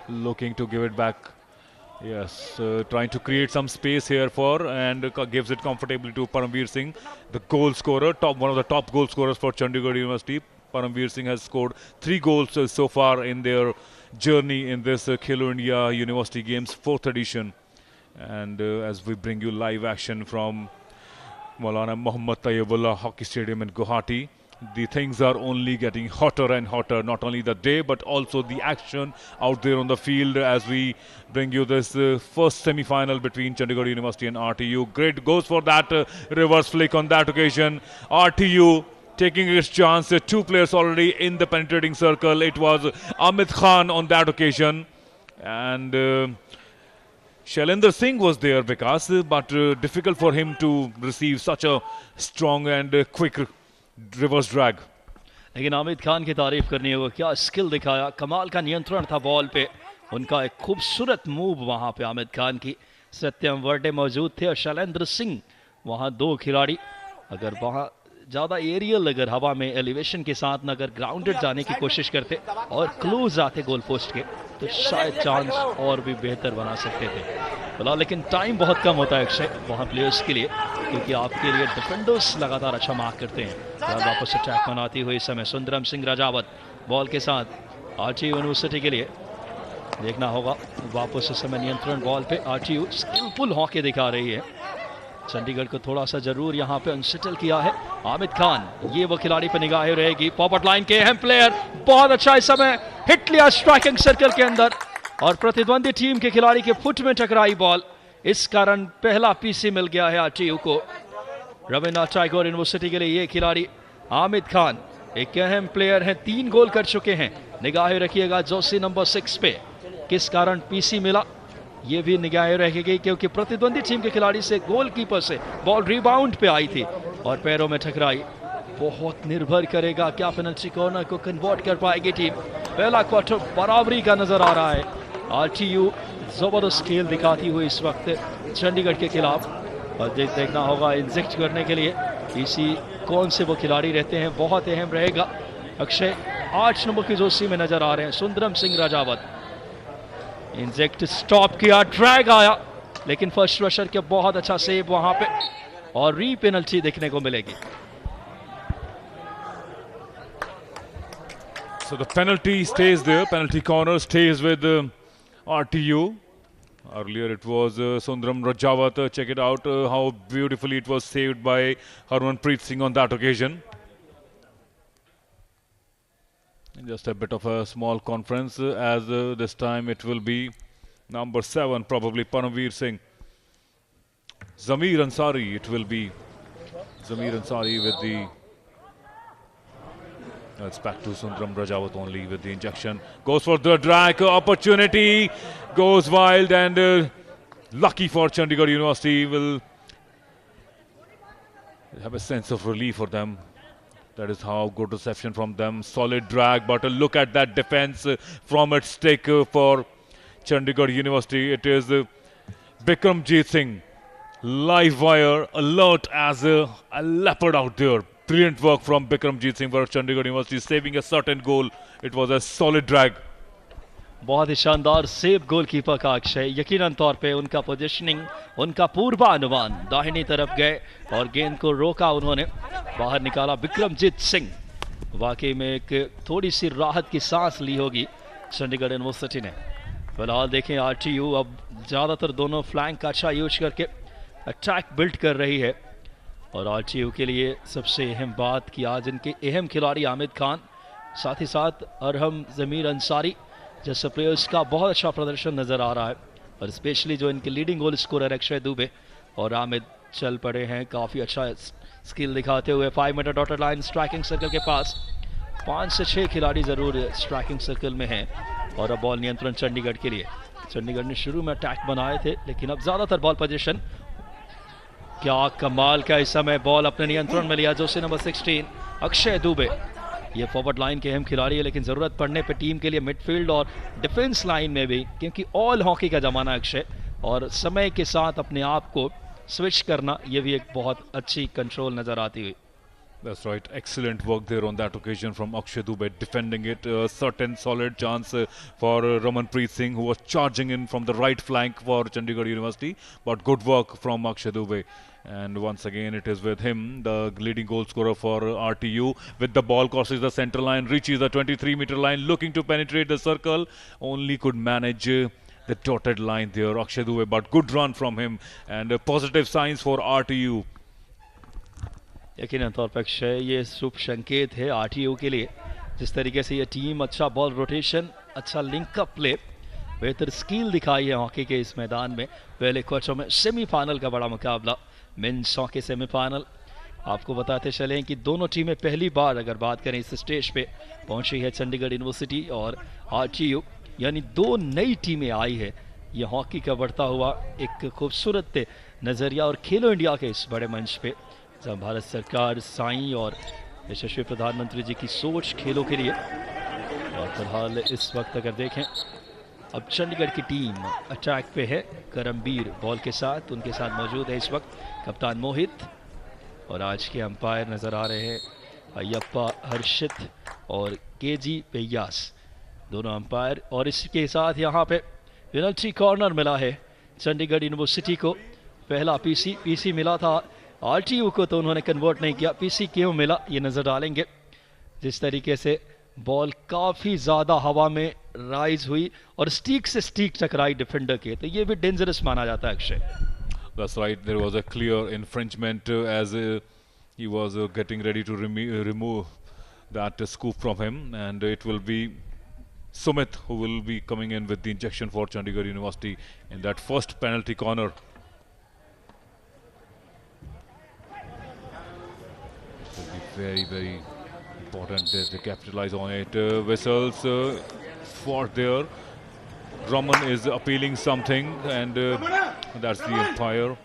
looking to give it back. Yes, trying to create some space here for, and gives it comfortably to Paramveer Singh, the goal scorer, one of the top goal scorers for Chandigarh University. Paramveer Singh has scored 3 goals so far in their journey in this Khelo India University Games 4th edition. And as we bring you live action from Maulana Muhammad Tayyibullah Hockey Stadium in Guwahati, the things are only getting hotter and hotter, not only the day but also the action out there on the field as we bring you this first semi-final between Chandigarh University and RTU. Great goes for that reverse flick on that occasion. RTU taking its chance, 2 players already in the penetrating circle. It was Amit Khan on that occasion, and Shailendra Singh was there because, but difficult for him to receive such a strong and quick reverse drag. लेकिन आमिद खान की तारीफ करनी होगी, क्या skill दिखाया, कमाल का नियंत्रण था बॉल पे, उनका एक खूबसूरत मूव वहां पे आमिद खान की। सत्यम वर्डे मौजूद थे और शैलेंद्र सिंह, वहां 2 खिलाड़ी। अगर वहां ज़्यादा एरियल, अगर हवा में एलिवेशन के साथ न अगर ग्राउंडेड जाने की कोशिश करते और क्लोज आते गोल पोस्ट के, तो शायद चांस और भी बेहतर बना सकते थे। फिलहाल लेकिन टाइम बहुत कम होता है अक्षय वहाँ प्लेयर्स के लिए, क्योंकि आपके लिए डिफेंडर्स लगातार अच्छा मार्क करते हैं। वापस अटैक बनाती हुई इस समय सुंदरम सिंह राजावत बॉल के साथ आरटीयू यूनिवर्सिटी के लिए देखना होगा। वापस इस समय नियंत्रण बॉल पे, आरटीयू स्किलफुल हॉकी दिखा रही है। चंडीगढ़ को थोड़ा सा जरूर यहाँ पे अनसेटल किया है आमिद खान। ये वो खिलाड़ी पे निगाहें रहेगी, पॉपट लाइन के अहम प्लेयर, बहुत अच्छा इस समय हिट लिया स्ट्राइकिंग सर्कल के अंदर और प्रतिद्वंदी टीम के खिलाड़ी के फुट में टकराई बॉल, इस कारण पहला पीसी मिल गया है आरटीयू को। रविन्द्रनाथ टैगोर यूनिवर्सिटी के लिए ये खिलाड़ी आमिद खान एक अहम प्लेयर है, 3 गोल कर चुके हैं। निगाहें रखिएगा जोशी नंबर 6 पे, किस कारण पीसी मिला ये भी निगाहें रहेगी, क्योंकि प्रतिद्वंदी टीम के खिलाड़ी से गोलकीपर से बॉल रिबाउंड पे आई थी और पैरों में टकराई। बहुत निर्भर करेगा क्या पेनल्टी कॉर्नर को कन्वर्ट कर पाएगी टीम। पहला क्वार्टर बराबरी का नजर आ रहा है। आरटीयू जबरदस्त खेल दिखाती हुई इस वक्त चंडीगढ़ के खिलाफ, और देखना होगा इंजेक्ट करने के लिए पीसी कौन से वो खिलाड़ी रहते हैं, बहुत अहम रहेगा। अक्षय 8 नंबर की जोशी में नजर आ रहे हैं सुंदरम सिंह राजावत। इंजेक्ट स्टॉप किया, ड्रैग आया, लेकिन फर्स्ट रशर के बहुत अच्छा सेव वहां पे और री पेनल्टी देखने को मिलेगी। So the penalty stays there, penalty corner stays with RTU. Earlier it was Sundaram Rajawat. Check it out how beautifully it was saved by Harmanpreet Singh on that occasion. Just a bit of a small conference as this time it will be number 7, probably Paramveer Singh. Zameer Ansari, it will be Zameer Ansari with the... It's back to Sundaram Rajawat only with the injection. Goes for the drag, opportunity, goes wild, and lucky for Chandigarh University, will have a sense of relief for them. That is how good reception from them. Solid drag, but look at that defense from its stick for Chandigarh University. It is Bikramjit Singh, live wire, alert as a leopard out there. Brilliant work from Bikramjit Singh for Chandigarh University, saving a certain goal. It was a solid drag. बहुत ही शानदार save goalkeeper का अक्षय। यकीनन तौर पे उनका positioning, उनका पूर्वानुमान, दाहिनी तरफ गए और गेंद को रोका उन्होंने, बाहर निकाला बिक्रमजीत सिंह। वाकई में एक थोड़ी सी राहत की सांस ली होगी चंडीगढ़ यूनिवर्सिटी ने। फिलहाल देखें आरटीयू अब ज़्यादातर दोनों फ्लैंक का अच्छा यूज करके अटैक बिल्ड कर रही है। और आरटीयू के लिए सबसे अहम बात कि आज इनके अहम खिलाड़ी आमिद खान, साथ ही साथ अरहम ज़मीर अंसारी जैसे प्लेयर्स का बहुत अच्छा प्रदर्शन नज़र आ रहा है। और स्पेशली जो इनके leading goal scorer Akshay Dubey और आमिद चल पड़े हैं काफ़ी अच्छा स्किल दिखाते हुए। 5 metre dotted line striking circle के पास 5 से 6 खिलाड़ी ज़रूर स्ट्राइकिंग सर्कल में हैं। और अब बॉल नियंत्रण चंडीगढ़ के लिए। चंडीगढ़ ने शुरू में अटैक बनाए थे लेकिन अब ज़्यादातर बॉल पोजीशन। क्या कमाल का इस समय बॉल अपने नियंत्रण में लिया जर्सी नंबर 16 अक्षय दुबे। ये फॉरवर्ड लाइन के अहम खिलाड़ी है लेकिन ज़रूरत पड़ने पे टीम के लिए मिडफील्ड और डिफेंस लाइन में भी, क्योंकि ऑल हॉकी का ज़माना अक्षय और समय के साथ अपने आप को स्विच करना, ये भी एक बहुत अच्छी कंट्रोल नज़र आती हुई। That's right. Excellent work there on that occasion from Akshay Dubey, defending it. Certain solid chance for Ramanpreet Singh, who was charging in from the right flank for Chandigarh University. But good work from Akshay Dubey. And once again, it is with him, the leading goal scorer for RTU. With the ball crosses the center line, reaches the 23-meter line, looking to penetrate the circle. Only could manage the dotted line there, Akshay Dubey. But good run from him. And positive signs for RTU. यकीनन तौर पर अक्षय ये शुभ संकेत है RTU के लिए। जिस तरीके से ये टीम अच्छा बॉल रोटेशन, अच्छा लिंकअप प्ले, बेहतर स्किल दिखाई है हॉकी के इस मैदान में। पहले क्वार्टर में सेमीफाइनल का बड़ा मुकाबला, मेंस हॉकी सेमीफाइनल। आपको बताते चलें कि दोनों टीमें पहली बार अगर बात करें इस स्टेज पे पहुंची है चंडीगढ़ यूनिवर्सिटी और आरटीयू, यानी 2 नई टीमें आई है। ये हॉकी का बढ़ता हुआ एक खूबसूरत नज़रिया और खेलो इंडिया के इस बड़े मंच पे जब भारत सरकार, साईं और यशस्वी प्रधानमंत्री जी की सोच खेलों के लिए। और फिलहाल इस वक्त अगर देखें अब चंडीगढ़ की टीम अटैक पे है। करमबीर बॉल के साथ, उनके साथ मौजूद है इस वक्त कप्तान मोहित। और आज के अंपायर नज़र आ रहे हैं अयप्पा हर्षित और केजी पेयास, दोनों अंपायर। और इसके साथ यहाँ पे पेनल्टी कॉर्नर मिला है चंडीगढ़ यूनिवर्सिटी को। पहला पीसी मिला था आरटीयू को, तो उन्होंने कन्वर्ट नहीं किया। पीसी क्यों मिला ये नज़र डालेंगे। जिस तरीके से बॉल काफ़ी ज़्यादा हवा में राइज हुई और स्टीक से स्टीक टकराई डिफेंडर के, तो ये भी डेंजरस माना जाता है Akshay. That's right. There was a clear infringement as he was getting ready to remove that scoop from him, and it will be Sumit who will be coming in with the injection for Chandigarh University in that first penalty corner. Very, very important that they capitalize on it. Whistles for there. Raman is appealing something, and that's the umpire.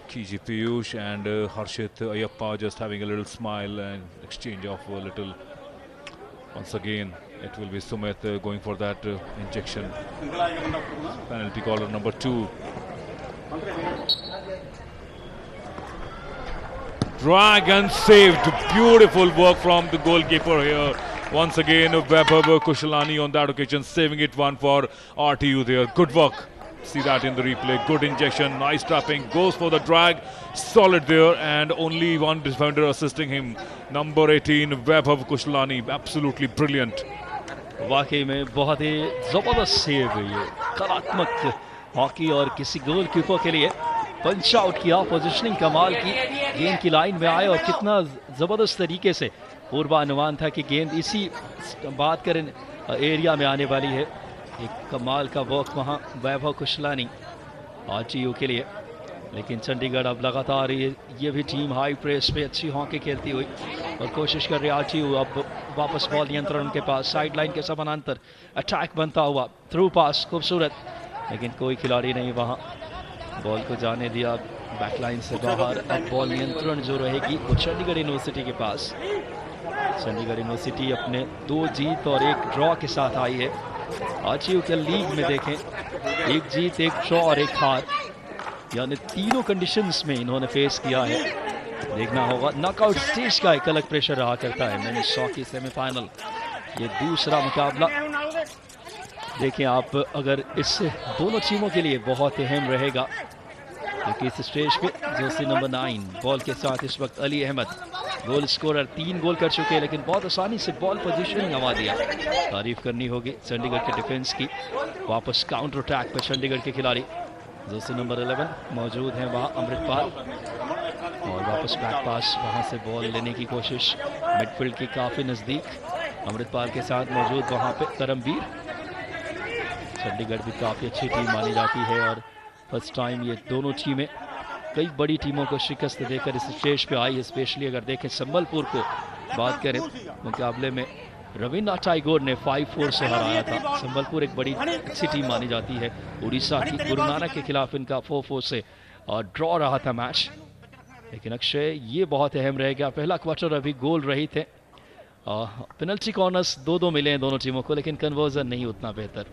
Kiji Piyush and Harshit Ayappa just having a little smile and exchange of a little. Once again, it will be Sumit going for that injection. Penalty caller number 2. Drag and saved. Beautiful work from the goalkeeper here. Once again, Vaibhav Kushalani on that occasion saving it one for RTU there. Good work. See that in the replay. Good injection. Nice trapping. Goes for the drag. Solid there. And only one defender assisting him. Number 18, Vaibhav Kushalani. Absolutely brilliant. वाकई में बहुत ही ज़बरदस्त save है ये। कलात्मक hockey और किसी goalkeeper के लिए पंच आउट किया, पोजिशनिंग कमाल की, गेंद की लाइन में आए और कितना ज़बरदस्त तरीके से पूर्वानुमान था कि गेंद इसी बात करें एरिया में आने वाली है। एक कमाल का वर्क वहाँ वैभव कुशलानी आरटीयू के लिए। लेकिन चंडीगढ़ अब लगातार ये भी टीम हाई प्रेस पे अच्छी हॉकी खेलती हुई और कोशिश कर रही है आरटीयू। अब वापस बॉल नियंत्रण उनके पास, साइड लाइन के समानांतर अटैक बनता हुआ, थ्रू पास खूबसूरत, लेकिन कोई खिलाड़ी नहीं वहाँ, बॉल को जाने दिया बैकलाइन से बाहर। अब बॉल नियंत्रण जो रहेगी वो चंडीगढ़ यूनिवर्सिटी के पास। चंडीगढ़ यूनिवर्सिटी अपने 2 जीत और 1 ड्रॉ के साथ आई है। आरटीयू के लीग में देखें 1 जीत, 1 ड्रॉ और 1 हार, यानी तीनों कंडीशंस में इन्होंने फेस किया है। देखना होगा, नॉकआउट स्टेज का एक अलग प्रेशर रहा करता है। मैंने 100 की सेमीफाइनल, ये दूसरा मुकाबला देखें आप, अगर इससे दोनों टीमों के लिए बहुत अहम रहेगा क्योंकि इस स्टेज पे जर्सी नंबर 9 बॉल के साथ इस वक्त अली अहमद, गोल स्कोरर 3 गोल कर चुके हैं, लेकिन बहुत आसानी से बॉल पोजीशनिंग गंवा दिया। तारीफ करनी होगी चंडीगढ़ के डिफेंस की। वापस काउंटर अटैक पर चंडीगढ़ के खिलाड़ी जर्सी नंबर 11 मौजूद हैं वहाँ अमृतपाल, और वापस बैक पास, वहाँ से बॉल लेने की कोशिश मिडफील्ड की काफ़ी नज़दीक। अमृतपाल के साथ मौजूद वहाँ पे करमवीर। चंडीगढ़ भी काफ़ी अच्छी टीम मानी जाती है और फर्स्ट टाइम ये दोनों टीमें कई बड़ी टीमों को शिकस्त देकर इस स्टेज पे आई है। स्पेशली अगर देखें संबलपुर को बात करें, मुकाबले में रविंद्र टैगोर ने 5-4 से हराया था। संबलपुर एक बड़ी अच्छी टीम मानी जाती है। उड़ीसा की गुरु नानक के खिलाफ इनका 4-4 से ड्रॉ रहा था मैच। लेकिन अक्षय, ये बहुत अहम रहेगा। पहला क्वार्टर अभी गोल रहित है। पेनल्टी कॉर्नर्स 2-2 मिले हैं दोनों टीमों को, लेकिन कन्वर्जन नहीं उतना बेहतर।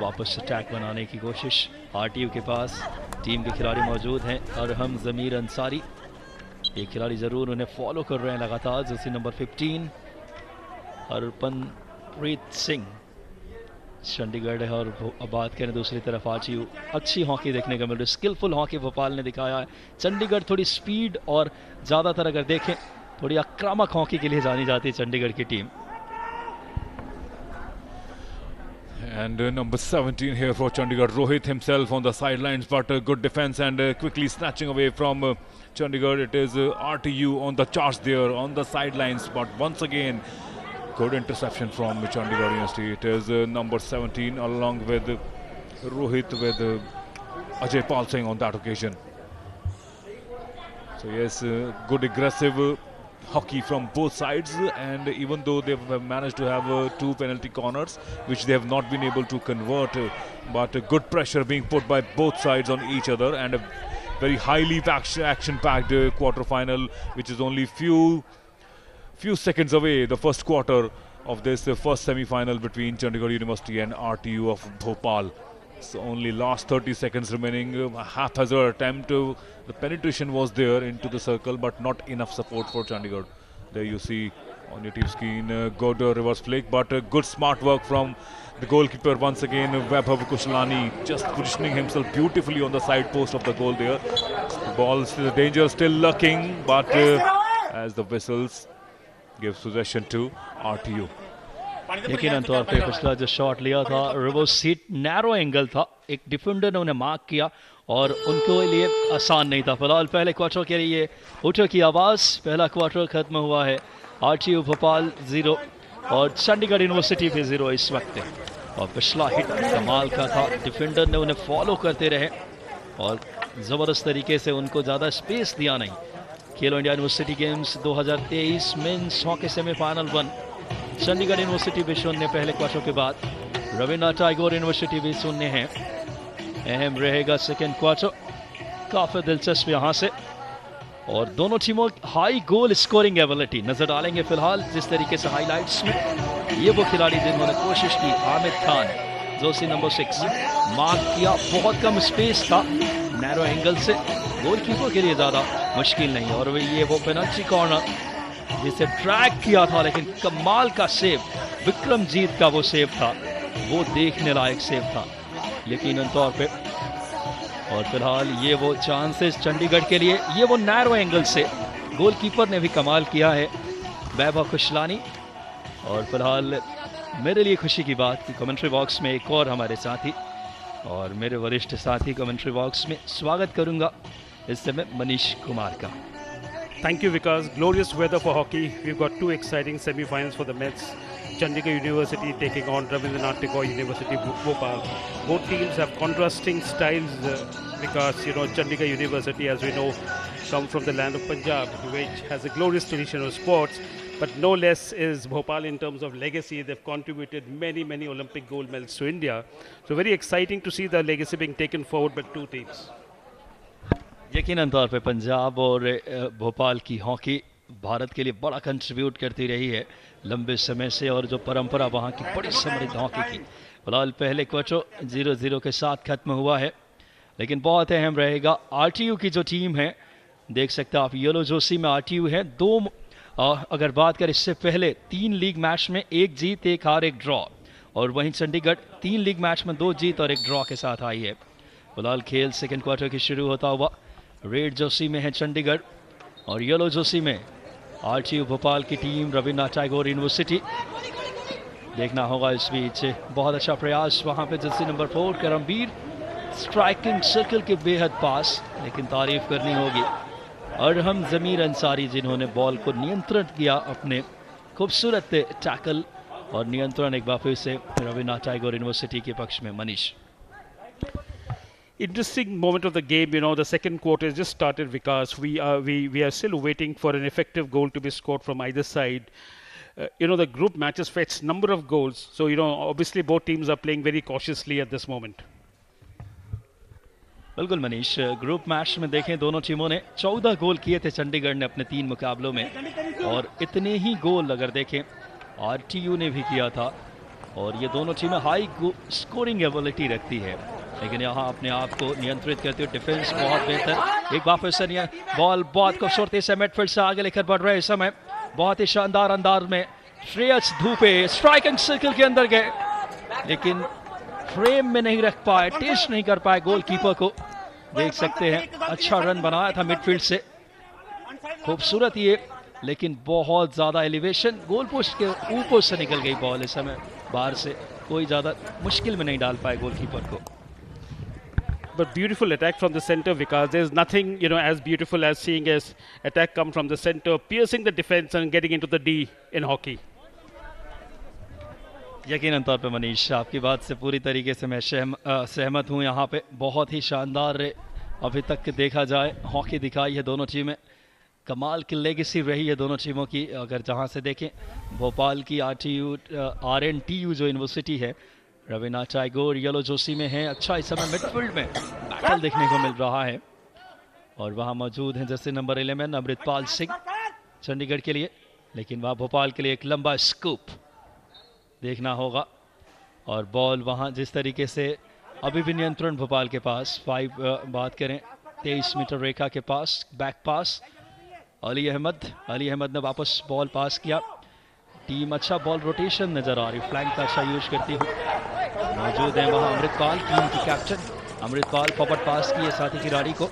वापस अटैक बनाने की कोशिश आरटीयू के पास। टीम के खिलाड़ी मौजूद हैं, अरहम जमीर अंसारी, ये खिलाड़ी ज़रूर उन्हें फॉलो कर रहे हैं लगातार। जर्सी नंबर 15 हरपनप्रीत सिंह चंडीगढ़ है। और अब बात करें दूसरी तरफ आरटीयू, अच्छी हॉकी देखने को मिल रही है, स्किलफुल हॉकी भोपाल ने दिखाया है। चंडीगढ़ थोड़ी स्पीड और ज़्यादातर अगर देखें थोड़ी आक्रामक हॉकी के लिए जानी जाती है चंडीगढ़ की team. And number 17 here for Chandigarh, Rohit himself on the sidelines, but good defense and quickly snatching away from Chandigarh. It is RTU on the charge there on the sidelines, but once again good interception from Chandigarh University. It is number 17 along with Rohit with Ajay Pal Singh on that occasion. So yes, good aggressive hockey from both sides, and even though they have managed to have 2 penalty corners which they have not been able to convert, but good pressure being put by both sides on each other, and a very highly action-packed quarter-final which is only few seconds away, the first quarter of this first semi-final between Chandigarh University and RTU of Bhopal. So only last 30 seconds remaining. A haphazard attempt. The penetration was there into the circle, but not enough support for Chandigarh. There you see on your TV screen, good reverse flick, but good smart work from the goalkeeper once again, Vaibhav Kushlani, just positioning himself beautifully on the side post of the goal there. The ball, the danger still lurking, but as the whistles gives possession to RTU. यकीनन तौर पे पिछला जो shot लिया था reverse seat narrow angle था, एक defender ने उन्हें मार्क किया और उनको लिए आसान नहीं था। फिलहाल पहले क्वार्टर के लिए उठो की आवाज़, पहला क्वार्टर खत्म हुआ है। आरटीयू भोपाल 0 और चंडीगढ़ यूनिवर्सिटी भी 0 इस वक्त। और पिछला हिट कमाल का था, डिफेंडर ने उन्हें फॉलो करते रहे और ज़बरदस्त तरीके से उनको ज़्यादा स्पेस दिया नहीं। खेलो India university games 2023 men's hockey semifinal 1, Chandigarh university भी शून्य पहले क्वार्टर के बाद, रविंद्र टैगोर यूनिवर्सिटी भी शून्य है। अहम रहेगा सेकेंड क्वार्टर, काफ़ी दिलचस्प यहाँ से, और दोनों टीमों हाई गोल स्कोरिंग एबिलिटी नजर डालेंगे। फिलहाल जिस तरीके से हाइलाइट्स में ये वो खिलाड़ी जिन्होंने कोशिश की, Aamir Khan Jersey number 6 mark किया, बहुत कम स्पेस था, नैरो एंगल से गोलकीपर के लिए ज़्यादा मुश्किल नहीं। और ये वो पेनल्टी कॉर्नर जिसे ट्रैक किया था, लेकिन कमाल का सेव विक्रमजीत का वो सेव था, वो देखने लायक सेव था यकीनन तौर पे। और फिलहाल ये वो चांसेस चंडीगढ़ के लिए, ये वो नैरो एंगल से गोलकीपर ने भी कमाल किया है, वैभव कुशलानी। और फिलहाल मेरे लिए खुशी की बात कि कमेंट्री बॉक्स में एक और हमारे साथी और मेरे वरिष्ठ साथी कमेंट्री बॉक्स में स्वागत करूंगा इस समय मनीष कुमार का। Thank you, Vikas. Glorious weather for hockey. We've got 2 exciting semi-finals for the Mets. Chandigarh University taking on Ravindranath Tagore University, Bhopal. Both teams have contrasting styles because, you know, Chandigarh University, as we know, come from the land of Punjab, which has a glorious tradition of sports. But no less is Bhopal in terms of legacy. They've contributed many Olympic gold medals to India. So very exciting to see the legacy being taken forward by 2 teams. यकीनन तौर पे पंजाब और भोपाल की hockey Bharat के लिए बड़ा contribute करती रही है लंबे समय से, और जो परंपरा वहाँ की बड़ी समृद्ध हॉकी की। फिलहाल पहले क्वार्टर 0-0 के साथ खत्म हुआ है, लेकिन बहुत अहम रहेगा आरटीयू की जो टीम है, देख सकते हैं आप येलो जर्सी में आरटीयू है। 2 अगर बात करें इससे पहले 3 लीग मैच में 1 जीत 1 हार 1 ड्रॉ, और वहीं चंडीगढ़ 3 लीग मैच में 2 जीत और 1 ड्रॉ के साथ आई है। फिलहाल खेल सेकेंड क्वार्टर की शुरू होता हुआ रेड जर्सी में है चंडीगढ़ और येलो जर्सी में आरटीयू भोपाल की टीम रविन्द्रनाथ टैगोर यूनिवर्सिटी। देखना होगा इस बीच बहुत अच्छा प्रयास वहां पे Jersey number 4 Karambir, striking circle के बेहद पास, लेकिन तारीफ करनी होगी अरहम जमीर अंसारी जिन्होंने बॉल को नियंत्रण किया, अपने खूबसूरत टैकल और नियंत्रण एक बार फिर से रविन्द्रनाथ टैगोर यूनिवर्सिटी के पक्ष में। Manish, Interesting moment of the game, you know, the second quarter has just started, Vikas. We are still waiting for an effective goal to be scored from either side. You know, the group matches fetch number of goals, so you know, obviously both teams are playing very cautiously at this moment. बिल्कुल Manish, group match में देखें दोनों टीमों ने 14 गोल किए थे चंडीगढ़ ने अपने 3 मुकाबलों में, और इतने ही गोल अगर देखें आरटीयू ने भी किया था, और ये दोनों टीमें हाई स्कोरिंग एबिलिटी रखती है, लेकिन यहाँ अपने आप को नियंत्रित करते हुए डिफेंस बहुत बेहतर। एक बार फिर से बॉल बहुत खूबसूरती से मिडफील्ड से आगे लेकर बढ़ रहे इस समय, बहुत ही शानदार अंदाज में श्रेयस धूपे स्ट्राइकिंग सर्कल के अंदर गए, लेकिन फ्रेम में नहीं रख पाए, टेस्ट नहीं कर पाए गोलकीपर को। देख सकते हैं अच्छा रन बनाया था मिडफील्ड से, खूबसूरत ये, लेकिन बहुत ज्यादा एलिवेशन, गोल पोस्ट के ऊपर से निकल गई बॉल इस समय, बाहर से कोई ज्यादा मुश्किल में नहीं डाल पाए गोलकीपर को। But beautiful attack from the center, because there's nothing, you know, as beautiful as seeing as attack come from the center, piercing the defense and getting into the D in hockey. यकीनन तौर पे मनीष, आपकी बात से पूरी तरीके से मैं सहमत हूँ। यहाँ पे बहुत ही शानदार अभी तक देखा जाए हॉकी दिखाई है दोनों टीमें, कमाल की लेगेसी रही है दोनों टीमों की। अगर जहाँ से देखें भोपाल की RNTU जो यूनिवर्सिटी है, रविन्द्रनाथ टैगोर येलो जर्सी में है, अच्छा इस समय मिडफील्ड में बैटल देखने को मिल रहा है, और वहाँ मौजूद हैं जर्सी नंबर 11 अमृतपाल सिंह चंडीगढ़ के लिए, लेकिन वहाँ भोपाल के लिए एक लंबा स्कूप देखना होगा, और बॉल वहाँ जिस तरीके से अभी भी नियंत्रण भोपाल के पास, बात करें 23 मीटर रेखा के पास बैक पास, अली अहमद ने वापस बॉल पास किया। टीम अच्छा बॉल रोटेशन नजर आ रही, फ्लैंक का अच्छा यूज करती हुई मौजूद है वहाँ अमृतपाल, टीम की कैप्टन अमृतपाल, फॉरवर्ड पास किए साथी खिलाड़ी को,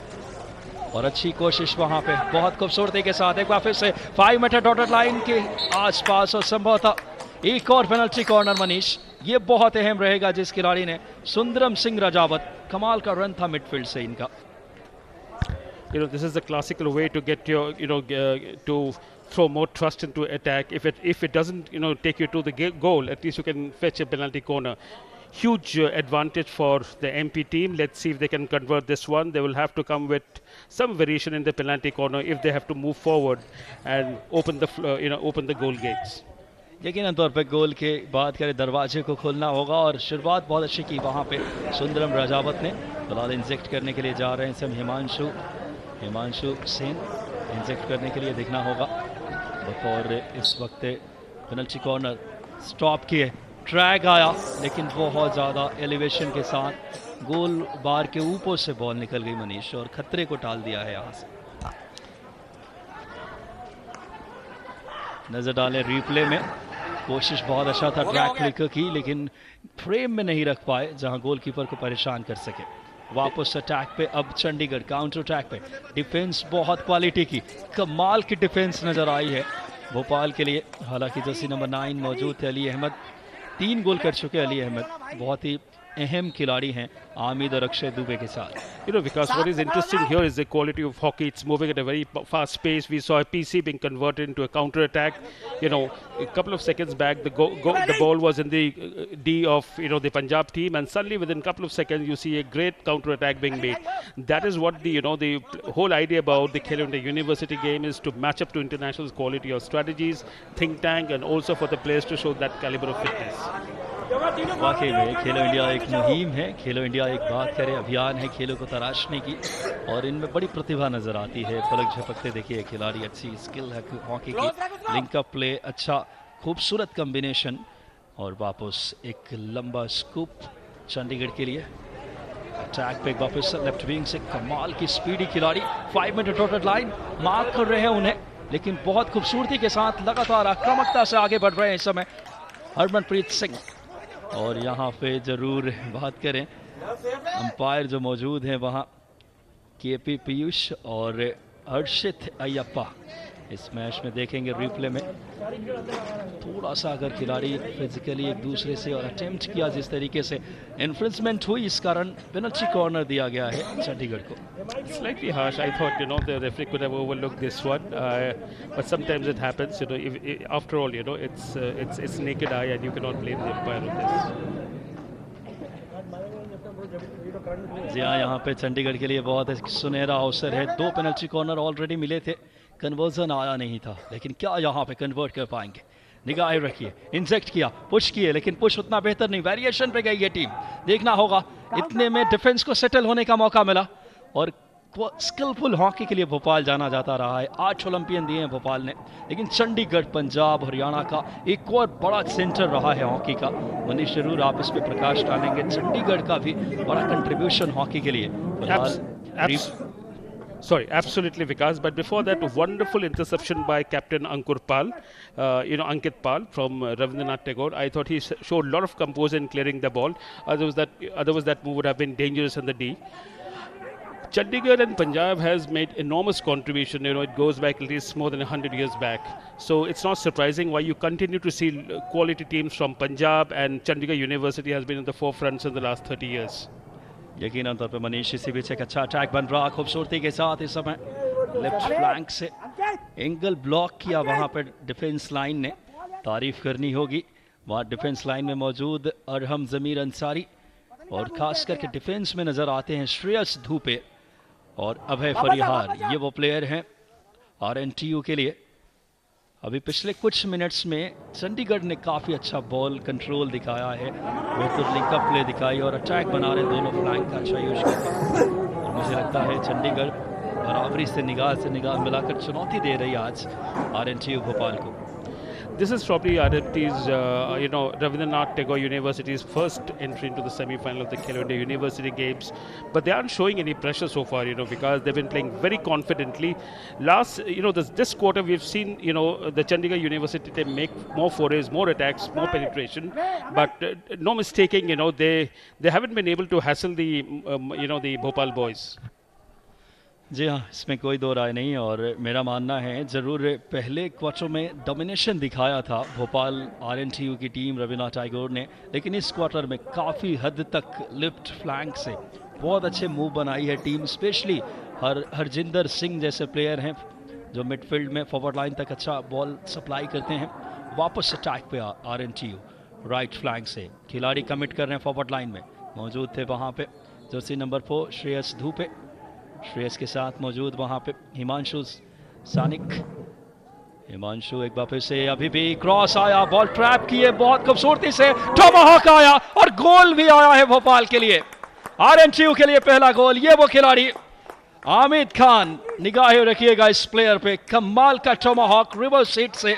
और अच्छी कोशिश वहाँ पे बहुत खूबसूरती के साथ एक बार फिर से 5 मीटर डॉटेड लाइन के आसपास, और संभवतः एक और पेनल्टी कॉर्नर। मनीष, ये बहुत अहम रहेगा जिस खिलाड़ी ने, सुंदरम सिंह रजावत, कमाल का रन था मिडफील्ड से इनका। You know, this is the classical way to get your, you know, to throw more trust into attack. If it doesn't, you know, take you to the goal, at least you can fetch a penalty corner. Huge advantage for the MP team. Let's see if they can convert this one. They will have to come with some variation in the penalty corner if they have to move forward and open the goal gates. यकीनन तौर पे गोल के बात करें दरवाजे को खोलना होगा, और शुरुआत बहुत अच्छी की वहाँ पे सुंदरम राजावत ने। फिलहाल इंजेक्ट करने के लिए जा रहे हैं सब हिमांशु सेन, इंजेक्ट करने के लिए देखना होगा, और इस वक्त पेनल्टी कॉर्नर स्टॉप किए, ट्रैक आया, लेकिन बहुत ज़्यादा एलिवेशन के साथ गोल बार के ऊपर से बॉल निकल गई मनीष, और खतरे को टाल दिया है। यहाँ से नजर डालें रिप्ले में, कोशिश बहुत अच्छा था ट्रैक क्लिकर की, लेकिन फ्रेम में नहीं रख पाए जहां गोलकीपर को परेशान कर सके। वापस अटैक पे अब चंडीगढ़, काउंटर अटैक पे, डिफेंस बहुत क्वालिटी की, कमाल की डिफेंस नजर आई है भोपाल के लिए। हालांकि जर्सी नंबर 9 मौजूद थे अली अहमद, 3 गोल कर चुके अली अहमद, बहुत ही अहम खिलाड़ी हैं आमिद और अक्षय दुबे के साथ। You know, because what is interesting here is the quality of hockey. It's moving at a very fast pace. We saw a PC being converted into a counter attack. You know, a couple of seconds back, the ball was in the D of, you know, the Punjab team, and suddenly within a couple of seconds, you see a great counter attack being made. That is what the whole idea about the Khelo University game is, to match up to international quality of strategies, think tank, and also for the players to show that caliber of fitness. वाकई में खेलो India एक मुहिम है, खेलो India एक बात करें अभियान है खेलों को तराशने की, और इनमें बड़ी प्रतिभा नजर आती है, पलक झपकते देखिए खिलाड़ी, अच्छी स्किल है हॉकी की, लिंकअप प्ले अच्छा, खूबसूरत कॉम्बिनेशन, और वापस एक लंबा स्कूप चंडीगढ़ के लिए। अटैक पे वापस लेफ्ट विंग से कमाल की स्पीडी खिलाड़ी, 5 मीटर डॉटेड लाइन मार्क कर रहे हैं उन्हें, लेकिन बहुत खूबसूरती के साथ लगातार आक्रामकता से आगे बढ़ रहे हैं इस समय हरमनप्रीत सिंह। और यहाँ पे ज़रूर बात करें, अंपायर जो मौजूद हैं वहाँ केपी पीयूष और हर्षित अयप्पा इस मैच में देखेंगे रिप्ले में। थोड़ा सा अगर खिलाड़ी फिजिकली एक दूसरे से और अटेम्प्ट किया जिस तरीके से इन्फ्लुएंसमेंट हुई, इस कारण पेनल्टी कॉर्नर दिया गया है चंडीगढ़ को। Slightly harsh. I thought, the referee could have overlooked this one, but sometimes it happens. After all, it's naked eye, and you cannot blame the umpire on this. जी हाँ, यहाँ पे चंडीगढ़ के लिए बहुत सुनहरा अवसर है। 2 पेनल्टी कॉर्नर ऑलरेडी मिले थे, कन्वर्जन आया नहीं था, लेकिन क्या यहाँ पे कन्वर्ट कर पाएंगे? निगाहें रखिए, इंजेक्ट किया, पुश किए, लेकिन पुश उतना बेहतर नहीं। वेरिएशन पे गई ये टीम, देखना होगा। इतने में डिफेंस को सेटल होने का मौका मिला और स्किलफुल हॉकी के लिए भोपाल जाना जाता रहा है। 8 ओलंपियन दिए हैं भोपाल ने, लेकिन चंडीगढ़ पंजाब हरियाणा का एक और बड़ा सेंटर रहा है हॉकी का। मनीष, जरूर आप इस पे प्रकाश डालेंगे। चंडीगढ़ का भी बड़ा कंट्रीब्यूशन हॉकी के लिए। Sorry, absolutely, Vikas. But before that, wonderful interception by Captain Ankur Pal, Ankit Pal from Ravindranath Tagore. I thought he showed a lot of composure in clearing the ball. Otherwise, that move would have been dangerous in the D. Chandigarh and Punjab has made enormous contribution. It goes back at least more than 100 years back. So it's not surprising why you continue to see quality teams from Punjab, and Chandigarh University has been in the forefront in the last 30 years. यकीनन तौर पे मनीष, इसी बीच एक अच्छा attack बन रहा खूबसूरती के साथ। इस समय लेफ्ट फ्लैंक से एंगल ब्लॉक किया वहां पर डिफेंस लाइन ने, तारीफ करनी होगी। वहां डिफेंस लाइन में मौजूद अरहम जमीर अंसारी और खास करके डिफेंस में नजर आते हैं श्रेयस धूपे और अभय फरिहार। ये वो प्लेयर हैं RNTU के लिए। अभी पिछले कुछ मिनट्स में चंडीगढ़ ने काफ़ी अच्छा बॉल कंट्रोल दिखाया है, बेहतर लिंकअप प्ले दिखाई और अटैक बना रहे दोनों फ्लैंक का अच्छा यूज करके। और मुझे लगता है चंडीगढ़ बराबरी से निगाह मिलाकर चुनौती दे रही है आज RNTU भोपाल को। This is probably RMT's, Ravindranath Tagore University's first entry into the semi-final of the Khelo University Games. But they aren't showing any pressure so far, because they've been playing very confidently. This quarter we've seen, the Chandigarh University, they make more forays, more attacks, more penetration. But no mistaking, they haven't been able to hassle the Bhopal boys. जी हाँ, इसमें कोई दो राय नहीं। और मेरा मानना है ज़रूर पहले क्वार्टर में डोमिनेशन दिखाया था भोपाल RNTU की टीम रविन्द्रनाथ टैगोर ने, लेकिन इस क्वार्टर में काफ़ी हद तक लेफ्ट फ्लैंक से बहुत अच्छे मूव बनाई है टीम। स्पेशली हरजिंदर सिंह जैसे प्लेयर हैं जो मिडफील्ड में फॉरवर्ड लाइन तक अच्छा बॉल सप्लाई करते हैं। वापस अटैक पे RNTU राइट फ्लैंक से खिलाड़ी कमिट कर रहे हैं फॉरवर्ड लाइन में। मौजूद थे वहाँ पे जर्सी नंबर 4 श्रेयस धूपे, श्रेयस के साथ मौजूद वहां पे हिमांशु सानिक। हिमांशु एक बार फिर से, अभी भी क्रॉस आया, बॉल ट्रैप किए बहुत खूबसूरती से, टॉमाहॉक आया और गोल भी आया है भोपाल के लिए। RNTU के लिए पहला गोल। ये वो खिलाड़ी आमिद खान, निगाहें रखिएगा इस प्लेयर पे। कमाल का टॉमाहॉक, रिवर्स हिट से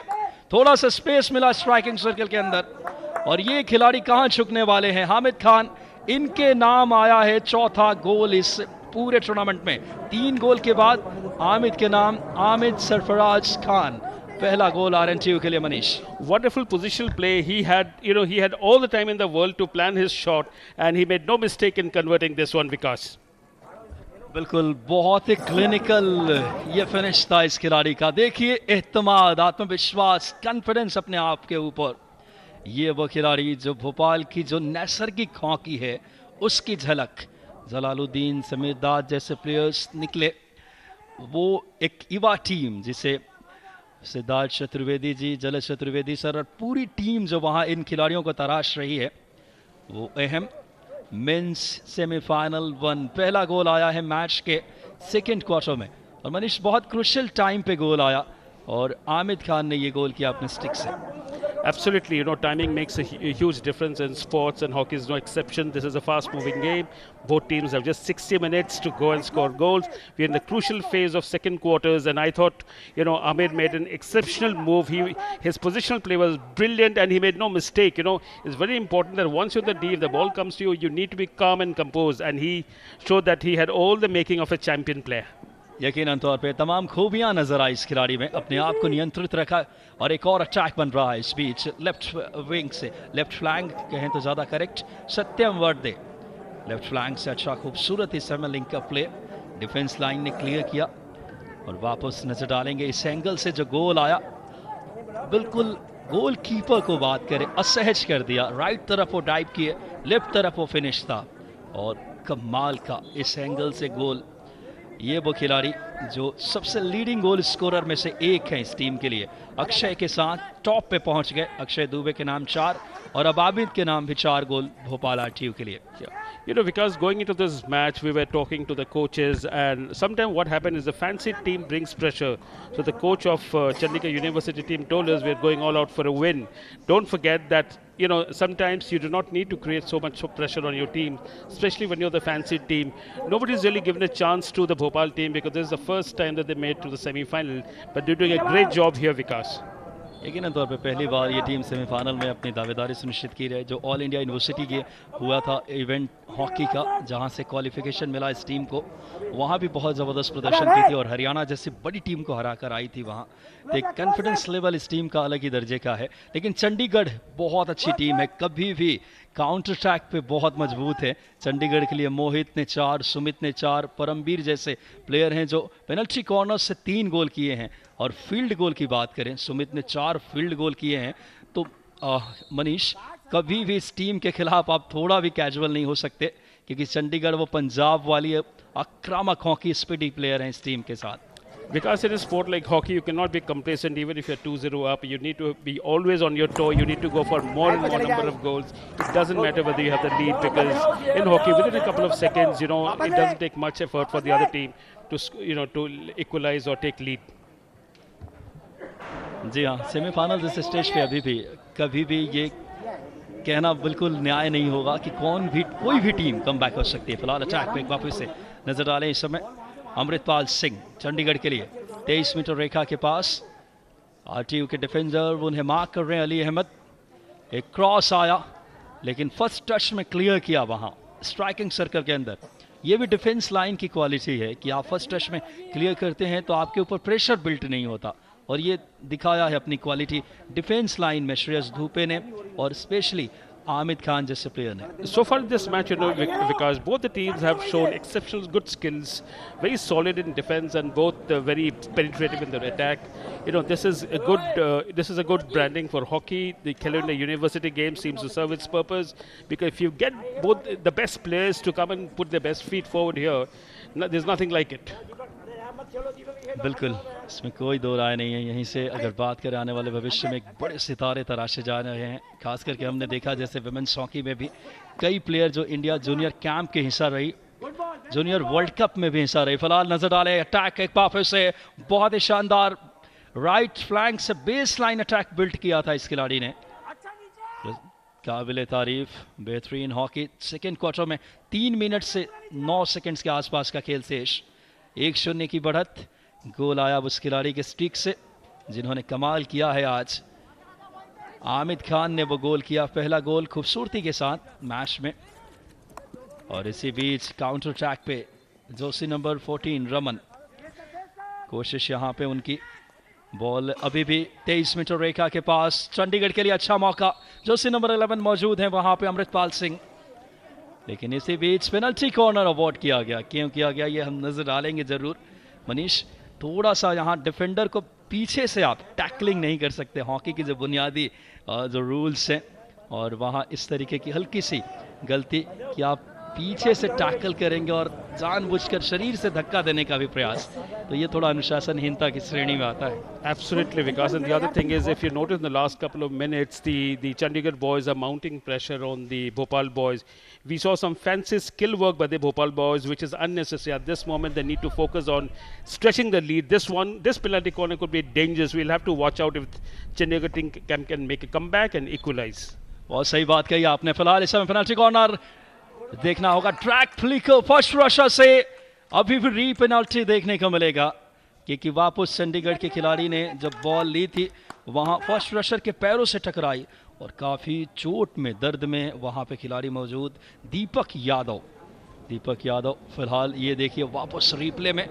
थोड़ा सा स्पेस मिला स्ट्राइकिंग सर्कल के अंदर और ये खिलाड़ी कहां झुकने वाले हैं। हामिद खान, इनके नाम आया है चौथा गोल इस पूरे टूर्नामेंट में। 3 गोल के बाद आमिद के नाम आमिद सरफराज खान, पहला गोल RNTU के लिए। Manish, wonderful positional play. He had all the time in the world to plan his shot and he made no mistake in converting this one, Vikas. बिल्कुल, बहुत ही क्लिनिकल ये फिनिश था इस खिलाड़ी का। देखिए एहतमाद, आत्मविश्वास, कॉन्फिडेंस अपने आप के ऊपर। ये वो खिलाड़ी जो भोपाल की जो नैसर्गिक हॉकी है उसकी झलक। जलालुद्दीन, समीर दाद जैसे प्लेयर्स निकले। वो एक युवा टीम जिसे सिद्धार्थ चतुर्वेदी जी, जलज चतुर्वेदी सर और पूरी टीम जो वहाँ इन खिलाड़ियों को तराश रही है, वो अहम मेंस सेमीफाइनल 1 पहला गोल आया है मैच के सेकेंड क्वार्टर में। और मनीष, बहुत क्रुशियल टाइम पे गोल आया और आमिद खान ने ये गोल किया अपने स्टिक से। Absolutely, timing makes a huge difference in sports, and hockey is no exception. This is a fast-moving game. Both teams have just 60 minutes to go and score goals. We're in the crucial phase of second quarters, and I thought, Ahmed made an exceptional move. His positional play was brilliant, and he made no mistake. It's very important that once you're in the D, if the ball comes to you, you need to be calm and composed, and he showed that he had all the making of a champion player. यकीनन तौर पे तमाम खूबियां नजर आई इस खिलाड़ी में, अपने आप को नियंत्रित रखा। और एक और अटैक बन रहा है इस बीच लेफ्ट विंग से, लेफ्ट फ्लैंक कहें तो ज़्यादा करेक्ट, सत्यम वर्दे लेफ्ट फ्लैंक से अच्छा खूबसूरत इस समय लिंकअप प्ले। डिफेंस लाइन ने क्लियर किया और वापस नजर डालेंगे इस एंगल से जो गोल आया, बिल्कुल गोल कीपर को बात करें असहज कर दिया। राइट तरफ वो डाइव किए, लेफ्ट तरफ वो फिनिश था और कमाल का इस एंगल से गोल। ये वो खिलाड़ी जो सबसे लीडिंग गोल स्कोरर में से एक है इस टीम के लिए, अक्षय के साथ टॉप पे पहुंच गए। अक्षय दुबे के नाम 4 और अब आबिद के नाम भी 4 गोल भोपाल आरटीयू के लिए। You know, because going into this match, we were talking to the coaches, and sometimes what happened is the fancy team brings pressure. So the coach of Chandigarh University team told us we're going all out for a win. Don't forget that, you know, sometimes you do not need to create so much pressure on your team, especially when you're the fancy team. Nobody's really given a chance to the Bhopal team because this is the first time that they made to the semi-final. But they're doing a great job here, Vikas. यकीन तौर पे पहली बार ये team semifinal में अपनी दावेदारी सुनिश्चित की रही। जो ऑल इंडिया यूनिवर्सिटी के हुआ था इवेंट हॉकी का, जहां से क्वालिफिकेशन मिला इस टीम को, वहां भी बहुत ज़बरदस्त प्रदर्शन की थी और हरियाणा जैसी बड़ी टीम को हरा कर आई थी वहां। तो एक कॉन्फिडेंस लेवल इस टीम का अलग ही दर्जे का है। लेकिन चंडीगढ़ बहुत अच्छी टीम है, कभी भी काउंटर अटैक पे बहुत मजबूत है। चंडीगढ़ के लिए मोहित ने 4, सुमित ने 4, परमबीर जैसे प्लेयर हैं जो पेनल्टी कॉर्नर से 3 गोल किए हैं। और फील्ड गोल की बात करें, सुमित ने 4 फील्ड गोल किए हैं। तो मनीष, कभी भी इस टीम के खिलाफ आप थोड़ा भी कैजुअल नहीं हो सकते, क्योंकि चंडीगढ़ वो पंजाब वाली आक्रामक हॉकी स्पीडी प्लेयर हैं इस टीम के साथ। Because in a sport like hockey, you cannot be complacent even if you're 2-0 up. You need to be always on your toe. You need to go for more and more number of goals. It doesn't matter whether you have the lead, because in hockey, within a couple of seconds, you know, it doesn't take much effort for the other team to, you know, to equalize or take lead. जी हाँ, semifinal जैसे stage पे अभी भी कभी भी ये कहना बिल्कुल न्याय नहीं होगा कि कोई भी टीम कम बैक कर सकती है। फिलहाल अटैक पे एक बार फिर से नजर डालें इस समय अमृतपाल सिंह चंडीगढ़ के लिए 23 मीटर रेखा के पास आरटीयू के डिफेंडर उन्हें मार्क कर रहे हैं। अली अहमद, एक क्रॉस आया लेकिन फर्स्ट टच में क्लियर किया वहां स्ट्राइकिंग सर्कल के अंदर। ये भी डिफेंस लाइन की क्वालिटी है कि आप फर्स्ट टच में क्लियर करते हैं तो आपके ऊपर प्रेशर बिल्ट नहीं होता, और ये दिखाया है अपनी क्वालिटी डिफेंस लाइन में श्रेयस धूपे ने और स्पेशली आमिद खान जैसे प्लेयर ने। So far in this match, you know, because both the teams have shown exceptional good skills, very solid in defense and both very penetrative in their attack. You know, this is a good branding for hockey. The Khelo University game seems to serve its purpose, because if you get both the best players to come and put their best feet forward here, there's nothing like it. बिल्कुल, इसमें कोई दो राय नहीं है। यहीं से अगर बात करें आने वाले भविष्य में एक बड़े सितारे तराशे जा रहे हैं। खास करके हमने देखा जैसे विमेंस हॉकी में भी कई प्लेयर जो इंडिया जूनियर कैंप के हिस्सा रही, जूनियर वर्ल्ड कप में भी हिस्सा रही। फिलहाल नजर डाले अटैक एक बार फिर से बहुत ही शानदार राइट फ्लैंक से बेस लाइन अटैक बिल्ड किया था इस खिलाड़ी ने। काबिल तारीफ, बेहतरीन हॉकी। सेकेंड क्वार्टर में 3 मिनट से 9 सेकेंड्स के आसपास का खेल शेष, 1-0 की बढ़त। गोल आया उस खिलाड़ी के स्ट्रिक से जिन्होंने कमाल किया है आज। आमिद खान ने वो गोल किया, पहला गोल खूबसूरती के साथ मैच में। और इसी बीच काउंटर अटैक पे जोशी नंबर 14 रमन, कोशिश यहाँ पे उनकी। बॉल अभी भी 23 मीटर रेखा के पास, चंडीगढ़ के लिए अच्छा मौका। जोशी नंबर 11 मौजूद है वहां पे, अमृतपाल सिंह। लेकिन इसी बीच पेनल्टी कॉर्नर अवॉर्ड किया गया। क्यों किया गया ये हम नजर डालेंगे जरूर। मनीष, थोड़ा सा यहाँ डिफेंडर को पीछे से आप टैकलिंग नहीं कर सकते, हॉकी की जो बुनियादी जो रूल्स हैं, और वहाँ इस तरीके की हल्की सी गलती कि आप पीछे से टैकल करेंगे और जानबूझकर शरीर से धक्का देने का भी प्रयास, तो ये थोड़ा अनुशासनहीनता की श्रेणी में आता है। Absolutely, Vikas. And the other thing is, if you notice in the last couple of minutes, the Chandigarh boys are mounting pressure on the Bhopal boys. We saw some fancy skill work by the Bhopal boys, which is unnecessary. At this moment, they need to focus on stretching the lead. This penalty corner could be dangerous. We'll have to watch out if Chandigarh team can make a comeback and equalize. बहुत सही बात कही आपने। फिलहाल इस समय penalty corner देखना होगा। ट्रैक फ्लिकर फर्स्ट रशर से अभी भी री पेनल्टी देखने को मिलेगा, क्योंकि वापस चंडीगढ़ के खिलाड़ी ने जब बॉल ली थी वहां फर्स्ट रशर के पैरों से टकराई और काफ़ी चोट में, दर्द में वहां पे खिलाड़ी मौजूद दीपक यादव। फिलहाल ये देखिए वापस रिप्ले में,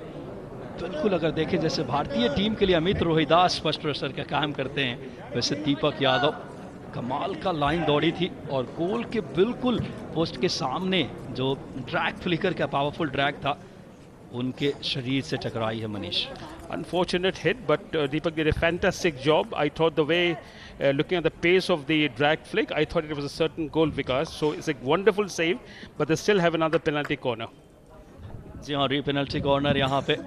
बिल्कुल अगर देखें जैसे भारतीय टीम के लिए अमित रोहिदास फर्स्ट रशर का काम करते हैं, वैसे दीपक यादव कमाल का लाइन दौड़ी थी और गोल के बिल्कुल पोस्ट के सामने जो ड्रैग फ्लिकर का पावरफुल ड्रैग था, उनके शरीर से टकराई है Manish. Unfortunate hit, but Deepak did a fantastic job. I thought the way, looking at the pace of the drag flick, I thought it was a certain goal, Vikas. So it's a wonderful save, but they still have another penalty corner. जी हाँ, री penalty corner यहाँ पे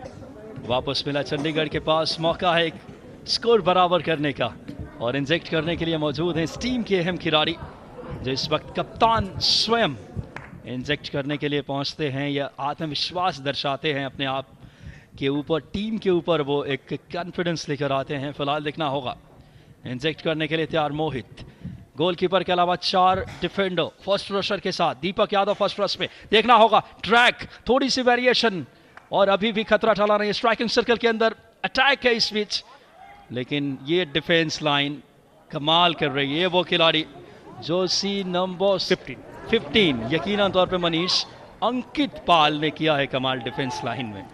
वापस मिला चंडीगढ़ के पास। मौका है एक स्कोर बराबर करने का और इंजेक्ट करने के लिए मौजूद हैं इस टीम के अहम खिलाड़ी जो इस वक्त कप्तान स्वयं इंजेक्ट करने के लिए पहुंचते हैं या आत्मविश्वास दर्शाते हैं अपने आप के ऊपर, टीम के ऊपर वो एक कॉन्फिडेंस लेकर आते हैं। फिलहाल देखना होगा इंजेक्ट करने के लिए तैयार मोहित, गोलकीपर के अलावा 4 डिफेंडर फर्स्ट रशर के साथ। दीपक यादव फर्स्ट रश में, देखना होगा ट्रैक, थोड़ी सी वेरिएशन और अभी भी खतरा टला नहीं है। स्ट्राइकिंग सर्कल के अंदर अटैक है इस बीच, लेकिन ये डिफेंस लाइन कमाल कर रही है। वो खिलाड़ी जो सी नंबर 15 यकीनन तौर पे मनीष अंकित पाल ने किया है कमाल डिफेंस लाइन में।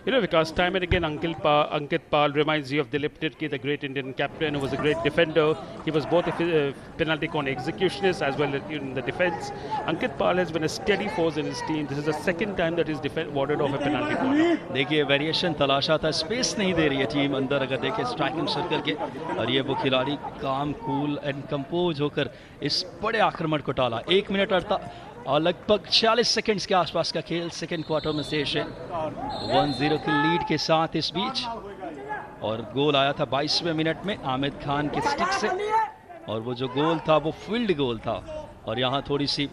You know, because time and again, Ankit Pal reminds you of Dilip Tirki, the great Indian captain who was a great defender. He was both a penalty corner executionist as well as in the defense. Ankit Pal has been a steady force in his team. This is the second time that he's warded off a penalty corner. देखिए variation तलाशा था, space नहीं दे रही है team अंदर, अगर देखें striking circle के, और ये वो खिलाड़ी काम कूल एंड कंपोज होकर इस बड़े आक्रमण को टाला। 1 मिनट और लगभग 46 सेकंड्स के आसपास का खेल सेकंड क्वार्टर में शेष है। 1-0 की लीड के साथ इस बीच, और गोल आया था 22वें मिनट में आमिद खान के स्टिक से, और वो जो गोल था वो फील्ड गोल था। और यहाँ थोड़ी सी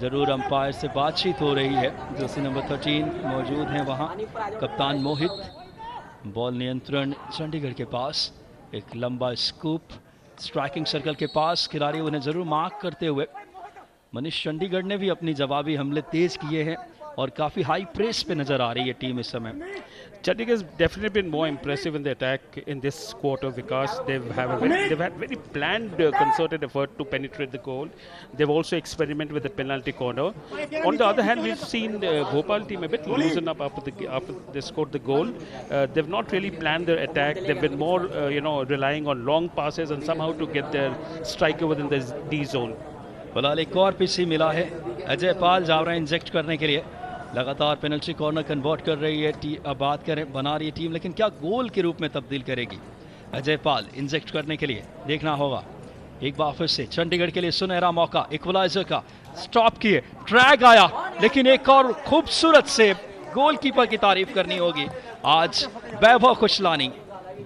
जरूर अंपायर से बातचीत हो रही है। जर्सी नंबर 13 मौजूद हैं वहाँ, कप्तान मोहित। बॉल नियंत्रण चंडीगढ़ के पास, एक लंबा स्कूप स्ट्राइकिंग सर्कल के पास, खिलाड़ी उन्हें जरूर मार्क करते हुए। मनीष, चंडीगढ़ ने भी अपनी जवाबी हमले तेज किए हैं और काफी हाई प्रेस पे नजर आ रही है टीम इस समय। Chandigarh has definitely been more impressive in the attack in this quarter because they've had very planned, concerted effort to penetrate the goal. They've also experimented with the penalty corner. On the other hand, we've seen the Bhopal team a bit loosen up after they scored the goal. They've not really planned their attack. They've been more, relying on long passes and somehow to get their striker within the D zone. फिलहाल एक और PC मिला है, अजय पाल जा रहे हैं inject करने के लिए। लगातार पेनल्टी कॉर्नर कन्वर्ट कर रही है अब बात करें बना रही है टीम, लेकिन क्या गोल के रूप में तब्दील करेगी? अजय पाल इंजेक्ट करने के लिए, देखना होगा। एक बार फिर से चंडीगढ़ के लिए सुनहरा मौका, इक्वलाइजर का, स्टॉप किए, ड्रैग आया, लेकिन एक और खूबसूरत से गोलकीपर की तारीफ करनी होगी आज वैभव खुशलानी।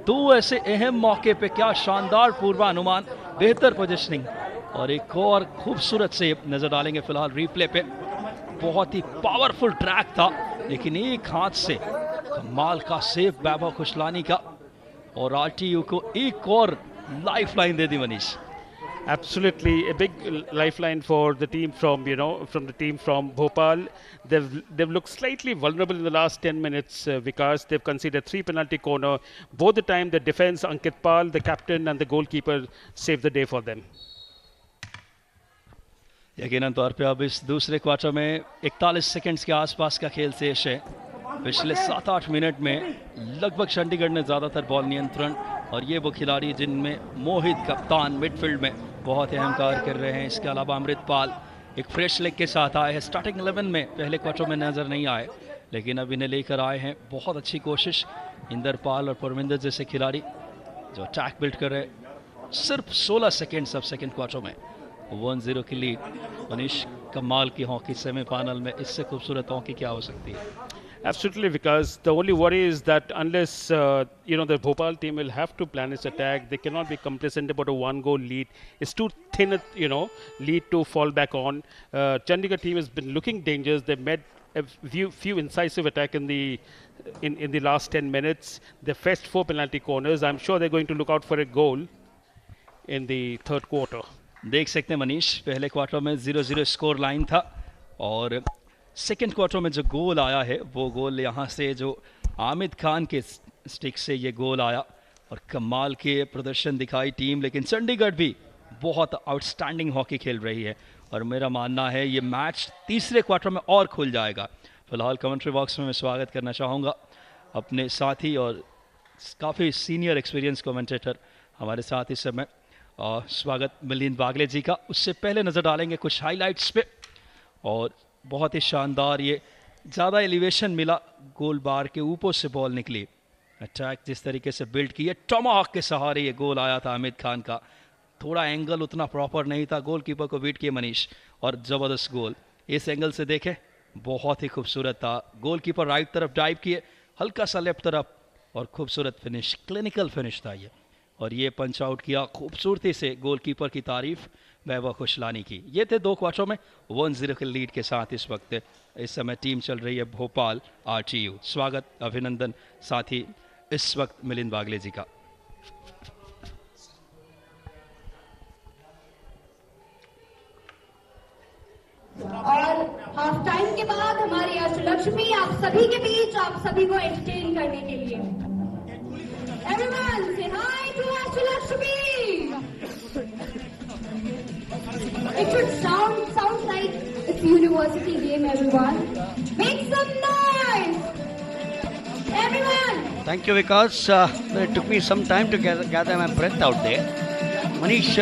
2 ऐसे अहम मौके पे क्या शानदार पूर्वानुमान, बेहतर पोजिशनिंग और एक और खूबसूरत सेव नजर डालेंगे फिलहाल रिप्ले पे। बहुत ही पावरफुल ट्रैक था, लेकिन एक हाथ से कमाल का सेव वैभव खुशलानी का, और आरटीयू को एक और lifeline they the Manish. Absolutely, a big lifeline for the team from the team from Bhopal. They've looked slightly vulnerable in the last 10 minutes, because they've conceded 3 penalty corner. Both the time the defense, Ankit Pal, the captain and the goalkeeper saved the day for them. यकीनन तौर पे अब इस दूसरे quarter में 41 seconds के आसपास का खेल शेष है। पिछले 7-8 मिनट में लगभग चंडीगढ़ ने ज़्यादातर बॉल नियंत्रण, और ये वो खिलाड़ी जिनमें मोहित कप्तान मिडफील्ड में बहुत अहम कार्य कर रहे हैं। इसके अलावा अमृतपाल एक फ्रेश लेग के साथ आए हैं, स्टार्टिंग 11 में पहले क्वार्टर में नज़र नहीं आए, लेकिन अब इन्हें लेकर आए हैं। बहुत अच्छी कोशिश, इंदरपाल और परमिंदर जैसे खिलाड़ी जो अटैक बिल्ड कर रहे हैं। सिर्फ 16 सेकेंड सब सेकेंड क्वार्टर में 1-0 की लीड। मनीष, कमाल की हॉकी सेमीफाइनल में इससे खूबसूरत हॉकी क्या हो सकती है? Absolutely, because the only worry is that unless the Bhopal team will have to plan its attack, they cannot be complacent about a 1-goal lead. It's too thin, lead to fall back on. Chandigarh team has been looking dangerous. They've made a few incisive attack in the last 10 minutes. They fetched 4 penalty corners. I'm sure they're going to look out for a goal in the third quarter. देख सकते हैं मनीष, पहले quarter में 0-0 score line था, और second quarter में जो गोल आया है वो गोल यहाँ से जो आमिद खान के स्टिक से ये गोल आया, और कमाल के प्रदर्शन दिखाई टीम। लेकिन चंडीगढ़ भी बहुत आउटस्टैंडिंग हॉकी खेल रही है, और मेरा मानना है ये मैच तीसरे क्वार्टर में और खुल जाएगा। फिलहाल कमेंट्री बॉक्स में मैं स्वागत करना चाहूँगा अपने साथी और काफ़ी सीनियर एक्सपीरियंस कमेंटेटर हमारे साथ इस समय, और स्वागत मिलिंद बागले जी का। उससे पहले नज़र डालेंगे कुछ हाइलाइट्स पे, और बहुत ही शानदार ये ज़्यादा एलिवेशन मिला, गोल बार के ऊपर से बॉल निकली। अटैक जिस तरीके से बिल्ड किया, टॉमहॉक के सहारे ये गोल आया था आमिर खान का। थोड़ा एंगल उतना प्रॉपर नहीं था, गोलकीपर को बीट किए मनीष, और ज़बरदस्त गोल। इस एंगल से देखें, बहुत ही खूबसूरत था। गोलकीपर राइट तरफ डाइव किए, हल्का सा लेफ्ट तरफ, और खूबसूरत फिनिश, क्लिनिकल फिनिश था ये। और ये पंच आउट किया खूबसूरती से, गोलकीपर की तारीफ वैभव खुशलानी की। ये थे 2 क्वार्टर में 1-0 के लीड के साथ। इस समय टीम चल रही है भोपाल RTU। स्वागत, अभिनंदन साथ ही इस वक्त मिलिंद बागले जी का। और हाफ टाइम के बाद हमारी अष्टलक्ष्मी आप सभी के बीच, आप सभी को एंटरटेन करने के लिए। Everyone, say hi to Ashtalakshmi. It should sound like it's a university game, everyone. Make some noise, everyone. Thank you, Vikas. It took me some time to gather my breath out there. Manish,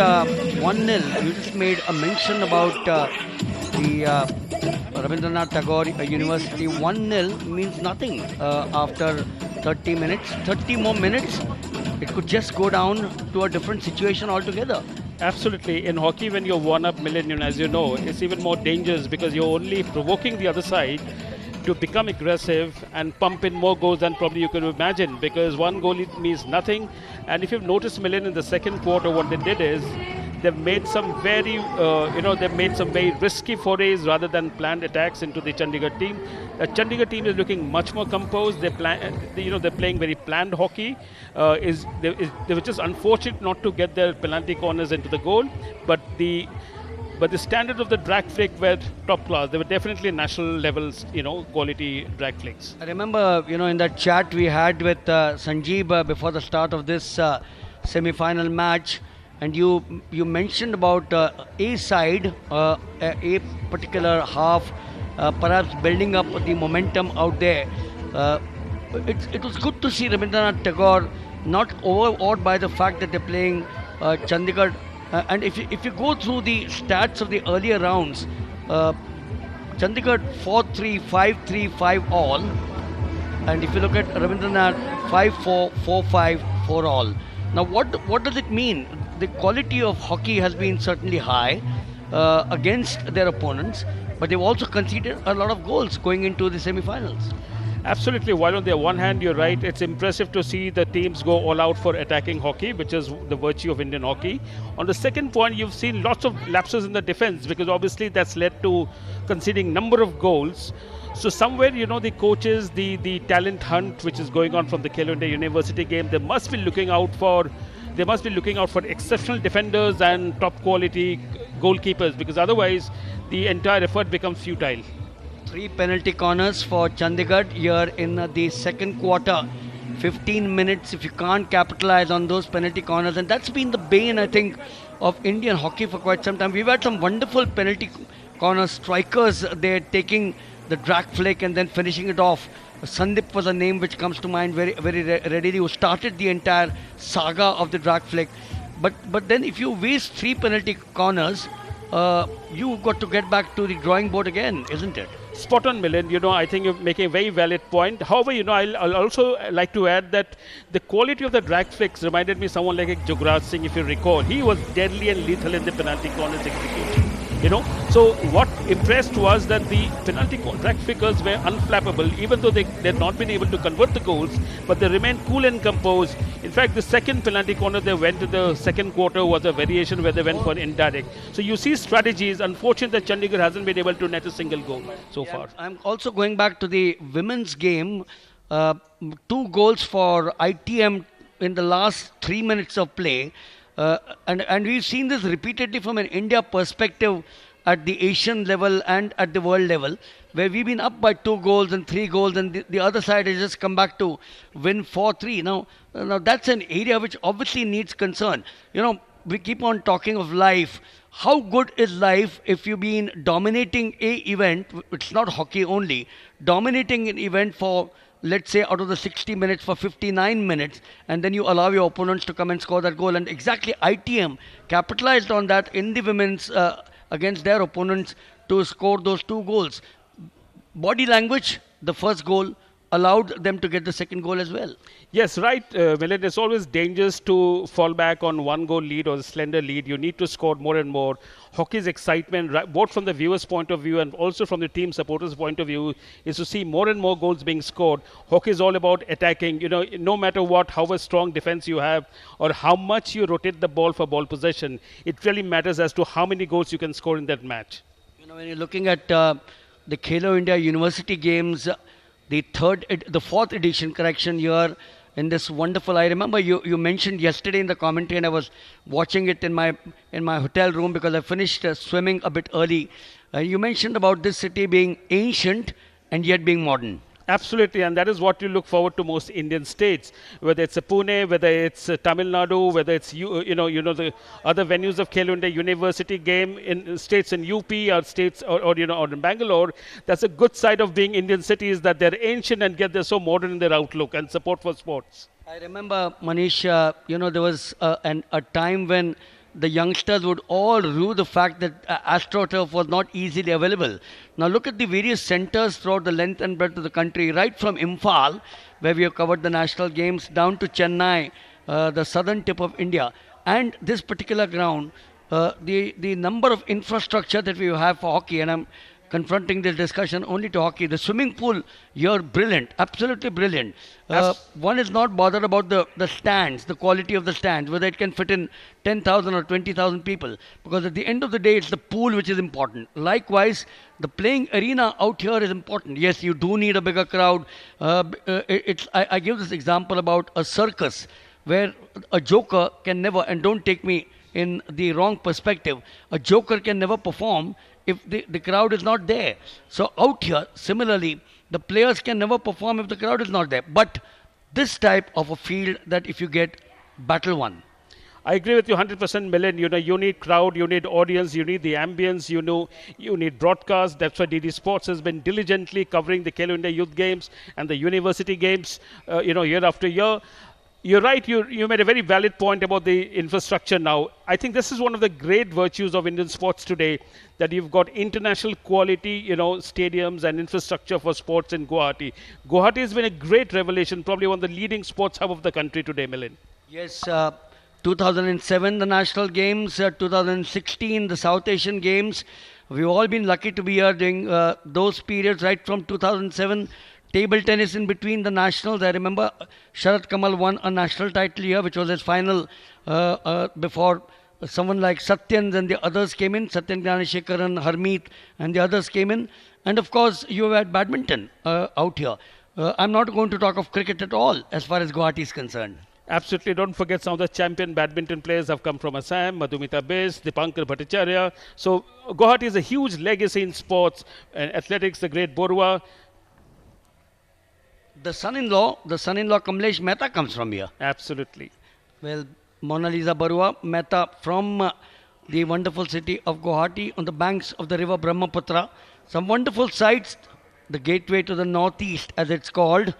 1-0. You just made a mention about the Rabindranath Tagore University. 1-0 means nothing after 30 minutes. 30 more minutes, it could just go down to a different situation altogether. Absolutely. In hockey, when you're 1-up, Millennium, as you know, it's even more dangerous because you're only provoking the other side to become aggressive and pump in more goals than probably you can imagine, because one goal means nothing. And if you've noticed, Milan, in the second quarter, what they did is they've made some very risky forays rather than planned attacks into the Chandigarh team. The Chandigarh team is looking much more composed. They're playing very planned hockey. They were just unfortunate not to get their penalty corners into the goal, but the standard of the drag flick were top class. They were definitely national levels, quality drag flicks. I remember, in that chat we had with Sanjeev before the start of this semi-final match, and you mentioned about a side, a particular half, perhaps building up the momentum out there. It was good to see Rabindranath Tagore not overawed by the fact that they're playing Chandigarh. And if you go through the stats of the earlier rounds, Chandigarh 4-3, 5-3, 5 all. And if you look at Rabindranath 5-4, 4-5, 4 all. Now what does it mean? The quality of hockey has been certainly high against their opponents, but they've also conceded a lot of goals going into the semi-finals. Absolutely. While on the one hand, you're right, it's impressive to see the teams go all out for attacking hockey, which is the virtue of Indian hockey. On the second point, you've seen lots of lapses in the defense, because obviously that's led to conceding number of goals. So somewhere, the coaches, the talent hunt which is going on from the Khelo India University game, they must be looking out for exceptional defenders and top quality goalkeepers, because otherwise the entire effort becomes futile. 3 penalty corners for Chandigarh here in the second quarter. 15 minutes, if you can't capitalize on those penalty corners, and that's been the bane, I think, of Indian hockey for quite some time. We've had some wonderful penalty corner strikers. They're taking the drag flick and then finishing it off. Sandip was a name which comes to mind very, very readily, who started the entire saga of the drag flick. But then if you waste 3 penalty corners, you've got to get back to the drawing board again, isn't it? Spot on, Milind. I think you're making a very valid point. However, I'll also like to add that the quality of the drag flicks reminded me someone like Jugraj Singh, if you recall. He was deadly and lethal in the penalty corners execution. So what impressed was that the penalty drag flickers were unflappable, even though they'd not been able to convert the goals, but they remained cool and composed. In fact, the second penalty corner they went in the second quarter was a variation where they went for indirect. So you see strategies. Unfortunate that Chandigarh hasn't been able to net a single goal so far. I'm also going back to the women's game. 2 goals for ITM in the last 3 minutes of play. And we've seen this repeatedly from an India perspective at the Asian level and at the world level, where we've been up by 2 goals and 3 goals, and the other side has just come back to win 4-3. Now that's an area which obviously needs concern. We keep on talking of life. How good is life if you've been dominating a event? It's not hockey only. Dominating an event for, let's say, out of the 60 minutes for 59 minutes, and then you allow your opponents to come and score that goal. And exactly ITM capitalized on that in the women's against their opponents to score those 2 goals. body language, the first goal allowed them to get the second goal as well. Yes, right, Milind. It's always dangerous to fall back on one goal lead or a slender lead. You need to score more and more. Hockey's excitement, both from the viewer's point of view and also from the team supporters' point of view, is to see more and more goals being scored. Hockey is all about attacking. You know, no matter what, how a strong defense you have or how much you rotate the ball for ball possession, it really matters as to how many goals you can score in that match. You know, when you're looking at the Khelo India University Games, the fourth edition correction here in this wonderful. I remember you mentioned yesterday in the commentary, and I was watching it in my hotel room because I finished swimming a bit early. You mentioned about this city being ancient and yet being modern. Absolutely, and that is what you look forward to most Indian states, whether it's Pune, whether it's Tamil Nadu, whether it's the other venues of Khelo India University game in states in UP or states or in Bangalore. That's a good side of being Indian cities, that they're ancient and yet they're so modern in their outlook and support for sports. I remember, Manish, there was a time when the youngsters would all rue the fact that AstroTurf was not easily available. Now look at the various centers throughout the length and breadth of the country, right from Imphal, where we have covered the national games, down to Chennai, the southern tip of India. And this particular ground, the number of infrastructure that we have for hockey, and I'm confronting this discussion only to hockey. The swimming pool here, brilliant, absolutely brilliant. One is not bothered about the stands, the quality of the stands, whether it can fit in 10,000 or 20,000 people. Because at the end of the day, it's the pool which is important. Likewise, the playing arena out here is important. Yes, you do need a bigger crowd. I give this example about a circus where a joker can never, and don't take me in the wrong perspective, a joker can never perform if the crowd is not there. So out here, similarly, the players can never perform if the crowd is not there. But this type of a field that if you get, battle won. I agree with you 100%, Milind. You need crowd, you need audience, you need the ambience, you need broadcast. That's why DD Sports has been diligently covering the Khelo India Youth Games and the University Games, year after year. You're right. You made a very valid point about the infrastructure now. I think this is one of the great virtues of Indian sports today, that you've got international quality, stadiums and infrastructure for sports in Guwahati. Guwahati has been a great revelation, probably one of the leading sports hub of the country today, Milind. Yes, 2007, the National Games, 2016, the South Asian Games. We've all been lucky to be here during those periods, right from 2007. Table tennis in between the nationals. I remember Sharat Kamal won a national title here, which was his final before someone like Satyan and the others came in. Satyan Gyaneshekaran, Harmeet and the others came in. And of course, you had badminton out here. I'm not going to talk of cricket at all as far as Guwahati is concerned. Absolutely. Don't forget some of the champion badminton players have come from Assam, Madhumita Bis, Dipankar Bhattacharya. So Guwahati is a huge legacy in sports and athletics, the great Borua. The son-in-law Kamlesh Mehta comes from here. Absolutely. Well, Mona Lisa Barua Mehta from the wonderful city of Guwahati on the banks of the river Brahmaputra. Some wonderful sights, the gateway to the northeast as it's called.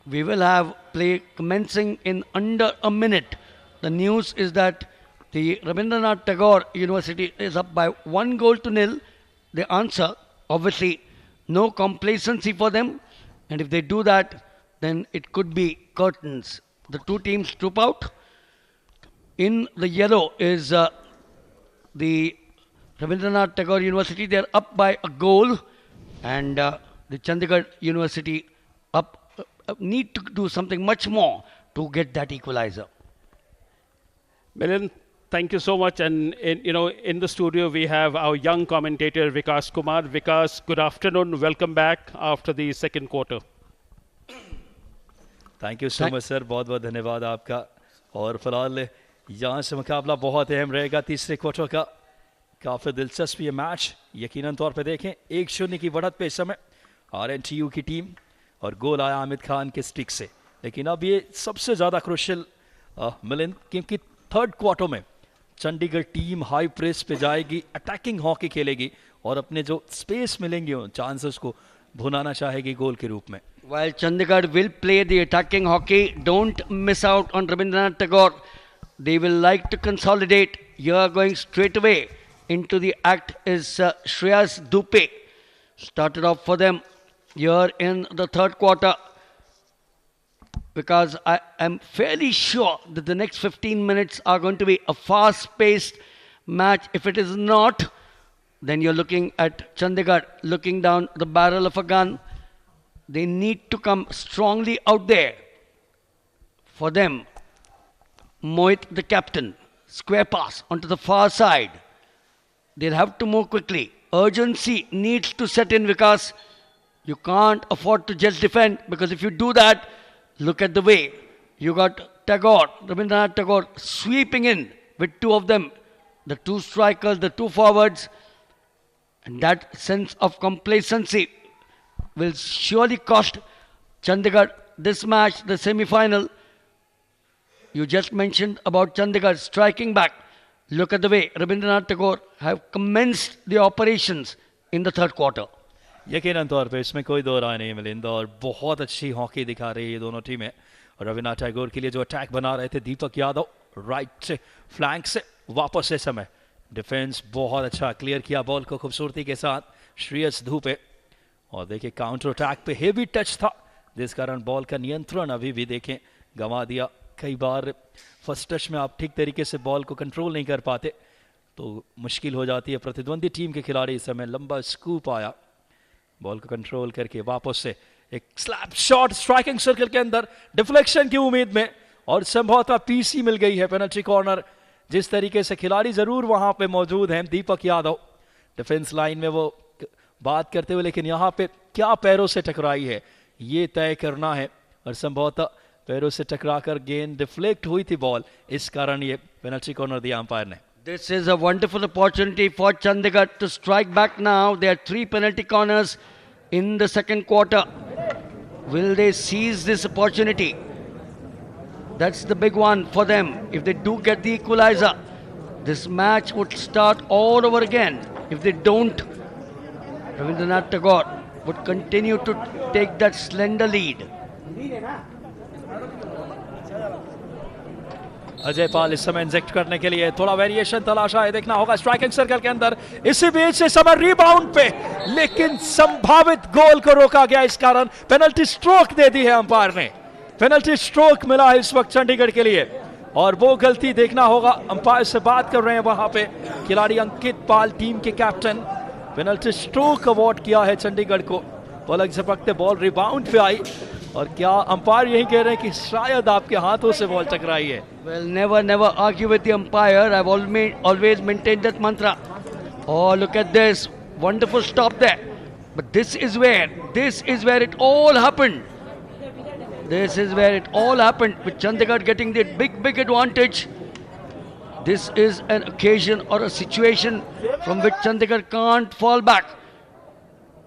We will have play commencing in under a minute. The news is that the Rabindranath Tagore University is up by 1-0. The answer, obviously, no complacency for them. And if they do that, then it could be curtains. The two teams troop out. In the yellow is the Rabindranath Tagore University. They're up by a goal. And the Chandigarh University need to do something much more to get that equalizer. Milind, thank you so much. And in the studio we have our young commentator Vikas Kumar. Vikas, good afternoon. Welcome back after the second quarter. Thank you so much sir, बहुत बहुत धन्यवाद आपका. और फिलहाल यहाँ से मुकाबला बहुत अहम रहेगा तीसरे क्वार्टर का. काफ़ी दिलचस्प ये मैच यकीनन तौर पे देखें. 1-0 की बढ़त पे इस समय RNTU की टीम और गोल आया आमिद खान के स्टिक से. लेकिन अब ये सबसे ज़्यादा क्रुशियल मिलिंद, क्योंकि थर्ड क्वार्टर में चंडीगढ़ टीम हाई प्रेस पे जाएगी, अटैकिंग हॉकी खेलेगी और अपने जो स्पेस मिलेंगे उन चांसेस को भुनाना चाहेगी गोल के रूप में. While Chandigarh will play the attacking hockey, don't miss out on Rabindranath Tagore. They will like to consolidate. You are going straight away into the act is Shreyas Dupe. Started off for them here in the third quarter, because I am fairly sure that the next 15 minutes are going to be a fast-paced match. If it is not, then you're looking at Chandigarh looking down the barrel of a gun. They need to come strongly out there. For them, Mohit, the captain, square pass onto the far side. They'll have to move quickly. Urgency needs to set in, because you can't afford to just defend, because if you do that, look at the way you got Tagore, Rabindranath Tagore, sweeping in with two of them, the two strikers, the two forwards, and that sense of complacency will surely cost Chandigarh this match, the semi-final. You just mentioned about Chandigarh striking back. Look at the way Rabindranath Tagore have commenced the operations in the third quarter. यकीनन तौर पे इसमें कोई दो राय नहीं मिलिंद, और बहुत अच्छी हॉकी दिखा रही है ये दोनों टीमें। और रविन्द्रनाथ टैगोर के लिए जो अटैक बना रहे थे दीपक यादव, राइट से फ्लैंक से वापस से समय डिफेंस बहुत अच्छा क्लियर किया बॉल को खूबसूरती के साथ श्रेयस धूपे। और देखिए काउंटर अटैक पे हेवी टच था, जिस कारण बॉल का नियंत्रण अभी भी देखें गंवा दिया। कई बार फर्स्ट टच में आप ठीक तरीके से बॉल को कंट्रोल नहीं कर पाते तो मुश्किल हो जाती है। प्रतिद्वंदी टीम के खिलाड़ी इस समय लंबा स्कूप आया, बॉल को कंट्रोल करके वापस से एक स्लैप शॉट स्ट्राइकिंग सर्कल के अंदर डिफ्लेक्शन की उम्मीद में, और संभवतः पीसी मिल गई है पेनल्टी कॉर्नर। जिस तरीके से खिलाड़ी जरूर वहां पे मौजूद हैं, दीपक यादव डिफेंस लाइन में वो बात करते हुए, लेकिन यहाँ पे क्या पैरों से टकराई है ये तय करना है, और संभवतः पैरों से टकराकर गेंद डिफ्लेक्ट हुई थी बॉल, इस कारण ये पेनल्टी कॉर्नर दिया अंपायर ने। This is a wonderful opportunity for Chandigarh to strike back now. There are 3 penalty corners in the second quarter. Will they seize this opportunity? That's the big one for them. If they do get the equalizer, this match would start all over again. If they don't, Rabindranath Tagore would continue to take that slender lead. Ajay Pal इस समय inject करने के लिए थोड़ा variation तलाशा है, देखना होगा स्ट्राइकिंग सर्कल के अंदर। इसी बीच से समय रिबाउंड पे, लेकिन संभावित गोल को रोका गया, इस कारण पेनल्टी स्ट्रोक दे दी है अंपायर ने। पेनल्टी स्ट्रोक मिला है इस वक्त चंडीगढ़ के लिए, और वो गलती देखना होगा। अंपायर से बात कर रहे हैं वहां पे खिलाड़ी अंकित पाल, टीम के कैप्टन। पेनल्टी स्ट्रोक अवार्ड किया है चंडीगढ़ को। पलक झपकते बॉल रिबाउंड पे आई, और क्या अंपायर यही कह रहे हैं कि शायद आपके हाथों से बॉल टकराई है। Well, never argue with the umpire. I've always maintained that mantra. Oh, look at this wonderful stop there. But this is where it all happened. This is where it all happened, with Chandigarh getting the big advantage. This is an occasion or a situation from which Chandigarh can't fall back.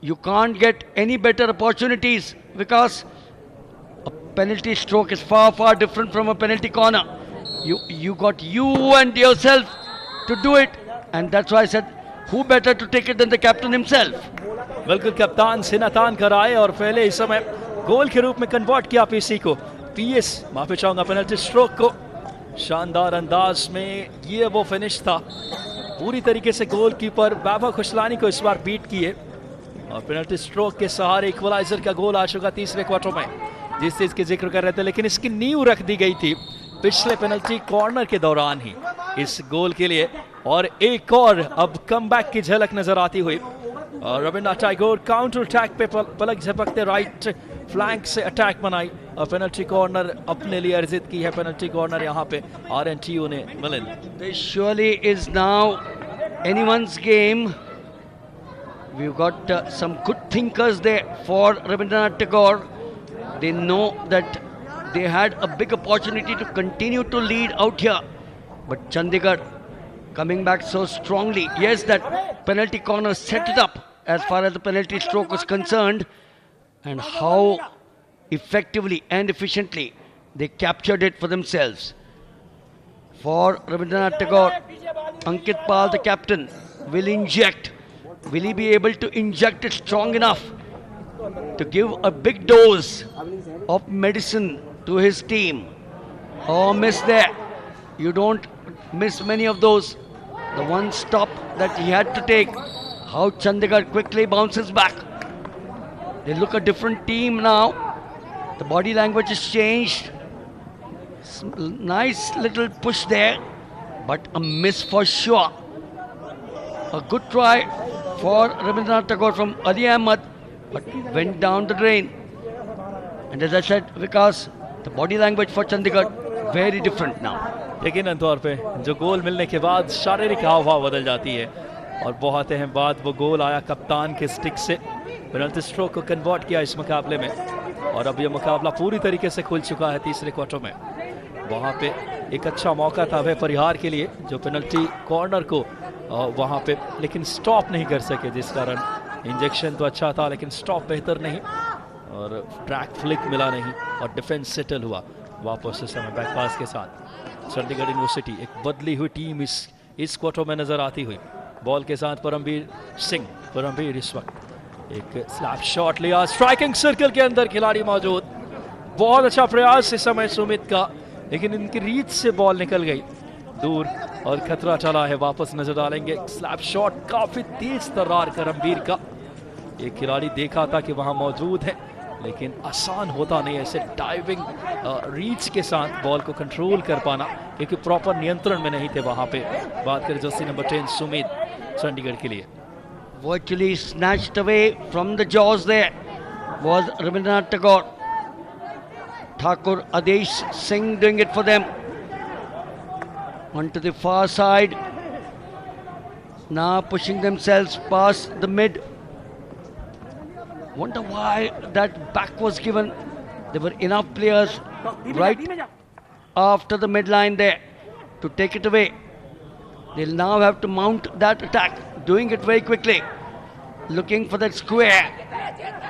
You can't get any better opportunities, because a penalty stroke is far different from a penalty corner. You got you and yourself to do it, and that's why I said who better to take it than the captain himself. बिल्कुल कप्तान सिनातान कराए, और पहले इस समय गोल के रूप में कन्वर्ट किया पीसी को, पीएस माफी चाहूंगा पेनल्टी स्ट्रोक को। शानदार अंदाज में ये वो फिनिश था, पूरी तरीके से गोलकीपर बाबा खुशलानी को इस बार बीट किए, और पेनल्टी स्ट्रोक के सहारे इक्वलाइजर का गोल आ चुका तीसरे क्वार्टर में। जिस चीज की जिक्र कर रहे थे, लेकिन इसकी नींव रख दी गई थी पिछले पेनल्टी कॉर्नर के दौरान ही इस गोल के लिए। और एक और अब कमबैक की झलक नजर आती हुई, और रविन्द्रनाथ टैगोर काउंटर अटैक पे पलक झपकते राइट फ्लैंक से अटैक बनाई, और पेनल्टी कॉर्नर अपने लिए अर्जित की है। पेनल्टी कॉर्नर यहाँ पे आरएनटीयू ने मिलन। This surely is now anyone's game. We've got some good thinkers there for Rabindranath Tagore. They know that they had a big opportunity to continue to lead out here, but Chandigarh coming back so strongly. Yes, that penalty corner set it up as far as the penalty stroke was concerned, and how effectively and efficiently they captured it for themselves. For Rabindranath Tagore, Ankit Pal, the captain, will inject. Will he be able to inject it strong enough to give a big dose of medicine to his team? Oh, miss there. You don't miss many of those. The one stop that he had to take. How Chandigarh quickly bounces back. They look a different team now. The body language has changed. Nice little push there, but a miss for sure. A good try for Rabindranath Tagore from Ali Ahmed, but went down the drain. And as I said, Vikas, the body language for Chandigarh very different now. यकीनन तौर पे जो गोल मिलने के बाद शारीरिक हाव भाव बदल जाती है और बहुत अहम बात वो गोल आया कप्तान के स्टिक से, पेनल्टी स्ट्रोक को कन्वर्ट किया इस मुकाबले में और अब ये मुकाबला पूरी तरीके से खुल चुका है तीसरे क्वार्टर में। वहाँ पे एक अच्छा मौका था वह परिहार के लिए जो पेनल्टी कॉर्नर को वहाँ पे लेकिन स्टॉप नहीं कर सके, जिस कारण इंजेक्शन तो अच्छा था लेकिन स्टॉप बेहतर नहीं और ट्रैक फ्लिक मिला नहीं और डिफेंस सेटल हुआ वापस इस समय बैक पास के साथ। चंडीगढ़ यूनिवर्सिटी एक बदली हुई टीम इस क्वार्टर में नजर आती हुई। बॉल के साथ परमवीर इस वक्त एक स्लैप शॉट लिया, स्ट्राइकिंग सर्कल के अंदर खिलाड़ी मौजूद, बहुत अच्छा प्रयास इस समय सुमित का, लेकिन इनकी रीच से बॉल निकल गई दूर और खतरा चला है। वापस नजर डालेंगे, स्लैप शॉट काफी तेज तर्रार करमवीर का, एक खिलाड़ी देखा था कि वहां मौजूद है लेकिन आसान होता नहीं ऐसे डाइविंग रीच के साथ बॉल को कंट्रोल कर पाना, क्योंकि प्रॉपर नियंत्रण में नहीं थे वहां पे। बात करें जर्सी नंबर 10 सुमित चंडीगढ़ के लिए। Virtually snatched away from the jaws there was Rabindranath Tagore. Thakur Adesh Singh doing it for them. Onto the far side. Now pushing themselves past the mid. Wonder why that back was given. There were enough players right after the midline there to take it away. They'll now have to mount that attack, doing it very quickly. Looking for that square.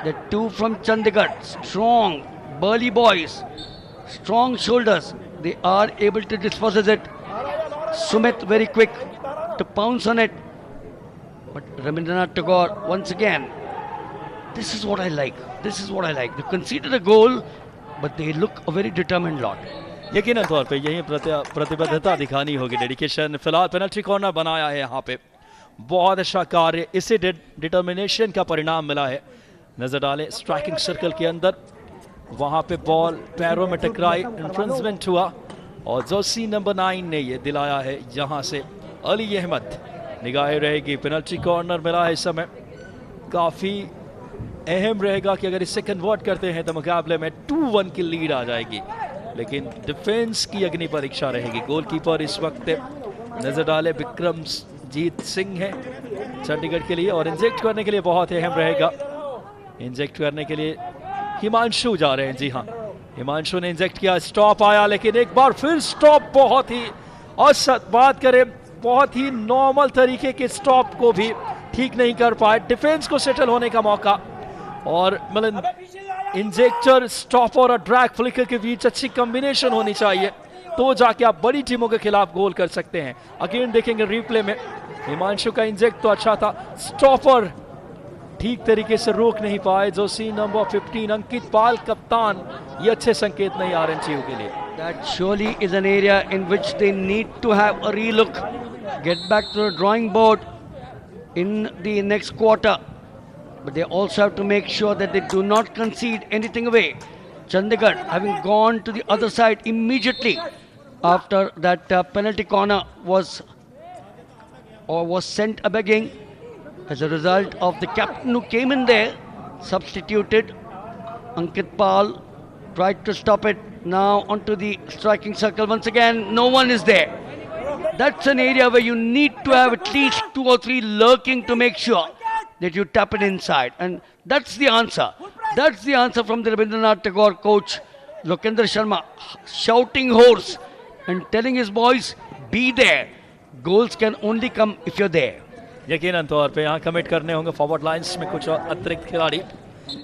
The two from Chandigarh, strong, burly boys, strong shoulders. They are able to dispossess it. Sumit very quick to pounce on it. But Rabindranath Tagore once again. This is what I like. This is what I like. They conceded a goal, but they look a very determined lot. यकीनन तौर पे यही प्रतिबद्धता दिखानी होगी, dedication. फिलहाल penalty corner बनाया है यहाँ पे, बहुत अच्छा कार्य, इसे डिटर्मिनेशन का परिणाम मिला है। नजर डालें स्ट्राइकिंग सर्कल के अंदर, वहाँ पे बॉल पैरों में टकराई, इन्फ्रेंचमेंट हुआ और जर्सी नंबर 9 ने ये दिलाया है यहाँ से अली अहमद। निगाहें रहेगी, पेनल्टी कॉर्नर मिला है इस समय, काफ़ी अहम रहेगा कि अगर इसे कन्वर्ट करते हैं तो मुकाबले में 2-1 की लीड आ जाएगी, लेकिन डिफेंस की अग्नि परीक्षा रहेगी। गोलकीपर इस वक्त नजर डाले विक्रमजीत सिंह है चंडीगढ़ के लिए और इंजेक्ट करने के लिए बहुत अहम रहेगा। इंजेक्ट करने के लिए हिमांशु जा रहे हैं, जी हाँ हिमांशु ने इंजेक्ट किया, स्टॉप आया लेकिन एक बार फिर स्टॉप बहुत ही औसत, बात करें बहुत ही नॉर्मल तरीके के स्टॉप को भी ठीक नहीं कर पाए। डिफेंस को सेटल होने का मौका और मतलब इंजेक्टर, स्टॉपर और ड्रैग फ्लिकर के बीच अच्छी कॉम्बिनेशन होनी चाहिए, तो जाके आप बड़ी टीमों के खिलाफ गोल कर सकते हैं। अगेन देखेंगे रिप्ले में, हिमांशु का इंजेक्ट तो अच्छा था, स्टॉपर ठीक तरीके से रोक नहीं पाए। जर्सी नंबर 15 अंकित पाल कप्तान, ये अच्छे संकेत नहीं आ रहे टीम के लिए। That surely is an area in which they need to have a relook, get back to the drawing board in the next quarter. But they also have to make sure that they do not concede anything away. Chandigarh having gone to the other side immediately after that penalty corner was sent a begging as a result of the captain who came in there, substituted. Ankit Pal tried to stop it. Now onto the striking circle once again. No one is there. That's an area where you need to have at least 2 or 3 lurking to make sure that you tap it inside. And that's the answer. That's the answer from the Rabindranath Tagore coach, Lokendra Sharma, shouting hoarse and telling his boys, be there. Goals can only come if you're there. यकीनन तौर पे यहाँ commit करने होंगे forward lines में कुछ अतिरिक्त खिलाड़ी।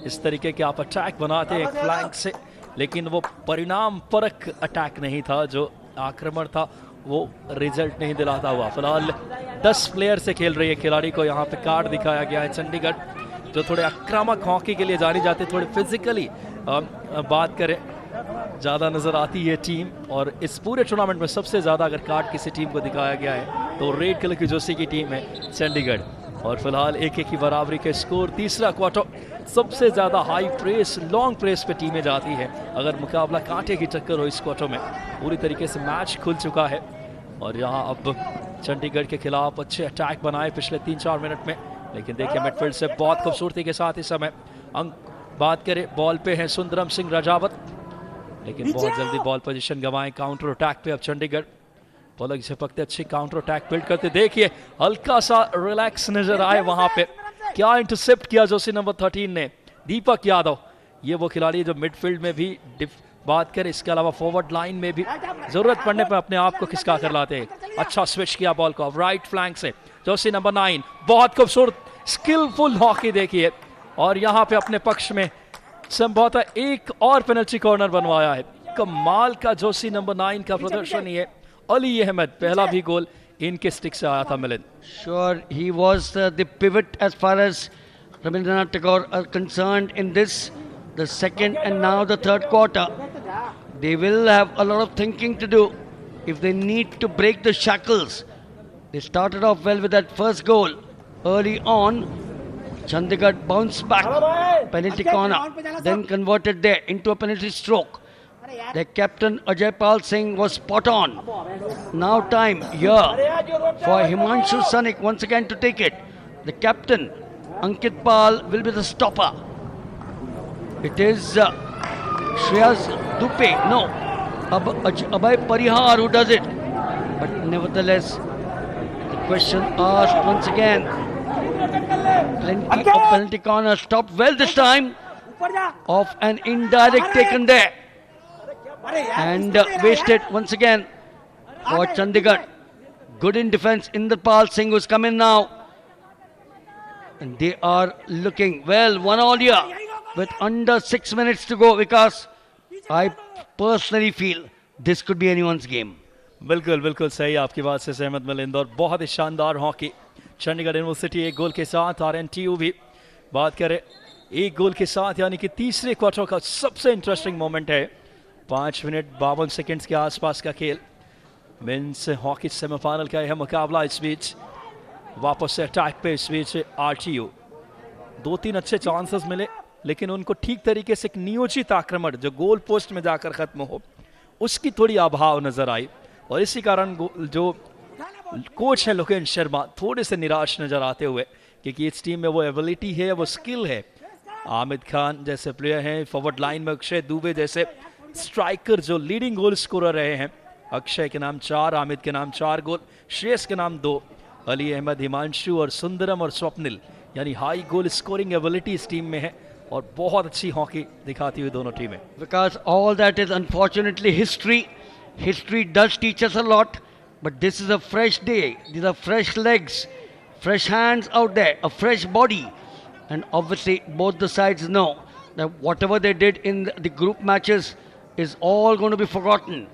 इस तरीके के आप अटैक बनाते हैं एक फ्लैंक से, लेकिन वो परिणाम परक अटैक नहीं था, जो आक्रमण था वो रिजल्ट नहीं दिलाता हुआ। फिलहाल 10 प्लेयर से खेल रही है, खिलाड़ी को यहाँ पे कार्ड दिखाया गया है। चंडीगढ़ जो थोड़े आक्रामक हॉकी के लिए जानी जाती है, थोड़ी फिजिकली बात करें ज़्यादा नज़र आती है टीम, और इस पूरे टूर्नामेंट में सबसे ज़्यादा अगर कार्ड किसी टीम को दिखाया गया है तो रेड कलर की जर्सी की टीम है चंडीगढ़। और फिलहाल 1-1 की बराबरी के स्कोर। तीसरा क्वार्टर सबसे ज़्यादा हाई प्रेस, लॉन्ग प्रेस पे टीमें जाती है। अगर मुकाबला कांटे की टक्कर हो इस क्वार्टर में, पूरी तरीके से मैच खुल चुका है। और यहाँ अब चंडीगढ़ के खिलाफ अच्छे अटैक बनाए पिछले 3-4 मिनट में, लेकिन देखिए मिडफील्ड से बहुत खूबसूरती के साथ इस समय अंक बात करें बॉल पे है सुंदरम सिंह राजावत, लेकिन बहुत जल्दी बॉल पोजीशन गंवाए। काउंटर अटैक पे अब चंडीगढ़, पलक झपकते अच्छी काउंटर अटैक बिल्ड करते। देखिए हल्का सा रिलैक्स नजर आए वहां पे, क्या इंटरसेप्ट किया जर्सी नंबर 13 ने, दीपक यादव। ये वो खिलाड़ी जो मिडफील्ड में भी बात करें, इसके अलावा फॉरवर्ड लाइन में भी जरूरत पड़ने पर अपने आप को खिसका कर लाते हैं। अच्छा स्विच किया बॉल को राइट फ्लैंक से, जर्सी नंबर 9 बहुत खूबसूरत स्किलफुल हॉकी देखिए। और यहाँ पे अपने पक्ष में संभवतः एक और पेनल्टी कॉर्नर बनवाया है। कमाल का जर्सी नंबर 9 का प्रदर्शन ही है। अली अहमद, पहला भी गोल इनके स्टिक से आया था Milind. Sure, he was the pivot as far as Rabindranath Tagore are concerned in this, the second and now the third quarter. They will have a lot of thinking to do if they need to break the shackles. They started off well with that first goal early on. Chandigarh bounced back, penalty corner, then converted there into a penalty stroke. Their captain Ajay Pal Singh was spot on. Now time here for Himanshu Sanik once again to take it. The captain Ankit Pal will be the stopper. It is Shreyas Dupe, no, Abhay Parihar who does it. But nevertheless, the question asked once again. Plenty of penalty corner, stopped well this time, of an indirect taken there. And wasted once again for Chandigarh. Good in defense in the Pal Singh who's come in now. And they are looking well, 1-1 here with under 6 minutes to go, because I personally feel this could be anyone's game. बिल्कुल बिल्कुल सही, आपकी बात से सहमत मिलिंद। और बहुत ही शानदार हॉकी चंडीगढ़ यूनिवर्सिटी 1 गोल के साथ, RNTU भी बात करें 1 गोल के साथ, यानी कि तीसरे क्वार्टर का सबसे इंटरेस्टिंग मोमेंट है। 5 मिनट 52 सेकंड्स के आसपास का खेल। मेंस हॉकी सेमीफाइनल का यह मुकाबला। इस बीच वापस से अटैक पे इस बीच RTU, 2-3 अच्छे चांसेस मिले, लेकिन उनको ठीक तरीके से एक नियोजित आक्रमण जो गोल पोस्ट में जाकर खत्म हो, उसकी थोड़ी अभाव नजर आई। और इसी कारण जो कोच है लोकेश शर्मा थोड़े से निराश नजर आते हुए, क्योंकि इस टीम में वो एबिलिटी है, वो स्किल है। आमिद खान जैसे प्लेयर हैं, फॉरवर्ड लाइन में अक्षय दुबे जैसे स्ट्राइकर जो लीडिंग गोल स्कोरर रहे हैं। अक्षय के नाम 4, आमिद के नाम 4 गोल, श्रेयस के नाम 2, अली अहमद, हिमांशु और सुंदरम और स्वप्निल, यानी हाई गोल स्कोरिंग एबिलिटी इस टीम में है। और बहुत अच्छी हॉकी दिखाती हुई दोनों टीमें। Because all that is unfortunately history. History does teach us a lot, but this is a fresh day. These are fresh legs, fresh hands out there, a fresh body. And obviously both the sides know that whatever they did in the group matches is all going to be forgotten,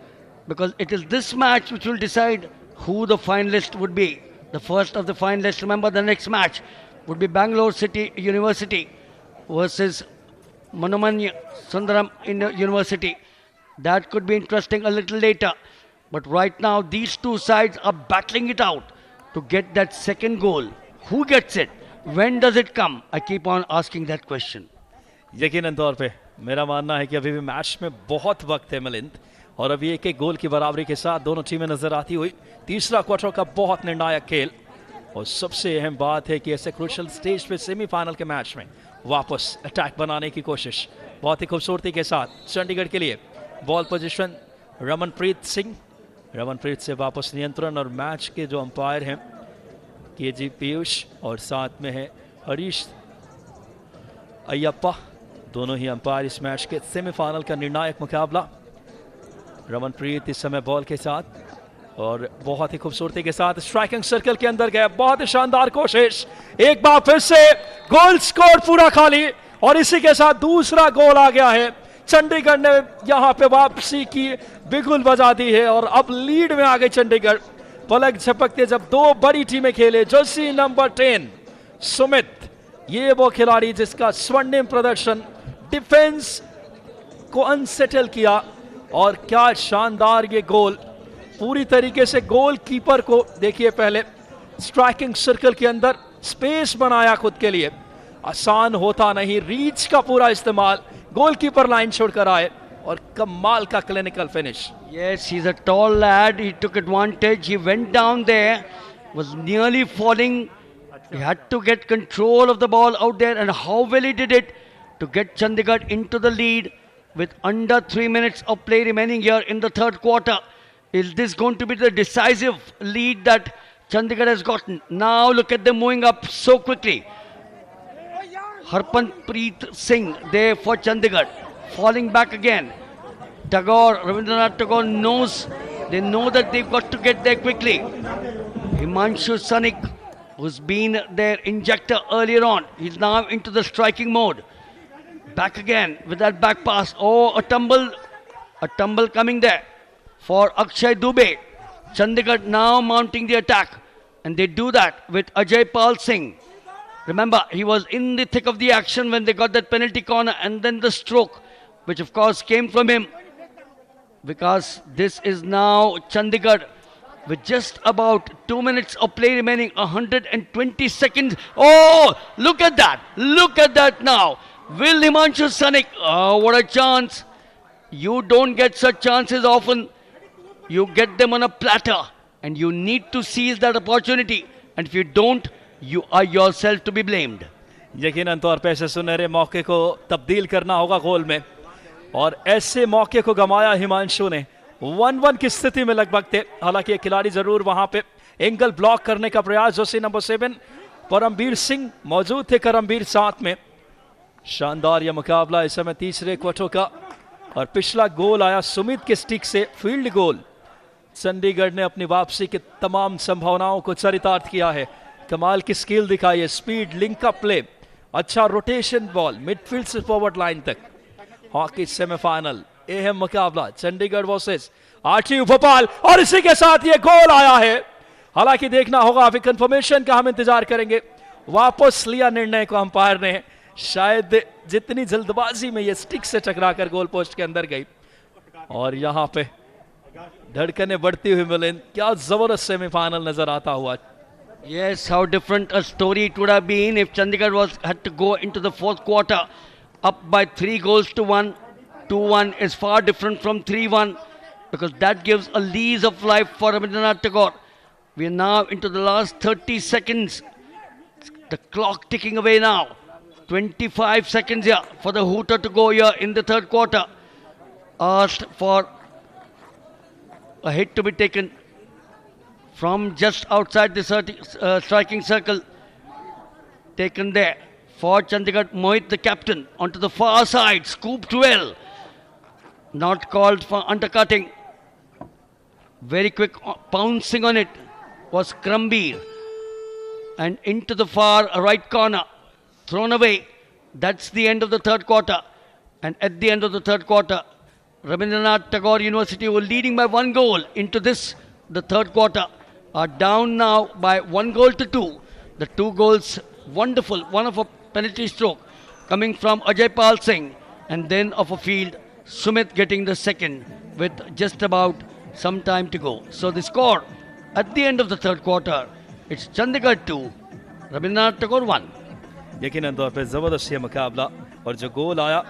because it is this match which will decide who the finalist would be. The first of the finalists, remember the next match would be Bangalore City University versus Manumanya Sundaram University. That could be interesting a little later. But right now these two sides are battling it out to get that second goal. Who gets it? When does it come? I keep on asking that question. यकीनन तौर पे मेरा मानना है कि अभी भी match में बहुत वक्त है मिलिंद, और अभी 1-1 गोल की बराबरी के साथ दोनों टीमें नजर आती हुई। तीसरा क्वार्टर का बहुत निर्णायक खेल, और सबसे अहम बात है कि ऐसे क्रूशियल स्टेज पे सेमीफाइनल के मैच में वापस अटैक बनाने की कोशिश बहुत ही खूबसूरती के साथ चंडीगढ़ के लिए। बॉल पोजीशन रमनप्रीत सिंह, रमनप्रीत से वापस नियंत्रण, और मैच के जो अंपायर हैं KG पीयूष और साथ में है हरीश अयप्पा, दोनों ही अंपायर इस मैच के सेमीफाइनल का निर्णायक मुकाबला। रमनप्रीत इस समय बॉल के साथ, और बहुत ही खूबसूरती के साथ स्ट्राइकिंग सर्कल के अंदर गए। बहुत ही शानदार कोशिश, एक बार फिर से गोल स्कोर पूरा खाली, और इसी के साथ दूसरा गोल आ गया है। चंडीगढ़ ने यहां पे वापसी की बिगुल बजा दी है, और अब लीड में आ गई चंडीगढ़। पलक झपकते जब 2 बड़ी टीमें खेले, जर्सी नंबर 10 सुमित, ये वो खिलाड़ी जिसका स्वर्णिम प्रदर्शन डिफेंस को अनसेटल किया, और क्या शानदार ये गोल, पूरी तरीके से गोल कीपर को देखिए पहले स्ट्राइकिंग सर्कल के अंदर, स्पेस बनाया खुद के लिए, आसान होता नहीं, रीच का पूरा इस्तेमाल, गोलकीपर लाइन छोड़कर आए और कमाल का clinical finish. Yes, he's a tall lad. He took advantage. He went down there, was nearly falling. He had to get control of the ball out there, and how well he did it to get Chandigarh into the lead with under 3 minutes of play remaining here in the third quarter. Is this going to be the decisive lead that Chandigarh has gotten? Now look at them moving up so quickly. Harpanpreet Singh there for Chandigarh, falling back again. Tagore, Rabindranath Tagore knows, they know that they've got to get there quickly. Himanshu Sanik, who's been their injector earlier on, he's now into the striking mode. Back again with that back pass. Oh, a tumble coming there for Akshay Dubey. Chandigarh now mounting the attack, and they do that with Ajay Pal Singh. Remember, he was in the thick of the action when they got that penalty corner, and then the stroke, which of course came from him, because this is now Chandigarh with just about 2 minutes of play remaining, 120 seconds. Oh, look at that. Look at that now. Will Himanshu Sanik, oh, what a chance. You don't get such chances often. You get them on a platter, and you need to seize that opportunity. And if you don't, you are yourself to be blamed. यकीनन तौर पे ऐसे सुनहरे मौके को तब्दील करना होगा गोल में, और ऐसे मौके को गंवाया हिमांशु ने। 1-1 की स्थिति में लगभग थे, हालांकि खिलाड़ी जरूर वहां पे एंगल ब्लॉक करने का प्रयास, जोशी नंबर 7 परमबीर सिंह मौजूद थे, करमबीर साथ में। शानदार यह मुकाबला इस समय तीसरे क्वार्टर का, और पिछला गोल आया सुमित के स्टिक से, फील्ड गोल। चंडीगढ़ ने अपनी वापसी की तमाम संभावनाओं को चरितार्थ किया है। कमाल की स्किल दिखाई है, स्पीड, लिंक अप प्ले, अच्छा रोटेशन बॉल मिडफील्ड से फॉरवर्ड लाइन तक। हॉकी सेमीफाइनल अहम मुकाबला चंडीगढ़ वर्सेस आरटीयू भोपाल, और इसी के साथ ये गोल आया है। हालांकि देखना होगा, अभी कंफर्मेशन का हम इंतजार करेंगे। वापस लिया निर्णय को अंपायर ने, शायद जितनी जल्दबाजी में ये स्टिक से टकराकर गोल पोस्ट के अंदर गई, और यहां पे धड़कनें बढ़ती हुई मिलें। क्या जबरदस्त सेमीफाइनल नजर आता हुआ। Yes, how different a story it would have been if Chandigarh had to go into the fourth quarter up by 3 goals to 1. 2-1 is far different from 3-1, because that gives a lease of life for Rabindranath Tagore. We are now into the last 30 seconds. The clock ticking away now. 25 seconds here for the hooter to go here in the third quarter. Asked for a hit to be taken from just outside the striking circle. Taken there for Chandigarh. Mohit, the captain, onto the far side, scooped well. Not called for undercutting. Very quick pouncing on it was Krambir. And into the far right corner, thrown away. That's the end of the third quarter. And at the end of the third quarter, Rabindranath Tagore University were leading by 1 goal into this, the third quarter, are down now by 1 goal to 2. The 2 goals, wonderful, one of a penalty stroke coming from Ajay Pal Singh, and then of a field, Sumit getting the second with just about some time to go. So the score at the end of the third quarter, it's Chandigarh 2, Rabindranath Tagore 1. यकीनन तौर पे जबरदस्त ये मुकाबला, और जो गोल आया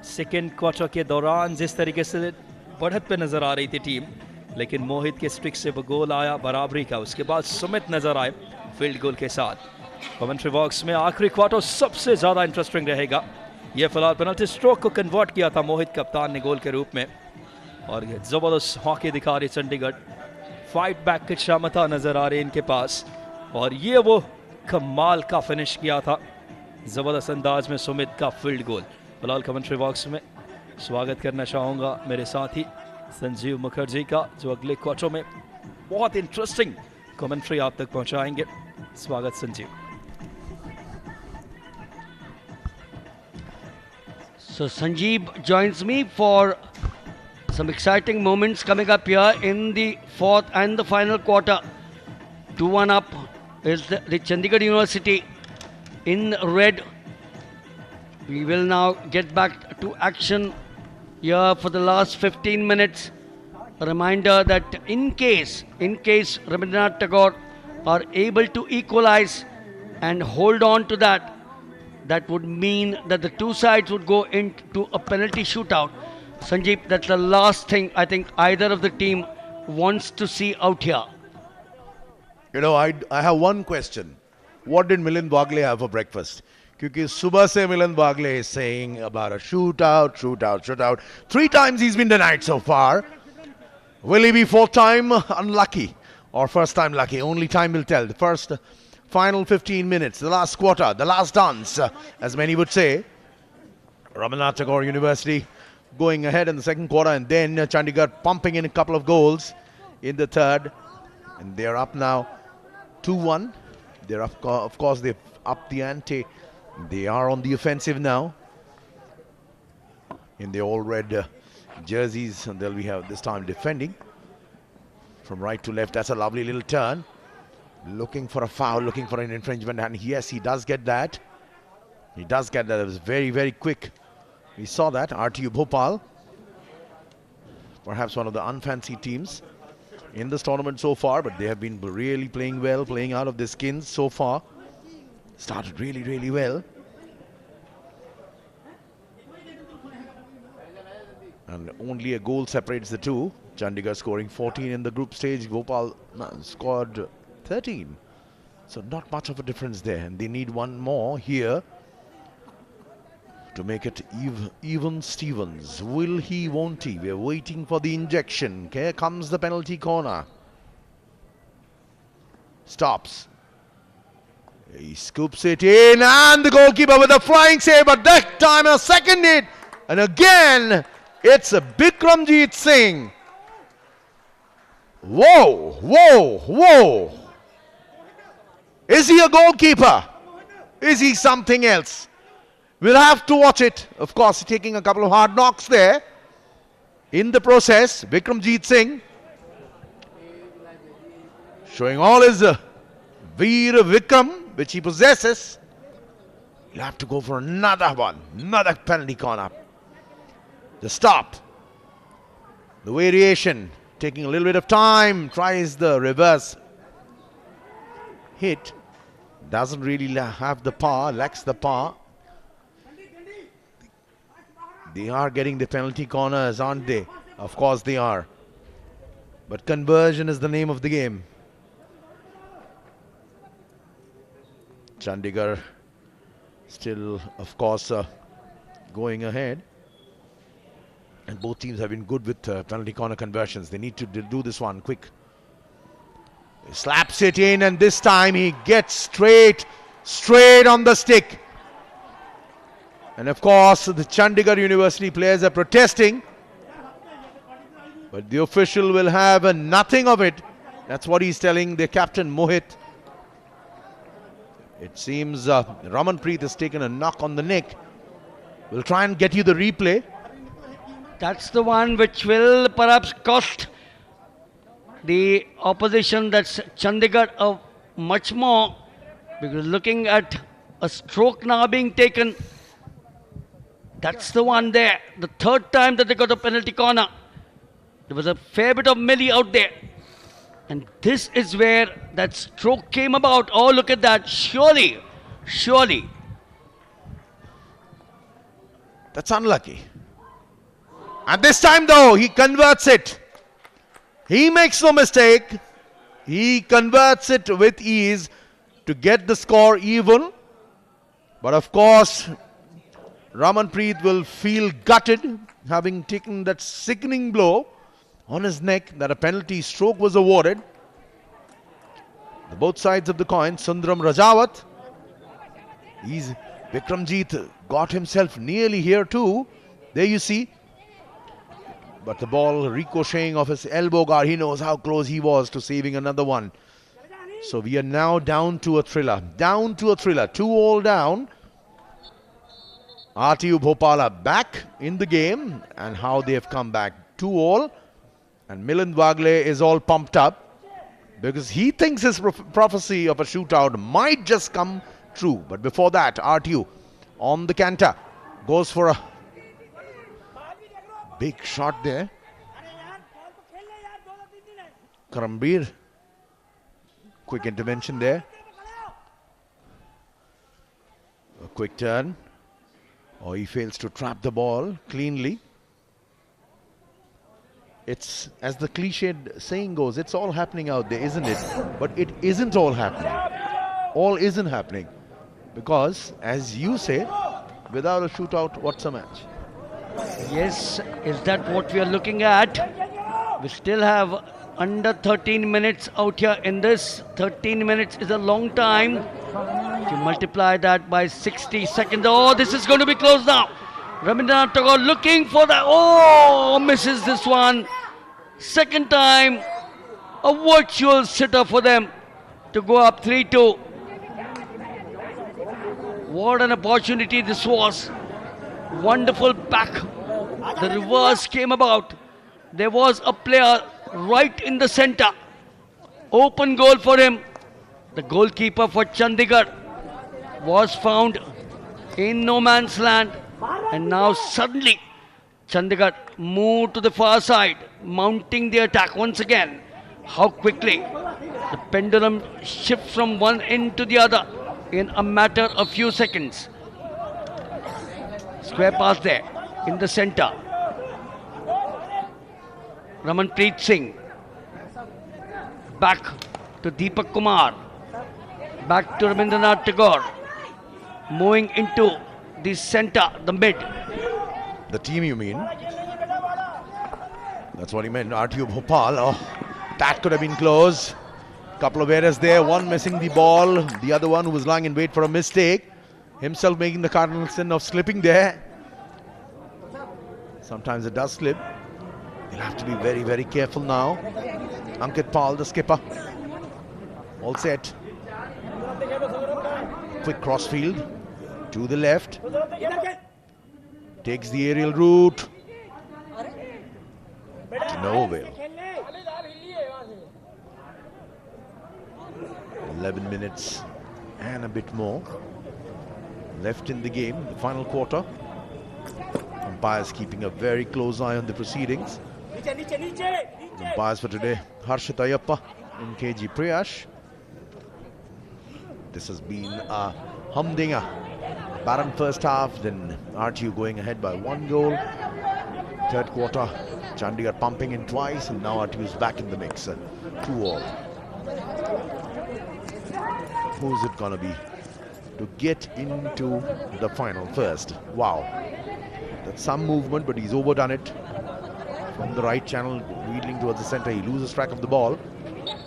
second quarter के दौरान, जिस तरीके से बढ़त पे नजर आ रही थी टीम, लेकिन मोहित के स्ट्रिक से वो गोल आया बराबरी का। उसके बाद सुमित नजर आए फील्ड गोल के साथ। कमेंट्री बॉक्स में आखिरी क्वार्टर सबसे ज्यादा इंटरेस्टिंग रहेगा। ये फिलहाल पेनल्टी स्ट्रोक को कन्वर्ट किया था मोहित कप्तान ने गोल के रूप में, और ये जबरदस्त हॉकी दिखा रही चंडीगढ़। फाइट बैक की क्षमता नजर आ रही इनके पास, और ये वो कमाल का फिनिश किया था जबरदस्त अंदाज में सुमित का फील्ड गोल। फिलहाल कमेंट्री बॉक्स में स्वागत करना चाहूँगा मेरे साथी संजीव मुखर्जी का, जो अगले क्वार्टर में बहुत इंटरेस्टिंग कमेंट्री आप तक पहुंचाएंगे। स्वागत Sanjeev. So Sanjeev joins me for some exciting moments coming up here in the fourth and the final quarter. 2-1 up is the Chandigarh University in red. We will now get back to action here for the last 15 minutes. A reminder that in case Rabindranath Tagore are able to equalize, and hold on to that, that would mean that the two sides would go into a penalty shootout. Sanjeev, that's the last thing I think either of the team wants to see out here. You know, I have one question. What did Milind Wagle have for breakfast? Because subah se Milind Wagle is saying about a shootout, shootout, shootout. 3 times he's been denied so far. Will he be 4th time unlucky or first time lucky? Only time will tell. The first final 15 minutes, the last quarter, the last dance, as many would say. Rabindranath Tagore University going ahead in the second quarter, and then Chandigarh pumping in a couple of goals in the third. And they're up now 2-1. They're up, of course, they've upped the ante. They are on the offensive now in the all red jerseys, and they'll be this time defending from right to left. That's a lovely little turn, looking for a foul, looking for an infringement, and yes, he does get that. He does get that. It was very, very quick. We saw that. RTU Bhopal, perhaps one of the unfancy teams in this tournament so far, but they have been really playing well, playing out of their skins so far. Started really, really well. And only a goal separates the two. Chandigarh scoring 14 in the group stage. Gopal scored 13. So not much of a difference there. And they need one more here to make it even Stevens. Will he, won't he? We're waiting for the injection. Here comes the penalty corner. Stops. He scoops it in, and the goalkeeper with a flying save, but that time a second hit, and again it's a Bikramjit Singh. Whoa, whoa, whoa. Is he a goalkeeper? Is he something else? We'll have to watch it. Of course, taking a couple of hard knocks there in the process. Bikramjit Singh showing all his Veer Vikram, which he possesses. He'll have to go for another one, another penalty corner. The stop, the variation, taking a little bit of time, tries the reverse hit, doesn't really have the power, lacks the power. They are getting the penalty corners, aren't they? Of course they are. But conversion is the name of the game. Chandigarh still, of course, going ahead. And both teams have been good with penalty corner conversions. They need to do this one quick. He slaps it in, and this time he gets straight on the stick. And of course, the Chandigarh University players are protesting. But the official will have nothing of it. That's what he's telling the captain, Mohit. It seems Ramanpreet has taken a knock on the neck. We'll try and get you the replay. That's the one which will perhaps cost the opposition, that's Chandigarh, much more, because looking at a stroke now being taken, that's the one there. The third time that they got a penalty corner. There was a fair bit of melee out there. And this is where that stroke came about. Oh, look at that. Surely. That's unlucky. And this time though, he converts it. He makes no mistake. He converts it with ease to get the score even. But of course, Ramanpreet will feel gutted, having taken that sickening blow on his neck, that a penalty stroke was awarded. The both sides of the coin. Sundram Rajawat. Bikramjit got himself nearly here too. There you see. But the ball ricocheting off his elbow guard. He knows how close he was to saving another one. So we are now down to a thriller. 2-all down. RTU Bhopal back in the game, and how they have come back. 2-all. And Milind Wagle is all pumped up because he thinks his prophecy of a shootout might just come true. But before that, RTU on the canter goes for a big shot there. Karambir, quick intervention there. A quick turn. Or he fails to trap the ball cleanly. It's, as the cliched saying goes, it's all happening out there, isn't it? But it isn't all happening. All isn't happening. Because, as you say, without a shootout, what's a match? Yes, is that what we are looking at? We still have under 13 minutes out here in this. 13 minutes is a long time. If you multiply that by 60 seconds, oh, this is going to be close now. Rabindranath Tagore looking for that. Oh, misses this one. Second time, a virtual sitter for them to go up 3-2. What an opportunity this was. Wonderful back. The reverse came about. There was a player right in the center. Open goal for him. The goalkeeper for Chandigarh was found in no man's land. And now suddenly Chandigarh moved to the far side, mounting the attack once again. How quickly the pendulum shifts from one end to the other in a matter of few seconds. Square pass there in the center. Ramanpreet Singh. Back to Deepak Kumar. Back to Rabindranath Tagore. Moving into the center, the mid. The team, you mean? That's what he meant. RTU Bhopal. Oh, that could have been close. Couple of errors there. One missing the ball. The other one who was lying in wait for a mistake. Himself making the cardinal sin of slipping there. Sometimes it does slip. You'll have to be very, very careful now. Ankit Pal, the skipper. All set. Quick crossfield to the left. Takes the aerial route. To no avail. 11 minutes and a bit more left in the game, the final quarter. Umpires keeping a very close eye on the proceedings. Umpires for today, Harshit Ayappa and KG Priyash. This has been a humdinger. Barren first half, then RTU going ahead by 1 goal. Third quarter, Chandigarh pumping in twice, and now RTU is back in the mix. 2-all. Who's it gonna be to get into the final first? Wow, that's some movement, but he's overdone it. From the right channel, wheeling towards the center, he loses track of the ball.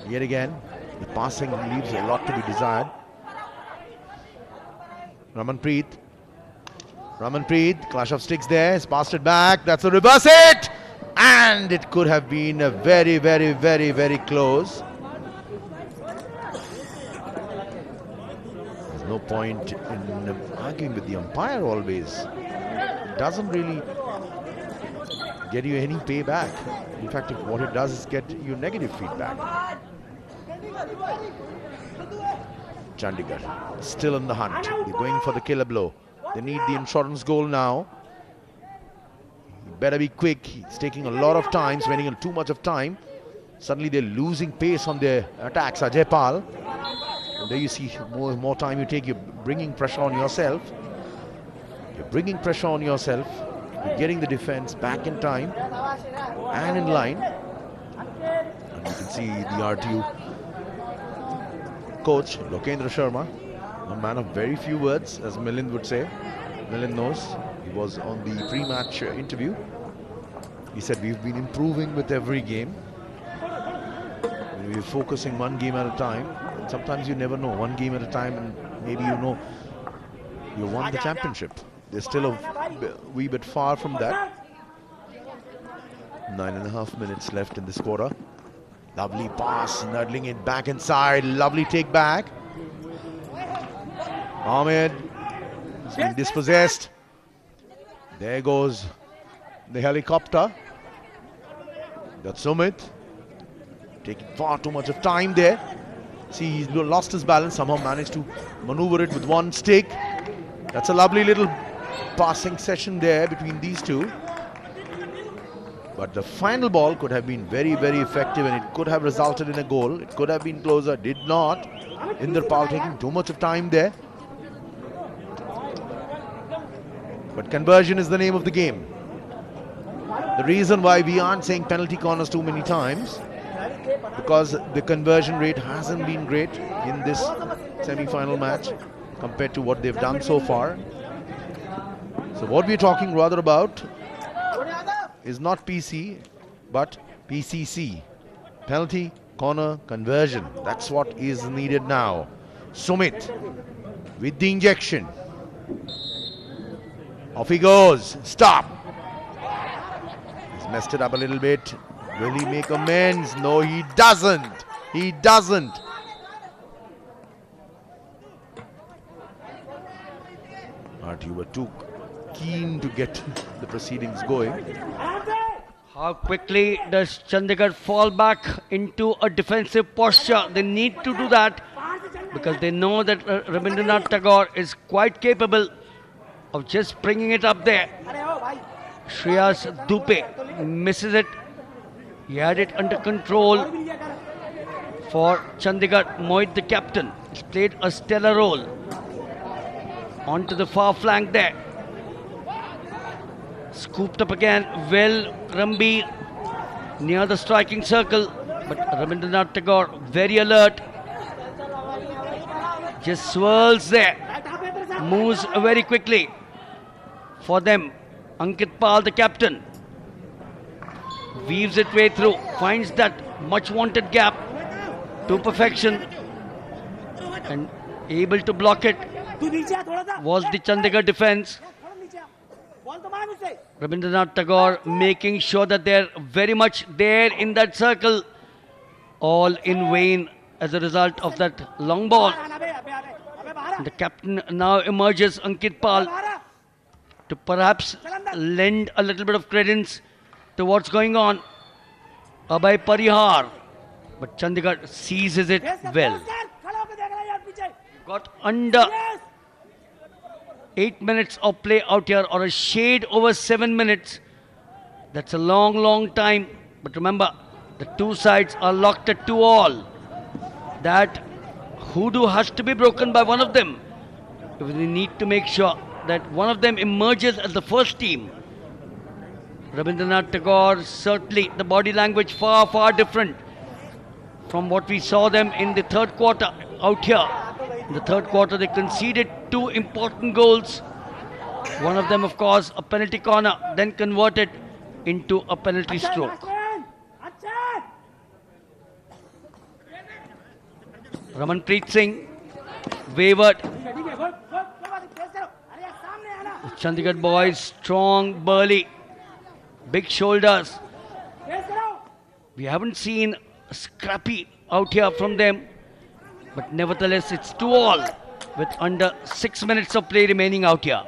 Yet again, the passing leaves a lot to be desired. Ramanpreet, clash of sticks there, he's passed it back, that's a reverse hit! And it could have been a very, very, very, very close. There's no point in arguing with the umpire always. It doesn't really get you any payback. In fact, what it does is get you negative feedback. Chandigarh still in the hunt. They're going for the killer blow. They need the insurance goal now. He better be quick. He's taking a lot of time, spending too much of time. Suddenly they're losing pace on their attacks. Ajay Pal. And there you see more time you take, you're bringing pressure on yourself. You're getting the defense back in time and in line. And you can see the RTU coach, Lokendra Sharma, a man of very few words, as Milind would say. Milind knows. He was on the pre-match interview. He said, we've been improving with every game. We're focusing one game at a time. And sometimes you never know, one game at a time, and maybe you know you won the championship. They're still a wee bit far from that. 9.5 minutes left in this quarter. Lovely pass, nudging it back inside. Lovely take back. Ahmed is being dispossessed. There goes the helicopter. That's Sumit. Taking far too much of time there. See, he's lost his balance. Somehow managed to maneuver it with one stick. That's a lovely little passing session there between these two. But the final ball could have been very, very effective, and it could have resulted in a goal. It could have been closer, did not. Inder Pal taking too much of time there. But conversion is the name of the game. The reason why we aren't saying penalty corners too many times, because the conversion rate hasn't been great in this semi-final match compared to what they've done so far. So what we're talking rather about is not PC, but PCC. Penalty corner conversion. That's what is needed now. Sumit with the injection. Off he goes. Stop. He's messed it up a little bit. Will he make amends? No, he doesn't. He doesn't. But you were too keen to get the proceedings going. How quickly does Chandigarh fall back into a defensive posture? They need to do that because they know that Rabindranath Tagore is quite capable of just bringing it up there. Shreyas Dupe misses it. He had it under control for Chandigarh. Mohit, the captain, has played a stellar role. Onto the far flank there. Scooped up again. Well, Rambi near the striking circle. But Rabindranath Tagore very alert. Just swirls there. Moves very quickly for them. Ankit Pal, the captain, weaves it way through. Finds that much wanted gap to perfection. And able to block it was the Chandigarh defense. Rabindranath Tagore making sure that they're very much there in that circle. All in vain as a result of that long ball. And the captain now emerges, Ankit Pal, to perhaps lend a little bit of credence to what's going on. Abhay Parihar. But Chandigarh seizes it well. Got under 8 minutes of play out here, or a shade over 7 minutes. That's a long, long time. But remember, the two sides are locked at 2-all. That hoodoo has to be broken by one of them. We need to make sure that one of them emerges as the first team. Rabindranath Tagore, certainly the body language far, far different from what we saw them in the third quarter out here. In the third quarter, they conceded 2 important goals. One of them, of course, a penalty corner, then converted into a penalty stroke. Ramanpreet Singh wavered. Chandigarh boys, strong, burly, big shoulders. We haven't seen scrappy out here from them. But nevertheless, it's 2-all with under 6 minutes of play remaining out here.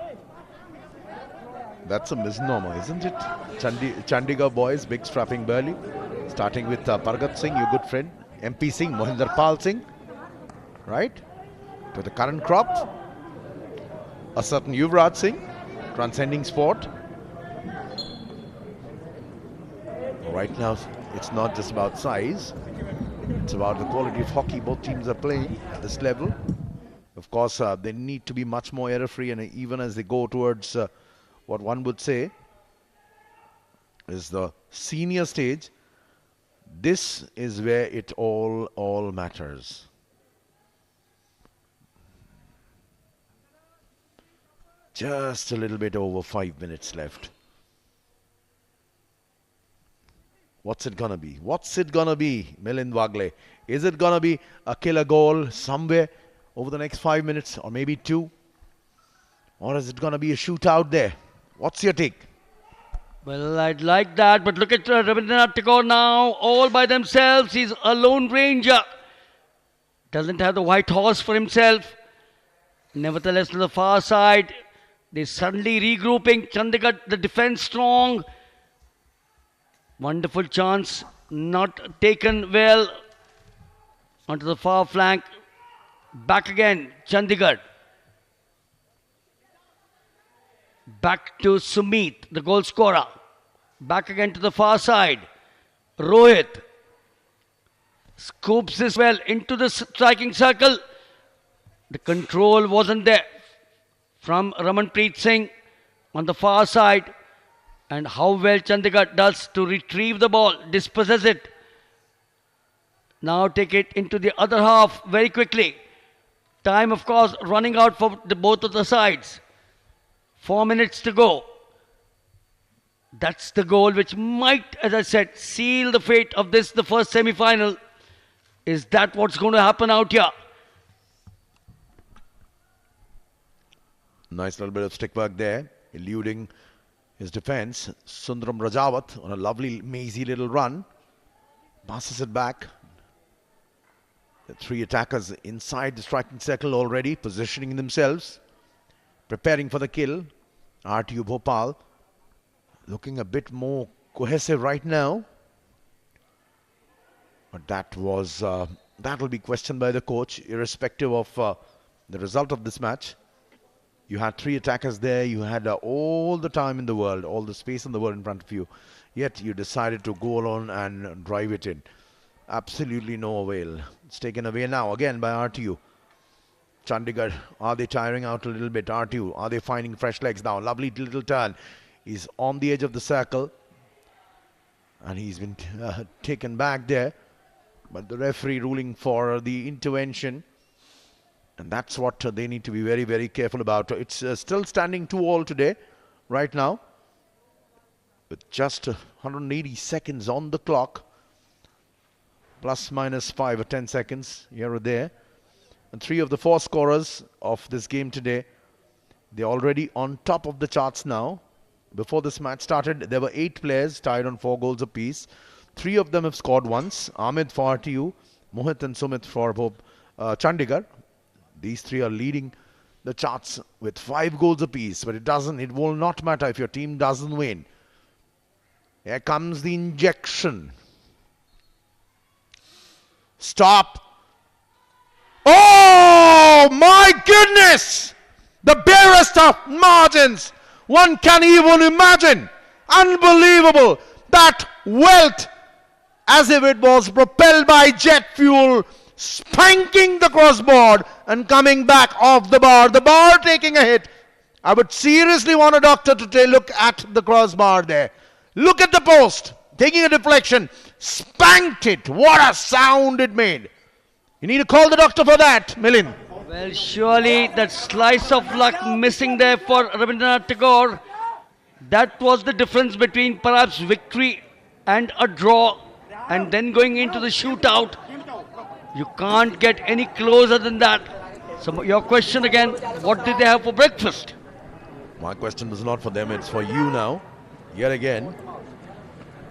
That's a misnomer, isn't it? Chandigarh boys, big strapping burly. Starting with Pargat Singh, your good friend. MP Singh, Mohinder Pal Singh. Right? To the current crop. A certain Yuvraj Singh, transcending sport. Right now, it's not just about size. It's about the quality of hockey both teams are playing at this level. Of course, they need to be much more error-free, and even as they go towards what one would say is the senior stage, this is where it all matters. Just a little bit over 5 minutes left. What's it gonna be? What's it gonna be, Milind Wagle? Is it gonna be a killer goal somewhere over the next 5 minutes, or maybe 2? Or is it gonna be a shootout there? What's your take? Well, I'd like that, but look at Rabindranath Tagore now, all by themselves. He's a lone ranger. Doesn't have the white horse for himself. Nevertheless, to the far side, they're suddenly regrouping. Chandigarh, the defense strong. Wonderful chance, not taken well. Onto the far flank. Back again, Chandigarh. Back to Sumit, the goal scorer. Back again to the far side. Rohit scoops this well into the striking circle. The control wasn't there from Ramanpreet Singh. on the far side, and how well Chandigarh does to retrieve the ball, dispossess it. Now take it into the other half very quickly. Time, of course, running out for both of the sides. 4 minutes to go. That's the goal which might, as I said, seal the fate of this, the first semi-final. Is that what's going to happen out here? Nice little bit of stick work there, eluding his defense. Sundaram Rajawat on a lovely, mazy little run. Passes it back. The three attackers inside the striking circle already, positioning themselves, preparing for the kill. RTU Bhopal looking a bit more cohesive right now. But that will be questioned by the coach, irrespective of the result of this match. You had three attackers there. You had all the time in the world, all the space in the world in front of you. Yet you decided to go alone and drive it in. Absolutely no avail. It's taken away now again by RTU. Chandigarh, are they tiring out a little bit? RTU, are they finding fresh legs now? Lovely little turn. He's on the edge of the circle. And he's been taken back there. But the referee ruling for the intervention. And that's what they need to be very, very careful about. It's still standing 2-2 today, right now. With just 180 seconds on the clock. Plus minus 5 or 10 seconds here or there. And 3 of the 4 scorers of this game today, they're already on top of the charts now. Before this match started, there were 8 players tied on 4 goals apiece. 3 of them have scored once. Ahmed for RTU, Mohit and Sumit for Chandigarh. These 3 are leading the charts with 5 goals apiece. But it will not matter if your team doesn't win. Here comes the injection. Stop. Oh my goodness! The barest of margins one can even imagine. Unbelievable. That wealth, as if it was propelled by jet fuel, spanking the crossbar and coming back off the bar. The bar taking a hit. I would seriously want a doctor to take a look at the crossbar there. Look at the post. Taking a deflection. Spanked it. What a sound it made. You need to call the doctor for that, Milind. Well, surely that slice of luck missing there for Rabindranath Tagore. That was the difference between perhaps victory and a draw. And then going into the shootout. You can't get any closer than that. So your question again, what did they have for breakfast? My question was not for them, it's for you now. Yet again.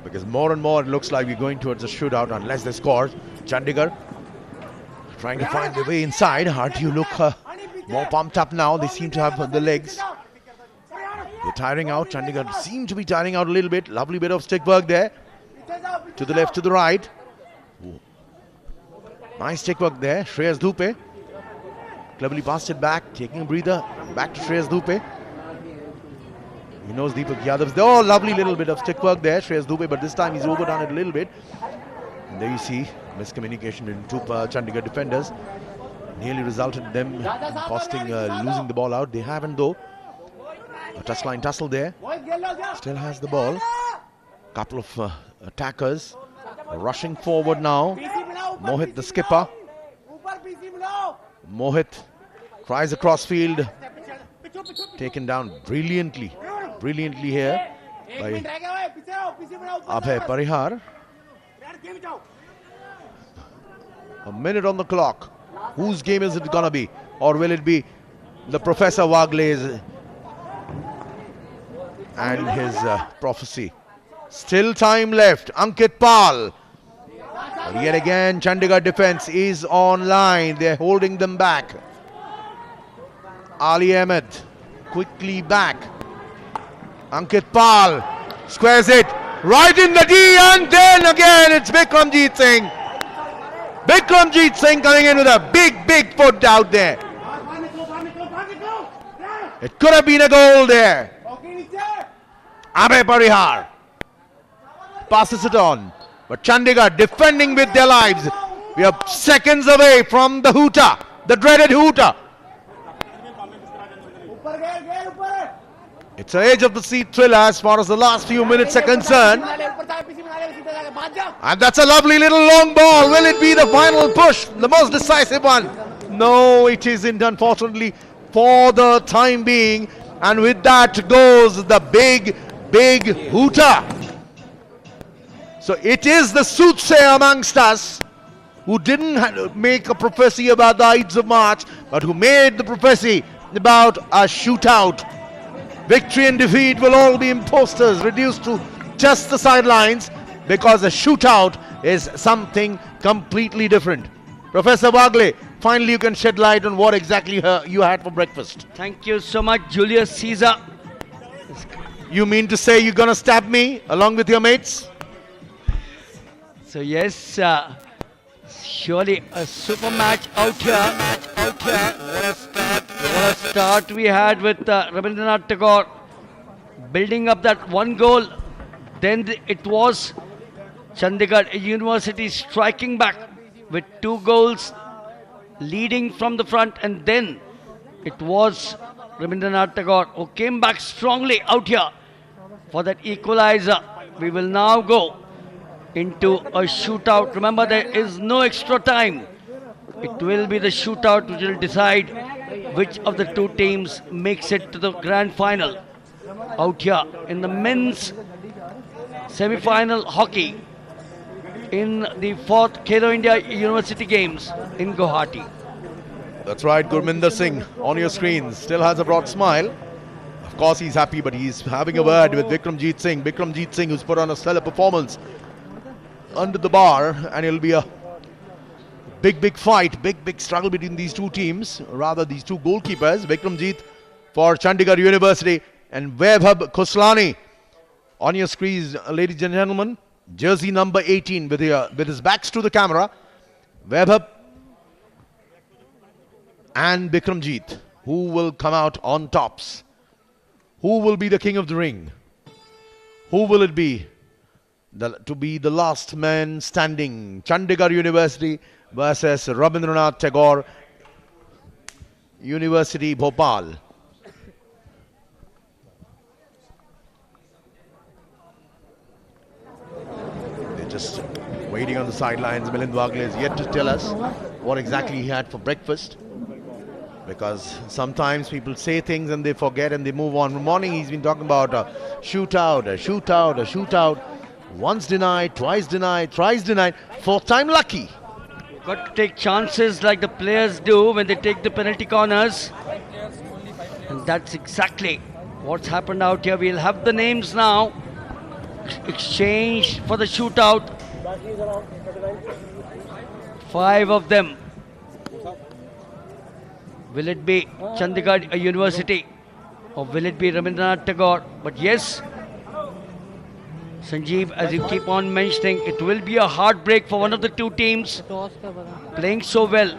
Because more and more it looks like we're going towards a shootout unless they score. Chandigarh trying to find their way inside. RTU look more pumped up now. They seem to have the legs. They're tiring out. Chandigarh seem to be tiring out a little bit. Lovely bit of stick work there. To the left, to the right. Ooh. Nice stick work there. Shreyas Dhupe cleverly passed it back. Taking a breather. Back to Shreyas Dhupe. He knows Deepak Yadav's there. Oh, lovely little bit of stick work there. Shreyas Dhupe, but this time he's overdone it a little bit. And there you see miscommunication in 2 Chandigarh defenders. Nearly resulted in them costing, losing the ball out. They haven't though. A touchline tussle there. Still has the ball. Couple of attackers rushing forward now. Mohit the skipper. Mohit tries across field. Taken down brilliantly here by Abhay Parihar. A minute on the clock. Whose game is it gonna be? Or will it be the Professor Wagle's and his prophecy? Still time left. Ankit Pal. But yet again, Chandigarh defense is online. They're holding them back. Ali Ahmed quickly back. Ankit Pal squares it right in the D, and then again it's Bikramjit Singh. Bikramjit Singh coming in with a big foot out there. It could have been a goal there. Abhay Parihar passes it on. But Chandigarh defending with their lives. We are seconds away from the hooter, the dreaded hooter. It's an edge of the seat thriller as far as the last few minutes are concerned. And that's a lovely little long ball. Will it be the final push, the most decisive one? No, it isn't, unfortunately, for the time being. And with that goes the big hooter. So it is the soothsayer amongst us who didn't make a prophecy about the Ides of March, but who made the prophecy about a shootout. Victory and defeat will all be imposters, reduced to just the sidelines, because a shootout is something completely different. Professor Wagle, finally you can shed light on what exactly you had for breakfast. Thank you so much, Julius Caesar. You mean to say you're gonna stab me along with your mates? So yes, surely a super match out here. What a start we had with Rabindranath Tagore building up that one goal. Then it was Chandigarh University striking back with 2 goals, leading from the front, and then it was Rabindranath Tagore who came back strongly out here for that equalizer. We will now go into a shootout. Remember, there is no extra time. It will be the shootout which will decide which of the 2 teams makes it to the grand final. Out here in the men's semi-final hockey in the 4th Khelo India University Games in Guwahati. That's right, Gurminder Singh on your screen still has a broad smile. Of course he's happy, but he's having a word with Vikramjit Singh. Vikramjit Singh, who's put on a stellar performance under the bar, and it'll be a big fight, big struggle between these 2 teams, rather these 2 goalkeepers. Vikramjit for Chandigarh University and Vaibhav Khuslani on your screens, ladies and gentlemen. Jersey number 18 with his backs to the camera. Vaibhav and Vikramjit, who will come out on tops? Who will be the king of the ring? Who will it be? To be the last man standing. Chandigarh University versus Rabindranath Tagore University, Bhopal. They're just waiting on the sidelines. Milind Wagle is yet to tell us what exactly he had for breakfast, because sometimes people say things and they forget and they move on. In the morning he's been talking about a shootout, a shootout, a shootout. Once denied, twice denied, thrice denied, 4th time lucky. Got to take chances like the players do when they take the penalty corners. And that's exactly what's happened out here. We'll have the names now exchanged for the shootout. 5 of them. Will it be Chandigarh University or will it be Rabindranath Tagore? But yes, Sanjeev, as you keep on mentioning, it will be a heartbreak for one of the 2 teams playing so well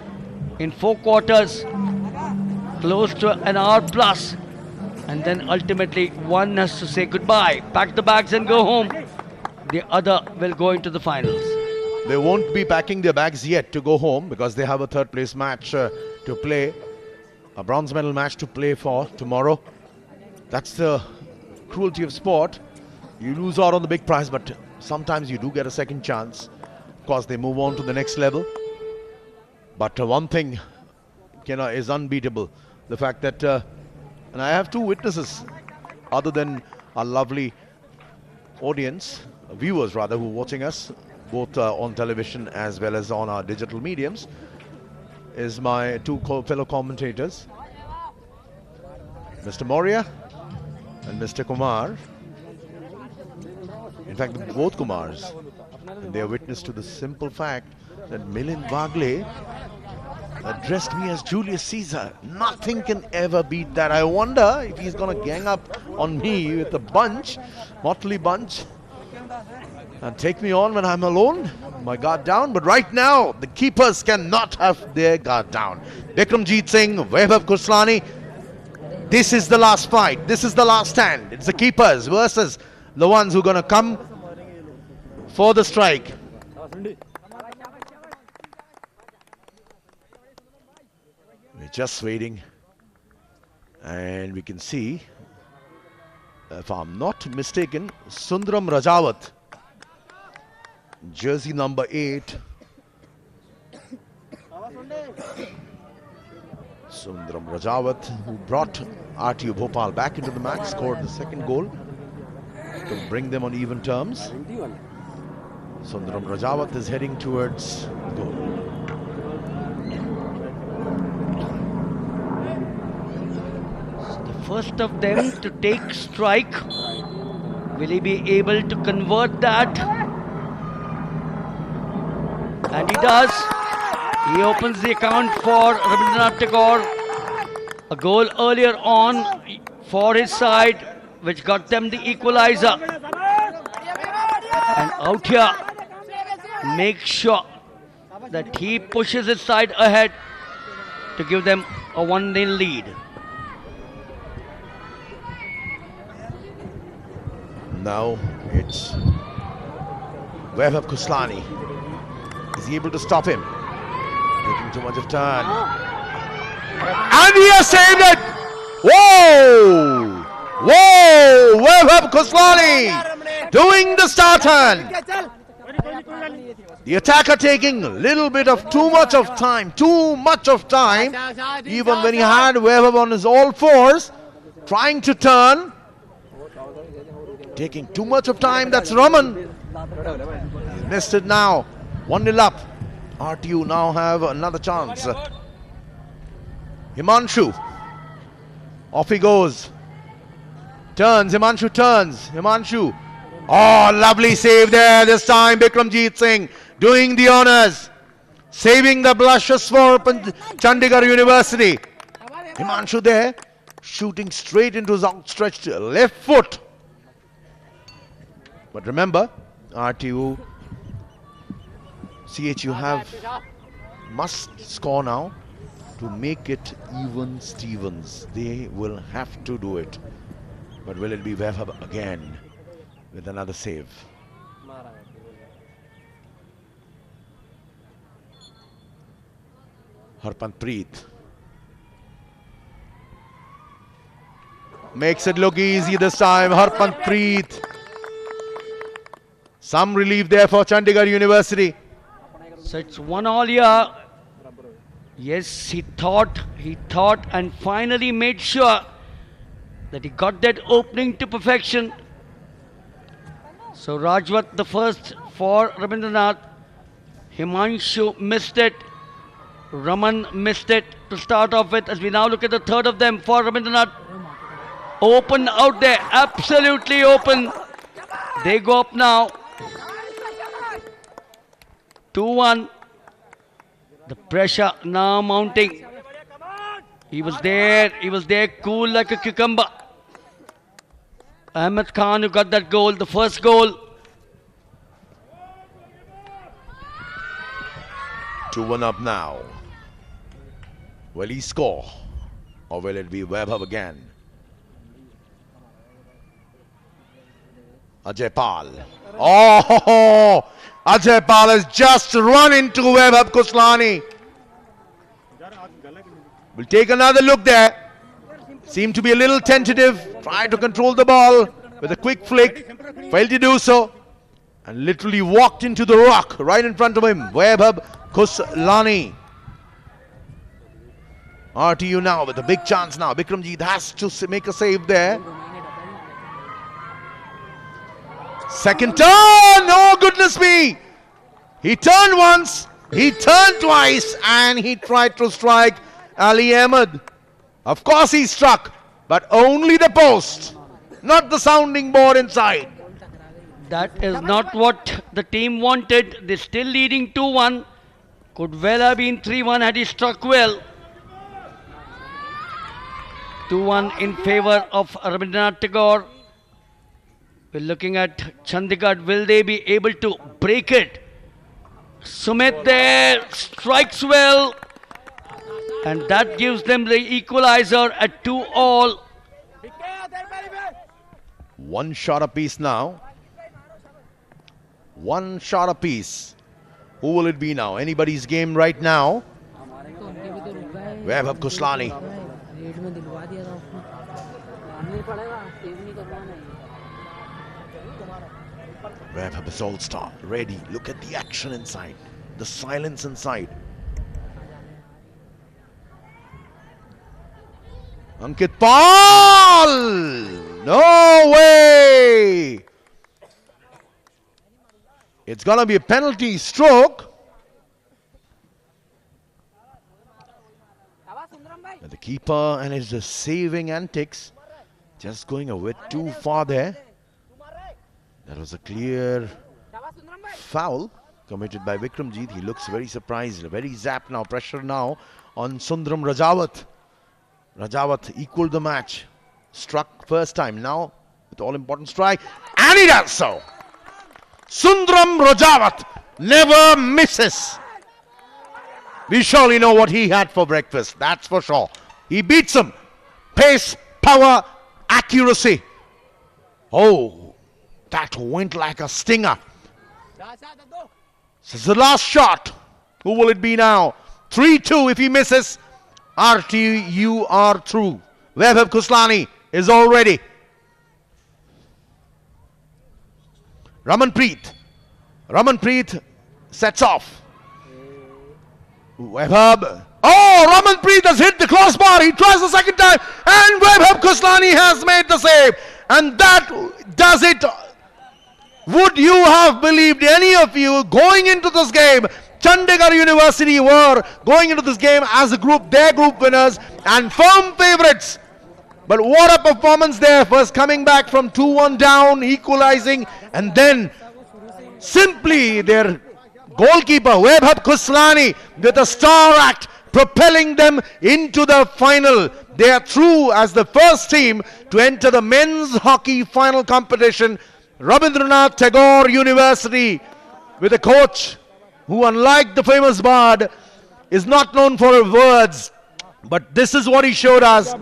in 4 quarters, close to an hour plus, and then ultimately one has to say goodbye, pack the bags and go home. The other will go into the finals. They won't be packing their bags yet to go home, because they have a 3rd place match to play, a bronze medal match to play for tomorrow. That's the cruelty of sport. You lose out on the big prize, but sometimes you do get a second chance. Of course, they move on to the next level. But one thing is unbeatable. The fact that, and I have 2 witnesses, other than our lovely audience, viewers rather, who are watching us, both on television as well as on our digital mediums, is my 2 fellow commentators, Mr. Moria and Mr. Kumar. In fact, both Kumars. And they are witness to the simple fact that Milind Wagle addressed me as Julius Caesar. Nothing can ever beat that. I wonder if he's going to gang up on me with a bunch, motley bunch, and take me on when I'm alone, my guard down. But right now, the keepers cannot have their guard down. Vikramjit Singh, Vaibhav Khuslani. This is the last fight. This is the last stand. It's the keepers versus the ones who are going to come for the strike. We're just waiting, and we can see if I'm not mistaken, Sundaram Rajawat, jersey number 8. Sundaram Rajawat, who brought RTU Bhopal back into the match, scored the second goal to bring them on even terms. Sundaram Rajawat is heading towards the goal. The first of them to take strike. Will he be able to convert that? And he does. He opens the account for Rabindranath Tagore. A goal earlier on for his side, which got them the equalizer. And out here, make sure that he pushes his side ahead to give them a 1-0 lead. Now it's Vaibhav Khuslani. Is he able to stop him? Taking too much of turn. And he has saved it! Whoa! Whoa! Vaibhav Khuslani doing the star turn. The attacker taking a little bit of too much of time. Even when he had Vaibhav on his all fours, trying to turn. Taking too much of time. That's Raman. He's missed it now. 1-0 up. RTU now have another chance. Himanshu. Off he goes. Turns. Himanshu turns. Himanshu. Oh, lovely save there. This time Bikramjit Singh doing the honours. Saving the blushes for Chandigarh University. Himanshu there. Shooting straight into his outstretched left foot. But remember, RTU, CHU must score now to make it even Stevens. They will have to do it. But will it be Vaibhav again with another save? Harpanpreet makes it look easy this time. Harpanpreet. Some relief there for Chandigarh University. So it's 1-1 here. Yes, he thought and finally made sure that he got that opening to perfection. So Rajwat the first for Rabindranath. Himanshu missed it. Raman missed it to start off with. As we now look at the third of them for Rabindranath. Open out there, absolutely open. They go up now. 2-1. The pressure now mounting. He was there, cool like a cucumber. Ahmed Khan who got that goal, the first goal. 2-1 up now. Will he score? Or will it be Vaibhav again? Ajay Pal. Oh! Ajay Pal has just run into Vaibhav Khuslani. We'll take another look there. Seemed to be a little tentative. Tried to control the ball with a quick flick. Failed to do so. And literally walked into the rock right in front of him. Vaibhav Khuslani. RTU now with a big chance now. Bikramjit has to make a save there. Second turn! Oh, goodness me! He turned once, he turned twice, and he tried to strike Ali Ahmed. Of course he struck, but only the post, not the sounding board inside. That is not what the team wanted. They're still leading 2-1. Could well have been 3-1 had he struck well. 2-1 in favor of Rabindranath Tagore. We're looking at Chandigarh. Will they be able to break it? Sumit there strikes well. And that gives them the equalizer at 2-2. One shot apiece now. One shot apiece. Who will it be now? Anybody's game right now. Vaibhav Khuslani. Webb is all-star, ready. Look at the action inside, the silence inside. Ankit Paul! No way! It's gonna be a penalty stroke. But the keeper and his saving antics just going a bit too far there. That was a clear foul committed by Vikramjit. He looks very surprised, very zapped now. Pressure now on Sundram Rajawat. Rajawat equaled the match. Struck first time. Now with all important strike. And he does so. Sundram Rajawat never misses. We surely know what he had for breakfast. That's for sure. He beats him. Pace, power, accuracy. Oh, that went like a stinger. This is the last shot. Who will it be now? 3-2 if he misses. RT, you are through. Vaibhav Kuslani is all ready. Ramanpreet sets off. Vaibhav. Oh, Ramanpreet has hit the crossbar. He tries the second time. And Vaibhav Kuslani has made the save. And that does it. Would you have believed, any of you, going into this game, Chandigarh University were going into this game as a group, their group winners and firm favourites. But what a performance there. First coming back from 2-1 down, equalizing, and then simply their goalkeeper, Vaibhav Kuslani, with a star act, propelling them into the final. They are through as the first team to enter the men's hockey final competition. Rabindranath Tagore University, with a coach who, unlike the famous bard, is not known for his words. But this is what he showed us.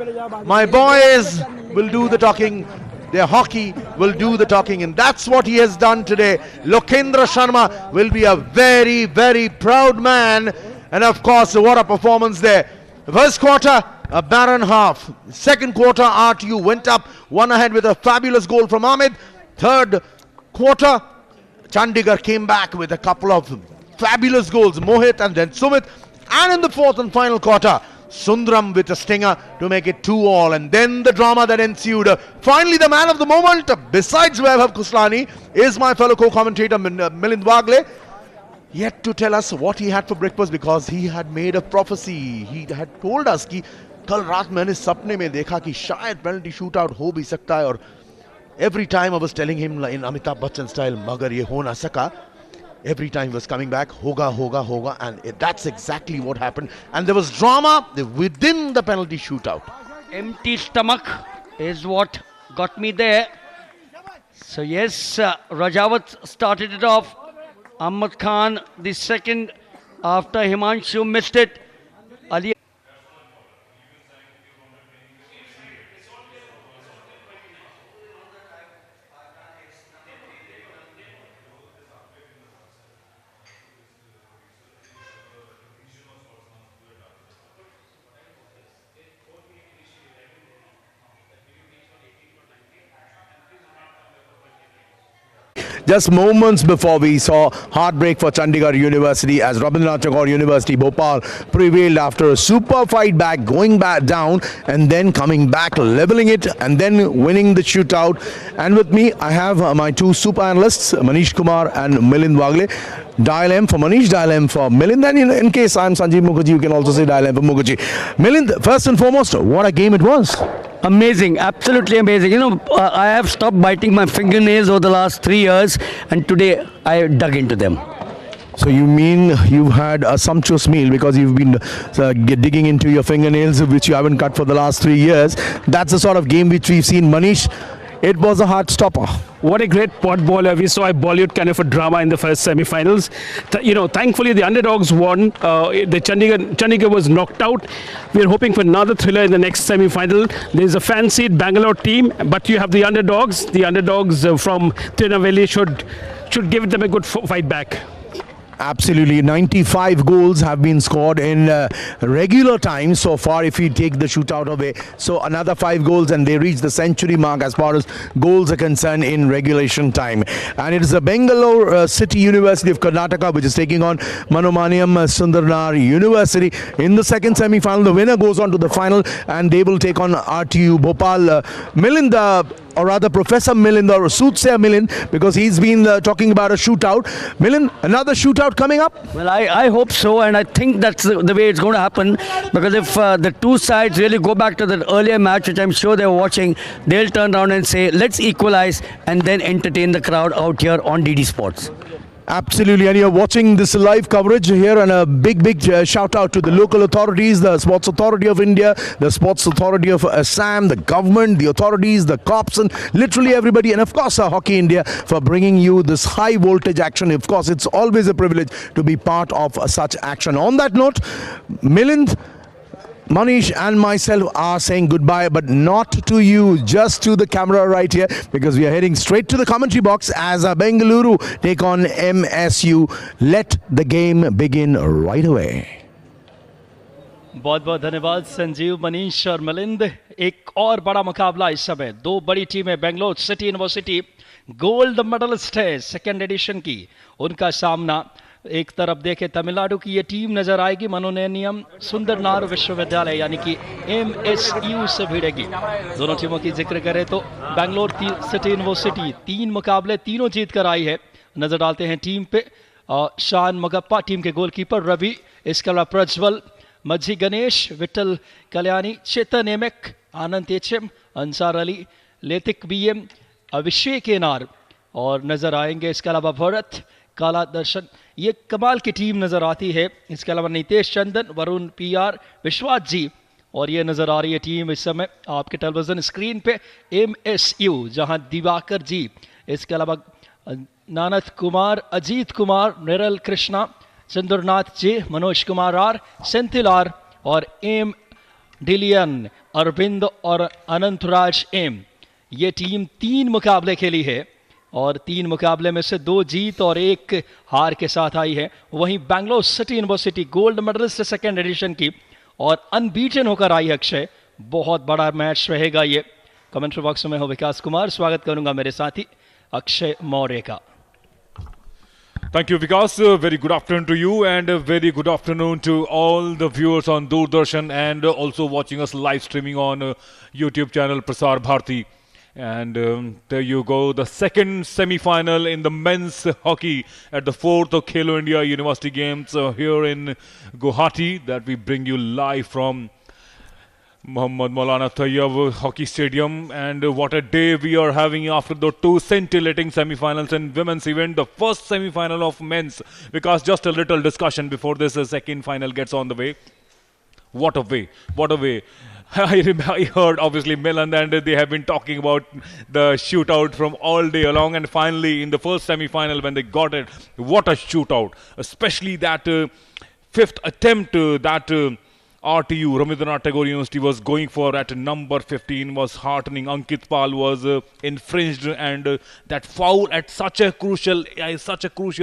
My boys will do the talking. Their hockey will do the talking. And that's what he has done today. Lokendra Sharma will be a very, very proud man. And of course, what a performance there. First quarter, a barren half. Second quarter, RTU went up, one ahead with a fabulous goal from Ahmed. Third quarter, Chandigarh came back with a couple of fabulous goals. Mohit and then Sumit. And in the fourth and final quarter, Sundram with a stinger to make it 2-2. And then the drama that ensued. Finally, the man of the moment, besides Vaibhav Kuslani, is my fellow co-commentator Milind Wagle. Yet to tell us what he had for breakfast, because he had made a prophecy. He had told us कि कल रात मैंने सपने में देखा कि शायद penalty shootout हो भी सकता है. और every time I was telling him in Amitabh Bachchan style, मगर ये हो ना सका. Every time he was coming back, hoga, hoga, hoga, and that's exactly what happened. And there was drama within the penalty shootout. Empty stomach is what got me there. So yes, Rajawat started it off. Ahmad Khan, the second after Himanshu missed it. Ali. Just moments before we saw heartbreak for Chandigarh University as Rabindranath Tagore University Bhopal prevailed after a super fight back, going back down and then coming back, leveling it and then winning the shootout. And with me I have my two super analysts, Manish Kumar and Milind Wagle. Dial M for Manish, dial M for Milind, and in case I'm Sanjeev Mukherjee, you can also say dial M for Mukherjee. Milind, first and foremost, what a game it was. Amazing, absolutely amazing. You know, I have stopped biting my fingernails over the last 3 years, and today I dug into them. So you mean you've had a sumptuous meal because you've been digging into your fingernails, which you haven't cut for the last 3 years. That's the sort of game which we've seen. Manish, it was a heart stopper. What a great pot bowler. We saw a Bollywood kind of a drama in the first semi-finals. You know, thankfully the underdogs won. The Chandigarh was knocked out. We are hoping for another thriller in the next semi-final. There's a fancied Bangalore team, but you have the underdogs. The underdogs from Tirunelveli should give them a good fight back. Absolutely, 95 goals have been scored in regular time so far if we take the shootout away. So another 5 goals and they reach the century mark as far as goals are concerned in regulation time. And it is the Bangalore City University of Karnataka which is taking on Manomaniam Sundarnar University in the second semi-final. The winner goes on to the final and they will take on RTU Bhopal. Milind, or rather Professor Milind or Soothsayer Milind, because he's been talking about a shootout. Milind, another shootout coming up? Well, I hope so, and I think that's the way it's going to happen, because if the two sides really go back to the earlier match, which I'm sure they're watching, they'll turn around and say, let's equalize and then entertain the crowd out here on DD Sports. Absolutely, and you're watching this live coverage here, and a big shout out to the local authorities, the Sports Authority of India, the Sports Authority of Assam, the government, the authorities, the cops, and literally everybody, and of course Hockey India for bringing you this high voltage action. Of course, it's always a privilege to be part of such action. On that note, Milind, Manish and myself are saying goodbye, but not to you, just to the camera right here, because we are heading straight to the commentary box as Bengaluru take on MSU. Let the game begin right away. बहुत बहुत धन्यवाद संजीव, मनीष और मिलिंद। एक और बड़ा मुकाबला इस समय, दो बड़ी टीमें, Bangalore city university gold medalist है सेकेंड एडिशन की, उनका सामना एक तरफ देखे तमिलनाडु की ये टीम नजर आएगी, मनोनयनियम सुंदरनार विश्वविद्यालय यानी कि MSU से भिड़ेगी। दोनों टीमों की जिक्र करें तो बेंगलोर सिटी यूनिवर्सिटी 3 मुकाबले तीनों जीत कर आई है। नजर डालते हैं टीम पे, शान मगप्पा टीम के गोलकीपर, रवि, इसके अलावा प्रज्वल, मज्जी गणेश, विठल कल्याणी, चेतन एमएक, आनंद एचएम, अंसार अली, लेतिक BM, अभिषेक एनार और नजर आएंगे इसके अलावा भरत, काला दर्शन। ये कमाल की टीम नजर आती है। इसके अलावा नितेश चंदन, वरुण PR, विश्वास जी, और ये नजर आ रही है टीम इस समय आपके टेलीविजन स्क्रीन पे MSU, जहां दिवाकर जी, इसके अलावा नानद कुमार, अजीत कुमार, निरल कृष्णा, चंद्रनाथ जी, मनोज कुमार R, सेंथिल R और M डिलियन, अरविंद और अनंतराज M। ये टीम 3 मुकाबले खेली है और 3 मुकाबले में से 2 जीत और 1 हार के साथ आई है। वहीं Bangalore city university gold medalist second edition की और अनबीटन होकर आई है अक्षय। बहुत बड़ा मैच रहेगा ये। कमेंट्री बॉक्स में हो विकास कुमार, स्वागत करूंगा मेरे साथी अक्षय मौर्य का। Thank you, Vikas. Very good afternoon to you, and a very good afternoon to all the viewers on Doordarshan and also watching us live streaming on YouTube channel Prasar Bharati. And there you go, the second semi-final in the men's hockey at the 4th of Khelo India University Games here in Guwahati, that we bring you live from Mohammad Maulana Tayyab Hockey Stadium. And what a day we are having after the 2 scintillating semi-finals in women's event, the first semi-final of men's. Because just a little discussion before this second final gets on the way. What a way, what a way. I heard obviously Milan, and they have been talking about the shootout from all day along, and finally in the first semi-final when they got it, what a shootout, especially that 5th attempt that RTU, Rabindranath Tagore University, was going for at number 15 was heartening. Ankit Pal was infringed, and that foul at such a crucial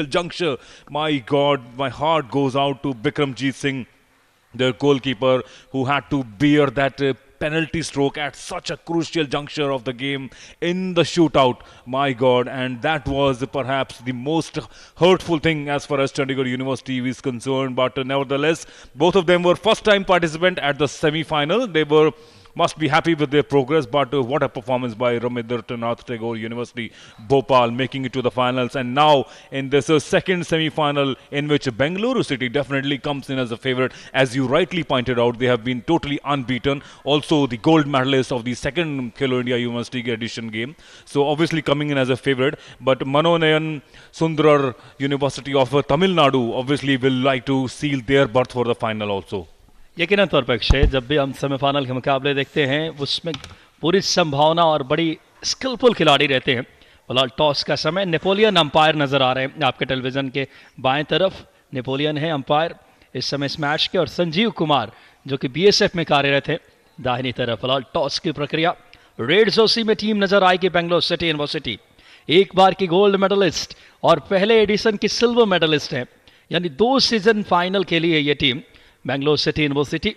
juncture. My God, my heart goes out to Bikramjeet Singh, their goalkeeper, who had to bear that penalty stroke at such a crucial juncture of the game in the shootout. My God, and that was perhaps the most hurtful thing as far as Chandigarh University is concerned. But nevertheless, both of them were first-time participant at the semi-final. They must be happy with their progress, but what a performance by Rabindranath Tagore University, Bhopal, making it to the finals. And now in this second semi-final, in which Bengaluru City definitely comes in as a favorite. As you rightly pointed out, they have been totally unbeaten. Also the gold medalist of the second Khelo India University edition game. So obviously coming in as a favorite. But Manonayan Sundar University of Tamil Nadu obviously will like to seal their berth for the final also. यकीनन तौर पर अक्षय, जब भी हम semifinal के मुकाबले देखते हैं उसमें पूरी संभावना और बड़ी स्किलफुल खिलाड़ी रहते हैं। फिलहाल टॉस का समय, नेपोलियन अंपायर नजर आ रहे हैं आपके टेलीविजन के बाएं तरफ, नेपोलियन है अंपायर इस समय इस मैच के, और संजीव कुमार जो कि BSF में कार्यरत है दाहिनी तरफ। फिलहाल टॉस की प्रक्रिया, रेड जोसी में टीम नजर आएगी बेंगलोर सिटी यूनिवर्सिटी, एक बार की गोल्ड मेडलिस्ट और पहले एडिशन की सिल्वर मेडलिस्ट है। यानी 2 सीजन फाइनल के लिए ये टीम बेंगलोर सिटी यूनिवर्सिटी,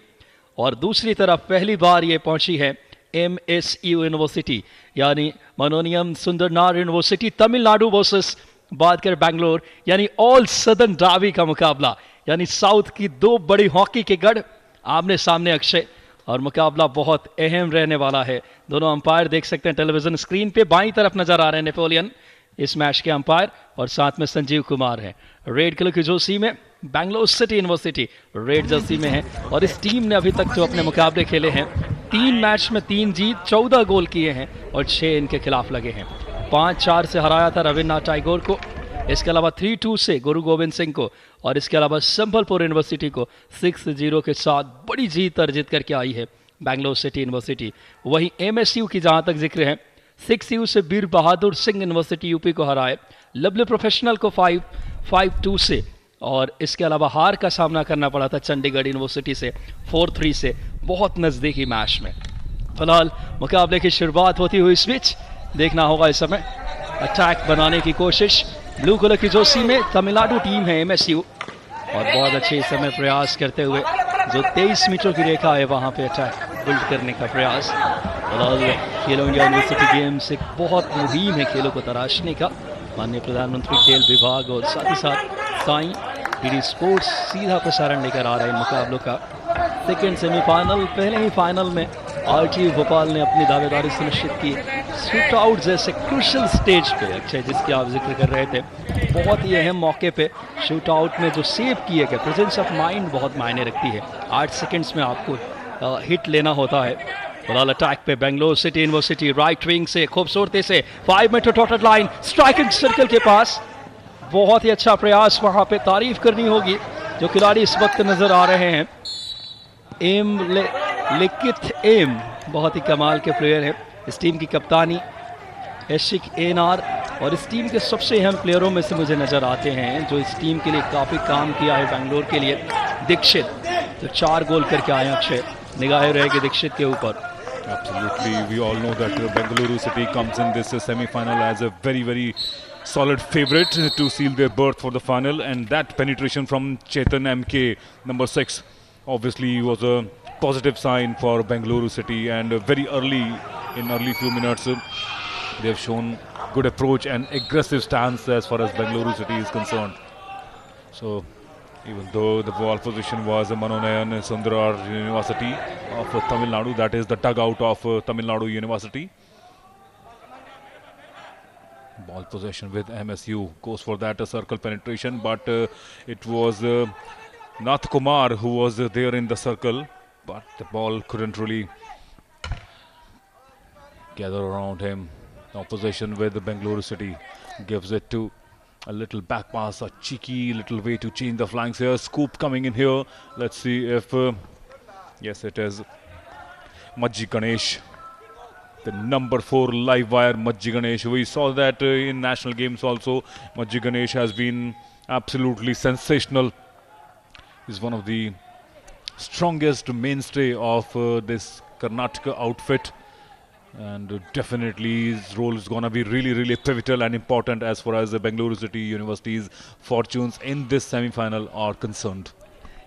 और दूसरी तरफ पहली बार ये पहुंची है MSU यूनिवर्सिटी यानी मनोनियम सुंदरनार यूनिवर्सिटी तमिलनाडु वर्सेस बात कर बेंगलोर, यानी ऑल सदर्न डावी का मुकाबला, यानी साउथ की 2 बड़ी हॉकी के गढ़ आमने सामने अक्षय, और मुकाबला बहुत अहम रहने वाला है। दोनों अंपायर देख सकते हैं टेलीविजन स्क्रीन पे, बाईं तरफ नजर आ रहे हैं नेपोलियन इस मैच के अंपायर, और साथ में संजीव कुमार हैं। रेड कलर की जर्सी में Bangalore city university red Jersey में है, और इस टीम ने अभी तक जो अपने मुकाबले खेले हैं 3 मैच में 3 जीत, 14 गोल किए हैं और 6 इनके खिलाफ लगे हैं। 5-4 से हराया था रविन्द्रनाथ टैगोर को, इसके अलावा 3-2 से गुरु गोविंद सिंह को, और इसके अलावा संबलपुर यूनिवर्सिटी को 6-0 के साथ बड़ी जीत अर्जित करके आई है बेंगलोर सिटी यूनिवर्सिटी। वहीं MSU की जहां तक जिक्र है 6U से बीर बहादुर सिंह यूनिवर्सिटी यूपी को हराए, लवली प्रोफेशनल को 5-2 से, और इसके अलावा हार का सामना करना पड़ा था चंडीगढ़ यूनिवर्सिटी से 4-3 से, बहुत नज़दीकी मैच में। फिलहाल मुकाबले की शुरुआत होती हुई इस बीच देखना होगा इस समय अटैक बनाने की कोशिश। ब्लू कलर की जर्सी में तमिलनाडु टीम है MSU, और बहुत अच्छे इस समय प्रयास करते हुए जो 23 मीटर की रेखा है वहां पे अटैक बिल्ड करने का प्रयास। फिलहाल खेलो इंडिया यूनिवर्सिटी गेम्स एक बहुत मुहिम है खेलों को तराशने का। माननीय प्रधानमंत्री खेल विभाग और साथ ही साथ साई DD स्पोर्ट्स सीधा प्रसारण लेकर आ रहे हैं मुकाबलों का। सेकेंड सेमीफाइनल, पहले ही फाइनल में RTU भोपाल ने अपनी दावेदारी सुनिश्चित की। शूट आउट जैसे क्रूशल स्टेज पे अक्षय जिसकी आप जिक्र कर रहे थे, बहुत ही अहम मौके पे शूट आउट में जो सेव किए गए, प्रेजेंस ऑफ माइंड बहुत मायने रखती है। 8 सेकेंड्स में आपको हिट लेना होता है। फिलहाल अटैक पे Bangalore city university right wing से खूबसूरती से 5 metre dotted line striking circle के पास, बहुत ही अच्छा प्रयास वहां पे तारीफ करनी होगी जो खिलाड़ी इस वक्त नजर आ रहे हैं। लिखित एम बहुत ही कमाल के प्लेयर हैं। इस टीम की कप्तानी एशिक एनार, और इस टीम के सबसे अहम प्लेयरों में से मुझे नजर आते हैं जो इस टीम के लिए काफी काम किया है बेंगलोर के लिए, दीक्षित, तो 4 गोल करके आए अक्षय, निगाहें रहेगी दीक्षित के ऊपर। Absolutely, we all know that Bengaluru City comes in this semi-final as a very solid favorite to seal their berth for the final, and that penetration from Chetan MK, number 6, obviously was a positive sign for Bengaluru City, and very early few minutes they have shown good approach and aggressive stance as far as Bengaluru City is concerned. So even though the ball position was Manonayan Sundarar University of Tamil Nadu, that is the dugout of Tamil Nadu University. Ball possession with MSU goes for that circle penetration, but it was Nath Kumar who was there in the circle, but the ball couldn't really gather around him. Now possession with the Bengaluru City, gives it to a little back pass, a cheeky little way to change the flanks here. Scoop coming in here. Let's see if yes, it is Majji Ganesh, the number 4 live wire Majji Ganesh. We saw that in national games also. Majji Ganesh has been absolutely sensational. He's one of the strongest mainstay of this Karnataka outfit, and definitely his role is going to be really pivotal and important as far as the Bengaluru City University's fortunes in this semi-final are concerned.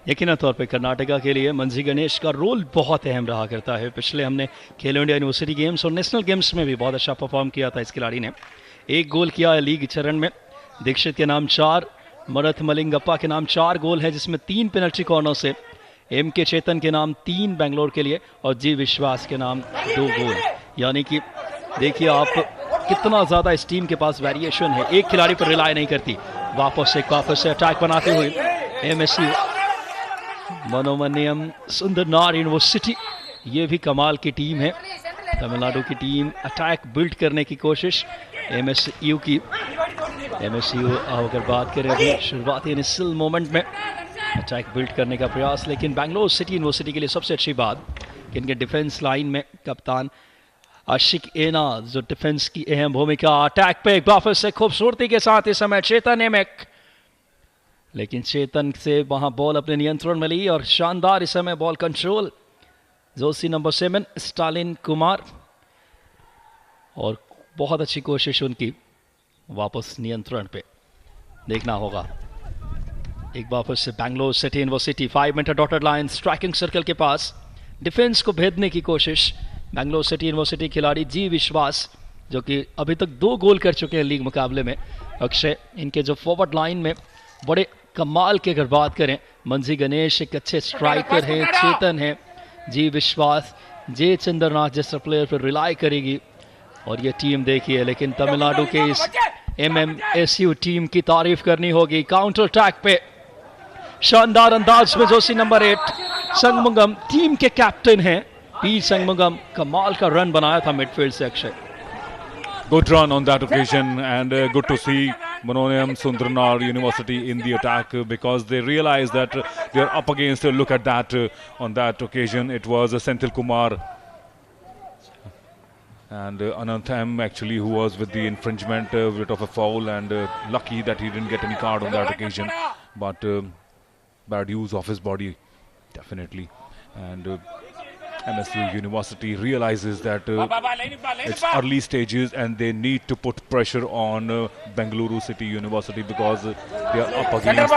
यकीन तौर पे कर्नाटका के लिए मंजी गणेश का role बहुत अहम रहा करता है। पिछले हमने खेलो इंडिया यूनिवर्सिटी गेम्स और नेशनल गेम्स में भी बहुत अच्छा परफॉर्म किया था इस खिलाड़ी ने। 1 गोल किया है लीग चरण में। दीक्षित के नाम 4, मरथ मलिंगप्पा के नाम 4 गोल है, जिसमें 3 पेनल्टी कॉर्नर से। MK चेतन के नाम 3 बेंगलोर के लिए, और जी विश्वास के नाम 2 गोल। यानी कि देखिए आप कितना ज़्यादा इस टीम के पास वेरिएशन है, एक खिलाड़ी पर रिलाय नहीं करती। वापस से अटैक बनाते हुए MSU मनोमनियम सुंदरनार यूनिवर्सिटी, ये भी कमाल की टीम है। तमिलनाडु की टीम अटैक बिल्ड करने की कोशिश MSU की। MSU अगर बात करें अभी शुरुआती इनिशियल मोमेंट में अटैक बिल्ड करने का प्रयास, लेकिन बेंगलोर सिटी यूनिवर्सिटी के लिए सबसे अच्छी बात कि इनके डिफेंस लाइन में कप्तान आशिक एना जो डिफेंस की अहम भूमिका। अटैक पे एक बार फिर से खूबसूरती के साथ इस समय चेतन एमेक, लेकिन चेतन से वहां बॉल अपने नियंत्रण में ली, और शानदार इस समय ball control Joshi number 7 Stalin Kumar, और बहुत अच्छी कोशिश उनकी वापस नियंत्रण पे। देखना होगा एक बार फिर से Bangalore city university 5 metre dotted line striking circle के पास डिफेंस को भेदने की कोशिश। बैंगलोर सिटी यूनिवर्सिटी खिलाड़ी जी विश्वास जो कि अभी तक 2 गोल कर चुके हैं लीग मुकाबले में। अक्षय इनके जो फॉरवर्ड लाइन में बड़े कमाल की अगर बात करें, मंजी गणेश एक अच्छे स्ट्राइकर हैं, चेतन है, जी विश्वास, जे चंद्रनाथ जैसा प्लेयर पर रिलाई करेगी। और ये टीम देखिए, लेकिन तमिलनाडु के इस MMSU टीम की तारीफ करनी होगी। काउंटर अटैक पे शानदार अंदाज में जोशी नंबर 8 संगमुगम टीम के कैप्टन हैं। पी संगमुगम कमाल का रन बनाया था मिडफील्ड से Akshay. Good run on that occasion, and good to see Manoniyam Sundarnar University in the attack because they realized that they are up against. Look at that on that occasion. It was Senthil Kumar and Anant M actually who was with the infringement, bit of a foul, and lucky that he didn't get any card on that occasion. But bad use of his body, definitely. And MSU University realizes that it's early stages and they need to put pressure on Bengaluru City University because they are up against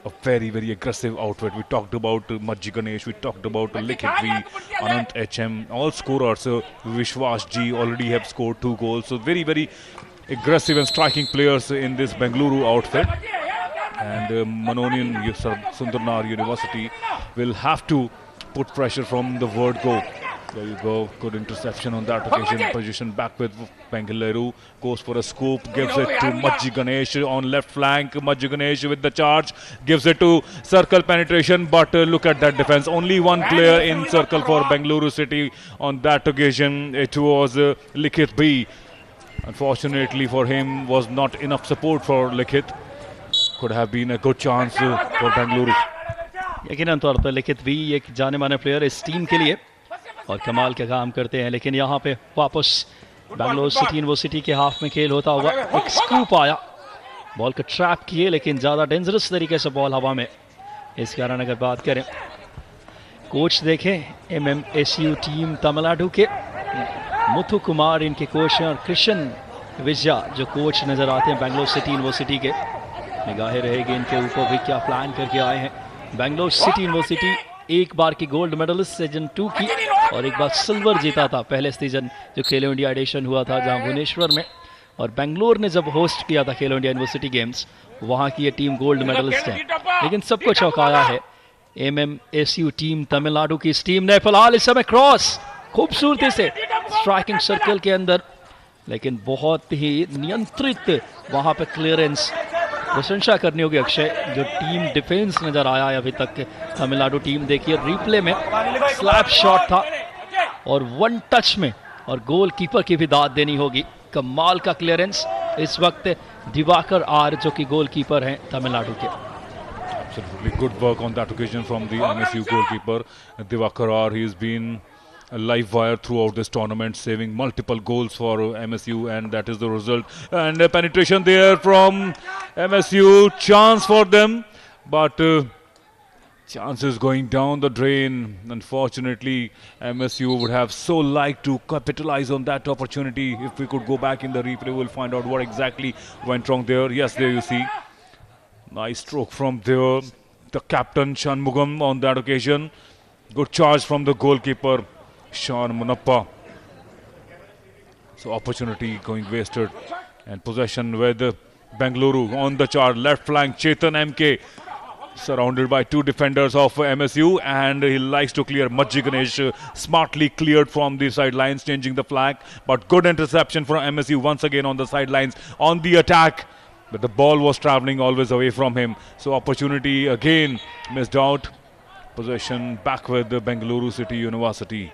a very, very aggressive outfit. We talked about Majji Ganesh, we talked about Likhit V, Anant HM, all scorers. Vishwas G already have scored 2 goals. So very, very aggressive and striking players in this Bengaluru outfit. And Manoniyam Sundarnar University will have to put pressure from the word go. There you go, good interception on that occasion. Position back with Bengaluru, goes for a scoop, gives it to Majji Ganesh on left flank. Majji Ganesh with the charge, gives it to circle penetration, but look at that defense. Only one player in circle for Bengaluru City on that occasion. It was Likhit B. Unfortunately for him, was not enough support for Likhit. Could have been a good chance for Bengaluru. यकीनन तौर पर लिखित भी एक जाने माने player इस team के लिए और कमाल का काम करते हैं। लेकिन यहाँ पे वापस बैंगलोर सिटी यूनिवर्सिटी के हाफ में खेल होता हुआ एक स्कूप आया, बॉल को ट्रैप किए लेकिन ज़्यादा डेंजरस तरीके से बॉल हवा में। इस कारण अगर बात करें, कोच देखें MMSU टीम तमिलनाडु के मुथु कुमार इनके कोच हैं और कृष्ण विजया जो कोच नज़र आते हैं बैंगलोर सिटी यूनिवर्सिटी के। निगाहें रहेगी इनके ऊपर भी क्या प्लान करके आए हैं। बैंगलोर सिटी यूनिवर्सिटी एक बार की गोल्ड मेडलिस्ट सीजन 2 की और एक बार सिल्वर जीता था पहले सीजन जो खेलो इंडिया एडिशन हुआ था जहां भुवनेश्वर में, और बेंगलोर ने जब होस्ट किया था खेलो इंडिया यूनिवर्सिटी गेम्स, वहां की ये टीम गोल्ड मेडलिस्ट है। लेकिन सबको चौंकाया है MMSU टीम तमिलनाडु की इस टीम ने। फिलहाल इस समय क्रॉस खूबसूरती से स्ट्राइकिंग सर्कल के अंदर, लेकिन बहुत ही नियंत्रित वहां पे क्लियरेंस। प्रशंसा करनी होगी अक्षय, जो टीम डिफेंस नजर आया है अभी तक तमिलनाडु टीम। देखिए रिप्ले में स्लैप शॉट था और 1 टच में, और गोल कीपर की भी दाद देनी होगी। कमाल का क्लियरेंस इस वक्त दिवाकर आर जो कि गोल कीपर हैं तमिलनाडु के। Absolutely good work on that occasion from the MSU goalkeeper Divakar R. He's been a live wire throughout this tournament, saving multiple goals for MSU, and that is the result. And penetration there from MSU, chance for them, but chances going down the drain. Unfortunately, MSU would have so liked to capitalize on that opportunity. If we could go back in the replay, we'll find out what exactly went wrong there. Yes, there you see. Nice stroke from there. The captain Shanmugam on that occasion. Good charge from the goalkeeper Sean Munappa. So opportunity going wasted, and possession with Bengaluru on the charge. Left flank Chetan MK surrounded by 2 defenders of MSU, and he likes to clear. Majji Ganesh smartly cleared from the sidelines, changing the flag, but good interception from MSU once again on the sidelines on the attack. But the ball was traveling always away from him. So opportunity again missed out. Possession back with the Bengaluru City University.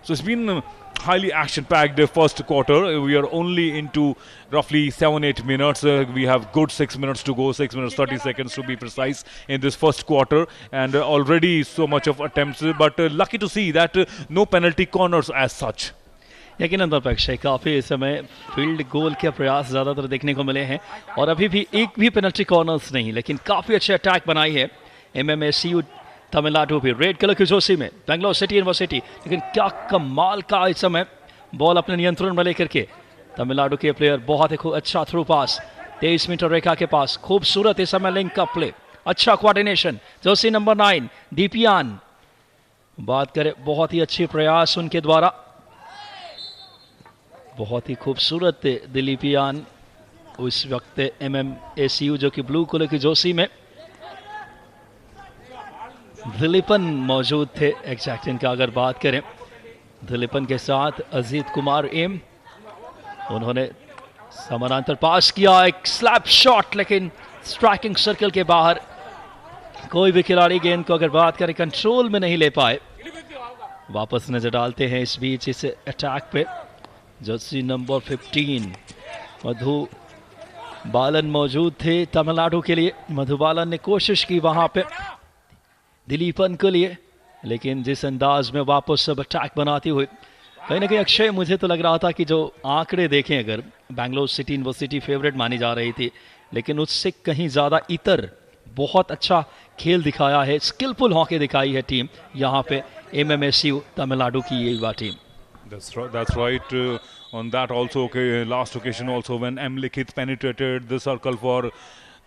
So it's been highly action-packed first quarter. We are only into roughly 7-8 minutes. We have good 6 minutes to go, 6 minutes 30 seconds to be precise in this first quarter, and already so much of attempts, but lucky to see that no penalty corners as such. यकीनन तौर पर अक्षय काफ़ी इस समय field goal के प्रयास ज़्यादातर देखने को मिले हैं और अभी भी एक भी पेनल्टी कॉर्नर्स नहीं, लेकिन काफ़ी अच्छे अटैक बनाई है MMSU तमिलनाडु भी। रेड कलर की जोशी में बैंगलोर सिटी यूनिवर्सिटी, लेकिन क्या कमाल का इस समय बॉल अपने नियंत्रण में लेकर के तमिलनाडु के प्लेयर, बहुत ही अच्छा थ्रू पास 23 मीटर रेखा के पास खूबसूरत इस समय लिंक का प्ले, अच्छा कोऑर्डिनेशन, जर्सी नंबर 9 दीपियान। बात करें बहुत ही अच्छे प्रयास उनके द्वारा, बहुत ही खूबसूरत दिलीपियान उस वक्त MMACU जो कि ब्लू कलर की जर्सी में दिलीपन मौजूद थे। एग्जैक्ट इनका अगर बात करें, दिलीपन के साथ अजीत कुमार एम, उन्होंने समानांतर पास किया, एक स्लैप शॉट, लेकिन स्ट्राइकिंग सर्कल के बाहर। कोई भी खिलाड़ी गेंद को अगर बात करें कंट्रोल में नहीं ले पाए। वापस नजर डालते हैं इस बीच इस अटैक पे। जर्सी नंबर 15 मधु बालन मौजूद थे तमिलनाडु के लिए। मधु बालन ने कोशिश की वहां पे दिलीपन के लिए, लेकिन जिस अंदाज में वापस सब अटैक बनाती हुई, कहीं ना कहीं अक्षय मुझे तो लग रहा था कि जो आंकड़े देखें अगर बैंगलोर सिटी यूनिवर्सिटी फेवरेट मानी जा रही थी, लेकिन उससे कहीं ज़्यादा इतर बहुत अच्छा खेल दिखाया है, स्किलफुल हॉकी दिखाई है टीम यहाँ पे MMACU तमिलनाडु की ये युवा team. That's right. On that also, last occasion also when M. Likhit penetrated the circle for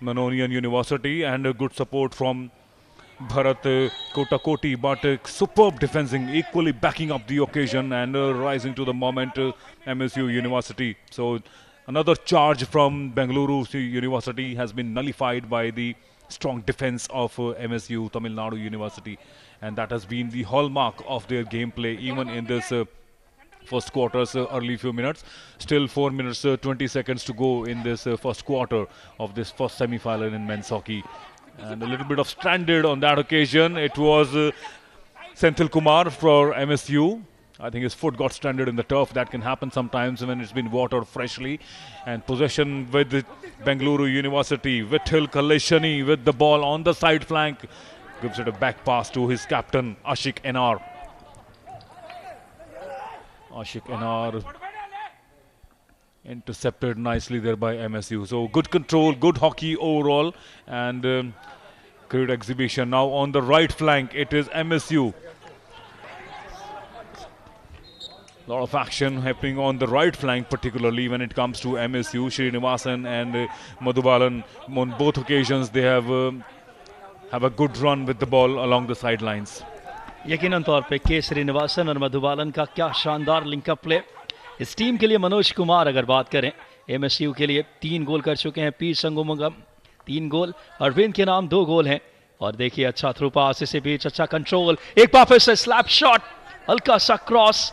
Manonian University, and good support from Bharat Kotakoti, but superb defending, equally backing up the occasion and rising to the moment, MSU University. So another charge from Bengaluru University has been nullified by the strong defense of MSU Tamil Nadu University, and that has been the hallmark of their gameplay even in this first quarter's early few minutes. Still 4 minutes 20 seconds to go in this first quarter of this first semi-final in men's hockey. And a little bit of stranded on that occasion. It was Senthil Kumar for MSU. I think his foot got stranded in the turf. That can happen sometimes when it's been watered freshly. And possession with Bengaluru University. Vithil Kaleshani with the ball on the side flank. Gives it a back pass to his captain, Ashik NR. Ashik NR intercepted nicely there by MSU. So good control, good hockey overall, and great exhibition. Now on the right flank, it is MSU. A lot of action happening on the right flank, particularly when it comes to MSU. Srinivasan and Madhubalan, on both occasions, they have a good run with the ball along the sidelines. यकीनन तौर पे के श्रीनिवासन और मधुबालन का क्या शानदार linkup play. इस team के लिए मनोज कुमार अगर बात करें, MSU के लिए 3 गोल कर चुके हैं। पी संगमंगम 3 गोल, अरविंद के नाम 2 गोल हैं। और देखिए अच्छा थ्रू पास, इसी बीच अच्छा कंट्रोल, एक बार फिर से स्लैप शॉट, हल्का सा क्रॉस,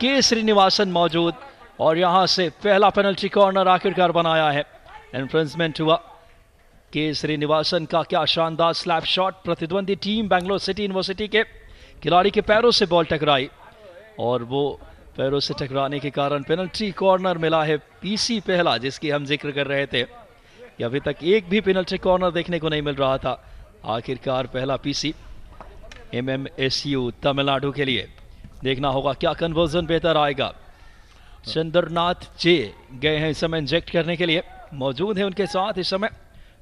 के श्रीनिवासन मौजूद, और यहां से पहला पेनल्टी कॉर्नर आखिरकार बनाया है। एनफ्रेंसमेंट हुआ के श्रीनिवासन का, क्या शानदार स्लैप शॉट। प्रतिद्वंदी टीम बैंगलोर सिटी यूनिवर्सिटी के खिलाड़ी के पैरों से बॉल टकराई, और वो पैरों से टकराने के कारण पेनल्टी कॉर्नर मिला है। पीसी पहला जिसकी हम जिक्र कर रहे थे कि अभी तक एक भी पेनल्टी कॉर्नर देखने को नहीं मिल रहा था, आखिरकार पहला पीसी MMACU तमिलनाडु के लिए। देखना होगा क्या कन्वर्जन बेहतर आएगा। चंद्रनाथ जे गए हैं इस समय इंजेक्ट करने के लिए, मौजूद है उनके साथ इस समय।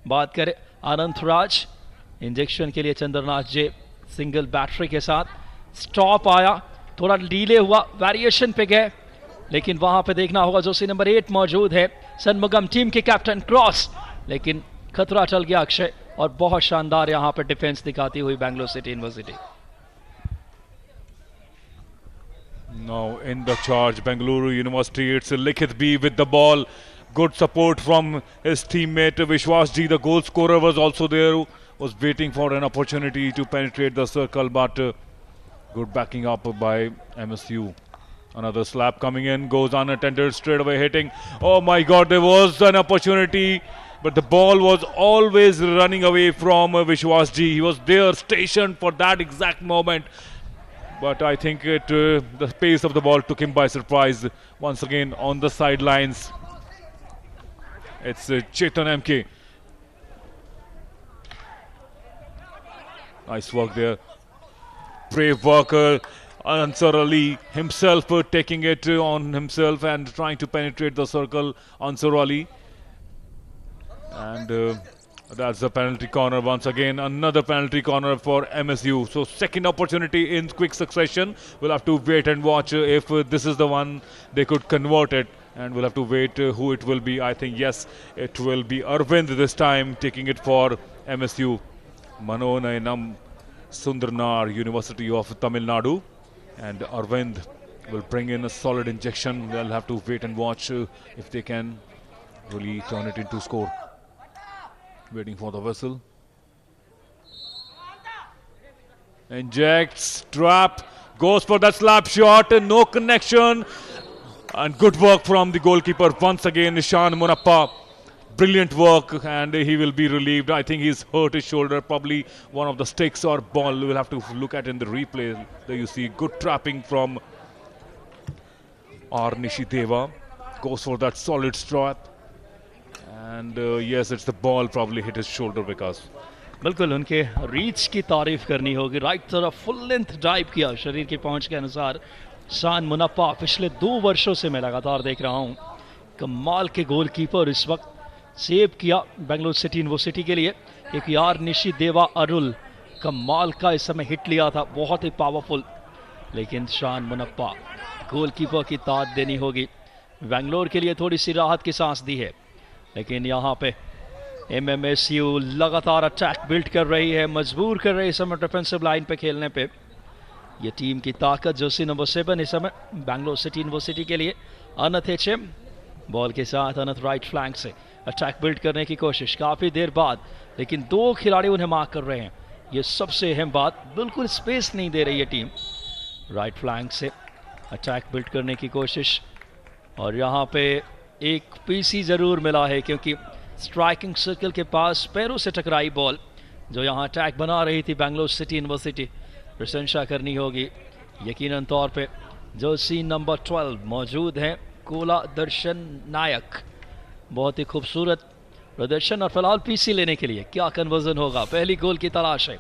बात करें अनंत राज, इंजेक्शन के लिए चंद्रनाथ जे सिंगल बैटरी के साथ। स्टॉप आया, थोड़ा डीले हुआ, वेरिएशन पे गए, लेकिन वहां पे देखना होगा जोशी नंबर 8 मौजूद है, सनमुगम टीम के कैप्टन। क्रॉस, लेकिन खतरा टल गया अक्षय, और बहुत शानदार यहां पे डिफेंस दिखाती हुई Bangalore city university. Now in the charge, Bengaluru University, it's Likhit B with the ball. Good support from his teammate Vishwas Ji. The goal scorer was also there, was waiting for an opportunity to penetrate the circle, but good backing up by MSU. Another slap coming in, goes unattended, straight away hitting. Oh my God, there was an opportunity, but the ball was always running away from Vishwas Ji. He was there, stationed for that exact moment. But I think the pace of the ball took him by surprise. Once again on the sidelines, it's Chetan MK. Nice work there. Brave worker. Ansar Ali himself taking it on himself and trying to penetrate the circle. Ansar Ali. And that's the penalty corner once again. Another penalty corner for MSU. So second opportunity in quick succession. We'll have to wait and watch if this is the one they could convert it and we'll have to wait who it will be. I think yes, it will be Arvind this time taking it for MSU. Manonayanam Sundarnar, University of Tamil Nadu, and Arvind will bring in a solid injection. We'll have to wait and watch if they can really turn it into score. Waiting for the whistle. Injects, trap, goes for that slap shot, no connection, and good work from the goalkeeper once again, Nishan Munappa. Brilliant work, and he will be relieved. I think he's hurt his shoulder, probably one of the sticks or ball. We'll have to look at in the replay. There you see good trapping from R. Nishideva. Goes for that solid strap, and yes, it's the ball probably hit his shoulder because. बिल्कुल उनके reach की तारीफ करनी होगी. Right तरफ full length drive किया शरीर की पहुंच के अनुसार. शान मुनप्पा पिछले 2 वर्षों से मैं लगातार देख रहा हूं. कमाल के गोलकीपर इस वक्त सेव किया बेंगलुरु सिटी यूनिवर्सिटी के लिए. एक यार निशी देवा अरुल कमाल का इस समय हिट लिया था, बहुत ही पावरफुल. लेकिन शान मुनप्पा गोलकीपर की दाद देनी होगी. बेंगलोर के लिए थोड़ी सी राहत की सांस दी है, लेकिन यहाँ पे MMSU लगातार अटैक बिल्ड कर रही है, मजबूर कर रही है इस समय डिफेंसिव लाइन पे खेलने पे. ये टीम की ताकत जर्सी नंबर 7 इस समय बेंगलोर सिटी यूनिवर्सिटी के लिए. अनथ HM बॉल के साथ अनथ राइट फ्लैंक से अटैक बिल्ड करने की कोशिश काफ़ी देर बाद, लेकिन 2 खिलाड़ी उन्हें मार्क कर रहे हैं. ये सबसे अहम बात, बिल्कुल स्पेस नहीं दे रही है टीम. राइट फ्लैंक से अटैक बिल्ड करने की कोशिश, और यहाँ पे एक PC ज़रूर मिला है क्योंकि स्ट्राइकिंग सर्कल के पास पैरों से टकराई बॉल जो यहाँ अटैक बना रही थी बेंगलोर सिटी यूनिवर्सिटी. प्रशंसा करनी होगी यकीनन तौर पे. जर्सी नंबर 12 मौजूद हैं कोला दर्शन नायक. बहुत ही खूबसूरत प्रदर्शन, और फिलहाल PC लेने के लिए क्या कन्वर्जन होगा, पहली गोल की तलाश है.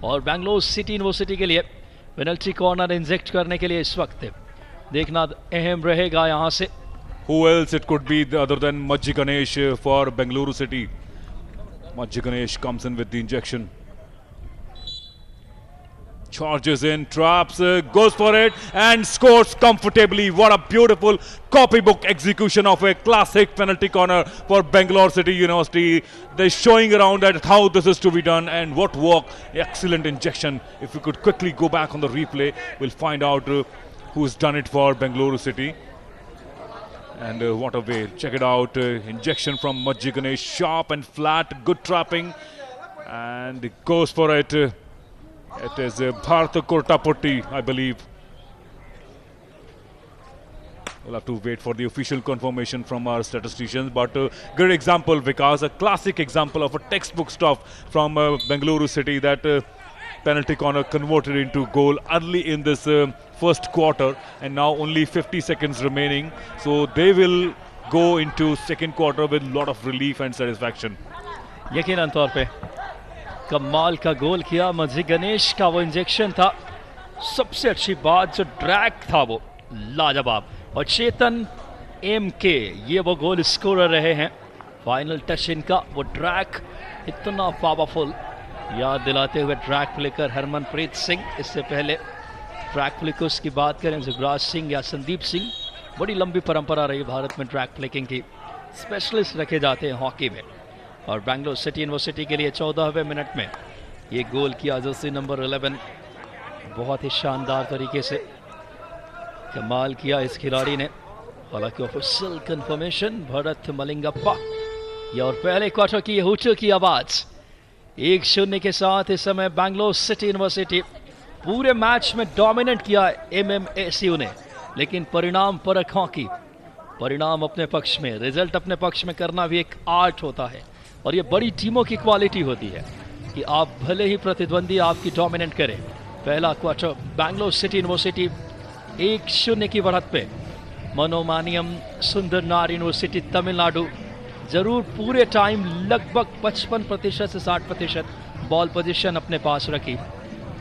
और बेंगलोर सिटी यूनिवर्सिटी के लिए पेनल्टी कॉर्नर इंजेक्ट करने के लिए इस वक्त देखना अहम रहेगा यहाँ से. Who else it could be other than Majji Ganesh for Bengaluru City? Majji Ganesh comes in with the injection. Charges in, traps, goes for it and scores comfortably. What a beautiful copybook execution of a classic penalty corner for Bangalore City University. They're showing around that how this is to be done, and what work. Excellent injection. If we could quickly go back on the replay, we'll find out who's done it for Bengaluru City. And what a way, check it out, injection from Majji Ganesh, sharp and flat, good trapping, and it goes for it. It is Bharata Kurtaputti, I believe. We'll have to wait for the official confirmation from our statisticians, but good example, Vikas, a classic example of a textbook stuff from Bengaluru City, that penalty corner converted into goal early in this first quarter, and now only 50 seconds remaining, so they will go into second quarter with a lot of relief and satisfaction. यकीनन तौर पे कमाल का गोल किया मज्जी गणेश का. वो injection था, सबसे अच्छी बात जो ड्रैग था वो लाजवाब. और चेतन MK ये वो गोल स्कोरर रहे हैं. फाइनल टच इनका वो ड्रैग इतना पावरफुल, याद दिलाते हुए ट्रैक फ्लिकर हरमनप्रीत सिंह. इससे पहले ट्रैक फ्लिकर्स की बात करें जुगराज सिंह या संदीप सिंह, बड़ी लंबी परंपरा रही भारत में ट्रैक फ्लिकिंग की. स्पेशलिस्ट रखे जाते हैं हॉकी में. और बेंगलोर सिटी यूनिवर्सिटी के लिए 14वें मिनट में ये गोल किया जर्सी नंबर 11. बहुत ही शानदार तरीके से कमाल किया इस खिलाड़ी ने. हालांकि ऑफिशियल कंफर्मेशन भरत मलिंगप्पा. ये और पहले क्वार्टर की हुचो की आवाज़ 1-0 के साथ इस समय बेंगलोर सिटी यूनिवर्सिटी पूरे मैच में डोमिनेट किया MMSU ने. लेकिन परिणाम परख हॉकी, परिणाम अपने पक्ष में, रिजल्ट अपने पक्ष में करना भी एक आर्ट होता है. और ये बड़ी टीमों की क्वालिटी होती है कि आप भले ही प्रतिद्वंदी आपकी डोमिनेट करें. पहला क्वार्टर बेंगलोर सिटी यूनिवर्सिटी 1-0 की बढ़त पे. मनोमानियम सुंदरनार यूनिवर्सिटी तमिलनाडु जरूर पूरे टाइम लगभग 55% से 60% बॉल पोजीशन अपने पास रखी,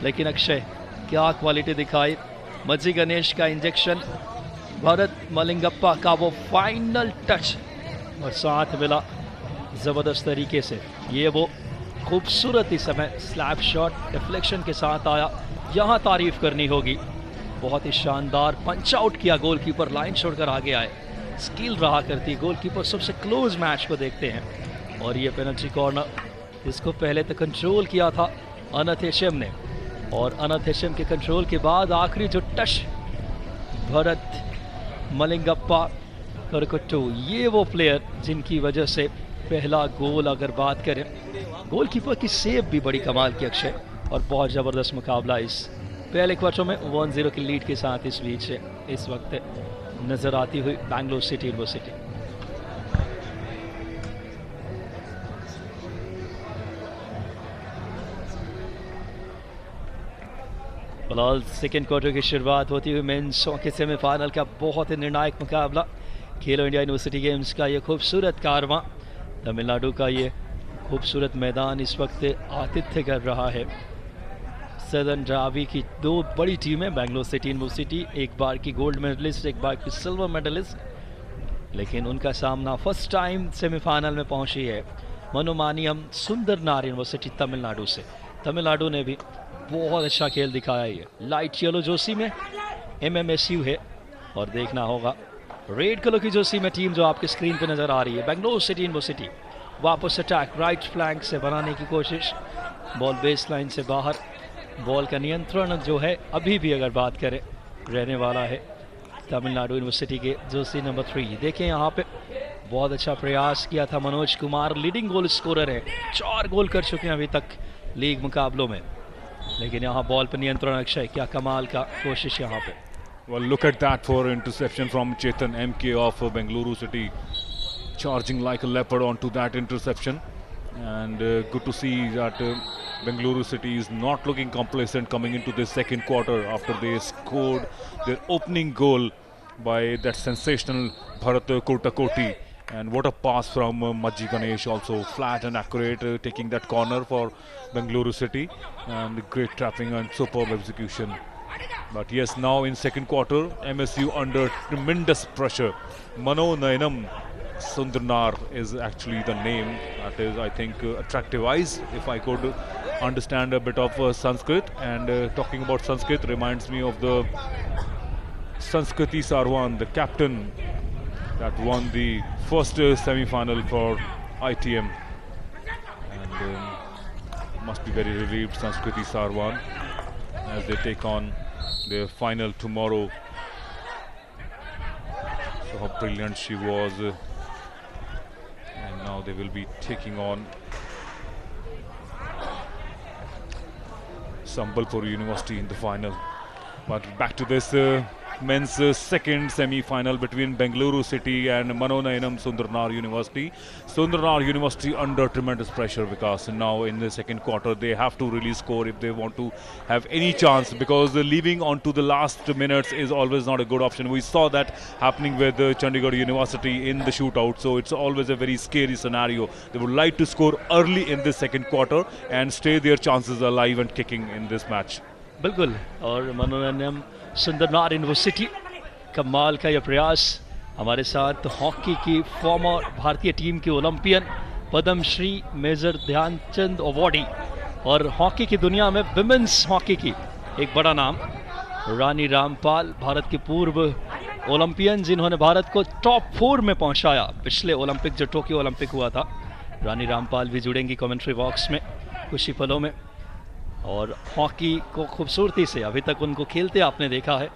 लेकिन अक्षय क्या क्वालिटी दिखाई. मज्जी गणेश का इंजेक्शन, भरत मलिंगप्पा का वो फाइनल टच, और साथ मिला ज़बरदस्त तरीके से ये वो खूबसूरत इस समय स्लैप शॉट डिफ्लेक्शन के साथ आया. यहाँ तारीफ करनी होगी, बहुत ही शानदार पंच आउट किया गोलकीपर, लाइन छोड़कर आगे आए. स्किल रहा करती है। गोलकीपर सबसे क्लोज मैच को देखते हैं और ये पेनल्टी कॉर्नर इसको पहले तो कंट्रोल किया था अनंत हेशम ने, और अनंत हेशम के कंट्रोल के बाद आखिरी जो टच भरत मलिंगप्पा करकट्टू, ये वो प्लेयर जिनकी वजह से पहला गोल, अगर बात करें गोलकीपर की सेव भी बड़ी कमाल की अक्षय, और बहुत ज़बरदस्त मुकाबला इस पहले क्वार्टर में 1-0 की लीड के साथ इस बीच से इस वक्त नज़र आती हुई बैंगलोर सिटी यूनिवर्सिटी। फिलहाल सेकेंड क्वार्टर की शुरुआत होती हुई मेंस हॉकी सेमीफाइनल का बहुत ही निर्णायक मुकाबला, खेलो इंडिया यूनिवर्सिटी गेम्स का ये खूबसूरत कारवां, तमिलनाडु का ये खूबसूरत मैदान इस वक्त आतिथ्य कर रहा है सदर्न ड्रावी की दो बड़ी टीमें, बैंगलोर सिटी यूनिवर्सिटी एक बार की गोल्ड मेडलिस्ट, एक बार की सिल्वर मेडलिस्ट, लेकिन उनका सामना फर्स्ट टाइम सेमीफाइनल में पहुंची है मनोमानियम सुंदरनार यूनिवर्सिटी तमिलनाडु से। तमिलनाडु ने भी बहुत अच्छा खेल दिखाया है। लाइट येलो जोशी में MMSU है, और देखना होगा रेड कलर की जोशी में टीम जो आपके स्क्रीन पे नज़र आ रही है बैंगलोर सिटी यूनिवर्सिटी। वापस अटैक राइट फ्लैंक से बनाने की कोशिश, बॉल बेस लाइन से बाहर, बॉल का नियंत्रण जो है अभी भी अगर बात करें रहने वाला है तमिलनाडु यूनिवर्सिटी के जोशी नंबर 3। देखें यहाँ पे बहुत अच्छा प्रयास किया था Manoj Kumar, leading goal scorer है, 4 गोल कर चुके हैं अभी तक लीग मुकाबलों में, लेकिन यहाँ बॉल पर नियंत्रण अक्षय, क्या कमाल का कोशिश यहाँ पे। Well, look at that for interception from Chetan MK of Bengaluru City, charging like a leopard onto that interception, and good to see that Bengaluru City is not looking complacent coming into the second quarter after they scored their opening goal by that sensational Bharat Kurtakoti. And what a pass from Majji Ganesh, also flat and accurate, taking that corner for Bengaluru City, and great trapping and superb execution. But yes, now in second quarter, MSU under tremendous pressure. Mano Nayanam Sundarnar is actually the name that is, I think, attractive eyes, if I could understand a bit of Sanskrit. And talking about Sanskrit reminds me of the Sanskriti Sarwan, the captain that won the first semi-final for ITM, and must be very relieved, Sanskriti Sarwan, as they take on their final tomorrow. So how brilliant she was, and now they will be taking on Sambalpur University in the final. But back to this men's second semi-final between Bengaluru City and Mano Nayanam Sundarnar University. Sundarnar University under tremendous pressure, because now in the second quarter they have to really score if they want to have any chance, because leaving on to the last minutes is always not a good option. We saw that happening with Chandigarh University in the shootout, so it's always a very scary scenario. They would like to score early in the second quarter and stay their chances alive and kicking in this match. बिल्कुल, और मनोरंजन सुंदरनार university कमाल का यह प्रयास। हमारे साथ hockey की फॉर्मर भारतीय टीम के Olympian, Padma Shri major Dhyan Chand awardee, और हॉकी की दुनिया में विमेंस हॉकी की एक बड़ा नाम रानी रामपाल, भारत के पूर्व ओलंपियन जिन्होंने भारत को टॉप 4 में पहुंचाया पिछले ओलंपिक, जो टोक्यो ओलंपिक हुआ था। रानी रामपाल भी जुड़ेंगी कमेंट्री बॉक्स में कुछ ही पलों में, और हॉकी को खूबसूरती से अभी तक उनको खेलते आपने देखा है।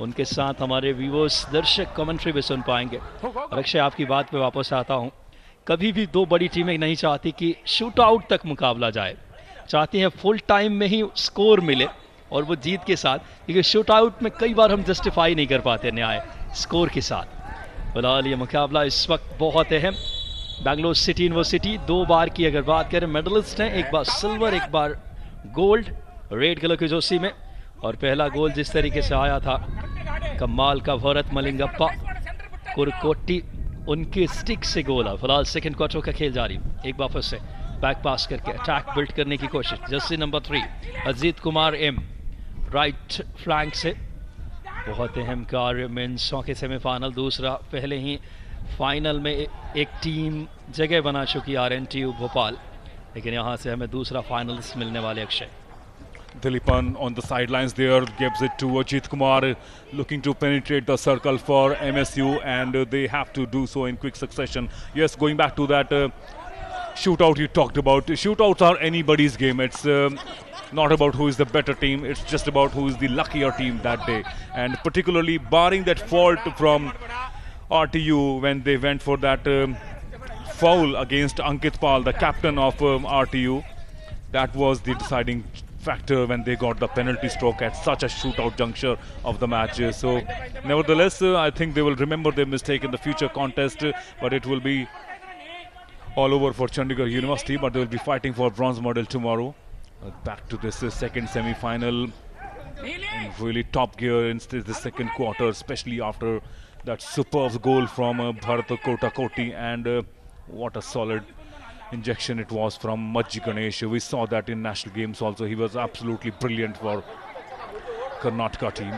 उनके साथ हमारे व्यूअर्स दर्शक कमेंट्री भी सुन पाएंगे। और अक्षय, आपकी बात पे वापस आता हूँ, कभी भी दो बड़ी टीमें नहीं चाहती कि शूट आउट तक मुकाबला जाए, चाहती हैं फुल टाइम में ही स्कोर मिले और वो जीत के साथ, क्योंकि शूट आउट में कई बार हम जस्टिफाई नहीं कर पाते न्याय स्कोर के साथ। फिलहाल ये मुकाबला इस वक्त बहुत अहम। बैंगलोर सिटी यूनिवर्सिटी 2 बार की अगर बात करें मेडलिस्ट हैं, एक बार सिल्वर एक बार गोल्ड, रेड कलर की जोशी में। और पहला गोल जिस तरीके से आया था, कमाल का भरत मलिंगप्पा कुरकोटी, उनके स्टिक से गोल है। फिलहाल सेकंड क्वार्टर का खेल जारी, एक बार फिर से बैक पास करके अटैक बिल्ड करने की कोशिश। Jersey number 3 Ajit Kumar M, right flank से। बहुत अहम कार्य मेंस हॉकी सेमीफाइनल, दूसरा पहले ही फाइनल में एक टीम जगह बना चुकी RNTU भोपाल, लेकिन यहाँ से हमें दूसरा फाइनल्स मिलने वाले। Akshay, Dilipan on the sidelines there gives it to Ajit Kumar, looking to penetrate the circle for MSU, and they have to do so in quick succession. Yes, going back to that shootout you talked about. Shootouts are anybody's game. It's not about who is the better team. It's just about who is the luckier team that day. And particularly barring that fault from RTU when they went for that foul against Ankit Pal, the captain of RTU, that was the deciding factor when they got the penalty stroke at such a shootout juncture of the match. So nevertheless, I think they will remember their mistake in the future contest, but it will be all over for Chandigarh University, but they will be fighting for bronze medal tomorrow. Back to this second semi-final in really top gear in the second quarter, especially after that superb goal from Bharat Kotakoti, and what a solid injection it was from Majji Ganesh. We saw that in national games also. He was absolutely brilliant for Karnataka team.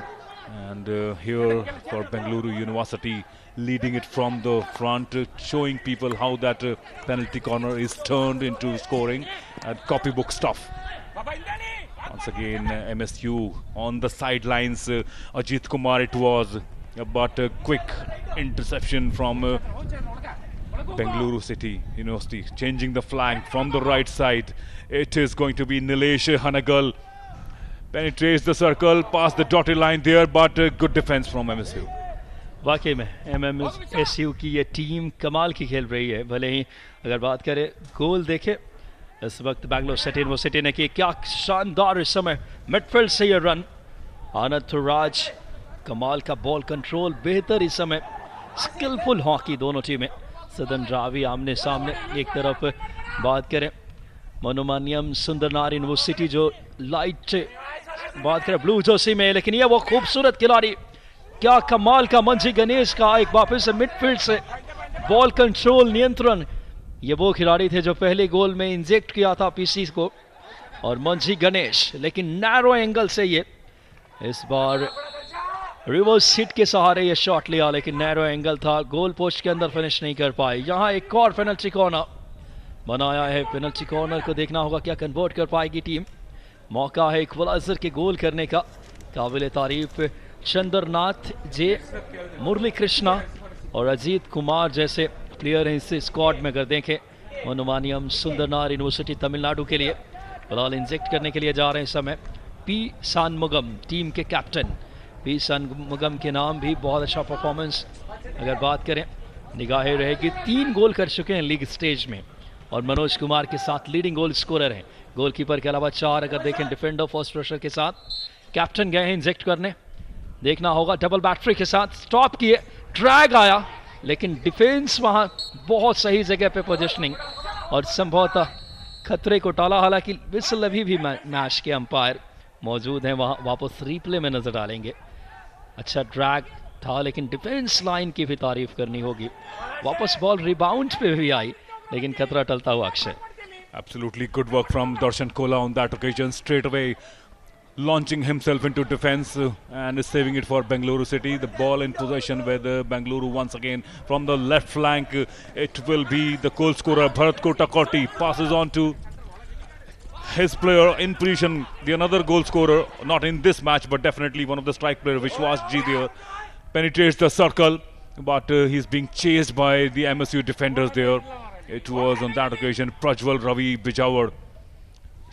And here for Bengaluru University, leading it from the front, showing people how that penalty corner is turned into scoring, and copybook stuff. Once again, MSU on the sidelines. Ajit Kumar it was, but a quick interception from Bengaluru City University, changing the flank from the right side. It is going to be Nilesh Hanagal. Penetrates the circle, past the dotted line there, but good defense from MSU. वाकई में MSU की ये team कमाल की खेल रही है. भले ही अगर बात करें गोल देखे, इस वक्त बैंगलोर सिटी यूनिवर्सिटी ने की क्या शानदार इस समय मिडफील्ड से ये रन. आनंद राज कमाल का बॉल कंट्रोल, बेहतर इस समय स्किलफुल हॉकी दोनों टीमें. सदन रावी आमने सामने. एक तरफ बात करें मनोमानियम सुंदरनार यूनिवर्सिटी जो लाइट बात करें ब्लू जर्सी में, लेकिन ये वो खूबसूरत खिलाड़ी, क्या कमाल का मंजी गणेश का एक वापस से मिडफील्ड से बॉल कंट्रोल नियंत्रण. ये वो खिलाड़ी थे जो पहले गोल में इंजेक्ट किया था पीसी को, और मंजी गणेश, लेकिन नैरो एंगल से ये इस बार रिवर्स हिट के सहारे ये शॉट लिया, लेकिन नैरो एंगल था, गोल पोस्ट के अंदर फिनिश नहीं कर पाए. यहाँ एक और पेनल्टी कॉर्नर बनाया है. पेनल्टी कॉर्नर को देखना होगा क्या कन्वर्ट कर पाएगी टीम. मौका है इक्वलाइजर के गोल करने का. काबिल तारीफ चंद्रनाथ जे, मुरली कृष्णा और अजीत कुमार जैसे प्लेयर हैं इस स्क्वाड में. अगर देखें मनोमानियम सुंदरनार यूनिवर्सिटी तमिलनाडु के लिए फिलहाल इंजेक्ट करने के लिए जा रहे हैं इस समय पी सानमुगम, टीम के कैप्टन. पी सानमुगम के नाम भी बहुत अच्छा परफॉर्मेंस. अगर बात करें निगाहें रहेगी, 3 गोल कर चुके हैं लीग स्टेज में, और मनोज कुमार के साथ लीडिंग गोल स्कोरर हैं. गोलकीपर के अलावा 4 अगर देखें डिफेंडर फर्स्ट प्रेशर के साथ. कैप्टन गए हैं इंजेक्ट करने, देखना होगा डबल बैटरी के साथ. स्टॉप किए, ड्रैग आया, लेकिन डिफेंस वहां बहुत सही जगह पे पोजिशनिंग, और संभवतः खतरे को टाला. हालांकि विसल अभी भी मैच के अंपायर मौजूद हैं वहां, वापस रिप्ले में नजर डालेंगे. अच्छा ड्रैग था, लेकिन डिफेंस लाइन की भी तारीफ करनी होगी. वापस बॉल रिबाउंड पे भी आई, लेकिन खतरा टलता हुआ Akshay. Absolutely good work from Darshan Kola on that occasion, straight away launching himself into defense and saving it for Bengaluru City. The ball in possession with Bengaluru once again from the left flank. It will be the goal scorer Bharat Kotakoti, passes on to his player in position, the another goal scorer, not in this match but definitely one of the strike player, Vishwas G there, penetrates the circle, but he's being chased by the MSU defenders there. It was on that occasion Prajwal Ravi Bijawar.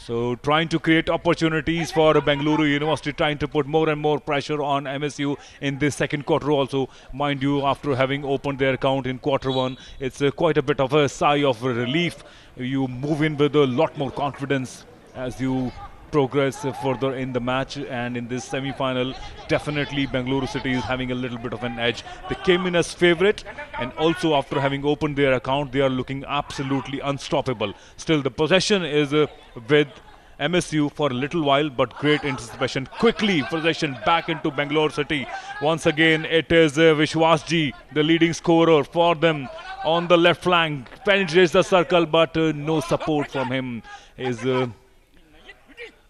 So trying to create opportunities for Bengaluru University, trying to put more and more pressure on MSU in this second quarter also. Mind you, after having opened their account in quarter 1, it's quite a bit of a sigh of relief. You move in with a lot more confidence as you progress further in the match, and in this semi-final definitely Bengaluru City is having a little bit of an edge. They came in as favourite, and also after having opened their account they are looking absolutely unstoppable. Still the possession is with MSU for a little while, but great anticipation. Quickly possession back into Bangalore City. Once again it is Vishwasji, the leading scorer for them on the left flank. Penetrates the circle, but no support from him. His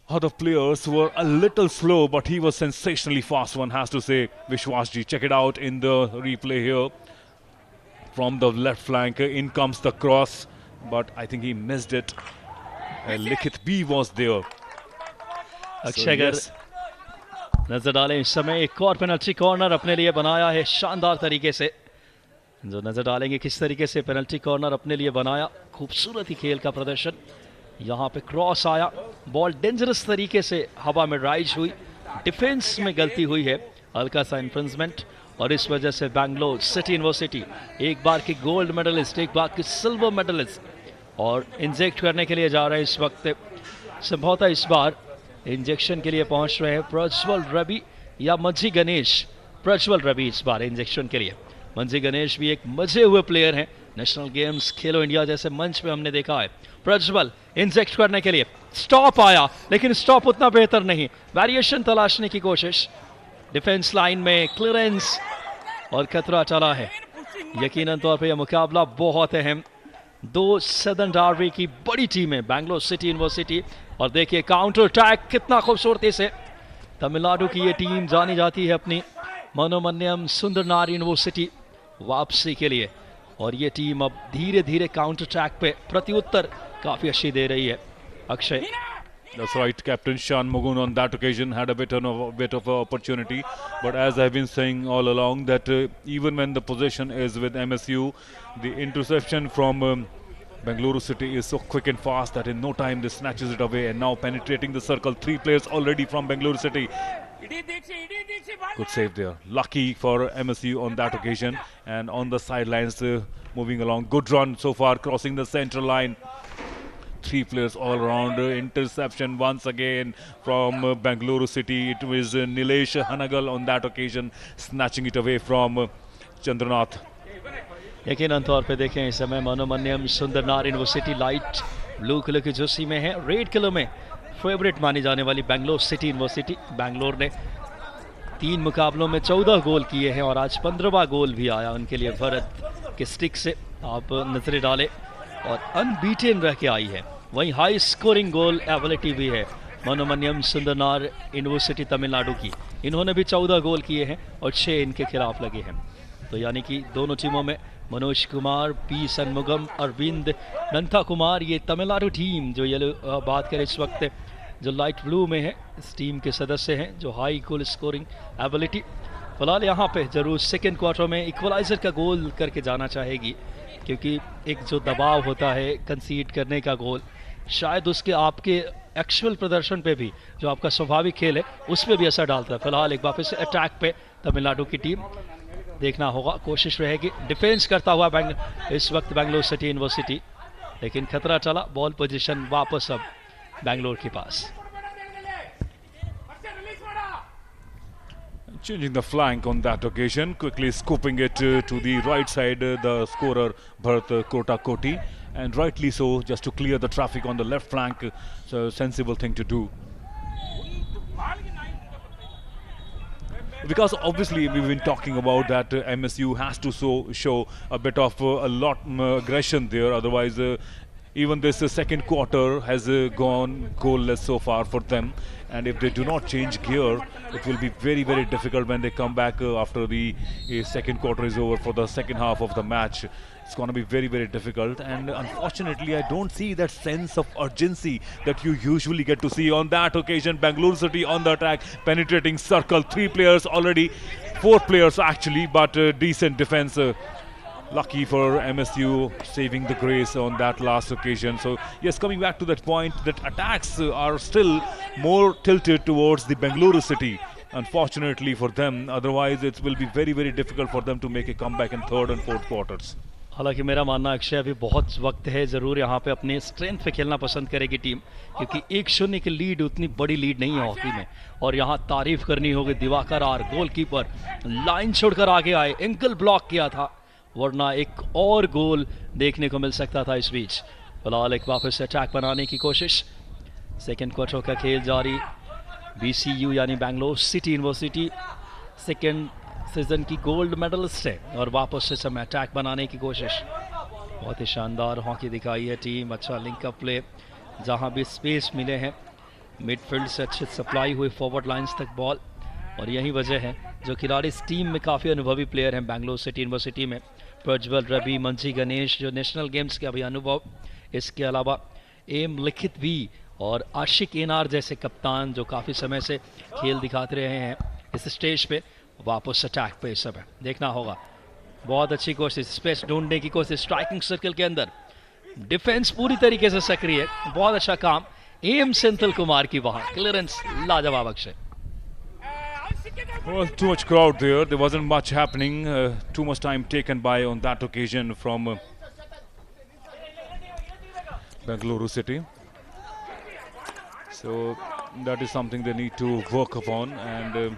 other players were a little slow, but he was sensationally fast, one has to say. Vishwasji, check it out in the replay here. From the left flank, in comes the cross, but I think he missed it. Likhit B was there. Akshay अगर नजर डालें इस समय एक और penalty corner अपने लिए बनाया है शानदार तरीके से, जो नजर डालेंगे किस तरीके से पेनल्टी कॉर्नर अपने लिए बनाया। खूबसूरत ही खेल का प्रदर्शन, यहाँ पे क्रॉस आया, बॉल डेंजरस तरीके से हवा में राइज हुई, डिफेंस में गलती हुई है, हल्का सा इन्फ्रिंजमेंट, और इस वजह से बैंगलोर सिटी यूनिवर्सिटी एक बार की गोल्ड मेडलिस्ट, एक बार की सिल्वर मेडलिस्ट, और इंजेक्ट करने के लिए जा रहे हैं इस वक्त। संभवतः इस बार इंजेक्शन के लिए पहुंच रहे हैं प्रज्वल रवि या मंजी गणेश। प्रज्वल रवि इस बार इंजेक्शन के लिए। मंजी गणेश भी एक मजे हुए प्लेयर हैं, नेशनल गेम्स खेलो इंडिया जैसे मंच पे हमने देखा है। प्रज्वल इंजेक्ट करने के लिए, स्टॉप आया लेकिन स्टॉप उतना बेहतर नहीं, वेरिएशन तलाशने की कोशिश, डिफेंस लाइन में क्लियरेंस और खतरा चला है। यकीनन तौर पे यह मुकाबला बहुत अहम, दो सदर्न डार्बी की बड़ी टीम है बैंगलोर सिटी यूनिवर्सिटी, और देखिए काउंटर अटैक कितना खूबसूरती से तमिलनाडु की ये टीम जानी जाती है अपनी मनोमन्यम सुंदरनार यूनिवर्सिटी वापसी के लिए, और ये टीम अब धीरे धीरे काउंटर अटैक पे प्रत्युत्तर काफी अच्छी दे रही है। Akshay That's right, Captain Shan Mugun on that occasion had a bit of an opportunity, but as I've been saying all along that even when the possession is with MSU, the interception from Bengaluru City is so quick and fast that in no time they snatches it away, and now penetrating the circle, 3 players already from Bengaluru City. Good save there, lucky for MSU on that occasion, and on the sidelines moving along, good run so far, crossing the central line. 3 players all around, interception once again from Bengaluru City. It was Nilesh Hanagal on that occasion snatching it away from Chandranath. यकीनन तौर पे देखें इस समय मनोमन्यम सुंदरनार university light blue colour की Jersey में है, red colour में फेवरेट मानी जाने वाली बैंगलोर सिटी यूनिवर्सिटी। बैंगलोर ने 3 मुकाबलों में 14 गोल किए हैं और आज 15वां गोल भी आया उनके लिए भरत के स्टिक से। आप नजरें डालें और अनबीटेन रह के आई है, वहीं हाई स्कोरिंग गोल एबिलिटी भी है मनोमन्यम सुंदरनार यूनिवर्सिटी तमिलनाडु की। इन्होंने भी 14 गोल किए हैं और 6 इनके खिलाफ लगे हैं। तो यानी कि दोनों टीमों में मनोज कुमार, पी सन्मुगम, अरविंद नंथा कुमार, ये तमिलनाडु टीम जो ये बात करें इस वक्त जो लाइट ब्लू में है, इस टीम के सदस्य हैं जो हाई गोल स्कोरिंग एबिलिटी। फिलहाल यहाँ पे जरूर सेकेंड क्वार्टर में इक्वलाइजर का गोल करके जाना चाहेगी, क्योंकि एक जो दबाव होता है कंसीड करने का गोल, शायद उसके आपके एक्चुअल प्रदर्शन पे भी, जो आपका स्वाभाविक खेल है उस पर भी असर डालता है। फिलहाल एक बार फिर से अटैक पे तमिलनाडु की टीम, देखना होगा, कोशिश रहेगी डिफेंस करता हुआ इस वक्त बैंगलोर सिटी यूनिवर्सिटी, लेकिन खतरा चला, बॉल पोजीशन वापस अब बैंगलोर के पास। Changing the flank on that occasion, quickly scooping it to the right side, the scorer Bharat Kotakoti, and rightly so, just to clear the traffic on the left flank. So sensible thing to do. Because obviously we've been talking about that MSU has to show a bit of a lot more aggression there, otherwise even this second quarter has gone goalless so far for them, and if they do not change gear, it will be very, very difficult when they come back after the second quarter is over for the second half of the match. It's going to be very, very difficult, and unfortunately I don't see that sense of urgency that you usually get to see on that occasion. Bengaluru City on the attack, penetrating circle, 3 players already, 4 players actually, but decent defense. Lucky for MSU saving the grace on that last occasion. So yes, coming back to that point, that attacks are still more tilted towards the Bengaluru City, unfortunately for them. Otherwise it will be very, very difficult for them to make a comeback in third and fourth quarters. हालांकि मेरा मानना अक्षय अभी बहुत वक्त है, ज़रूर यहाँ पे अपने स्ट्रेंथ पे खेलना पसंद करेगी टीम, क्योंकि 1-0 की लीड उतनी बड़ी लीड नहीं है हॉकी में। और यहाँ तारीफ करनी होगी दिवाकर आर, गोलकीपर लाइन छोड़कर आगे आए, एंकल ब्लॉक किया था, वरना एक और गोल देखने को मिल सकता था इस बीच। फिलहाल एक वापस से अटैक बनाने की कोशिश, सेकेंड क्वार्टर का खेल जारी। BCU यानी Bangalore city university second season की गोल्ड मेडलिस्ट है और वापस से समय अटैक बनाने की कोशिश। बहुत ही शानदार हॉकी दिखाई है टीम, अच्छा लिंकअप प्ले, जहां भी स्पेस मिले हैं मिडफील्ड से अच्छी सप्लाई हुई फॉरवर्ड लाइंस तक बॉल, और यही वजह है जो खिलाड़ी इस टीम में काफ़ी अनुभवी प्लेयर हैं बैंगलोर सिटी यूनिवर्सिटी में। प्रज्वल रवि, मंजी गणेश जो नेशनल गेम्स के अभी अनुभव, इसके अलावा एम लिखित भी और आशिक एनार जैसे कप्तान जो काफ़ी समय से खेल दिखाते रहे हैं इस स्टेज पे, वापस अटैक पे इस समय देखना होगा। बहुत अच्छी कोशिश, स्पेस ढूंढने की कोशिश स्ट्राइकिंग सर्कल के अंदर, डिफेंस पूरी तरीके से सक्रिय, बहुत अच्छा काम एम सेंथिल कुमार की, वहां क्लियरेंस लाजवाब Akshay. Well, too much crowd there. There wasn't much happening. Too much time taken by on that occasion from Bengaluru City. So that is something they need to work upon. And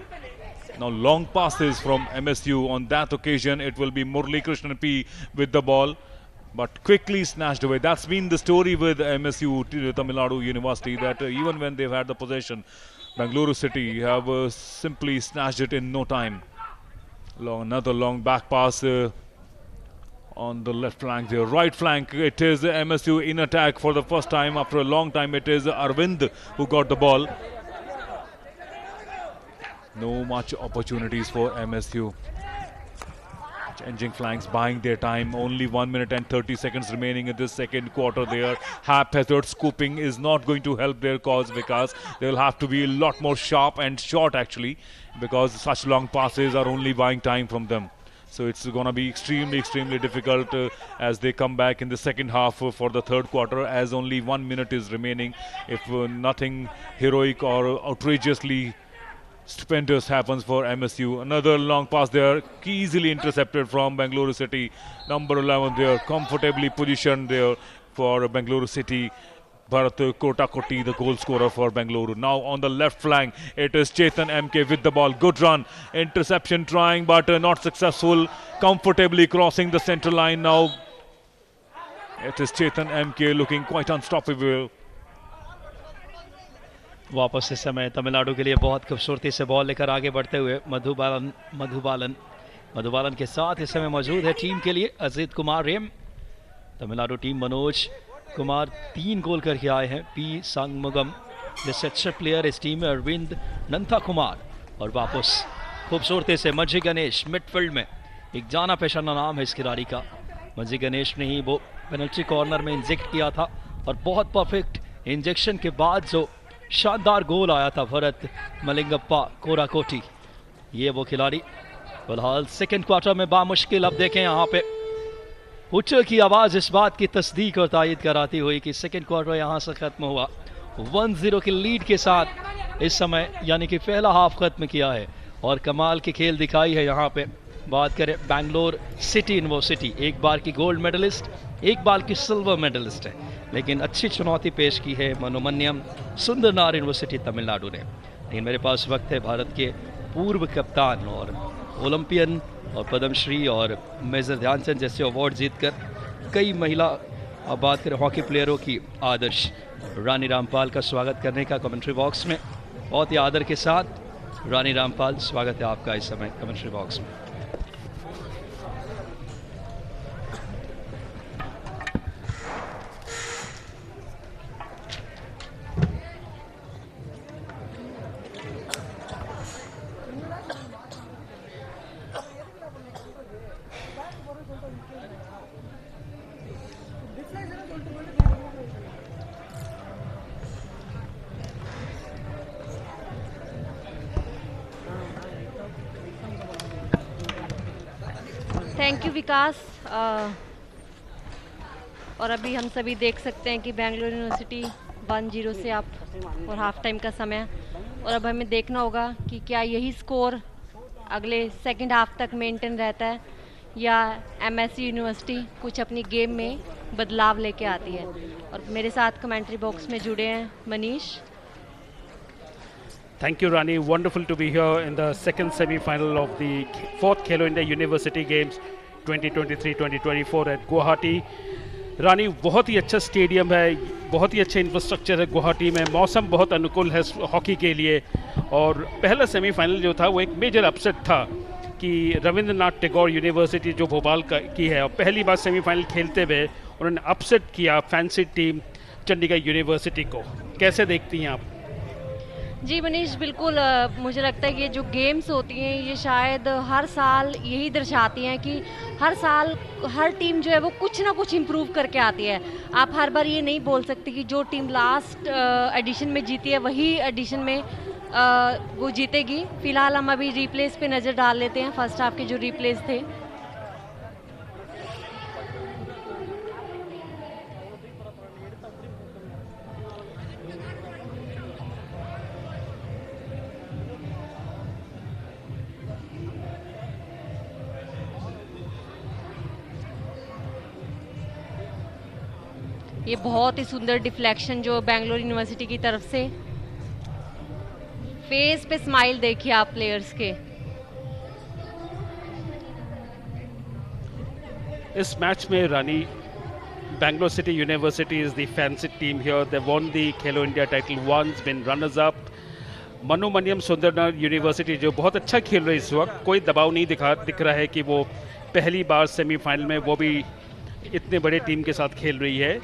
now long passes from MSU. On that occasion, it will be Murli Krishnan P with the ball, but quickly snatched away. That's been the story with MSU, Tamil Nadu University, that even when they've had the possession, Bengaluru City have simply snatched it in no time. Another long back pass on the left flank there. Right flank, it is MSU in attack for the first time after a long time. It is Arvind who got the ball. No much opportunities for MSU. Changing flanks, buying their time. Only 1 minute and 30 seconds remaining in this second quarter there. Haphazard scooping is not going to help their cause, because they will have to be a lot more sharp and short actually, because such long passes are only buying time from them. So it's going to be extremely difficult as they come back in the second half for the third quarter, as only 1 minute is remaining. If nothing heroic or outrageously stupendous happens for MSU. Another long pass there, easily intercepted from Bengaluru City. Number 11 there, comfortably positioned there for Bengaluru City. Bharat Kotakoti, the goal scorer for Bengaluru. Now on the left flank, it is Chetan MK with the ball. Good run, interception trying, but not successful. Comfortably crossing the center line now. It is Chetan MK looking quite unstoppable. वापस इस समय तमिलनाडु के लिए बहुत खूबसूरती से ball लेकर आगे बढ़ते हुए मधुबालन के साथ इस समय मौजूद है टीम के लिए अजीत कुमार रेम। तमिलनाडु टीम मनोज कुमार 3 गोल करके आए हैं। पी संगमुगम जैसे अच्छे प्लेयर इस टीम में, अरविंद नंथा कुमार, और वापस खूबसूरती से मज्जी गणेश मिडफील्ड में। एक जाना पहचाना नाम है इस खिलाड़ी का। मज्जी गणेश ने ही वो पेनल्टी कॉर्नर में इंजेक्ट किया था, और बहुत परफेक्ट इंजेक्शन के बाद जो शानदार गोल आया था भरत मलिंगप्पा कोराकोटी, ये वो खिलाड़ी। फिलहाल सेकेंड क्वार्टर में बामुश्किल, अब देखें यहाँ पे हुटर की आवाज़ इस बात की तस्दीक और तायद कराती हुई कि सेकेंड क्वार्टर यहाँ से ख़त्म हुआ 1-0 की लीड के साथ इस समय, यानी कि पहला हाफ ख़त्म किया है और कमाल की खेल दिखाई है यहाँ पे। बात करें बैंगलोर सिटी यूनिवर्सिटी, एक बार की गोल्ड मेडलिस्ट, एक बार की सिल्वर मेडलिस्ट है, लेकिन अच्छी चुनौती पेश की है मनोमन्यम सुंदरनार यूनिवर्सिटी तमिलनाडु ने। लेकिन मेरे पास वक्त है भारत के पूर्व कप्तान और ओलंपियन और पद्मश्री और मेजर ध्यानचंद जैसे अवार्ड जीतकर कई महिला, अब बात करें हॉकी प्लेयरों की, आदर्श रानी रामपाल का स्वागत करने का कमेंट्री बॉक्स में। बहुत ही आदर के साथ रानी रामपाल, स्वागत है आपका इस समय कमेंट्री बॉक्स में। थैंक यू विकास। और अभी हम सभी देख सकते हैं कि बेंगलुरु यूनिवर्सिटी 1-0 से आप और हाफ टाइम का समय, और अब हमें देखना होगा कि क्या यही स्कोर अगले सेकंड हाफ तक मेंटेन रहता है या एमएससी यूनिवर्सिटी कुछ अपनी गेम में बदलाव लेके आती है। और मेरे साथ कमेंट्री बॉक्स में जुड़े हैं Manish. Thank you, Rani. Wonderful to be here in the second semi-final of the 4th Khelo India University Games 2023-2024 at Guwahati. रानी, बहुत ही अच्छा स्टेडियम है, बहुत ही अच्छा इंफ्रास्ट्रक्चर है गुवाहाटी में, मौसम बहुत अनुकूल है हॉकी के लिए। और पहला सेमीफाइनल जो था वो एक मेजर अपसेट था कि रविंद्रनाथ टैगोर यूनिवर्सिटी जो भोपाल की है, और पहली बार सेमीफाइनल खेलते हुए उन्होंने अपसेट किया फैंसी टीम चंडीगढ़ यूनिवर्सिटी को। कैसे देखती हैं आप? जी मनीष, बिल्कुल मुझे लगता है कि ये जो गेम्स होती हैं ये शायद हर साल यही दर्शाती हैं कि हर साल हर टीम जो है वो कुछ ना कुछ इम्प्रूव करके आती है। आप हर बार ये नहीं बोल सकते कि जो टीम लास्ट एडिशन में जीती है वही एडिशन में वो जीतेगी। फिलहाल हम अभी रिप्लेस पे नज़र डाल लेते हैं, फर्स्ट हाफ के जो रिप्लेस थे। ये बहुत ही सुंदर डिफ्लेक्शन जो बेंगलोर यूनिवर्सिटी की तरफ से, फेस पे स्माइल देखिए आप प्लेयर्स के। इस मैच में रानी Bangalore City University is the fancy team here. They won the Khelo India title once, been runners up. Manonmaniam Sundaranar university जो बहुत अच्छा खेल रही है इस वक्त, कोई दबाव नहीं दिख रहा है कि वो पहली बार सेमीफाइनल में वो भी इतने बड़े टीम के साथ खेल रही है।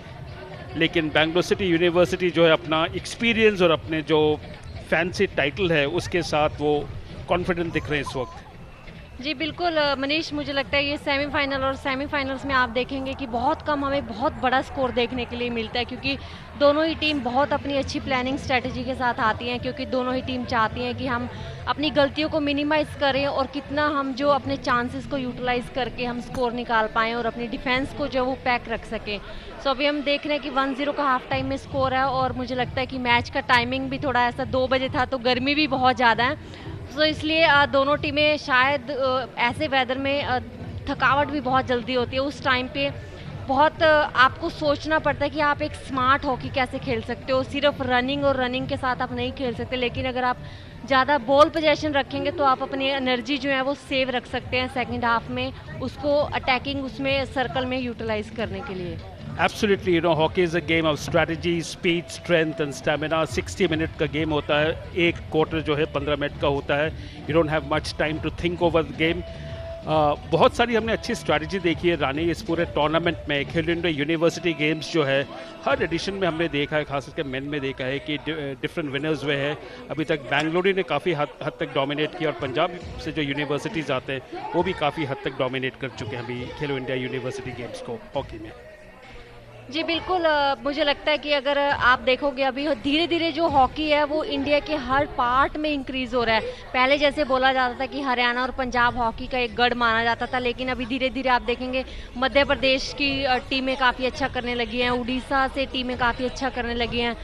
लेकिन बेंगलोर सिटी यूनिवर्सिटी जो है अपना एक्सपीरियंस और अपने जो फैंसी टाइटल है उसके साथ वो कॉन्फिडेंट दिख रहे हैं इस वक्त। जी बिल्कुल मनीष, मुझे लगता है ये सेमीफाइनल और सेमीफाइनल्स में आप देखेंगे कि बहुत कम हमें बहुत बड़ा स्कोर देखने के लिए मिलता है, क्योंकि दोनों ही टीम बहुत अपनी अच्छी प्लानिंग स्ट्रेटजी के साथ आती हैं, क्योंकि दोनों ही टीम चाहती हैं कि हम अपनी गलतियों को मिनिमाइज़ करें और कितना हम जो अपने चांसेस को यूटिलाइज़ करके हम स्कोर निकाल पाएँ और अपनी डिफेंस को जो वो पैक रख सकें। सो अभी हम देख रहे हैं कि 1-0 का हाफ टाइम में स्कोर है और मुझे लगता है कि मैच का टाइमिंग भी थोड़ा ऐसा 2 बजे था, तो गर्मी भी बहुत ज़्यादा है, तो इसलिए दोनों टीमें शायद ऐसे वेदर में थकावट भी बहुत जल्दी होती है। उस टाइम पे बहुत आपको सोचना पड़ता है कि आप एक स्मार्ट हॉकी कैसे खेल सकते हो। सिर्फ रनिंग और रनिंग के साथ आप नहीं खेल सकते, लेकिन अगर आप ज़्यादा बॉल पोजेशन रखेंगे तो आप अपनी एनर्जी जो है वो सेव रख सकते हैं सेकंड हाफ में, उसको अटैकिंग उसमें सर्कल में यूटिलाइज करने के लिए। Absolutely, you know, hockey is a game of strategy, speed, strength and stamina. 60 minute का गेम होता है, एक क्वार्टर जो है 15 मिनट का होता है। You don't have much time to think over the game. बहुत सारी हमने अच्छी स्ट्रैटेजी देखी है रानी इस पूरे टूर्नामेंट में। खेलो इंडिया यूनिवर्सिटी गेम्स जो है हर एडिशन में हमने देखा है, खास करके मेन में देखा है कि डिफरेंट विनर्स हुए हैं। अभी तक बेंगलुरु ने काफ़ी हद तक डोमिनेट किया और पंजाब से जो यूनिवर्सिटीज़ आते हैं वो भी काफ़ी हद तक डोमिनेट कर चुके हैं अभी खेलो इंडिया यूनिवर्सिटी गेम्स को हॉकी में। जी बिल्कुल, मुझे लगता है कि अगर आप देखोगे अभी धीरे धीरे जो हॉकी है वो इंडिया के हर पार्ट में इंक्रीज़ हो रहा है। पहले जैसे बोला जाता था कि हरियाणा और पंजाब हॉकी का एक गढ़ माना जाता था, लेकिन अभी धीरे धीरे आप देखेंगे मध्य प्रदेश की टीमें काफ़ी अच्छा करने लगी हैं, उड़ीसा से टीमें काफ़ी अच्छा करने लगी हैं।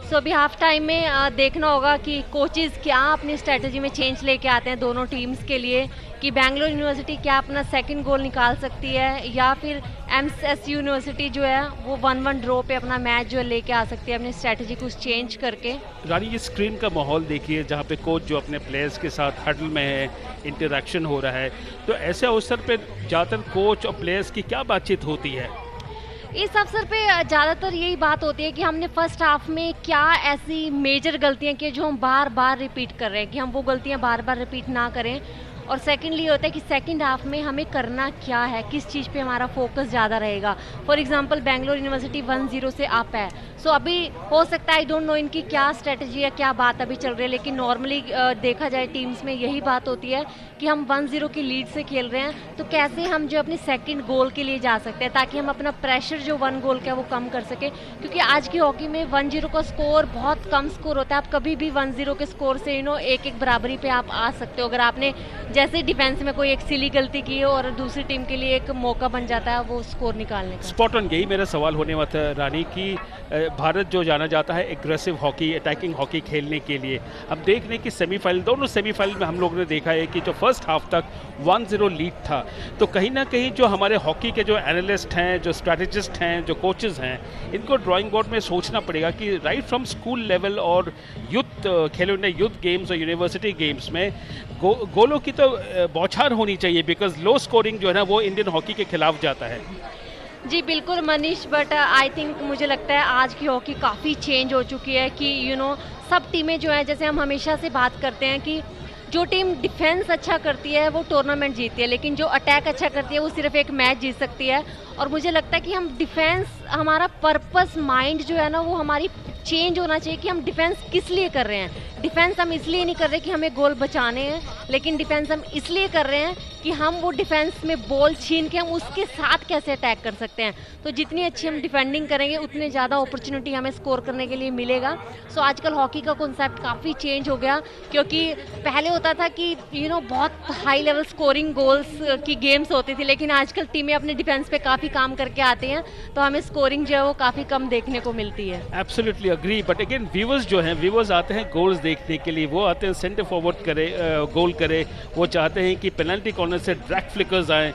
सो अभी हाफ टाइम में देखना होगा कि कोचेज़ क्या अपनी स्ट्रेटजी में चेंज लेके आते हैं दोनों टीम्स के लिए, कि बेंगलोर यूनिवर्सिटी क्या अपना सेकंड गोल निकाल सकती है या फिर एमएस यूनिवर्सिटी जो है वो 1-1 ड्रॉ पे अपना मैच जो है लेके आ सकती है अपनी स्ट्रेटजी कुछ चेंज करके। रानी ये स्क्रीन का माहौल देखिए जहाँ पे कोच जो अपने प्लेयर्स के साथ हडल में है, इंटरेक्शन हो रहा है, तो ऐसे अवसर पे ज़्यादातर कोच और प्लेयर्स की क्या बातचीत होती है? इस अवसर पे ज़्यादातर यही बात होती है कि हमने फर्स्ट हाफ में क्या ऐसी मेजर गलतियां की जो हम बार बार रिपीट कर रहे हैं, कि हम वो गलतियां बार बार रिपीट ना करें। और सेकेंडली होता है कि सेकंड हाफ में हमें करना क्या है, किस चीज़ पे हमारा फोकस ज़्यादा रहेगा। फॉर एग्जांपल बेंगलोर यूनिवर्सिटी 1-0 से अप है, सो अभी हो सकता है आई डोंट नो इनकी क्या स्ट्रेटजी है, क्या बात अभी चल रही है, लेकिन नॉर्मली देखा जाए टीम्स में यही बात होती है कि हम 1-0 की लीड से खेल रहे हैं, तो कैसे हम जो अपनी सेकंड गोल के लिए जा सकते हैं ताकि हम अपना प्रेशर जो 1 गोल का वो कम कर सके। क्योंकि आज की हॉकी में 1-0 का स्कोर बहुत कम स्कोर होता है। आप कभी भी 1-0 के स्कोर से एक बराबरी पे आप आ सकते हो अगर आपने जैसे डिफेंस में कोई एक सिली गलती की हो और दूसरी टीम के लिए एक मौका बन जाता है वो स्कोर निकालने का। स्पॉट ऑन, यही मेरा सवाल होने वाला था रानी की भारत जो जाना जाता है एग्रेसिव हॉकी, अटैकिंग हॉकी खेलने के लिए, अब देख रहे कि सेमीफाइनल, दोनों सेमीफाइनल में हम लोगों ने देखा है कि जो फर्स्ट हाफ तक 1-0 लीड था, तो कहीं ना कहीं जो हमारे हॉकी के जो एनालिस्ट हैं, जो स्ट्रैटेजिस्ट हैं, जो कोचेज़ हैं, इनको ड्राइंग बोर्ड में सोचना पड़ेगा कि राइट फ्रॉम स्कूल लेवल और यूथ खेलो इंडिया यूथ गेम्स और यूनिवर्सिटी गेम्स में गोलों की तो बौछार होनी चाहिए, बिकॉज लो स्कोरिंग जो है ना वो इंडियन हॉकी के खिलाफ जाता है। जी बिल्कुल मनीष, बट आई थिंक मुझे लगता है आज की हॉकी काफ़ी चेंज हो चुकी है कि सब टीमें जो हैं, जैसे हम हमेशा से बात करते हैं कि जो टीम डिफेंस अच्छा करती है वो टूर्नामेंट जीतती है, लेकिन जो अटैक अच्छा करती है वो सिर्फ एक मैच जीत सकती है। और मुझे लगता है कि हम डिफेंस, हमारा पर्पस माइंड जो है ना वो हमारी चेंज होना चाहिए कि हम डिफेंस किस लिए कर रहे हैं। डिफेंस हम इसलिए नहीं कर रहे कि हमें गोल बचाने हैं, लेकिन डिफेंस हम इसलिए कर रहे हैं कि हम वो डिफेंस में बॉल छीन के हम उसके साथ कैसे अटैक कर सकते हैं। तो जितनी अच्छी हम डिफेंडिंग करेंगे उतने ज़्यादा अपॉर्चुनिटी हमें स्कोर करने के लिए मिलेगा। सो आजकल हॉकी का कॉन्सेप्ट काफ़ी चेंज हो गया, क्योंकि पहले होता था कि बहुत हाई लेवल स्कोरिंग गोल्स की गेम्स होती थी, लेकिन आजकल टीमें अपने डिफेंस पे काफ़ी काम करके आते हैं, तो हमें स्कोरिंग जो है वो काफ़ी कम देखने को मिलती है। Absolutely agree, but again viewers जो हैं, व्यूवर्स आते हैं गोल्स देखने के लिए, वो आते हैं सेंटर फॉरवर्ड करे, गोल करे, वो चाहते हैं कि पेनल्टी कॉर्नर से ड्रैग फ्लिकर्स आए।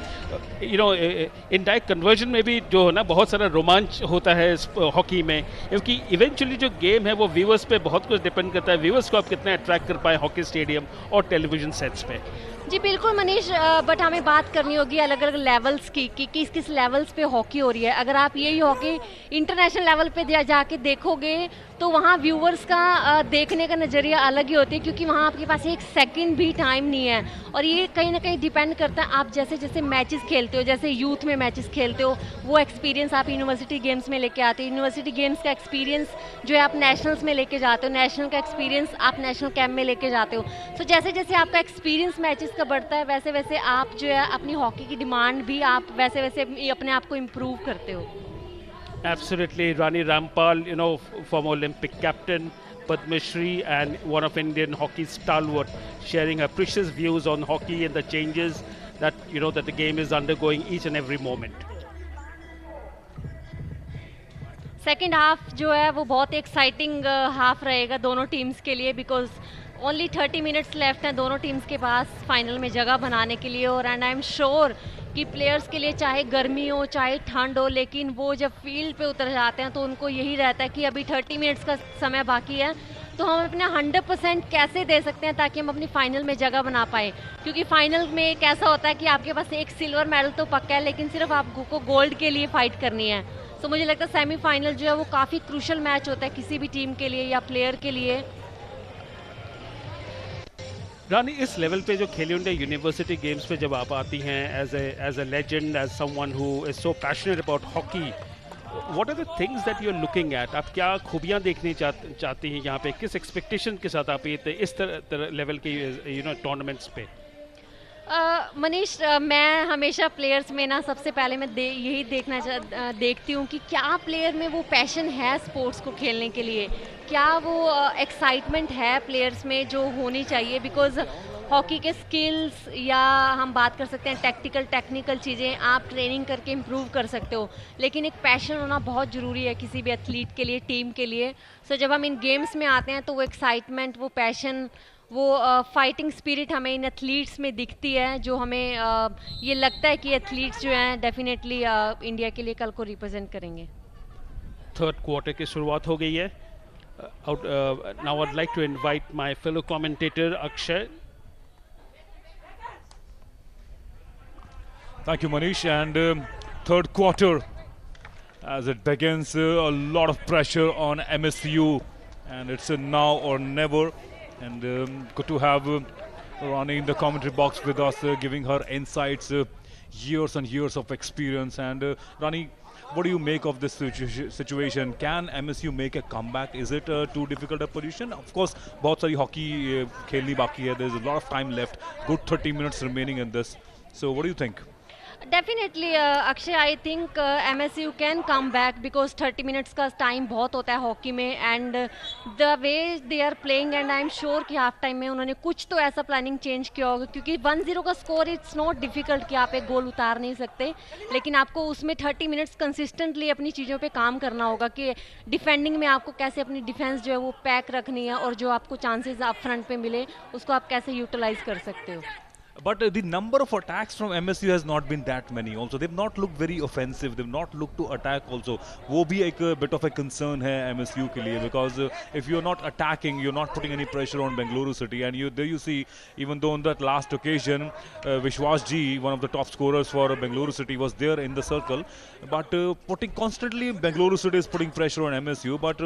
इन डायरेक्ट कन्वर्जन में भी जो है ना बहुत सारा रोमांच होता है हॉकी में, क्योंकि इवेंचुअली जो गेम है वो व्यूवर्स पे बहुत कुछ डिपेंड करता है, व्यूवर्स को आप कितना अट्रैक्ट कर पाए हॉकी स्टेडियम और टेलीविजन सेट्स पे। जी बिल्कुल मनीष, बट हमें बात करनी होगी अलग अलग लेवल्स की कि किस किस लेवल्स पे हॉकी हो रही है। अगर आप यही हॉकी इंटरनेशनल लेवल पे जाके देखोगे तो वहाँ व्यूवर्स का देखने का नज़रिया अलग ही होती है, क्योंकि वहाँ आपके पास एक सेकंड भी टाइम नहीं है, और ये कहीं ना कहीं डिपेंड करता है आप जैसे जैसे मैचेस खेलते हो, जैसे यूथ में मैचेस खेलते हो वो एक्सपीरियंस आप यूनिवर्सिटी गेम्स में लेके आते हो, यूनिवर्सिटी गेम्स का एक्सपीरियंस जो है आप नेशनल्स में लेके जाते हो, नेशनल का एक्सपीरियंस आप नेशनल कैंप में लेके जाते हो। सो जैसे जैसे आपका एक्सपीरियंस मैचेस का बढ़ता है वैसे वैसे आप जो है अपनी हॉकी की डिमांड भी आप वैसे वैसे अपने आप को इम्प्रूव करते हो। Absolutely, Rani Rampal, former Olympic captain, Padma Shri, and one of Indian hockey stalwart, sharing her precious views on hockey and the changes that that the game is undergoing each and every moment. Second half जो है वो बहुत exciting half रहेगा दोनों teams के लिए, because only 30 minutes left हैं दोनों टीम्स के पास फाइनल में जगह बनाने के लिए। और एंड आई एम श्योर कि प्लेयर्स के लिए चाहे गर्मी हो चाहे ठंड हो, लेकिन वो जब फील्ड पे उतर जाते हैं तो उनको यही रहता है कि अभी 30 मिनट्स का समय बाकी है, तो हम अपना 100% कैसे दे सकते हैं ताकि हम अपनी फाइनल में जगह बना पाए। क्योंकि फाइनल में एक ऐसा होता है कि आपके पास एक सिल्वर मेडल तो पक्का है, लेकिन सिर्फ आपको गोल्ड के लिए फाइट करनी है। तो मुझे लगता है सेमीफाइनल जो है वो काफ़ी क्रूशल मैच होता है किसी भी टीम के लिए या प्लेयर के लिए। रानी, इस लेवल पे जो खेलो इंडिया यूनिवर्सिटी गेम्स पे जब आप आती हैं as a legend, as someone who is so passionate about hockey, what are the things that you are looking at? आप क्या खूबियां देखनी चाहती हैं यहाँ पे? किस एक्सपेक्टेशन के साथ आप ये इस तरह लेवल के टूर्नामेंट्स पे? मनीष, मैं हमेशा प्लेयर्स में ना सबसे पहले मैं यही देखती हूँ कि क्या प्लेयर में वो पैशन है स्पोर्ट्स को खेलने के लिए, क्या वो एक्साइटमेंट है प्लेयर्स में जो होनी चाहिए। बिकॉज हॉकी के स्किल्स या हम बात कर सकते हैं टेक्निकल चीज़ें आप ट्रेनिंग करके इम्प्रूव कर सकते हो, लेकिन एक पैशन होना बहुत ज़रूरी है किसी भी एथलीट के लिए, टीम के लिए। सो जब हम इन गेम्स में आते हैं तो वो एक्साइटमेंट, वो पैशन, वो फाइटिंग स्पिरिट हमें इन एथलीट्स में दिखती है, जो हमें ये लगता है कि एथलीट्स जो हैं डेफिनेटली इंडिया के लिए कल को रिप्रेजेंट करेंगे। थर्ड क्वार्टर की शुरुआत हो गई है। Now I would like to invite my fellow commentator Akshay. Thank you, Manish. And third quarter, as it begins, a lot of pressure on MSU, and it's a now or never. And good to have Rani in the commentary box with us, giving her insights, years and years of experience. And Rani, what do you make of this situation? Can MSU make a comeback? Is it too difficult a position? Of course, बहुत सारी hockey खेलनी बाकी है. There's a lot of time left. Good 30 minutes remaining in this. So what do you think? Definitely Akshay, I think MSU can come back because 30 minutes का time बहुत होता है hockey में, and the way they are playing, and I am sure कि half time में उन्होंने कुछ तो ऐसा प्लानिंग चेंज किया होगा, क्योंकि 1-0 का स्कोर इट्स नॉट डिफिकल्ट कि आप एक गोल उतार नहीं सकते, लेकिन आपको उसमें 30 मिनट्स कंसिस्टेंटली अपनी चीज़ों पे काम करना होगा कि डिफेंडिंग में आपको कैसे अपनी डिफेंस जो है वो पैक रखनी है, और जो आपको चांसेस आप फ्रंट पे मिले उसको आप कैसे यूटिलाइज कर सकते हो। But the number of attacks from MSU has not been that many. Also, they've not looked very offensive. They've not looked to attack. Also, वो भी एक bit of a concern है MSU के लिए, because if you're not attacking, you're not putting any pressure on Bengaluru City. And there you see, even though on that last occasion, Vishwas Ji, one of the top scorers for Bengaluru City, was there in the circle. But putting constantly, Bengaluru City is putting pressure on MSU. But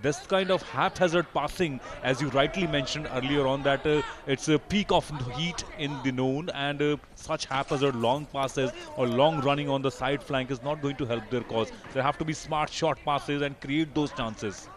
this kind of haphazard passing, as you rightly mentioned earlier on, that it's a peak of heat in the noon, and such haphazard long passes or long running on the side flank is not going to help their cause. There have to be smart short passes and create those chances.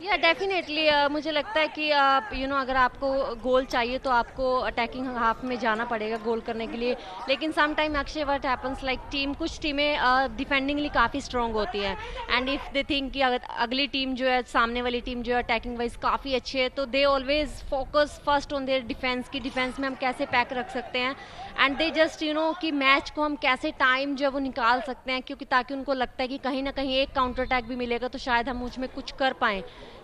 या definitely मुझे लगता है कि अगर आपको गोल चाहिए तो आपको अटैकिंग हाफ में जाना पड़ेगा गोल करने के लिए, लेकिन some time Akshay what happens like कुछ टीमें डिफेंडिंगली काफ़ी स्ट्रॉन्ग होती हैं, एंड इफ़ दे थिंक कि अगली टीम जो है, सामने वाली टीम जो है अटैकिंग वाइज काफ़ी अच्छी है, तो they always focus first on their defence की डिफेंस में हम कैसे पैक रख सकते हैं, एंड दे जस्ट कि मैच को हम कैसे टाइम जो है वो निकाल सकते हैं, क्योंकि ताकि उनको लगता है कि कहीं ना कहीं एक काउंटर अटैक भी मिलेगा तो शायद हम उसमें कुछ कर पाएँ।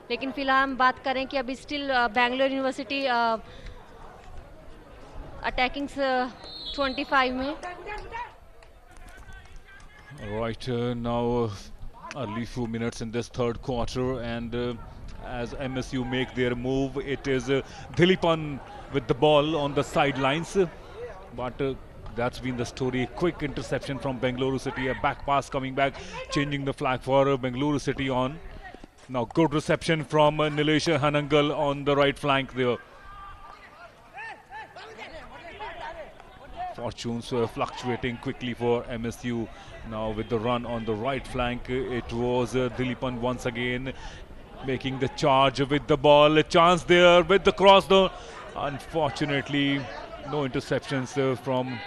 लेकिन फिलहाल हम बात करें कि अभी स्टिल बैंगलोर यूनिवर्सिटी अटैकिंग 25 में। Right, now early few minutes in this third quarter, and as MSU make their move, it is Dilipan with the ball on the sidelines, but that's been the story. Quick interception from Bengaluru City, a back pass coming back, changing the flag for Bengaluru City on. Now good reception from Nilesh Hanangal on the right flank there. Fortunes fluctuating quickly for MSU. Now with the run on the right flank, it was Dilipan once again making the charge with the ball. A chance there with the cross though. Unfortunately, no interceptions from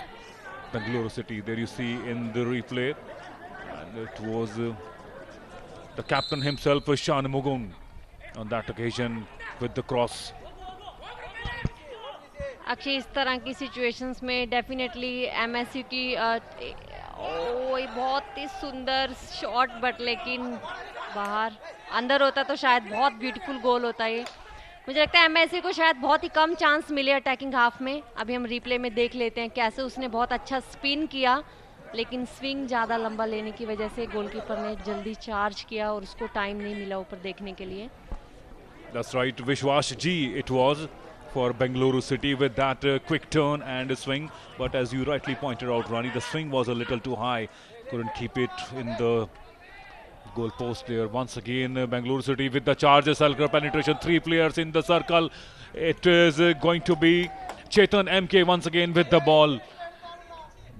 Bengaluru City. There you see in the replay. And it was the captain himself, Shan Mugun, on that occasion with the cross. Akshay, इस तरह की situations में definitely MSU की बहुत ही सुंदर shot, but लेकिन बाहर, अंदर होता तो शायद बहुत ब्यूटीफुल गोल होता है। मुझे लगता है एमएसयू को शायद बहुत ही कम चांस मिले अटैकिंग हाफ में। अभी हम रिप्ले में देख लेते हैं कैसे उसने बहुत अच्छा स्पिन किया, लेकिन स्विंग ज़्यादा लंबा लेने की वजह से गोलकीपर ने जल्दी चार्ज किया और उसको टाइम नहीं मिला ऊपर देखने के लिए। That's right, Vishwas G it was for Bengaluru City with that quick turn and swing, but as you rightly pointed out, Rani, the swing was a little too high, couldn't keep it in the goal post there. Once again Bengaluru City with the charge, circle penetration, 3 players in the circle. It is going to be Chetan MK once again with the ball,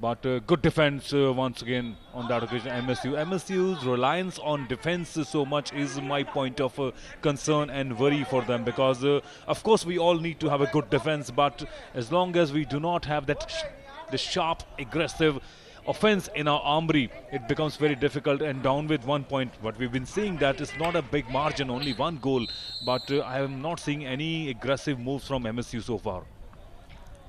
but good defense once again on that occasion. MSU's reliance on defense so much is my point of concern and worry for them, because of course we all need to have a good defense, but as long as we do not have that the sharp aggressive offense in our armory, it becomes very difficult. And down with 1 point, what we've been seeing, that is not a big margin, only 1 goal, but I am not seeing any aggressive moves from MSU so far.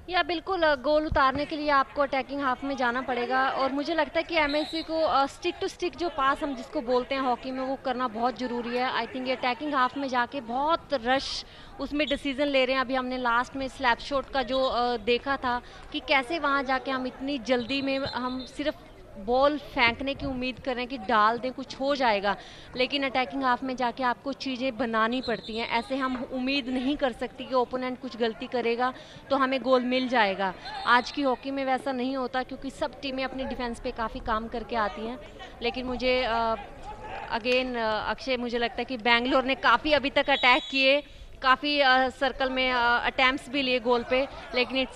या बिल्कुल, गोल उतारने के लिए आपको attacking half में जाना पड़ेगा, और मुझे लगता है कि एमएससी को स्टिक टू स्टिक जो पास हम जिसको बोलते हैं हॉकी में, वो करना बहुत ज़रूरी है। आई थिंक ये अटैकिंग हाफ में जाके बहुत रश उसमें डिसीजन ले रहे हैं। अभी हमने लास्ट में स्लैप शॉट का जो देखा था कि कैसे वहाँ जाके हम इतनी जल्दी में हम सिर्फ बॉल फेंकने की उम्मीद कर रहे हैं कि डाल दें कुछ हो जाएगा, लेकिन अटैकिंग हाफ में जाके आपको चीज़ें बनानी पड़ती हैं। ऐसे हम उम्मीद नहीं कर सकती कि ओपोनेंट कुछ गलती करेगा तो हमें गोल मिल जाएगा। आज की हॉकी में वैसा नहीं होता, क्योंकि सब टीमें अपनी डिफेंस पे काफ़ी काम करके आती हैं। लेकिन मुझे अगेन अक्षय, मुझे लगता है कि बेंगलोर ने काफ़ी अभी तक अटैक किए, काफ़ी सर्कल में अटैम्प्ट्स भी लिए गोल पे, लेकिन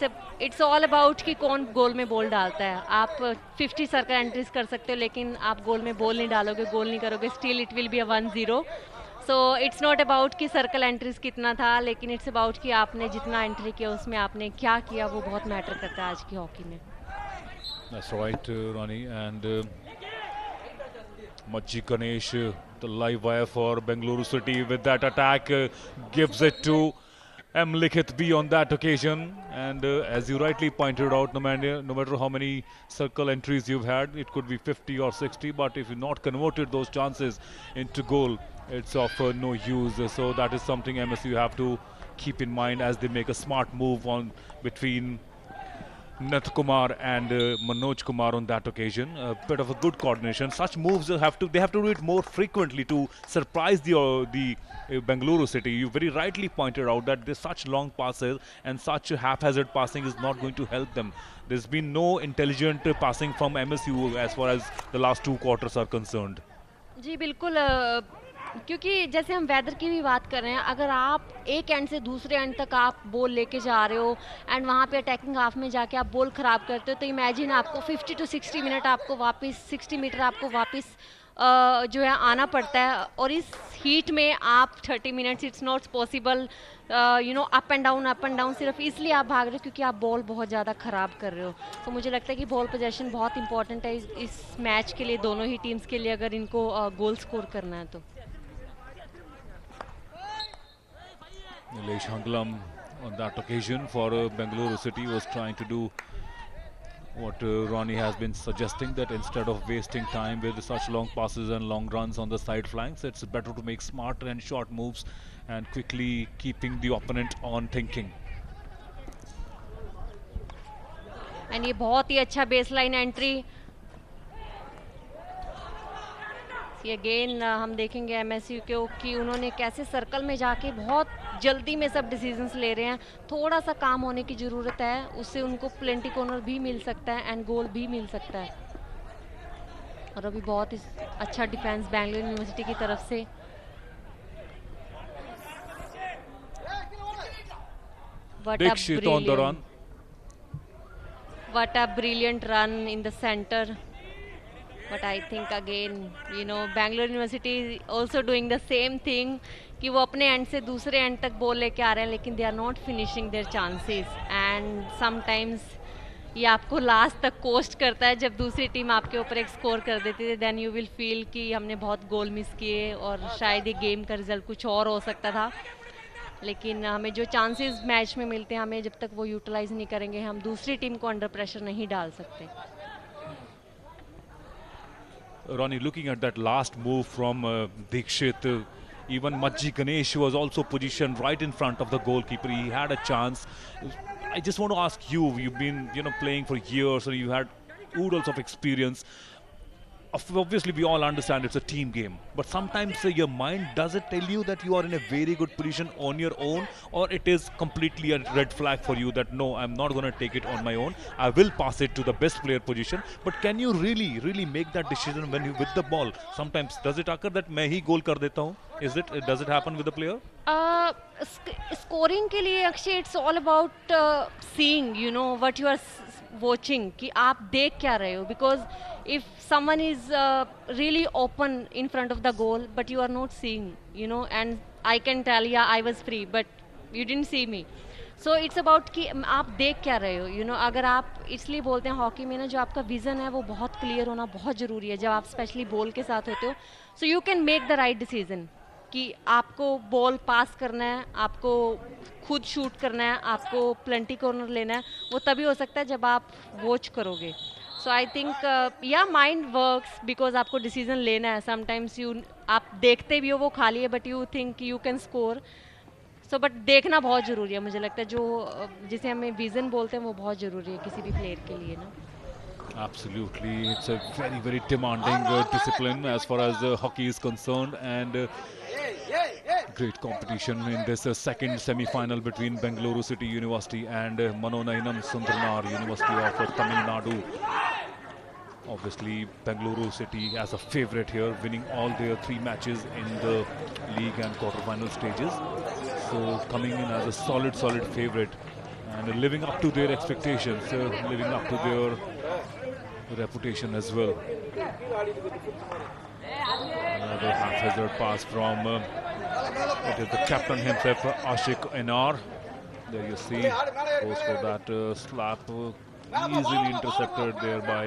इट्स ऑल अबाउट कि कौन गोल में बॉल डालता है। आप 50 सर्कल एंट्रीज कर सकते हो, लेकिन आप गोल में बॉल नहीं डालोगे, गोल नहीं करोगे, still it will be a 1-0। So it's not about कि सर्कल एंट्रीज कितना था, लेकिन इट्स अबाउट कि आपने जितना एंट्री किया उसमें आपने क्या किया, वो बहुत मैटर करता है आज की हॉकी में। That's right, Rani, and Majji Ganesh, the live wire for Bengaluru City with that attack, gives it to M. Likhit B on that occasion. And as you rightly pointed out, no matter how many circle entries you've had, it could be 50 or 60, but if you've not converted those chances into goal, it's of no use. So that is something MSU have to keep in mind as they make a smart move on between Nath Kumar and Manoj Kumar on that occasion. A bit of a good coordination. Such moves they have to do it more frequently to surprise the Bengaluru City. You very rightly pointed out that there's such long passes and such haphazard passing is not going to help them. There's been no intelligent passing from MSU as far as the last 2 quarters are concerned. जी बिल्कुल, क्योंकि जैसे हम weather की भी बात कर रहे हैं, अगर आप एक एंड से दूसरे एंड तक आप बॉल लेके जा रहे हो एंड वहाँ पे अटैकिंग हाफ में जाके आप बॉल ख़राब करते हो, तो इमेजिन आपको 50 to 60 मिनट आपको वापस 60 मीटर आपको वापस जो है आना पड़ता है, और इस हीट में आप 30 minutes it's not possible, you know, up and down सिर्फ इसलिए आप भाग रहे हो क्योंकि आप बॉल बहुत ज़्यादा ख़राब कर रहे हो. तो मुझे लगता है कि बॉल पोजेशन बहुत इंपॉर्टेंट है इस मैच के लिए, दोनों ही टीम्स के लिए, अगर इनको गोल स्कोर करना है तो. Nilesh Hanglam on that occasion for Bengaluru City was trying to do what Ronnie has been suggesting, that instead of wasting time with such long passes and long runs on the side flanks, it's better to make smart and short moves and quickly keeping the opponent on thinking. And ये बहुत ही अच्छा baseline entry. Again हम देखेंगे MSU के कि उन्होंने कैसे circle में जाके बहुत जल्दी में सब डिसीजंस ले रहे हैं. थोड़ा सा काम होने की ज़रूरत है, उससे उनको प्लेंटी कॉर्नर भी मिल सकता है एंड गोल भी मिल सकता है. और अभी बहुत ही अच्छा डिफेंस बैंगलोर यूनिवर्सिटी की तरफ से. Dixit on the run. What a brilliant run in the center. But I think again, you know, Bangalore University is also doing the same thing कि वो अपने एंड से दूसरे एंड तक बॉल लेके आ रहे हैं, लेकिन they are not finishing their chances. And sometimes ये आपको लास्ट तक कोस्ट करता है. जब दूसरी टीम आपके ऊपर एक स्कोर कर देती है, देन यू विल फील कि हमने बहुत गोल मिस किए और शायद ये गेम का रिजल्ट कुछ और हो सकता था. लेकिन हमें जो चांसेस मैच में मिलते हैं, हमें जब तक वो यूटिलाइज नहीं करेंगे, हम दूसरी टीम को अंडर प्रेशर नहीं डाल सकते. Ronnie, looking at that last move from Dixit, even Majji Ganesh was also positioned right in front of the goalkeeper. He had a chance. I just want to ask you, you've been playing for years, or you had oodles of experience. Obviously, we all understand it's a team game, but sometimes your mind, does it tell you that you are in a very good position on your own, or it is completely a red flag for you that no, I'm not going to take it on my own, I will pass it to the best player position? But can you really make that decision when you with the ball? Sometimes does it occur that मैं ही गोल कर देता हूँ? Does it happen with the player? Scoring के लिए Akshay, it's all about seeing, you know, what you are watching, कि आप देख क्या रहे हो. Because if someone is really open in front of the goal but you are not seeing, you know, and I can tell yeah I was free but you didn't see me. So it's about कि आप देख क्या रहे हो, you know. अगर आप, इसलिए बोलते हैं हॉकी में ना, जो आपका विजन है वो बहुत क्लियर होना बहुत ज़रूरी है जब आप स्पेशली बॉल के साथ होते हो. So you can make the right decision कि आपको बॉल पास करना है, आपको खुद शूट करना है, आपको प्लेंटी कॉर्नर लेना है. वो तभी हो सकता है जब आप वॉच करोगे. सो आई थिंक या माइंड वर्क्स बिकॉज आपको डिसीजन लेना है. समटाइम्स आप देखते भी हो वो खाली है but you think you can score. So but देखना बहुत ज़रूरी है. मुझे लगता है जो जिसे हमें विजन बोलते हैं वो बहुत ज़रूरी है किसी भी प्लेयर के लिए ना. Absolutely, it's a very demanding discipline as far as hockey is concerned, and great competition in this second semi-final between Bengaluru City University and Manonayanam Sundarnar University of Tamil Nadu. Obviously, Bengaluru City as a favorite here, winning all their 3 matches in the league and quarter-final stages. So coming in as a solid favorite and living up to their expectations, living up to their reputation as well. Another haphazard pass from it is the captain himself, Ashik Enar. There you see, goes for that slap, easily intercepted there by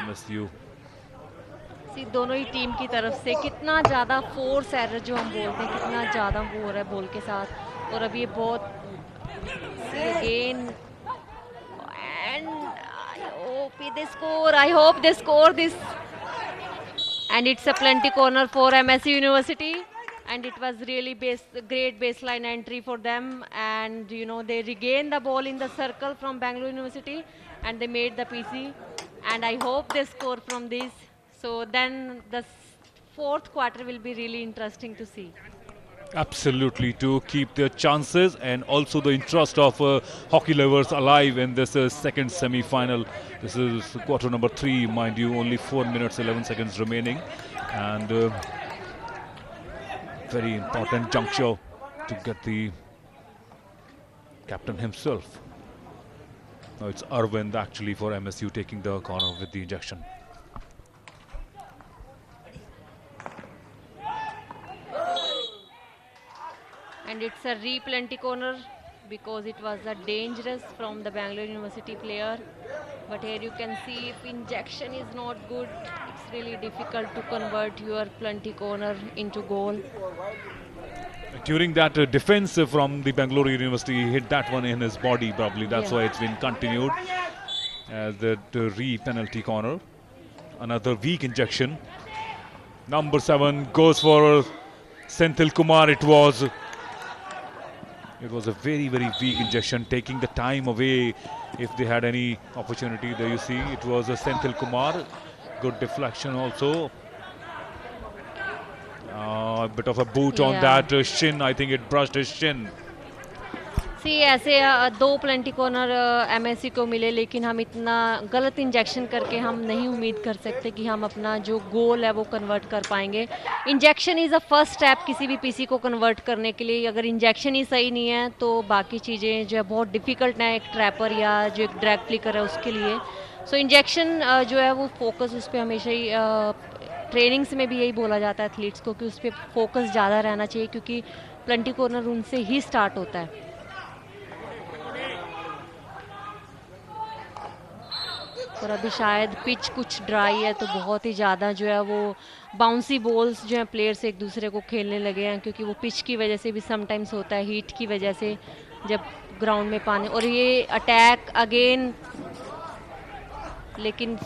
MSU. दोनों ही team की तरफ से कितना ज़्यादा force error जो हम बोलते हैं, कितना ज़्यादा वो हो रहा है बॉल के साथ. और अब ये बहुत again I hope they score this, and it's a plenty corner for MSU University, and it was really great baseline entry for them, and you know they regained the ball in the circle from Bangalore University and they made the PC, and I hope they score from this. So then the fourth quarter will be really interesting to see. Absolutely, to keep their chances and also the interest of hockey lovers alive in this second semi-final. This is quarter number 3, mind you, only 4 minutes 11 seconds remaining, and very important juncture to get the captain himself. Now it's Arvind actually for MSU taking the corner with the injection. and it's a replenty corner because it was a dangerous from the Bangalore University player. But here you can see if injection is not good, it's really difficult to convert your plenty corner into goal. During that defense from the Bangalore University, he hit that one in his body probably. That's why it's been continued as the re-penalty corner. Another weak injection. Number 7 goes for Senthil Kumar. It was a very, very weak injection, taking the time away if they had any opportunity. There you see, it was a Senthil Kumar. Good deflection also. A bit of a boot on that shin. I think it brushed his shin. सी ऐसे 2 plenty corner MSc को मिले, लेकिन हम इतना गलत injection करके हम नहीं उम्मीद कर सकते कि हम अपना जो गोल है वो कन्वर्ट कर पाएंगे. Injection is a first step किसी भी पीसी को कन्वर्ट करने के लिए. अगर इंजेक्शन ही सही नहीं है तो बाकी चीज़ें जो है बहुत डिफ़िकल्ट है एक ट्रैपर या जो एक ड्रैग फ्लिकर है उसके लिए. सो इंजेक्शन जो है वो फोकस उस पर हमेशा ही ट्रेनिंग्स में भी यही बोला जाता है एथलीट्स को कि उस पर फोकस ज़्यादा रहना चाहिए, क्योंकि प्लेंटी कॉर्नर उनसे ही स्टार्ट होता है. और अभी शायद पिच कुछ ड्राई है तो बहुत ही ज़्यादा जो है वो बाउंसी बॉल्स जो है प्लेयर्स एक दूसरे को खेलने लगे हैं, क्योंकि वो पिच की वजह से भी समटाइम्स होता है, हीट की वजह से जब ग्राउंड में पानी. और ये अटैक अगेन, लेकिन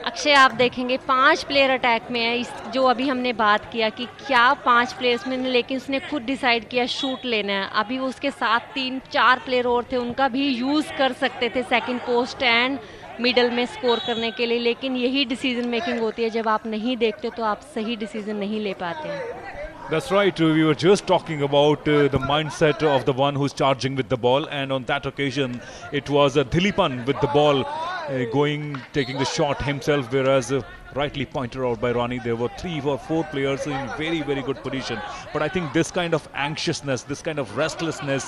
अक्षय आप देखेंगे 5 प्लेयर अटैक में है. इस जो अभी हमने बात किया कि क्या 5 प्लेयर्स में, लेकिन उसने खुद डिसाइड किया शूट लेना है. अभी वो उसके साथ 3-4 प्लेयर और थे, उनका भी यूज़ कर सकते थे सेकंड पोस्ट एंड मिडल में स्कोर करने के लिए, लेकिन यही डिसीजन मेकिंग होती है. जब आप नहीं देखते तो आप सही डिसीजन नहीं ले पाते हैं. That's right. We were just talking about the mindset of the one who's charging with the ball, and on that occasion, it was Dilipan with the ball taking the shot himself, whereas rightly pointed out by Rani, there were 3 or 4 players in very, very good position. But I think this kind of anxiousness, this kind of restlessness,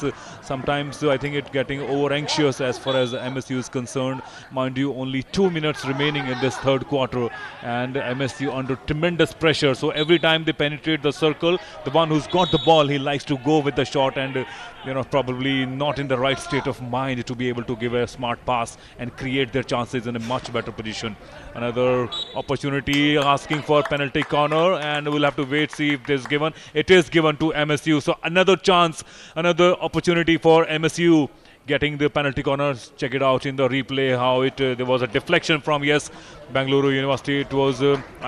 sometimes I think it's getting over anxious as far as MSU is concerned. Mind you, only 2 minutes remaining in this third quarter, and MSU under tremendous pressure. So every time they penetrate the circle, the one who's got the ball, he likes to go with the shot, and probably not in the right state of mind to be able to give a smart pass and create their chances in a much better position. Another opportunity asking for penalty corner, and we'll have to wait, see if this is given. It is given to MSU. So another chance, another opportunity for MSU getting the penalty corners. Check it out in the replay how there was a deflection from Bangalore University. It was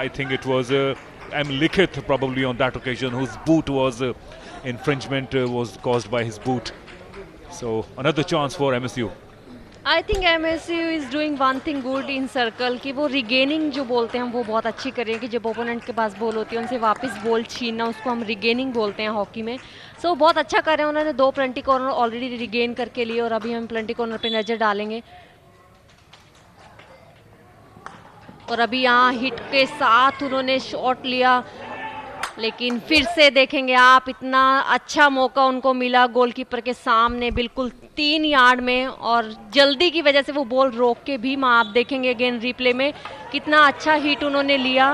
I think it was M. Likhit probably on that occasion, whose boot was infringement was caused by his boot. So another chance for MSU. I think MSU is doing one thing good in circle कि वो regaining जो बोलते हैं वो बहुत अच्छी कर रहे हैं, कि जब ओपोनेंट के पास बॉल होती है उनसे वापस बॉल छीनना, उसको हम रिगेनिंग बोलते हैं हॉकी में. सो बहुत अच्छा कर रहे हैं. उन्होंने 2 प्लेंटी कॉर्नर ऑलरेडी रिगेन करके लिए, और अभी हम प्लेंटी कॉर्नर पे नज़र डालेंगे. और अभी यहाँ हिट के साथ उन्होंने शॉट लिया, लेकिन फिर से देखेंगे आप, इतना अच्छा मौका उनको मिला गोलकीपर के सामने बिल्कुल 3 यार्ड में, और जल्दी की वजह से वो बॉल रोक के भी आप देखेंगे अगेन रिप्ले में कितना अच्छा हिट उन्होंने लिया.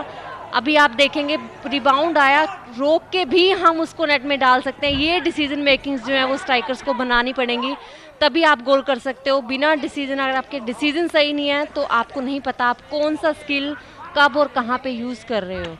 अभी आप देखेंगे रिबाउंड आया, रोक के भी हम उसको नेट में डाल सकते हैं. ये डिसीजन मेकिंग्स जो है वो स्ट्राइकर्स को बनानी पड़ेंगी, तभी आप गोल कर सकते हो. बिना डिसीजन, अगर आपके डिसीजन सही नहीं है तो आपको नहीं पता आप कौन सा स्किल कब और कहाँ पे यूज़ कर रहे हो.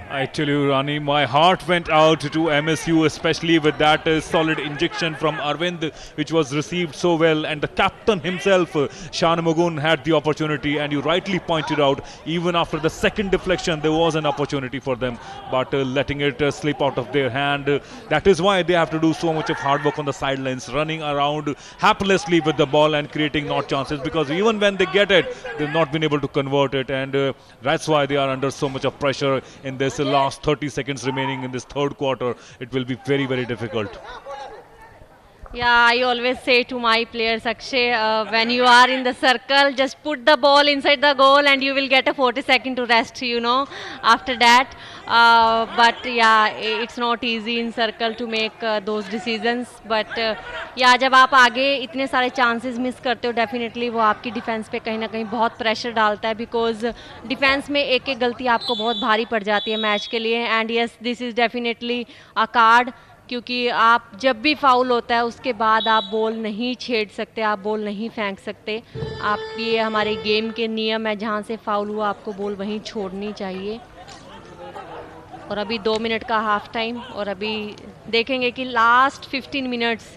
I tell you, Rani, my heart went out to MSU, especially with that solid injection from Arvind, which was received so well. And the captain himself, Shan Mugun, had the opportunity. And you rightly pointed out, even after the second deflection, there was an opportunity for them. But letting it slip out of their hand, that is why they have to do so much of hard work on the sidelines, running around haplessly with the ball and creating not chances. Because even when they get it, they've not been able to convert it. And that's why they are under so much of pressure in this last 30 seconds remaining in this third quarter. It will be very, very difficult. Yeah, I always say to my players, Akshay, when you are in the circle, just put the ball inside the goal and you will get a 40-second to rest, after that. But yeah, it's not easy in circle to make those decisions. But yeah, जब आप आगे इतने सारे chances miss करते हो, definitely वो आपकी defense पे कहीं ना कहीं बहुत pressure डालता है, because defense में एक एक गलती आपको बहुत भारी पड़ जाती है मैच के लिए. And yes, this is definitely a card. क्योंकि आप जब भी फाउल होता है उसके बाद आप बॉल नहीं छेड़ सकते, आप बॉल नहीं फेंक सकते. आप ये हमारे गेम के नियम है, जहाँ से फाउल हुआ आपको बॉल वहीं छोड़नी चाहिए. और अभी 2 मिनट का हाफ टाइम, और अभी देखेंगे कि लास्ट 15 मिनट्स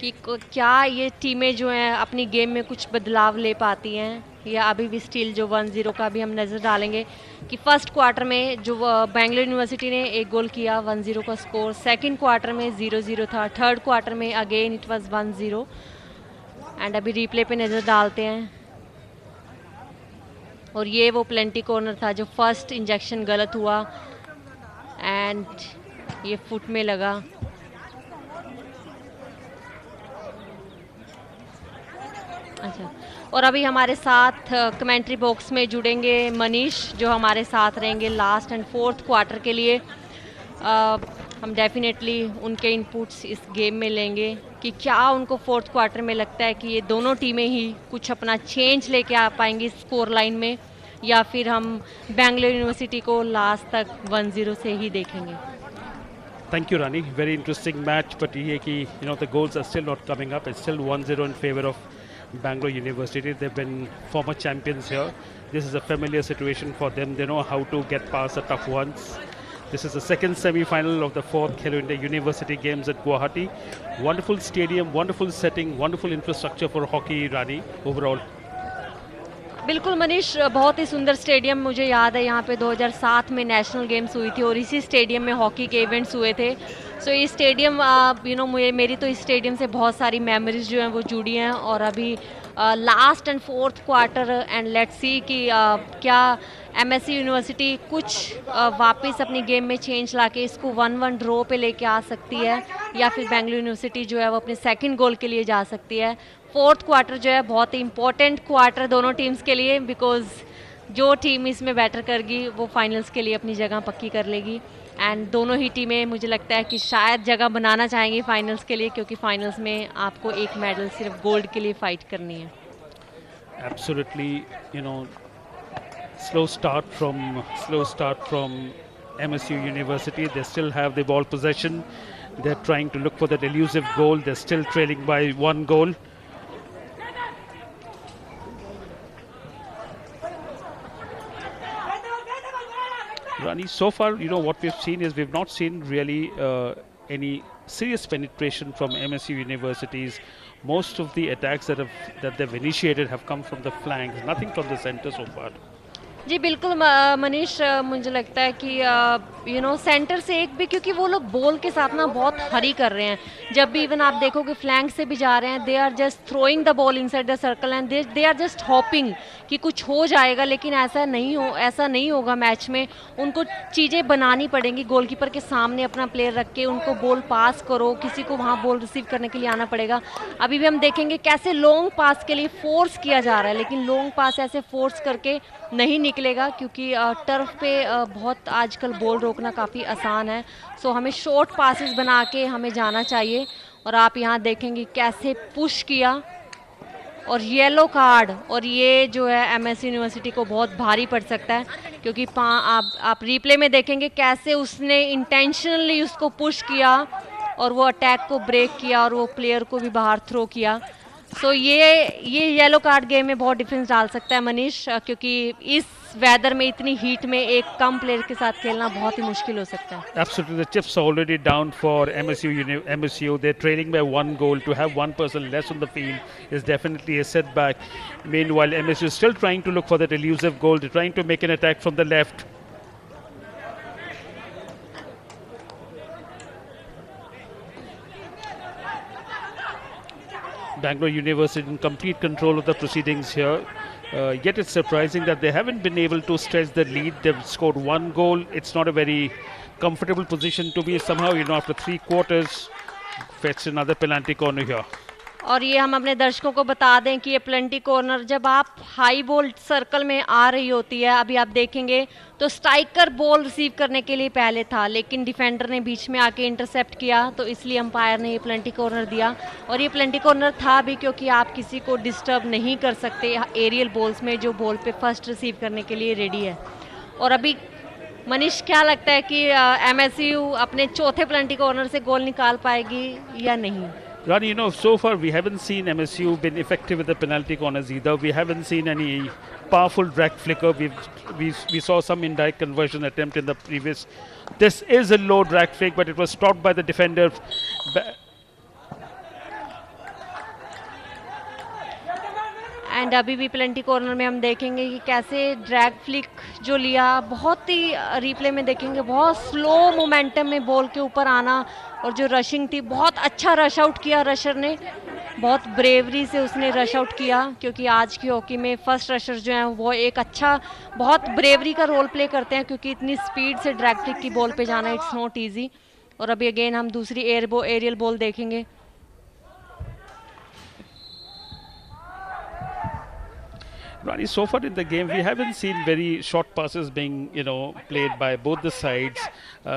कि क्या ये टीमें जो हैं अपनी गेम में कुछ बदलाव ले पाती हैं, या अभी भी स्टिल जो 1-0 का भी हम नज़र डालेंगे कि फर्स्ट क्वार्टर में जो बेंगलुरु यूनिवर्सिटी ने एक गोल किया, 1-0 का स्कोर. सेकंड क्वार्टर में 0-0 था. थर्ड क्वार्टर में अगेन इट वाज 1-0. एंड अभी रिप्ले पे नज़र डालते हैं. और ये वो प्लेंटी कॉर्नर था जो फर्स्ट इंजेक्शन गलत हुआ एंड ये फुट में लगा. अच्छा, और अभी हमारे साथ कमेंट्री बॉक्स में जुड़ेंगे मनीष, जो हमारे साथ रहेंगे लास्ट एंड फोर्थ क्वार्टर के लिए. हम डेफिनेटली उनके इनपुट्स इस गेम में लेंगे कि क्या उनको फोर्थ क्वार्टर में लगता है कि ये दोनों टीमें ही कुछ अपना चेंज लेके आ पाएंगी स्कोर लाइन में, या फिर हम बेंगलुरु यूनिवर्सिटी को लास्ट तक 1-0 से ही देखेंगे. Thank you, Rani. Very interesting match, but ये कि the goals are still not coming up. It's still 1-0 in favor of Bangalore University. They've been former champions here. This is a familiar situation for them. They know how to get past the tough ones. This is the second semi-final of the fourth Khelo India University Games at Guwahati. Wonderful stadium, wonderful setting, wonderful infrastructure for hockey, Rani, overall. बिल्कुल मनीष, बहुत ही सुंदर stadium. मुझे याद है यहाँ पे 2007 में national games हुई थी और इसी स्टेडियम में हॉकी के इवेंट्स हुए थे. सो ये स्टेडियम मेरी तो इस स्टेडियम से बहुत सारी मेमोरीज जो हैं वो जुड़ी हैं. और अभी last and fourth quarter and let's see कि क्या एमएससी यूनिवर्सिटी कुछ वापस अपनी गेम में चेंज लाके इसको 1-1 ड्रॉ पे लेके आ सकती है, या फिर बेंगलुरु यूनिवर्सिटी जो है वो अपने सेकंड गोल के लिए जा सकती है. फोर्थ क्वार्टर जो है बहुत ही इंपॉर्टेंट क्वार्टर दोनों टीम्स के लिए, बिकॉज जो टीम इसमें बैटर करेगी वो फाइनल्स के लिए अपनी जगह पक्की कर लेगी. एंड दोनों ही टीमें मुझे लगता है कि शायद जगह बनाना चाहेंगी फाइनल्स के लिए, क्योंकि फाइनल्स में आपको एक मेडल सिर्फ गोल्ड के लिए फाइट करनी है. Absolutely, slow start from MSU University. They still have the ball possession. They're trying to look for that elusive goal. They're still trailing by 1 goal. Rani, so far, what we've seen is we've not seen really any serious penetration from MSU universities. Most of the attacks that they've initiated have come from the flanks, nothing from the center so far. जी बिल्कुल मनीष, मुझे लगता है कि centre से एक भी, क्योंकि वो लोग बॉल के साथ ना बहुत हरी कर रहे हैं. जब भी इवन आप देखोगे फ्लैंक से भी जा रहे हैं, they are just throwing the ball inside the circle and they are just hopping कि कुछ हो जाएगा, लेकिन ऐसा नहीं होगा मैच में. उनको चीज़ें बनानी पड़ेंगी. गोलकीपर के सामने अपना प्लेयर रख के उनको बॉल पास करो, किसी को वहाँ बॉल रिसीव करने के लिए आना पड़ेगा. अभी भी हम देखेंगे कैसे लॉन्ग पास के लिए फोर्स किया जा रहा है, लेकिन लॉन्ग पास ऐसे फोर्स करके नहीं निकलेगा, क्योंकि टर्फ पे बहुत आजकल बॉल रोकना काफ़ी आसान है. सो हमें शॉर्ट पासेस बना के हमें जाना चाहिए. और आप यहाँ देखेंगे कैसे पुश किया, और येलो कार्ड, और ये जो है एमएस यूनिवर्सिटी को बहुत भारी पड़ सकता है, क्योंकि आप रिप्ले में देखेंगे कैसे उसने इंटेंशनली उसको पुश किया और वो अटैक को ब्रेक किया और वो प्लेयर को भी बाहर थ्रो किया. सो ये येलो कार्ड गेम में बहुत डिफरेंस डाल सकता है मनीष, क्योंकि इस वेदर में इतनी हीट में एक कम प्लेयर के साथ खेलना बहुत ही मुश्किल हो सकता है. Absolutely, the chips are already down for MSU. They're trailing by 1 goal. To have 1 person less on the field is definitely a setback. Meanwhile, MSU is still trying to look for that elusive goal. They're trying to make an attack from the left. Bangalore University in complete control of the proceedings here. Yet it's surprising that they haven't been able to stretch the lead. They've scored 1 goal. It's not a very comfortable position to be somehow, after 3 quarters. fetched another penalty corner here. और ये हम अपने दर्शकों को बता दें कि ये पेनल्टी कॉर्नर जब आप हाई बॉल सर्कल में आ रही होती है, अभी आप देखेंगे तो स्ट्राइकर बॉल रिसीव करने के लिए पहले था, लेकिन डिफेंडर ने बीच में आके इंटरसेप्ट किया, तो इसलिए अंपायर ने ये पेनल्टी कॉर्नर दिया। और ये पेनल्टी कॉर्नर था भी क्योंकि आप किसी को डिस्टर्ब नहीं कर सकते एरियल बॉल्स में जो बॉल पे फर्स्ट रिसीव करने के लिए रेडी है। और अभी मनीष, क्या लगता है कि MSU अपने चौथे पेनल्टी कॉर्नर से गोल निकाल पाएगी या नहीं? Rani, so far we haven't seen MSU been effective with the penalty corners either. We haven't seen any powerful drag flicker. We saw some indirect conversion attempt in the previous. This is a low drag flick, but it was stopped by the defender. And अभी भी penalty corner में हम देखेंगे कि कैसे drag flick जो लिया, बहुत ही रिप्ले में देखेंगे बहुत स्लो मोमेंटम में बॉल के ऊपर आना, और जो रशिंग थी बहुत अच्छा रश आउट किया रशर ने, बहुत ब्रेवरी से उसने रश आउट किया, क्योंकि आज की हॉकी में फर्स्ट रशर जो हैं वो एक अच्छा बहुत ब्रेवरी का रोल प्ले करते हैं, क्योंकि इतनी स्पीड से ड्रैग फ्लिक की बॉल पे जाना इट्स नॉट ईजी। और अभी अगेन हम दूसरी एरियल बॉल देखेंगे। Rani, so far in the game, we haven't seen very short passes being, played by both the sides.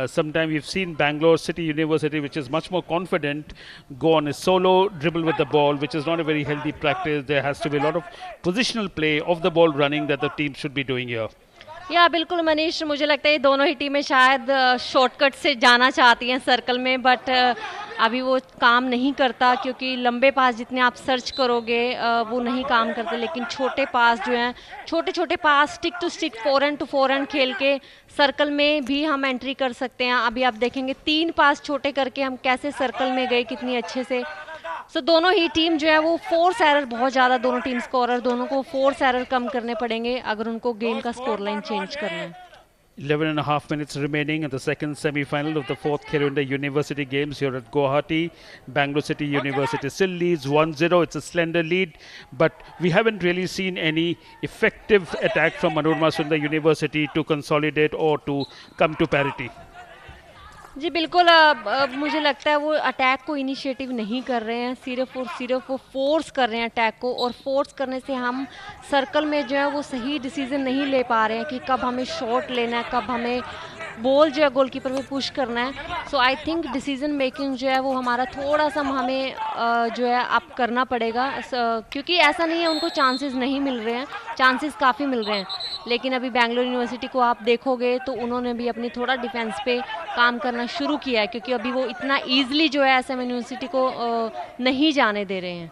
Sometimes we've seen Bangalore City University, which is much more confident, go on a solo dribble with the ball, which is not a very healthy practice. There has to be a lot of positional play of the ball running that the team should be doing here. या बिल्कुल मनीष, मुझे लगता है ये दोनों ही टीमें शायद shortcut से जाना चाहती हैं सर्कल में, बट अभी वो काम नहीं करता, क्योंकि लंबे पास जितने आप सर्च करोगे वो नहीं काम करते, लेकिन छोटे पास जो हैं, छोटे छोटे pass stick to stick 4 end to 4 end खेल के सर्कल में भी हम एंट्री कर सकते हैं। अभी आप देखेंगे 3 पास छोटे करके हम कैसे सर्कल में गए कितनी अच्छे से। सो दोनों ही टीम जो है वो फोर्स एरर बहुत ज़्यादा, दोनों टीम स्कोरर दोनों को फोर्स एरर कम करने पड़ेंगे अगर उनको गेम का स्कोर लाइन चेंज करना है। 11.5 minutes remaining in the second semi-final of the 4th Khelo India University Games here at Guwahati. Bangalore City University still leads 1-0. It's a slender lead, but we haven't really seen any effective attack from Manurma Sundar University to consolidate or to come to parity. जी बिल्कुल, मुझे लगता है वो attack को initiative नहीं कर रहे हैं, सिर्फ और सिर्फ वो फोर्स कर रहे हैं अटैक को, और फोर्स करने से हम सर्कल में जो है वो सही डिसीजन नहीं ले पा रहे हैं कि कब हमें शॉट लेना है, कब हमें बॉल जो है गोलकीपर पे पुश करना है। सो आई थिंक डिसीजन मेकिंग जो है वो हमारा थोड़ा सा हमें जो है अप करना पड़ेगा, क्योंकि ऐसा नहीं है उनको चांसेस नहीं मिल रहे हैं, चांसेस काफ़ी मिल रहे हैं, लेकिन अभी बैंगलोर यूनिवर्सिटी को आप देखोगे तो उन्होंने भी अपनी थोड़ा डिफेंस पे काम करना शुरू किया है, क्योंकि अभी वो इतना ईजिली जो है SM यूनिवर्सिटी को नहीं जाने दे रहे हैं।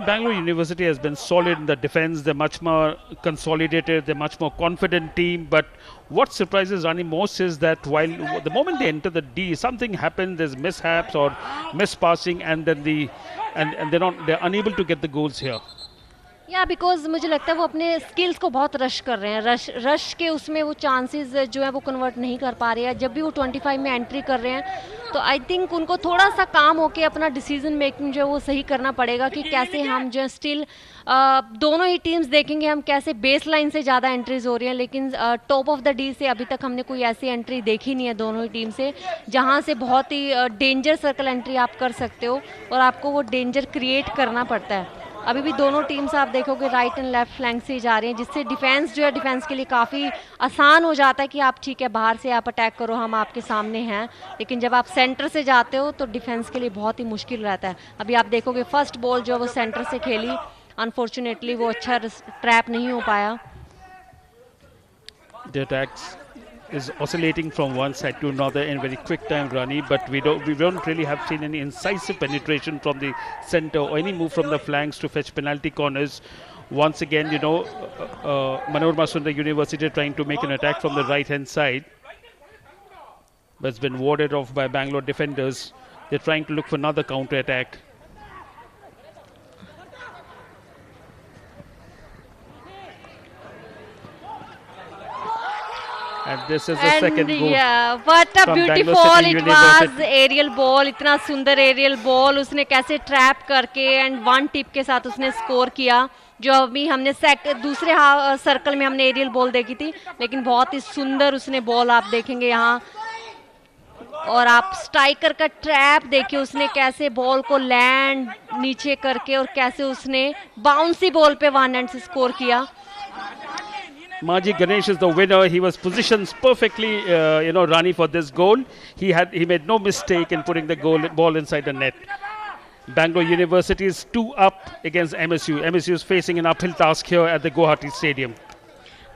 Bangalore University has been solid in the defense. They're much more consolidated. They're much more confident team. But what surprises Rani most is that while the moment they enter the D, something happens. There's mishaps or mispassing, and then they're unable to get the goals here. या because मुझे लगता है वो अपने skills को बहुत rush कर रहे हैं, रश के उसमें वो चांसेस जो है वो कन्वर्ट नहीं कर पा रहे हैं। जब भी वो 25 में एंट्री कर रहे हैं तो आई थिंक उनको थोड़ा सा काम होके अपना डिसीजन मेकिंग जो है वो सही करना पड़ेगा कि कैसे हम जो है स्टिल दोनों ही टीम्स देखेंगे हम कैसे बेस लाइन से ज़्यादा एंट्रीज हो रही हैं, लेकिन टॉप ऑफ द डी से अभी तक हमने कोई ऐसी एंट्री देखी नहीं है दोनों ही टीम से जहाँ से बहुत ही डेंजर सर्कल एंट्री आप कर सकते हो, और आपको वो डेंजर क्रिएट करना पड़ता है। अभी भी दोनों टीम्स आप देखोगे राइट एंड लेफ्ट फ्लैंक से जा रही हैं, जिससे डिफेंस जो है डिफेंस के लिए काफ़ी आसान हो जाता है कि आप ठीक है बाहर से आप अटैक करो, हम आपके सामने हैं, लेकिन जब आप सेंटर से जाते हो तो डिफेंस के लिए बहुत ही मुश्किल रहता है। अभी आप देखोगे फर्स्ट बॉल जो है वो सेंटर से खेली, अनफॉर्चुनेटली वो अच्छा ट्रैप नहीं हो पाया। The attacks is oscillating from one side to another in very quick time, Rani, but we don't really have seen any incisive penetration from the center or any move from the flanks to fetch penalty corners. Once again, Manurma Sundar University trying to make an attack from the right hand side, but it's been warded off by Bangalore defenders. They're trying to look for another counter attack. And this is the second goal. Yeah, what a beautiful it was aerial ball, इतना सुंदर aerial ball उसने कैसे trap करके and one tip के साथ उसने score किया। जो अभी हमने दूसरे सर्कल में हमने एरियल बॉल देखी थी, लेकिन बहुत ही सुंदर उसने बॉल आप देखेंगे यहाँ और आप स्ट्राइकर का ट्रैप देखिए, उसने कैसे बॉल को लैंड नीचे करके और कैसे उसने बाउंसी बॉल पे वन हैंड से स्कोर किया। Maji Ganesh is the winner. He was positioned perfectly, Rani, for this goal. He made no mistake in putting the ball inside the net. Bangalore University is 2 up against MSU. MSU is facing an uphill task here at the Guwahati Stadium.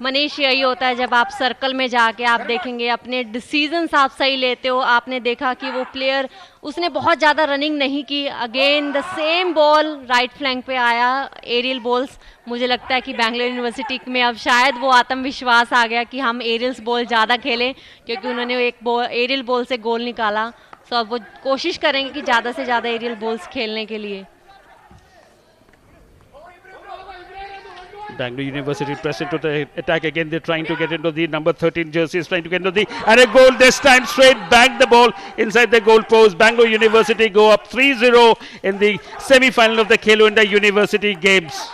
Manish, यही होता है जब आप circle में जाके आप देखेंगे अपने डिसीजंस आप सही लेते हो। आपने देखा कि वो प्लेयर उसने बहुत ज़्यादा रनिंग नहीं की, again the same ball right flank पे आया, एरियल बॉल्स। मुझे लगता है कि बैंगलोर यूनिवर्सिटी में अब शायद वो आत्मविश्वास आ गया कि हम एरियल्स बॉल ज़्यादा खेलें, क्योंकि उन्होंने एक एरियल बॉल से गोल निकाला। तो अब वो कोशिश करेंगे कि ज़्यादा से ज़्यादा एरियल बॉल्स खेलने के लिए। Bangalore University press into the attack again. They're trying to get into the number 13 jersey. Is trying to get into the, and a goal this time straight back the ball inside the goal post. Bangalore University go up 3-0 in the semi-final of the Khelo India University Games.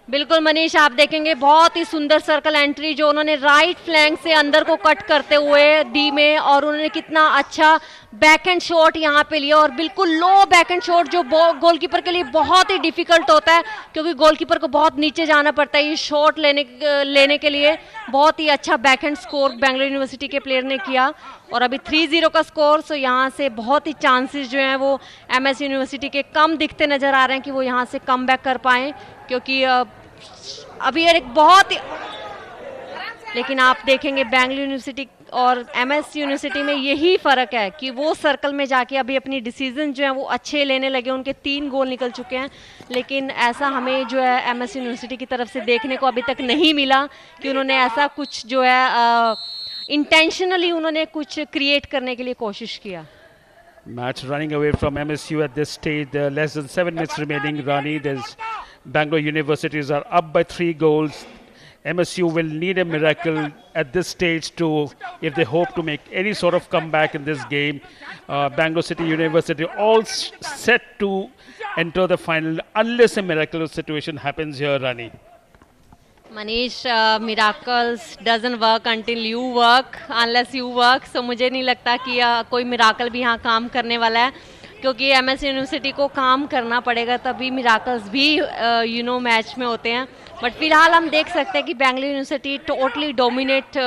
बिल्कुल मनीष, आप देखेंगे बहुत ही सुंदर circle entry जो उन्होंने right flank से अंदर को कट करते हुए डी में, और उन्होंने कितना अच्छा बैकहैंड शॉट यहाँ पे लिया, और बिल्कुल लो बैकहैंड शॉट जो गोलकीपर के लिए बहुत ही डिफिकल्ट होता है, क्योंकि गोलकीपर को बहुत नीचे जाना पड़ता है ये शॉट लेने के लिए। बहुत ही अच्छा बैकहैंड स्कोर बैंगलोर यूनिवर्सिटी के प्लेयर ने किया, और अभी 3-0 का स्कोर। सो यहाँ से बहुत ही चांसेस जो हैं वो MS यूनिवर्सिटी के कम दिखते नज़र आ रहे हैं कि वो यहाँ से कम बैक कर पाएँ, क्योंकि अभी एक बहुत ही, लेकिन आप देखेंगे बैंगलोर यूनिवर्सिटी और MS यूनिवर्सिटी में यही फ़र्क है कि वो सर्कल में जाके अभी अपनी डिसीजन जो है वो अच्छे लेने लगे। उनके 3 गोल निकल चुके हैं, लेकिन ऐसा हमें जो है MS यूनिवर्सिटी की तरफ से देखने को अभी तक नहीं मिला कि उन्होंने ऐसा कुछ जो है इंटेंशनली उन्होंने कुछ क्रिएट करने के लिए कोशिश किया। Match running away from MSU at this stage. There are less than 7 minutes remaining. Rani, there's Bangalore Universities are up by 3 goals. MSU will need a miracle at this stage if they hope to make any sort of comeback in this game. Bangalore City University all set to enter the final unless a miraculous situation happens here, Rani. Manish, miracles doesn't work until you work, unless you work. So मुझे नहीं लगता कि कोई miracle भी यहाँ काम करने वाला है, क्योंकि MS यूनिवर्सिटी को काम करना पड़ेगा तभी मिराकल्स भी मैच में होते हैं। बट फिलहाल हम देख सकते हैं कि बैंगलोर यूनिवर्सिटी टोटली डोमिनेट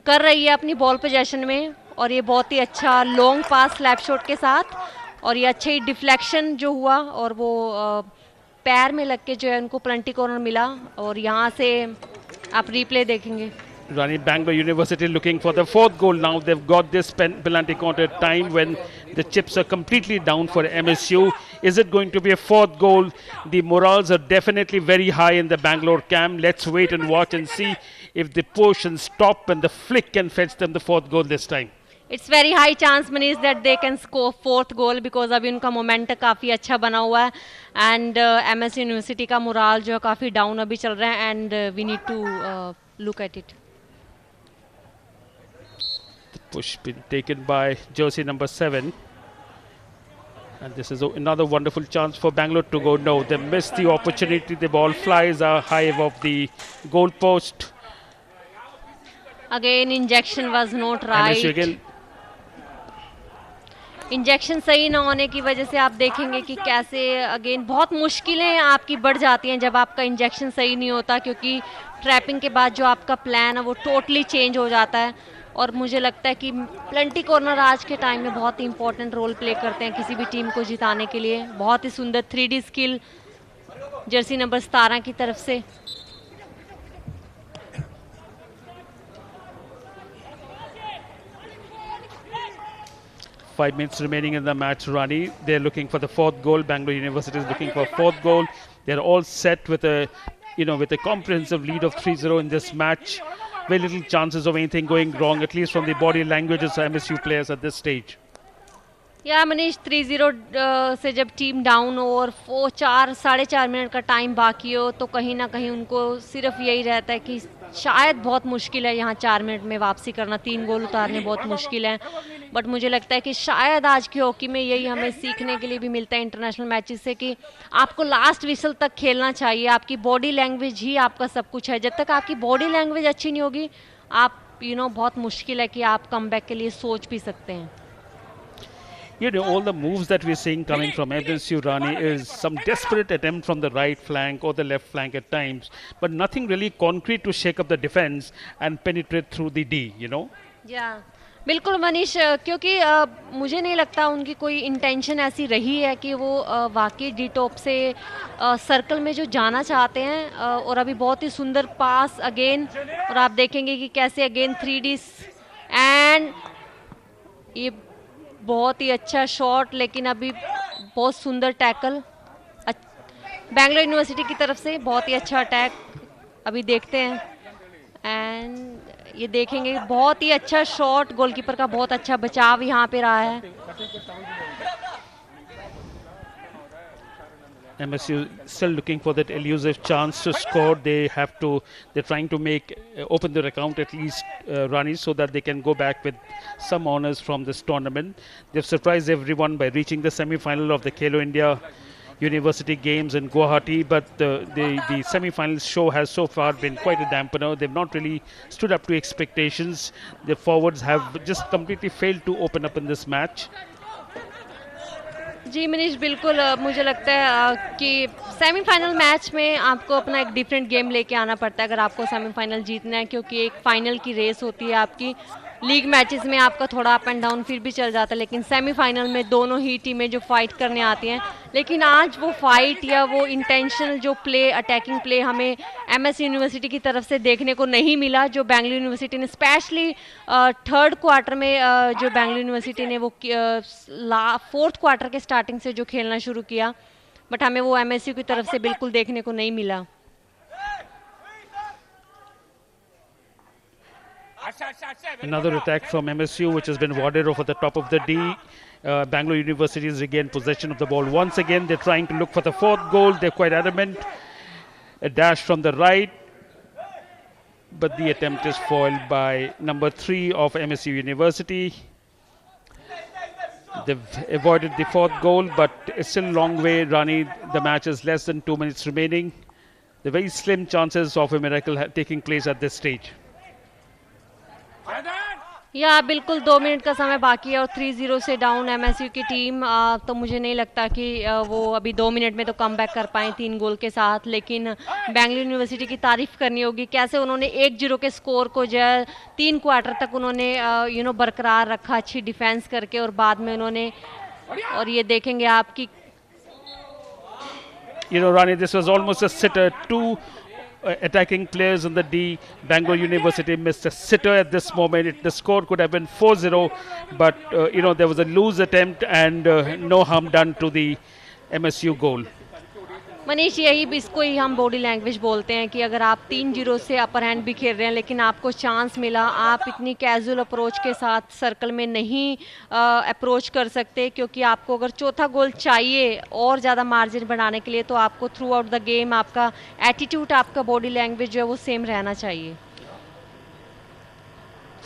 कर रही है अपनी बॉल पोजेशन में, और ये बहुत ही अच्छा लॉन्ग पास स्लैप शॉट के साथ, और ये अच्छे ही डिफ्लेक्शन जो हुआ और वो पैर में लग के जो है उनको प्लेंटी कॉर्नर मिला, और यहाँ से आप रिप्ले देखेंगे। Rani, Bangalore University looking for the 4th goal now. They've got this penalty counter time when the chips are completely down for MSU. Is it going to be a 4th goal? The morals are definitely very high in the Bangalore camp. Let's wait and watch and see if the push and stop and the flick can fetch them the 4th goal this time. It's very high chance, Manish, that they can score 4th goal, because अभी उनका moment काफ़ी अच्छा बना हुआ है, एंड MS university का morale जो है काफ़ी डाउन अभी चल रहा है, and we need to look at it. Push been taken by jersey number 7, and this is another wonderful chance for Bangalore to go. No, they missed the opportunity. The ball flies high above the goal post. Again, injection was not right. Injection सही ना होने की वजह से आप देखेंगे कि कैसे अगेन बहुत मुश्किलें आपकी बढ़ जाती हैं जब आपका इंजेक्शन सही नहीं होता, क्योंकि ट्रैपिंग के बाद जो आपका प्लान है वो टोटली चेंज हो जाता है। और मुझे लगता है कि प्लेंटी कॉर्नर आज के टाइम में बहुत ही इंपॉर्टेंट रोल प्ले करते हैं किसी भी टीम को जिताने के लिए। बहुत ही सुंदर 3D स्किल जर्सी नंबर 17 की तरफ से। Five minutes remaining in the match, Rani. They're looking for the 4th goal. Bangalore University is looking for 4th goal. They're all set with a comprehensive lead of 3-0 in this match. Very little chances of anything going wrong, at least from the body language of MSU players at this stage. या मनीष, 3-0 से जब team down हो और 4.5 minute का time बाकी हो, तो कहीं ना कहीं उनको सिर्फ यही रहता है कि शायद बहुत मुश्किल है यहाँ 4 मिनट में वापसी करना, 3 गोल उतारने बहुत मुश्किल है। बट मुझे लगता है कि शायद आज की हॉकी में यही हमें सीखने के लिए भी मिलता है इंटरनेशनल मैचेस से, कि आपको लास्ट विसल तक खेलना चाहिए। आपकी बॉडी लैंग्वेज ही आपका सब कुछ है। जब तक आपकी बॉडी लैंग्वेज अच्छी नहीं होगी, आप बहुत मुश्किल है कि आप कमबैक के लिए सोच भी सकते हैं. You know, all the moves that we're seeing coming from MSU, Rani, is some desperate attempt from the right flank or the left flank at times, but nothing really concrete to shake up the defense and penetrate through the D, you know. Yeah. बिल्कुल मनीष, क्योंकि मुझे नहीं लगता उनकी कोई intention ऐसी रही है कि वो वाकई डी टॉप से सर्कल में जो जाना चाहते हैं. और अभी बहुत ही सुंदर पास अगेन, और आप देखेंगे कि कैसे अगेन 3D एंड ये बहुत ही अच्छा शॉट, लेकिन अभी बहुत सुंदर टैकल बैंगलोर यूनिवर्सिटी की तरफ से. बहुत ही अच्छा अटैक अभी देखते हैं. एंड ये देखेंगे बहुत ही अच्छा शॉट, गोलकीपर का बहुत अच्छा बचाव यहाँ पे रहा है. MSU still looking for that elusive chance to score. They're trying to open their account at least, Rani, so that they can go back with some honors from this tournament. They've surprised everyone by reaching the semi-final of the Khelo India University Games in Guwahati, but the semi-final show has so far been quite a dampener. They've not really stood up to expectations. Their forwards have just completely failed to open up in this match. जी मनीष, बिल्कुल मुझे लगता है कि semifinal match में आपको अपना एक different game लेके आना पड़ता है अगर आपको सेमीफाइनल जीतना है, क्योंकि एक फाइनल की रेस होती है आपकी. लीग मैचेस में आपका थोड़ा अप एंड डाउन फिर भी चल जाता है, लेकिन सेमीफाइनल में दोनों ही टीमें जो फाइट करने आती हैं. लेकिन आज वो फाइट या वो इंटेंशनल जो प्ले, अटैकिंग प्ले हमें एमएस यूनिवर्सिटी की तरफ से देखने को नहीं मिला, जो बैंगलोर यूनिवर्सिटी ने स्पेशली थर्ड क्वार्टर में जो बैंगलोर यूनिवर्सिटी ने वो फोर्थ क्वार्टर के स्टार्टिंग से जो खेलना शुरू किया, बट हमें वो एमएसयू की तरफ से बिल्कुल देखने को नहीं मिला. Another attack from MSU, which has been warded off at the top of the D. Bangalore University has regained possession of the ball once again. They're trying to look for the fourth goal. They're quite adamant. A dash from the right, but the attempt is foiled by number 3 of MSU University. They've avoided the fourth goal, but it's still a long way. Rani, the match is less than 2 minutes remaining. The very slim chances of a miracle taking place at this stage. या बिल्कुल 2 minute का समय बाकी है और 3-0 से down MSU की team. तो मुझे नहीं लगता कि वो अभी 2 मिनट में तो कम बैक कर पाएँ 3 गोल के साथ. लेकिन बैंगलोर यूनिवर्सिटी की तारीफ करनी होगी, कैसे उन्होंने 1-0 के स्कोर को जो है 3 क्वार्टर तक उन्होंने बरकरार रखा, अच्छी डिफेंस करके, और बाद में उन्होंने, और ये देखेंगे आपकी Rani, this was almost a sitter. 2 attacking players in the D. Bangalore University missed a sitter at this moment. The score could have been 4-0, but there was a loose attempt and no harm done to the MSU goal. Manish, यही इसको ही हम body language बोलते हैं कि अगर आप 3-0 से upper hand भी खेल रहे हैं लेकिन आपको चांस मिला, आप इतनी कैजुअल अप्रोच के साथ सर्कल में नहीं अप्रोच कर सकते, क्योंकि आपको अगर चौथा गोल चाहिए और ज़्यादा मार्जिन बनाने के लिए तो आपको थ्रू आउट द गेम आपका एटीट्यूड, आपका बॉडी लैंग्वेज जो है वो सेम रहना चाहिए.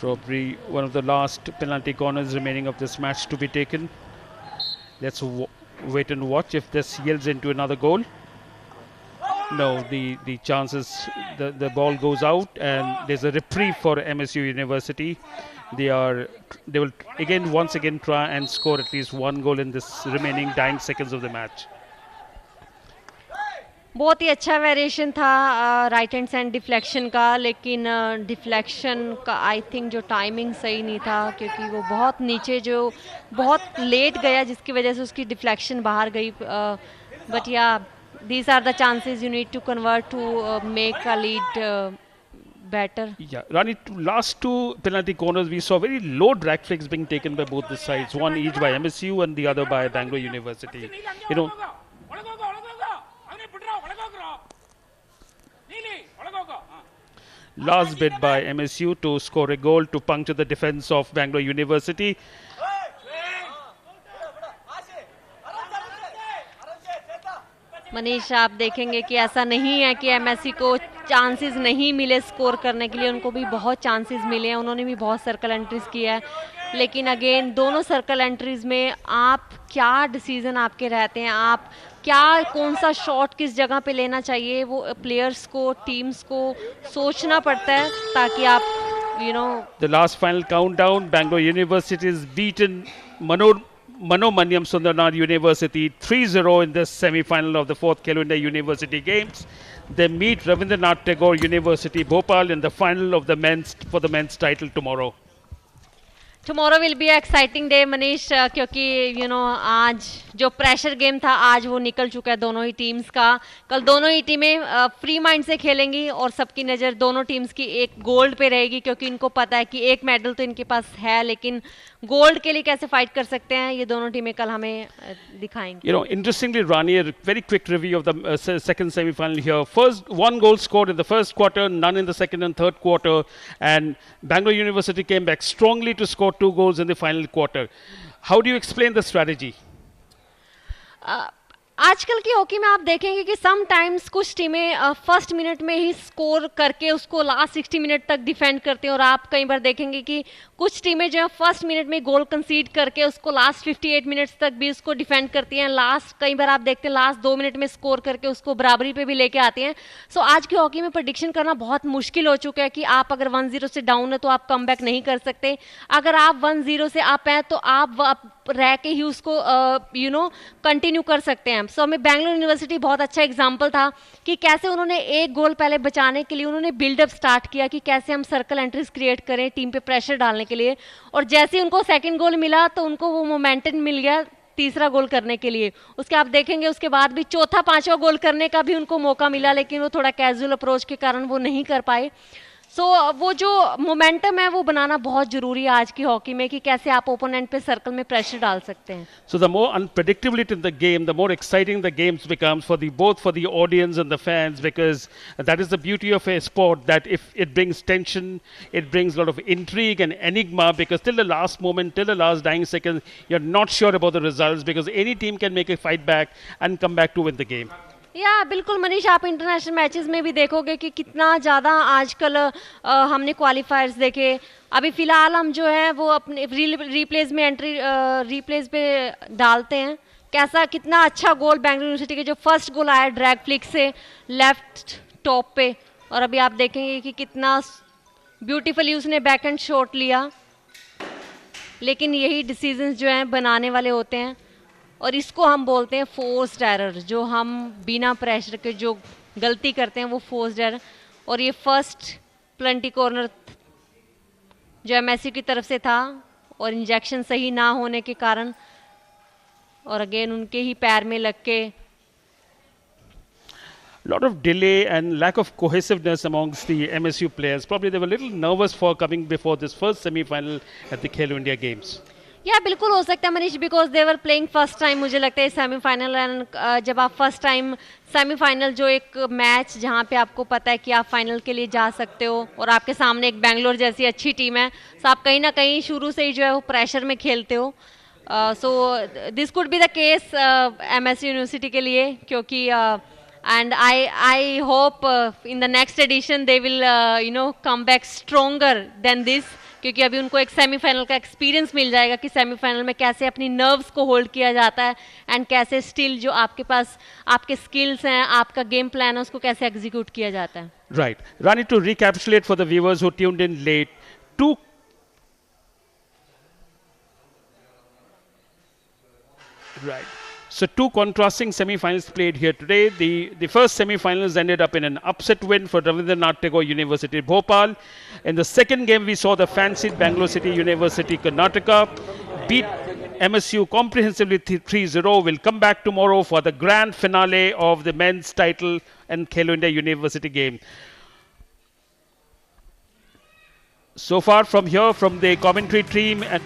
Probably one of the last penalty corners remaining of this match to be taken. Let's wait and watch if this yields into another goal. No, the chances, the ball goes out and there's a reprieve for MSU University. They will once again try and score at least 1 goal in this remaining dying seconds of the match. बहुत ही अच्छा variation था right hand side deflection का, लेकिन deflection का I think जो timing सही नहीं था, क्योंकि वो बहुत नीचे जो बहुत लेट गया जिसकी वजह से उसकी डिफ्लेक्शन बाहर गई. बट या these are the chances you need to convert to make a lead better. Yeah, Rani, last 2 penalty corners we saw very low drag flicks being taken by both the sides, one each by MSU and the other by Bangalore University. Last bit by MSU to score a goal to puncture the defense of Bangalore University. Manish, आप देखेंगे कि ऐसा नहीं है कि MSc को chances नहीं मिले स्कोर करने के लिए, उनको भी बहुत चांसेस मिले हैं, उन्होंने भी बहुत सर्कल एंट्रीज किया है. लेकिन अगेन दोनों सर्कल एंट्रीज में आप क्या डिसीजन आपके रहते हैं, आप क्या कौन सा शॉट किस जगह पे लेना चाहिए, वो प्लेयर्स को, टीम्स को सोचना पड़ता है ताकि आप The last final countdown, Bangalore University has beaten Manomanyam Sundarnath University 3-0 in the semi-final of the 4th Khelo India University Games. They meet Rabindranath Tagore University Bhopal in the final of the men's title tomorrow. Tomorrow will be exciting day Manish, क्योंकि आज जो pressure game था आज वो निकल चुका है दोनों ही टीम्स का. कल दोनों ही टीमें फ्री माइंड से खेलेंगी और सबकी नज़र दोनों टीम्स की एक गोल्ड पे रहेगी, क्योंकि इनको पता है कि एक मेडल तो इनके पास है, लेकिन गोल्ड के लिए कैसे फाइट कर सकते हैं ये दोनों टीमें कल हमें दिखाएंगी. Interestingly, Rani, a very quick review of the second semi-final here. First, 1 goal scored in the first quarter, none in the second and third quarter, and Bangalore University came back strongly to score 2 goals in the final quarter. How do you explain the strategy? आजकल की hockey में आप देखेंगे कि some times कुछ टीमें first minute में ही score करके उसको लास्ट 60 मिनट तक डिफेंड करते हैं, और आप कई बार देखेंगे कि कुछ टीमें जो है फर्स्ट मिनट में गोल कंसीड करके उसको लास्ट 58 मिनट्स तक भी उसको डिफेंड करती हैं. लास्ट कई बार आप देखते हैं लास्ट 2 मिनट में स्कोर करके उसको बराबरी पे भी लेके आती हैं. सो आज की हॉकी में प्रेडिक्शन करना बहुत मुश्किल हो चुका है कि आप अगर 1-0 से डाउन है तो आप कम बैक नहीं कर सकते. अगर आप 1-0 से अप हैं तो आप रह के ही उसको कंटिन्यू कर सकते हैं. सो हमें बैंगलोर यूनिवर्सिटी बहुत अच्छा एग्जांपल था कि कैसे उन्होंने एक गोल पहले बचाने के लिए उन्होंने बिल्डअप स्टार्ट किया कि कैसे हम सर्कल एंट्रीज क्रिएट करें टीम पे प्रेशर डालने के लिए, और जैसे ही उनको सेकंड गोल मिला तो उनको वो मोमेंटम मिल गया तीसरा गोल करने के लिए. उसके आप देखेंगे उसके बाद भी चौथा पांचवा गोल करने का भी उनको मौका मिला, लेकिन वो थोड़ा कैजुअल अप्रोच के कारण वो नहीं कर पाए. सो वो जो मोमेंटम है वो बनाना बहुत जरूरी है आज की हॉकी में कि कैसे आप ओपोनेंट पे सर्कल में प्रेशर डाल सकते हैं. So the more unpredictability in the game, the more exciting the games becomes both for the audience and the fans, because that is the beauty of a sport, that if it brings tension, it brings a lot of intrigue and enigma, because till the last moment, till the last dying second, you're not sure about the results, because any team can make a fight back and come back to win the game. बिल्कुल मनीष, आप international matches में भी देखोगे कि कितना ज़्यादा आजकल हमने क्वालिफायर्स देखे. अभी फ़िलहाल हम जो है वो अपने रिप्लेस पे डालते हैं. कितना अच्छा गोल बेंगलुरु यूनिवर्सिटी के जो फर्स्ट गोल आया ड्रैग फ्लिक से लेफ्ट टॉप पे, और अभी आप देखेंगे कि कितना ब्यूटीफुली उसने बैक एंड शॉट लिया. लेकिन यही डिसीजंस जो हैं बनाने वाले होते हैं, और इसको हम बोलते हैं फोर्स्ड एरर. जो हम बिना प्रेशर के जो गलती करते हैं वो फोर्स्ड एरर. और ये फर्स्ट प्लेंटी कॉर्नर जो एमएसयू की तरफ से था, और इंजेक्शन सही ना होने के कारण और अगेन उनके ही पैर में लग के lot of delay and lack of cohesiveness amongst the MSU players. Probably they were a little nervous for coming before this first semi-final at the Khelo India Games. बिल्कुल हो सकता है Manish, because they were playing first time. मुझे लगता है semifinal, and जब आप first time semifinal जो एक मैच जहां पे आपको पता है कि आप फाइनल के लिए जा सकते हो और आपके सामने एक बैंगलोर जैसी अच्छी टीम है, तो आप कहीं ना कहीं शुरू से ही जो है वो प्रेशर में खेलते हो. So this could be the case MSU university के लिए, क्योंकि and I hope in the next edition they will come back stronger than this, क्योंकि अभी उनको एक सेमीफाइनल का एक्सपीरियंस मिल जाएगा कि सेमीफाइनल में कैसे अपनी नर्व्स को होल्ड किया जाता है, एंड कैसे स्टिल जो आपके पास आपके स्किल्स हैं, आपका गेम प्लान है, उसको कैसे एग्जीक्यूट किया जाता है. Right. Rani, to recapitulate for the viewers who tuned in late, So two contrasting semi-finals played here today. The first semi-finals ended up in an upset win for Rabindranath Tagore University Bhopal. In the second game, we saw the fancied Bangalore City University Karnataka beat MSU comprehensively 3-0. We'll come back tomorrow for the grand finale of the men's title and Khelo India University game. So far from here, from the commentary team and